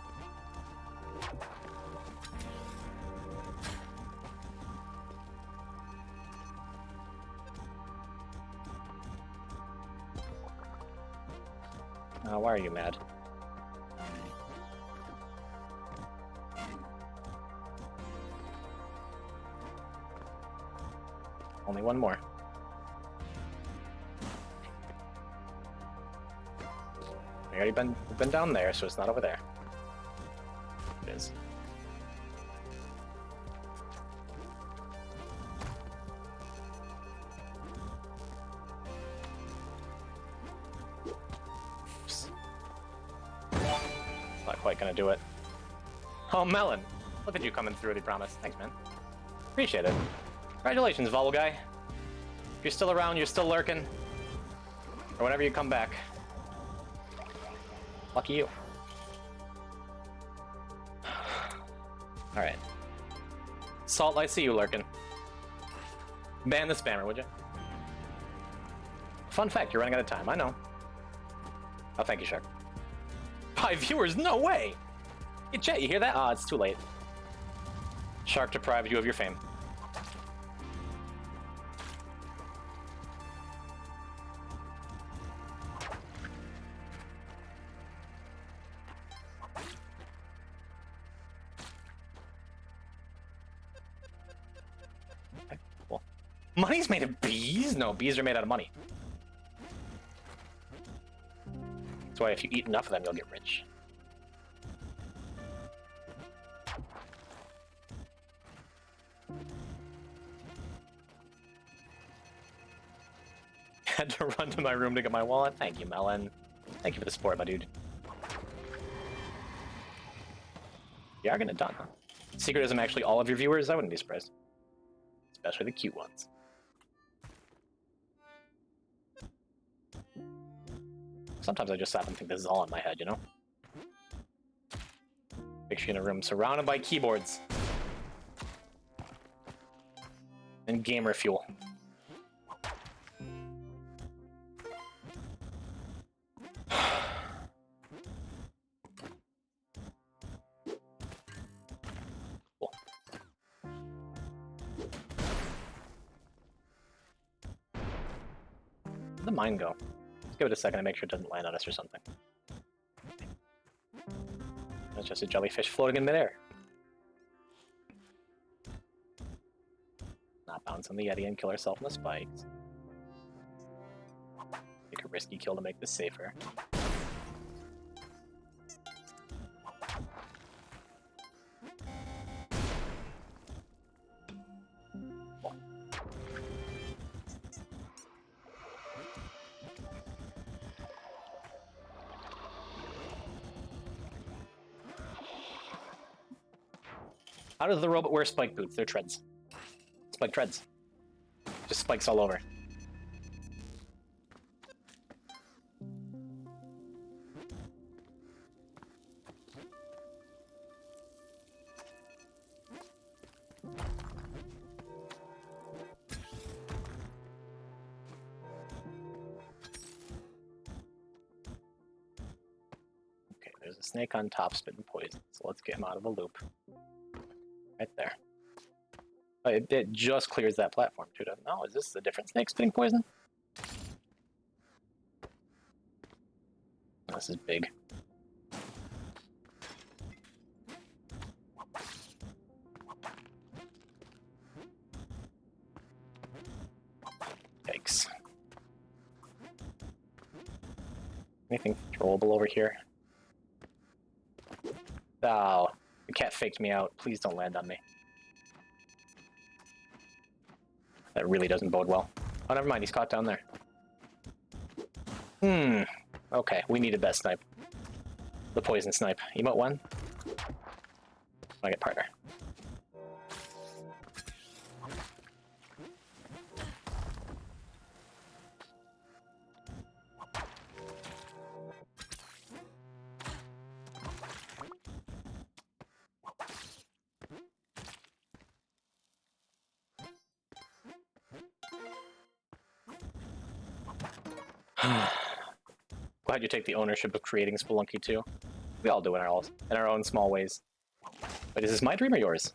why are you mad? Only one more. We already been down there, so it's not over there. It is. Not quite gonna do it. Oh, Melon! Look at you coming through the promise. Thanks, man. Appreciate it. Congratulations, Vobble Guy. If you're still around, you're still lurking. Or whenever you come back. Lucky you. Alright. Salt, I see you lurking. Ban the spammer, would you? Fun fact, you're running out of time. I know. Oh, thank you, Shark. 5 viewers? No way! Hey, chat, you hear that? Ah, it's too late. Shark deprived you of your fame. Money's made of bees? No, bees are made out of money. That's why if you eat enough of them, you'll get rich. Had to run to my room to get my wallet. Thank you, Melon. Thank you for the support, my dude. You are gonna done, huh? Secret isn't actually all of your viewers? I wouldn't be surprised. Especially the cute ones. Sometimes I just stop and think this is all in my head, you know? Picture you in a room surrounded by keyboards. And gamer fuel. Cool. Where'd the mine go? Let's give it a second to make sure it doesn't land on us or something. It's just a jellyfish floating in midair. Not bounce on the Yeti and kill ourselves in the spikes. Take a risky kill to make this safer. How does the robot wear spike boots? They're treads. Spike treads. Just spikes all over. Okay, there's a snake on top spitting poison, so let's get him out of the loop. Right there. Oh, it just clears that platform too, doesn't it? No, is this a different snake spitting poison? This is big. Yikes. Anything throwable over here? Oh, the cat faked me out. Please don't land on me. That really doesn't bode well. Oh, never mind. He's caught down there. Okay, we needed that snipe. The poison snipe. Emote 1. I get partner. Glad you take the ownership of creating Spelunky too. We all do it in our own small ways. But is this my dream or yours?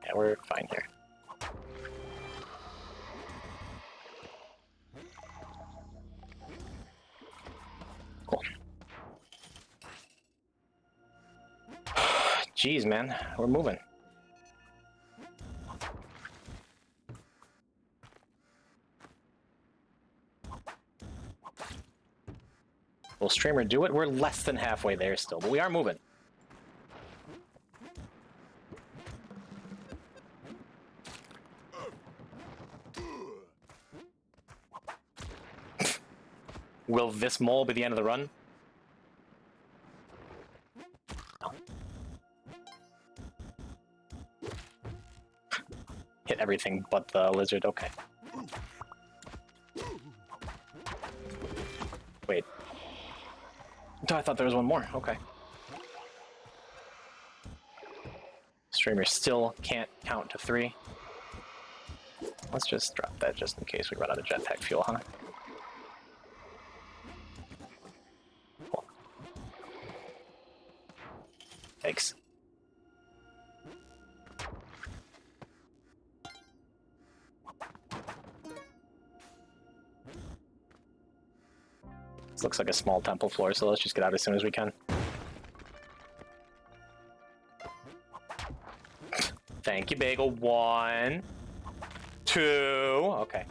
Yeah, we're fine here. Cool. Jeez, man, we're moving. Will streamer do it? We're less than halfway there still, but we are moving. Will this mole be the end of the run? No. Hit everything but the lizard, okay. Wait. Oh, I thought there was one more, okay. Streamer still can't count to 3. Let's just drop that just in case we run out of jetpack fuel, huh? Cool. Thanks. This looks like a small temple floor, so let's just get out as soon as we can. Thank you, Bagel. 1, 2. Okay.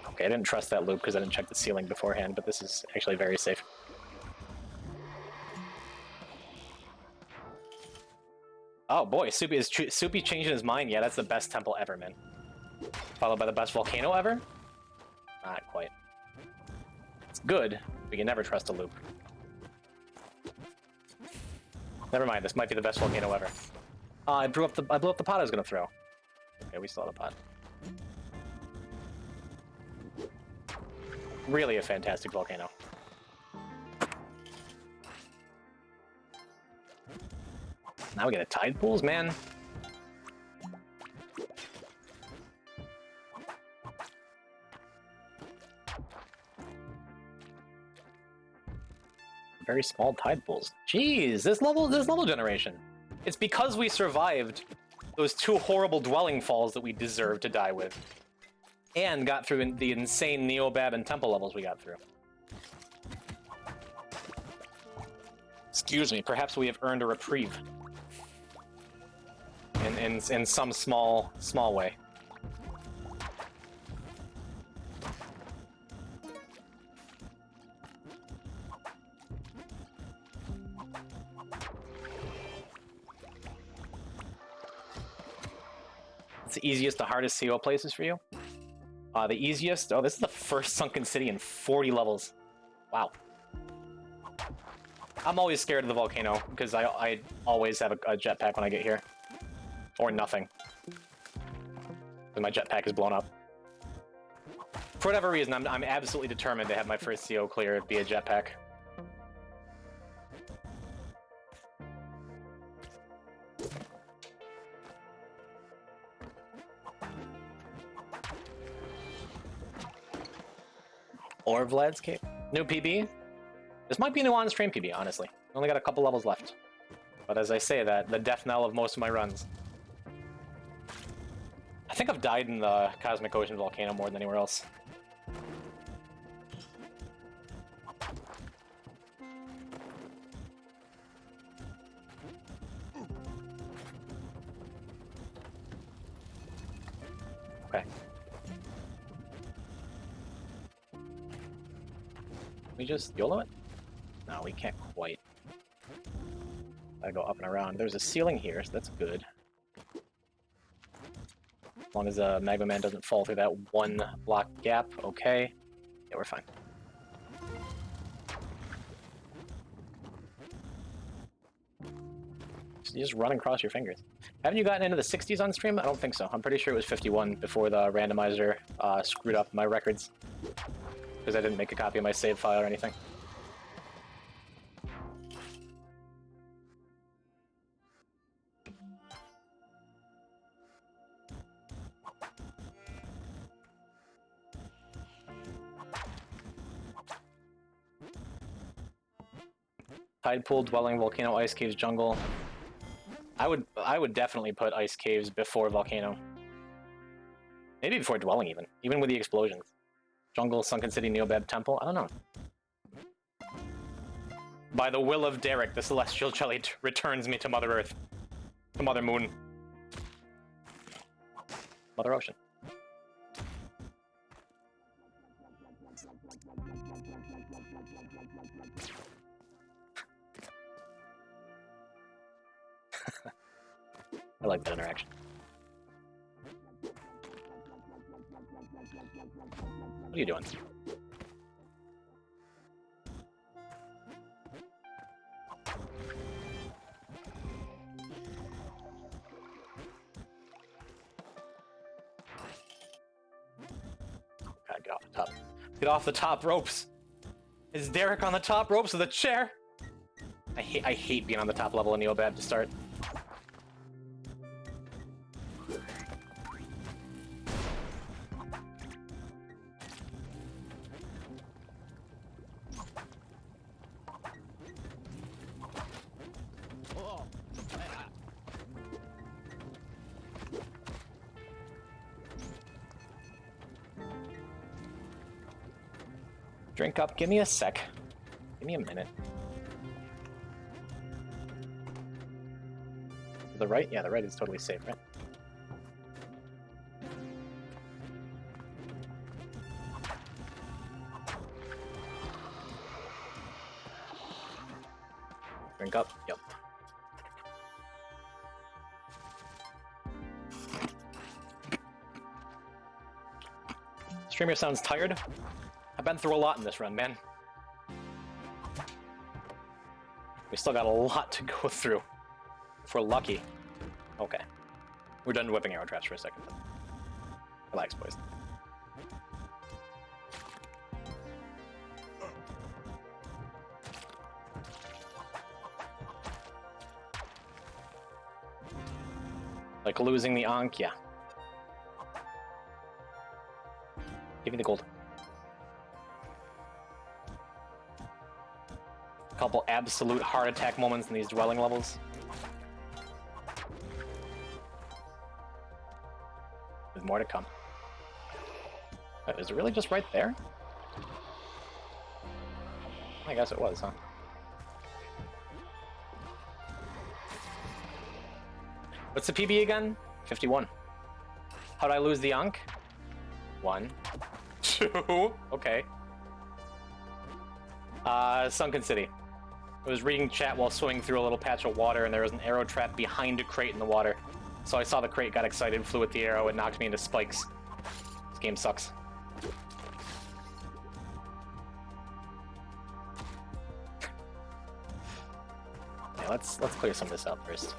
Okay, I didn't trust that loop because I didn't check the ceiling beforehand, but this is actually very safe. Oh boy, Soupy changing his mind. Yeah, that's the best temple ever, man. Followed by the best volcano ever? Not quite. It's good, but you can never trust a loop. Never mind, this might be the best volcano ever. I blew up the pot I was gonna throw. Okay, we still have a pot. Really a fantastic volcano. Now we get a tide pools, man. Very small tide pools. Jeez, this level generation. It's because we survived those 2 horrible dwelling falls that we deserved to die with. And got through the insane Neobab and temple levels we got through. Excuse me, perhaps we have earned a reprieve. In some small way. It's the easiest to hardest CO places for you? The easiest? Oh, this is the first sunken city in 40 levels. Wow. I'm always scared of the volcano, because I always have a jetpack when I get here. Or nothing. Because my jetpack is blown up. For whatever reason, I'm absolutely determined to have my first CO clear via jetpack. Or Vlad's Cave. New PB? This might be a new on-stream PB, honestly. Only got a couple levels left. But as I say that, the death knell of most of my runs. I think I've died in the Cosmic Ocean Volcano more than anywhere else. Okay. We just YOLO it? No, we can't quite. Gotta go up and around. There's a ceiling here, so that's good. As long as Magma Man doesn't fall through that 1 block gap, okay. Yeah, we're fine. You just run and cross your fingers. Haven't you gotten into the 60s on stream? I don't think so. I'm pretty sure it was 51 before the randomizer screwed up my records. Because I didn't make a copy of my save file or anything. Tide pool, dwelling, volcano, ice caves, jungle. I would definitely put ice caves before volcano. Maybe before dwelling even with the explosions. Jungle, sunken city, Neobab temple. I don't know. By the will of Derek, the celestial jelly returns me to Mother Earth, to Mother Moon, Mother Ocean. I like that interaction. What are you doing? God, get off the top. Get off the top ropes! Is Derek on the top ropes of the chair? I hate being on the top level of Neobab to start. Drink up. Give me a sec. Give me a minute. The right? Yeah, the right is totally safe, right? Drink up. Yep. Streamer sounds tired. I've been through a lot in this run, man. We still got a lot to go through. If we're lucky. Okay. We're done whipping arrow traps for a second. Relax, boys. Like losing the Ankh, yeah. Give me the gold. Couple absolute heart attack moments in these dwelling levels. With more to come. Is it really just right there? I guess it was, huh? What's the PB again? 51. How'd I lose the Ankh? 1, 2, okay. Sunken City. I was reading chat while swimming through a little patch of water, and there was an arrow trap behind a crate in the water. So I saw the crate, got excited, flew at the arrow, and knocked me into spikes. This game sucks. Yeah, let's clear some of this out first.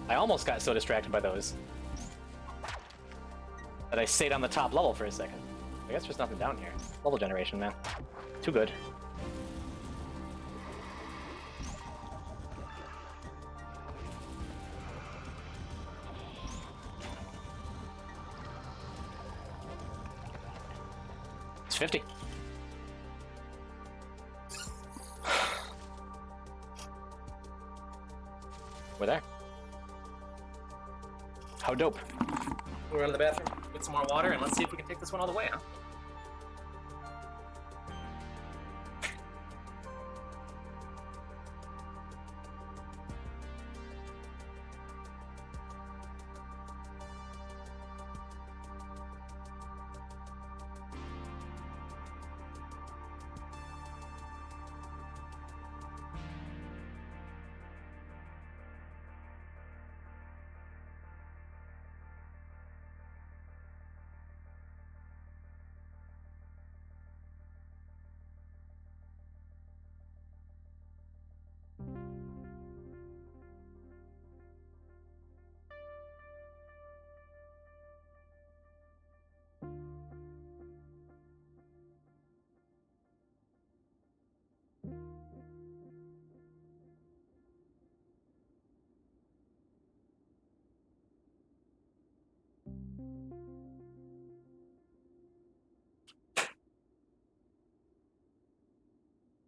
I almost got so distracted by those that I stayed on the top level for a second. I guess there's nothing down here. Level generation, man. Too good. It's 50. We're there. How dope. We'll run to the bathroom, get some more water, and let's see if we can take this one all the way, huh?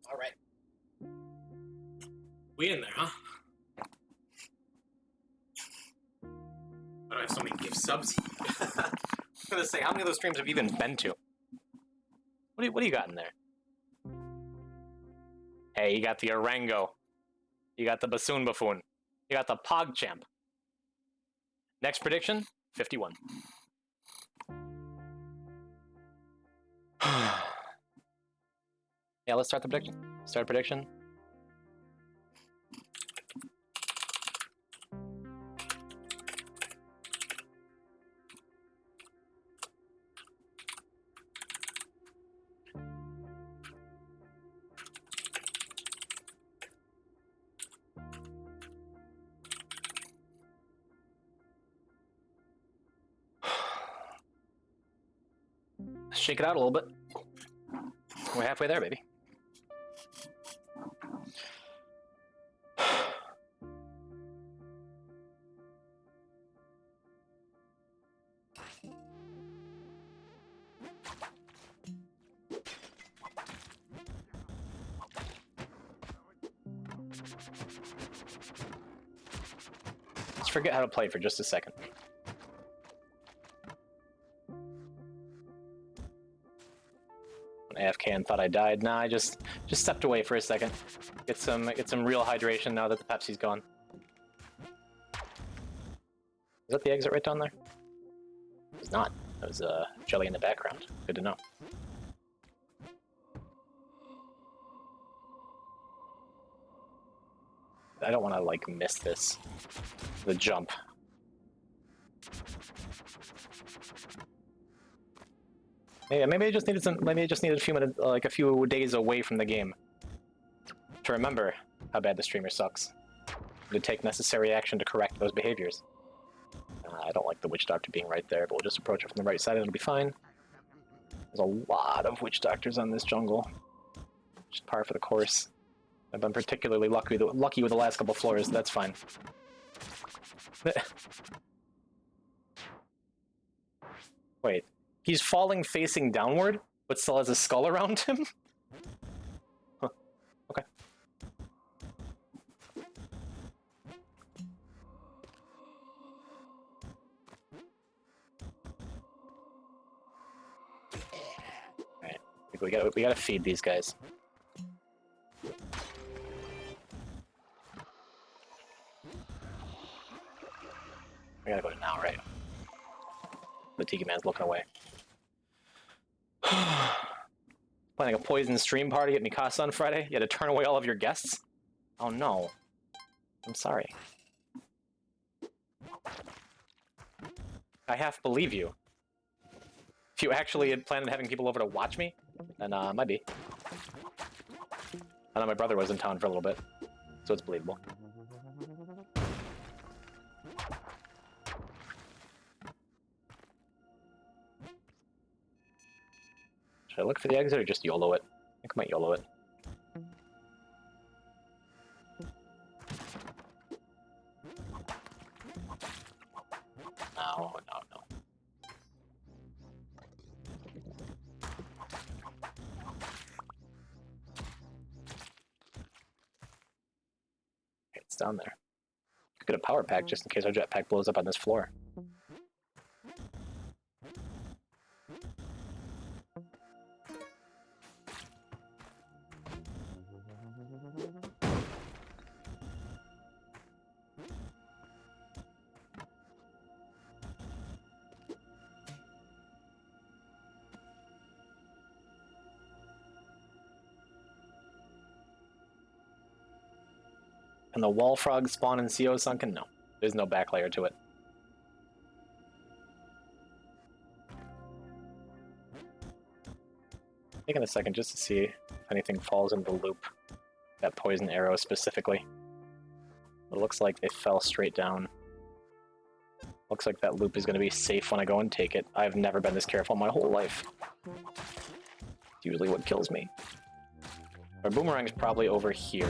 All right. We in there, huh? Why do I have so many gift subs? I'm gonna say, how many of those streams have you even been to? What do you got in there? Hey, you got the Orango. You got the Bassoon Buffoon. You got the PogChamp. Next prediction, 51. Yeah, let's start the prediction. Start prediction. Shake it out a little bit. We're halfway there, baby. Let's forget how to play for just a second. AFK and thought I died. Nah, I just stepped away for a second. Get some real hydration now that the Pepsi's gone. Is that the exit right down there? It's not. That was jelly in the background. Good to know. I don't want to like miss this. The jump. Yeah, maybe I just needed some. Maybe I just needed a few minutes, like a few days away from the game, to remember how bad the streamer sucks. To take necessary action to correct those behaviors. I don't like the witch doctor being right there, but we'll just approach it from the right side and it'll be fine. There's a lot of witch doctors on this jungle. Just par for the course. I've been particularly lucky with the last couple floors. That's fine. Wait. He's falling facing downward, but still has a skull around him? Huh. Okay. Alright. We gotta feed these guys. I gotta go to now, right? The Tiki Man's looking away. Planning a poison stream party at Mikasa on Friday? You had to turn away all of your guests? Oh no. I'm sorry. I half believe you. If you actually had planned on having people over to watch me, then might be. I know my brother was in town for a little bit, so it's believable. Should I look for the exit or just YOLO it? I think I might YOLO it. No. Okay, it's down there. Could get a power pack just in case our jetpack blows up on this floor. Can the wall frog spawn in CO Sunken? No. There's no back layer to it. Taking a second just to see if anything falls in the loop. That poison arrow specifically. It looks like they fell straight down. Looks like that loop is going to be safe when I go and take it. I've never been this careful my whole life. It's usually what kills me. Our boomerang's probably over here.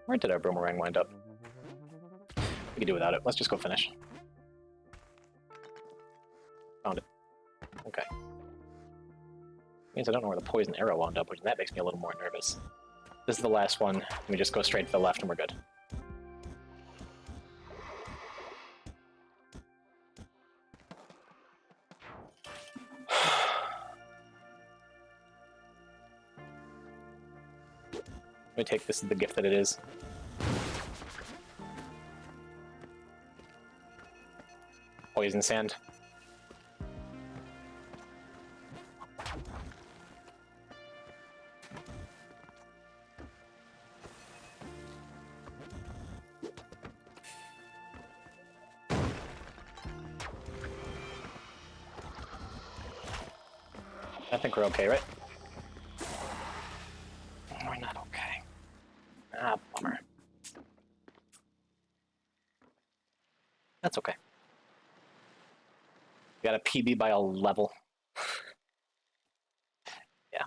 Where did our boomerang wind up? We can do without it. Let's just go finish. Found it. Okay. Means I don't know where the poison arrow wound up, which that makes me a little more nervous. This is the last one. Let me just go straight to the left and we're good. Let me take this as the gift that it is. Poison sand. I think we're okay, right? We're not okay. Ah, bummer. That's okay. We got a PB by a level. Yeah.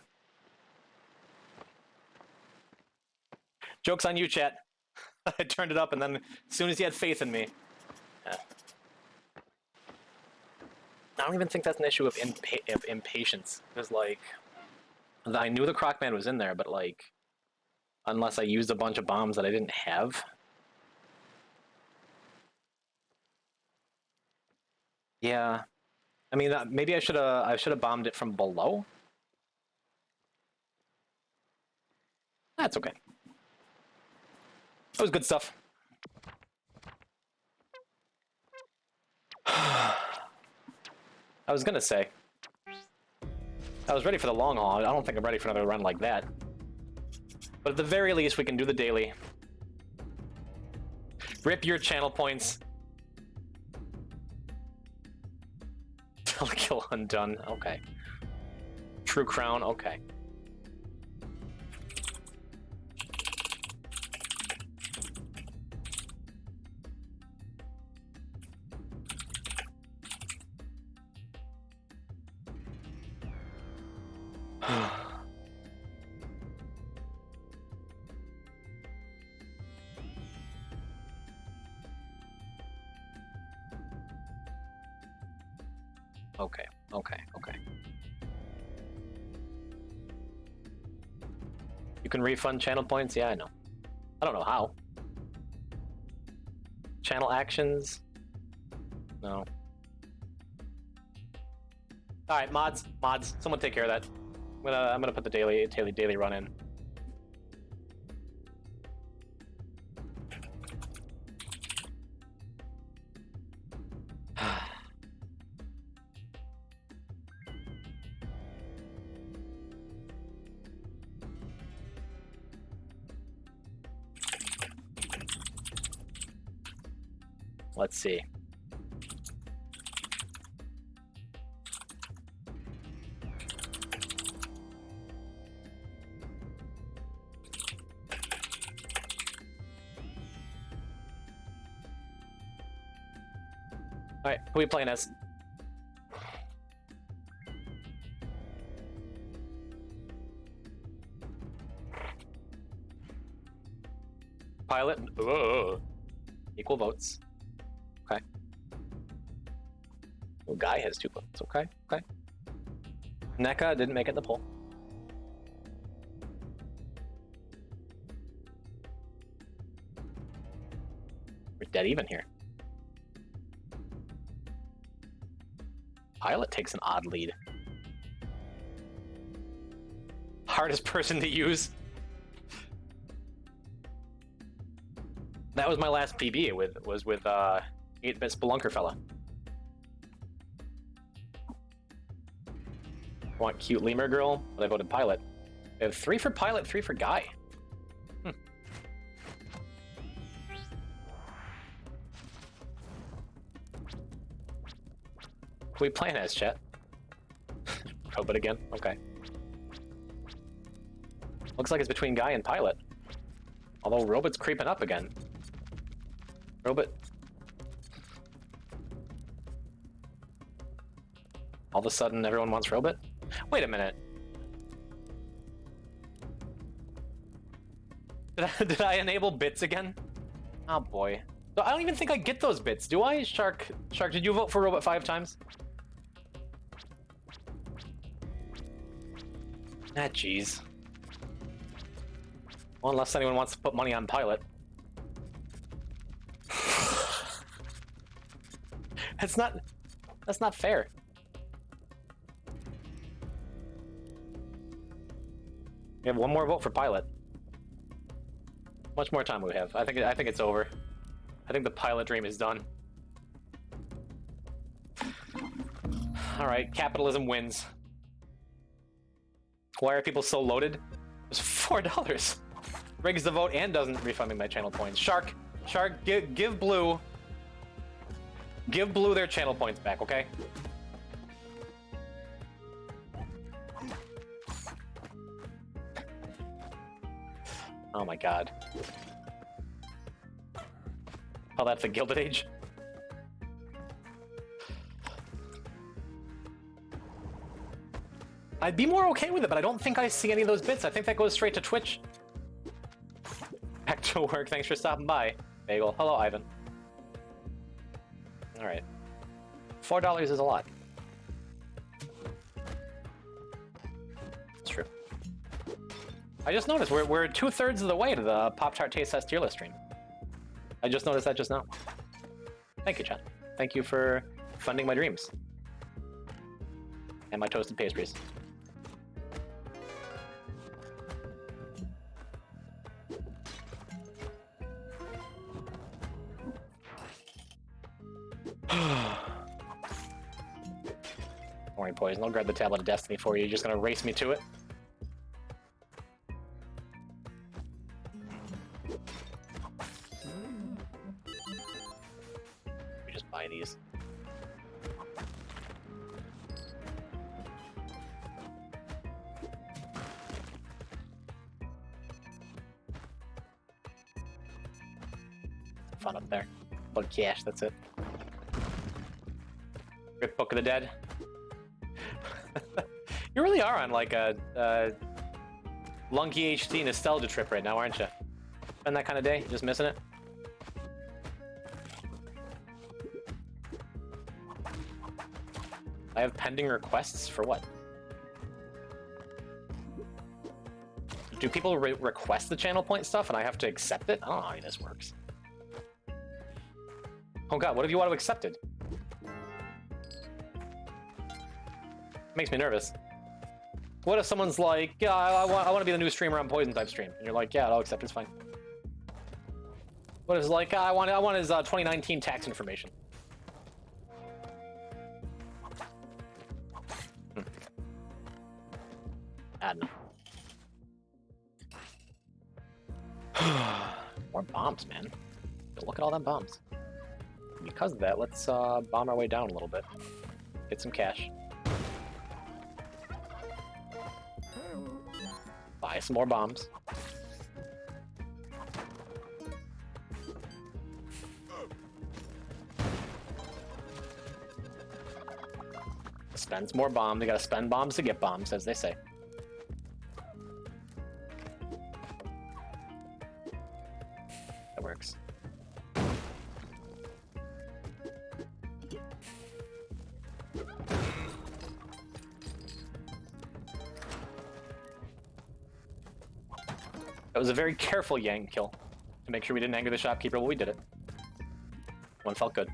Joke's on you, chat. I turned it up and then as soon as he had faith in me. Yeah. I don't even think that's an issue of impatience. There's like, I knew the Crocman was in there, but like, unless I used a bunch of bombs that I didn't have. Yeah, I mean, maybe I should have bombed it from below. That's okay. That was good stuff. I was gonna say, I was ready for the long haul. I don't think I'm ready for another run like that. But at the very least, we can do the daily. Rip your channel points. Telekill undone. Okay. True crown. Okay. Okay, okay, okay. You can refund channel points? Yeah, I know. I don't know how. Channel actions? No. Alright, mods, someone take care of that. I'm gonna put the daily run in. Let's see. Alright, who are we playing as? Pilot? Ugh. Equal votes. Okay. Well, Guy has 2 votes. Okay, okay. NECA didn't make it in the poll. We're dead even here. Pilot takes an odd lead. Hardest person to use. That was my last PB. Was with 8-bit Spelunker fella. Want cute lemur girl? But I voted Pilot. We have 3 for Pilot, 3 for Guy. Who we playing as, chat? Robot again? Okay. Looks like it's between Guy and Pilot. Although Robot's creeping up again. Robot. All of a sudden, everyone wants Robot? Wait a minute. Did I enable bits again? Oh boy. So I don't even think I get those bits, do I? Shark, did you vote for Robot 5 times? Ah, jeez. Well, unless anyone wants to put money on Pilot. That's not fair. We have 1 more vote for Pilot. Much more time we have. I think it's over. I think the Pilot dream is done. All right, capitalism wins. Why are people so loaded? It was $4. Rigs the vote and doesn't refund me my channel points. Shark, give Blue their channel points back, okay? Oh my god. Oh, that's a Gilded Age? I'd be more okay with it, but I don't think I see any of those bits. I think that goes straight to Twitch. Back to work. Thanks for stopping by. Bagel. Hello, Ivan. Alright. $4 is a lot. It's true. I just noticed we're 2/3 of the way to the Pop-Tart Taste Test tier list stream. I just noticed that just now. Thank you, chat. Thank you for funding my dreams. And my toasted pastries. Don't worry, Poison. I'll grab the Tablet of Destiny for you. You're just gonna race me to it? We just buy these. Fun up there. Bug cash, that's it. Rip Book of the Dead. You really are on like a Lunky HD nostalgia trip right now, aren't you? Been that kind of day? Just missing it? I have pending requests for what? Do people request the channel point stuff and I have to accept it? I don't know how this works. Oh god, what if you want to accept it? Makes me nervous. What if someone's like, yeah, I want to be the new streamer on Poison type stream, and you're like, yeah, I'll accept, it's fine. What if it's like, I want his 2019 tax information. I don't know. More bombs, man. Look at all them bombs. Because of that, let's bomb our way down a little bit. Get some cash. Buy some more bombs. Spends more bombs. You gotta spend bombs to get bombs, as they say. That works. That was a very careful yank kill to make sure we didn't anger the shopkeeper, but we did it. One felt good.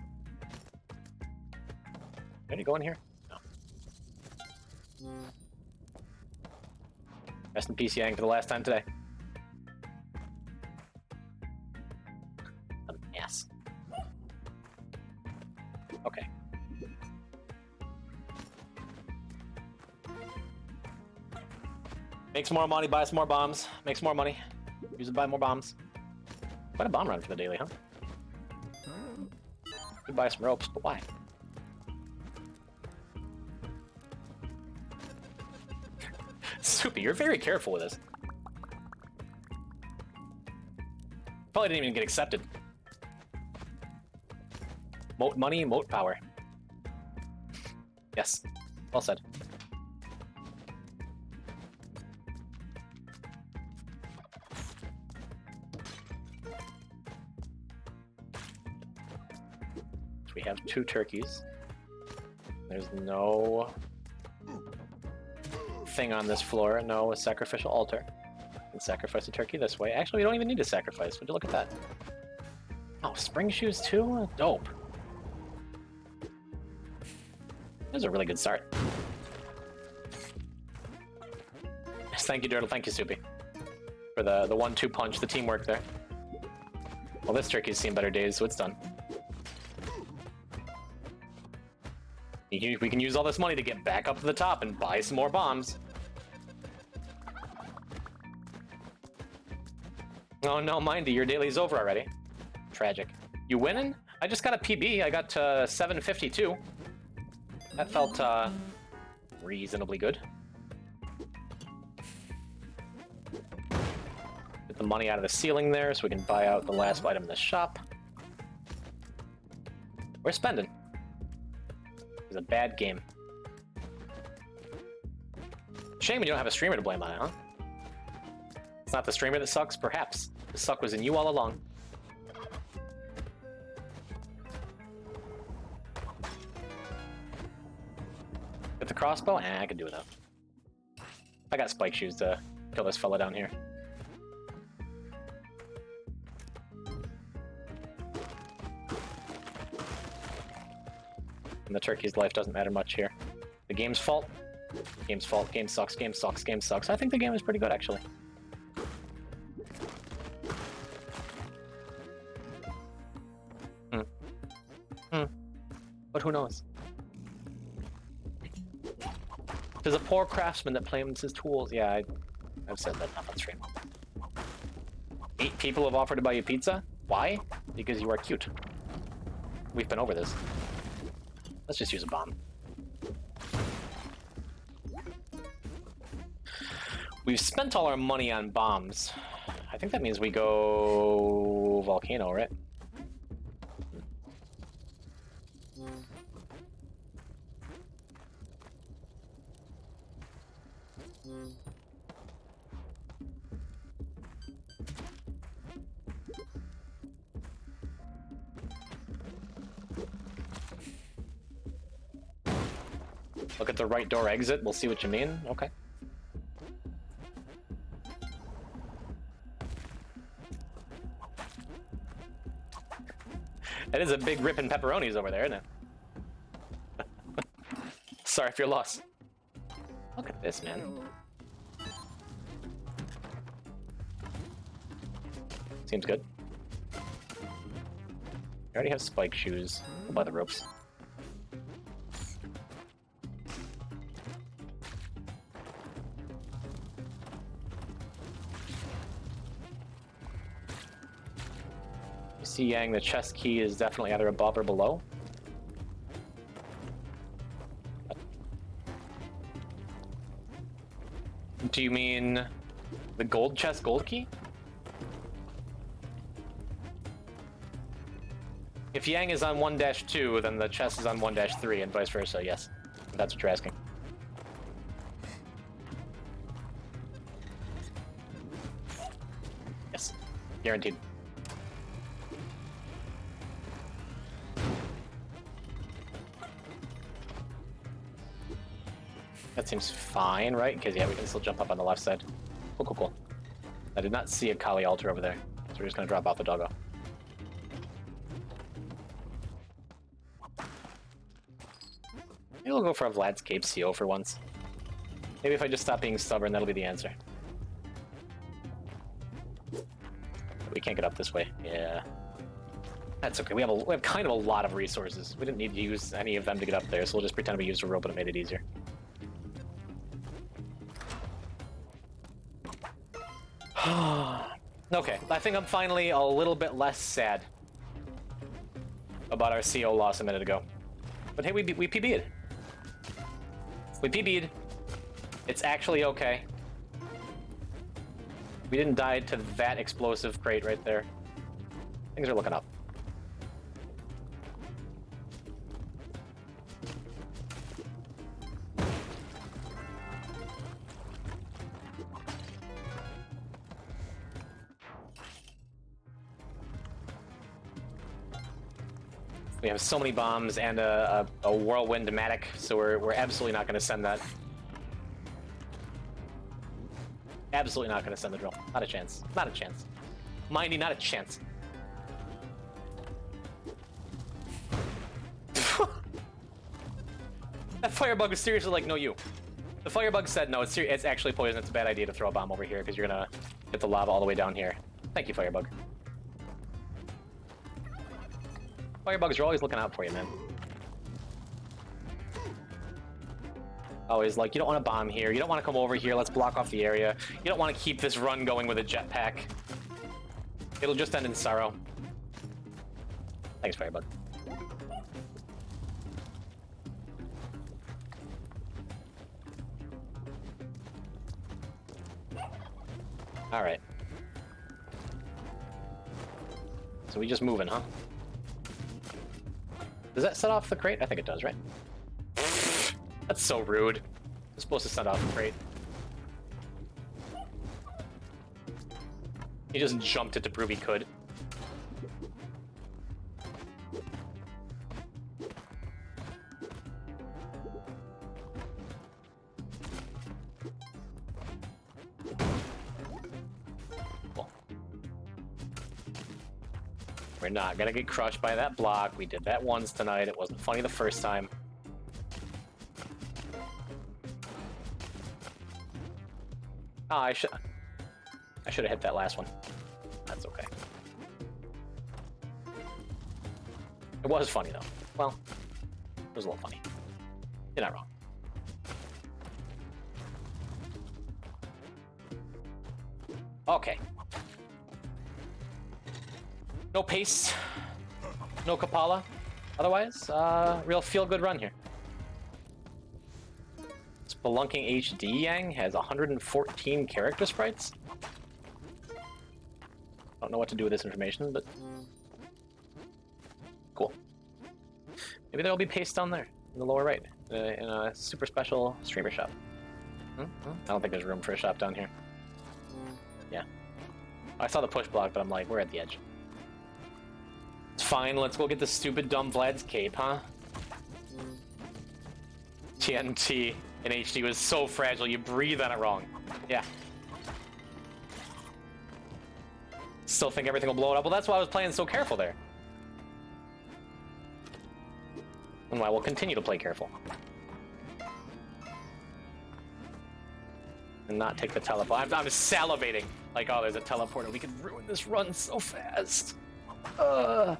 Did he go in here? No. Rest in peace, Yang, for the last time today. Yes. Okay. Make some more money, buy some more bombs. Make some more money. Use it to buy more bombs. Quite a bomb run for the daily, huh? Could buy some ropes, but why? Soupy, you're very careful with this. Probably didn't even get accepted. Moat money, moat power. Yes, well said. We have 2 turkeys. There's no thing on this floor, no sacrificial altar. You can sacrifice a turkey this way. Actually, we don't even need to sacrifice. Would you look at that? Oh, spring shoes too? Dope. That was a really good start. Yes, thank you, Dirtle. Thank you, Soupy. For the 1-2 punch, the teamwork there. Well, this turkey's seen better days, so it's done. We can use all this money to get back up to the top and buy some more bombs. Oh no, Mindy, your daily's over already. Tragic. You winning? I just got a PB. I got 752. That felt reasonably good. Get the money out of the ceiling there so we can buy out the last item in the shop. We're spending. It's a bad game. Shame we don't have a streamer to blame on it, huh? It's not the streamer that sucks? Perhaps. The suck was in you all along. With the crossbow? I can do it up. I got spike shoes to kill this fella down here. And the turkey's life doesn't matter much here. The game's fault. Game's fault. Game sucks. Game sucks. Game sucks. I think the game is pretty good, actually. But who knows? There's a poor craftsman that plans his tools. Yeah, I've said that enough on stream. 8 people have offered to buy you pizza. Why? Because you are cute. We've been over this. Let's just use a bomb. We've spent all our money on bombs. I think that means we go volcano, right? Look at the right door exit, we'll see what you mean. Okay. That is a big rippin' pepperonis over there, isn't it? Sorry for your loss. Look at this, man. Seems good. I already have spike shoes. I'll buy the ropes. You see, Yang, the chest key is definitely either above or below. Do you mean the gold chest gold key? If Yang is on 1-2, then the chest is on 1-3, and vice versa, yes. If that's what you're asking. Yes. Guaranteed. That seems fine, right? Because, yeah, we can still jump up on the left side. Cool, cool, cool. I did not see a Kali altar over there, so we're just gonna drop off the doggo. Maybe we'll go for a Vlad's Cape CO for once. Maybe if I just stop being stubborn, that'll be the answer. We can't get up this way. Yeah. That's okay. We have kind of a lot of resources. We didn't need to use any of them to get up there, so we'll just pretend we used a rope and it made it easier. Okay, I think I'm finally a little bit less sad about our CO loss a minute ago. But hey, we PB'd. We PB'd. It's actually okay. We didn't die to that explosive crate right there. Things are looking up. We have so many bombs and a whirlwind matic, so we're absolutely not going to send that. Absolutely not going to send the drill. Not a chance. Not a chance. Mindy, not a chance. That firebug is seriously like, no, you. The firebug said, no, it's actually poison. It's a bad idea to throw a bomb over here because you're going to get the lava all the way down here. Thank you, firebug. Firebugs are always looking out for you, man. Always like, you don't want to bomb here, you don't want to come over here, let's block off the area. You don't want to keep this run going with a jetpack. It'll just end in sorrow. Thanks, Firebug. Alright. So we just moving, huh? Does that set off the crate? I think it does, right? That's so rude. It's supposed to set off the crate. He just jumped it to prove he could. We're not gonna get crushed by that block. We did that once tonight. It wasn't funny the first time. Oh, I should have hit that last one. That's okay. It was funny though. Well, it was a little funny. You're not wrong. Okay. No pace. No Kapala. Otherwise, real feel-good run here. Spelunking HD Yang has 114 character sprites. Don't know what to do with this information, but cool. Maybe there'll be paste down there in the lower right, in a super special streamer shop. I don't think there's room for a shop down here. Yeah. I saw the push block, but I'm like, we're at the edge. It's fine, let's go get the stupid dumb Vlad's cape, huh? TNT in HD was so fragile, you breathe on it wrong. Yeah. Still think everything will blow it up. Well, that's why I was playing so careful there. And why we'll continue to play careful. And not take the teleport. I'm salivating. Like, oh, there's a teleporter. We could ruin this run so fast. No.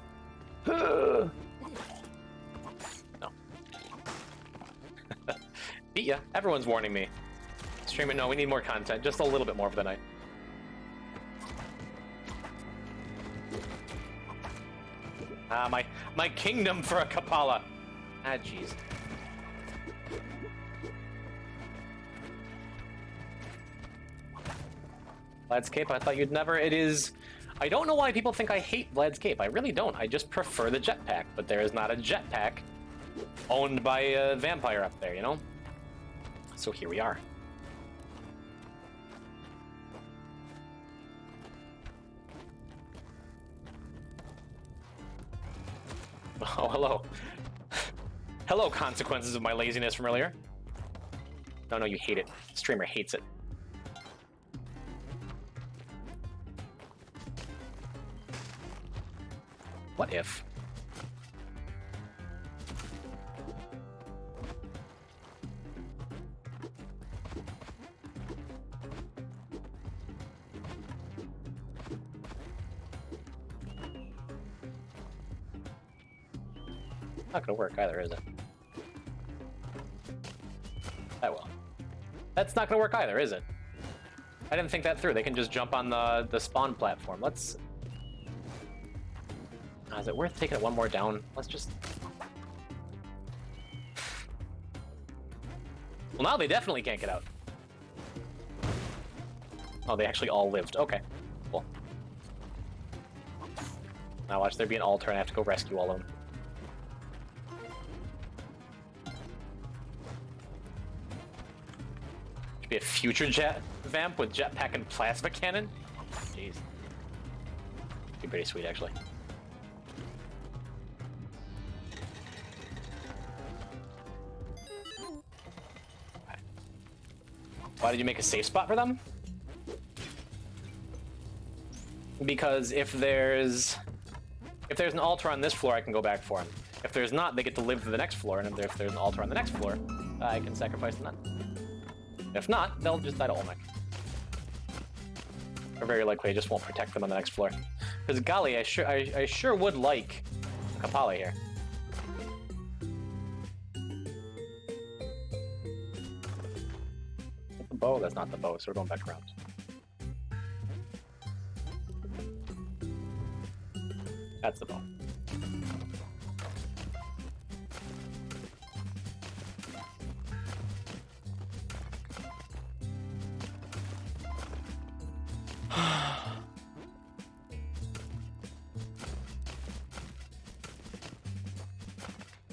Beat ya. Everyone's warning me. Stream it. No, we need more content. Just a little bit more for the night. Ah, my kingdom for a Kapala. Ah, jeez. Vlad's Cape, I thought you'd never. It is. I don't know why people think I hate Vlad's Cape. I really don't. I just prefer the jetpack, but there is not a jetpack owned by a vampire up there, you know? So here we are. Oh, hello. Hello, consequences of my laziness from earlier. No, you hate it. Streamer hates it. What if? Not gonna work either, is it? That will. That's not gonna work either, is it? I didn't think that through. They can just jump on the spawn platform. Let's... is it worth taking it one more down? Let's just... Well, now they definitely can't get out. Oh, they actually all lived. Okay, cool. Now watch there be an altar and I have to go rescue all of them. Should be a future jet vamp with jetpack and plasma cannon? Jeez. Be pretty sweet, actually. Why did you make a safe spot for them? Because if there's an altar on this floor, I can go back for them. If there's not, they get to live to the next floor, and if there's an altar on the next floor, I can sacrifice them then. If not, they'll just die to Olmec. Or very likely, I just won't protect them on the next floor. Because golly, I sure would like Kapala here. The bow? That's not the bow, so we're going back around. That's the bow.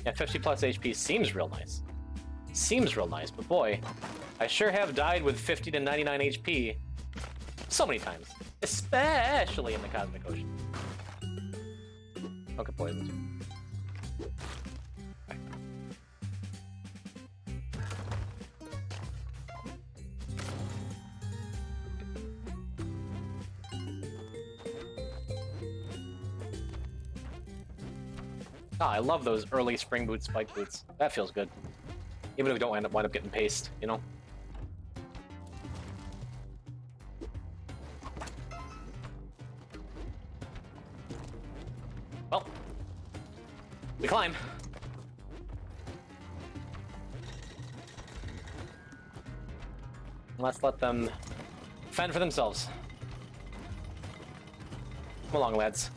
Yeah, 50 plus HP seems real nice. Seems real nice, but boy, I sure have died with 50 to 99 HP so many times. Especially in the Cosmic Ocean. Okay, poisons. Okay. Ah, I love those early spring boot spike boots. That feels good. Even if we don't wind up getting paced, you know? Well, we climb. Let's let them fend for themselves. Come along, lads.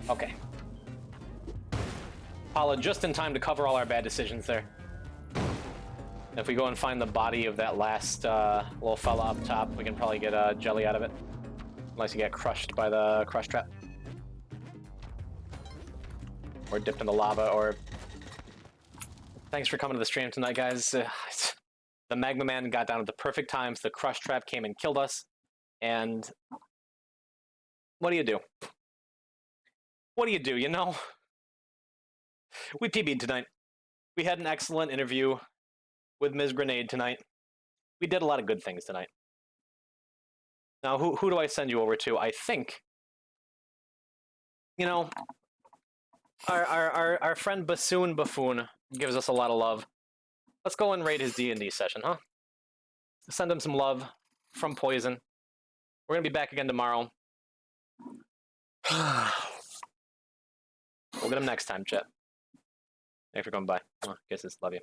Okay. Paula, just in time to cover all our bad decisions there. If we go and find the body of that last little fella up top, we can probably get a jelly out of it. Unless you get crushed by the crush trap. Or dipped in the lava, or... Thanks for coming to the stream tonight, guys. The Magma Man got down at the perfect times, the crush trap came and killed us, and... What do you do? What do you do, you know? We PB'd tonight. We had an excellent interview with Ms. Grenade tonight. We did a lot of good things tonight. Now, who do I send you over to? I think, you know, our friend Bassoon Buffoon gives us a lot of love. Let's go and raid his D&D session, huh? Send him some love from Poison. We're gonna be back again tomorrow. We'll get him next time, chat. Thanks for coming by. Oh, kisses. Love you.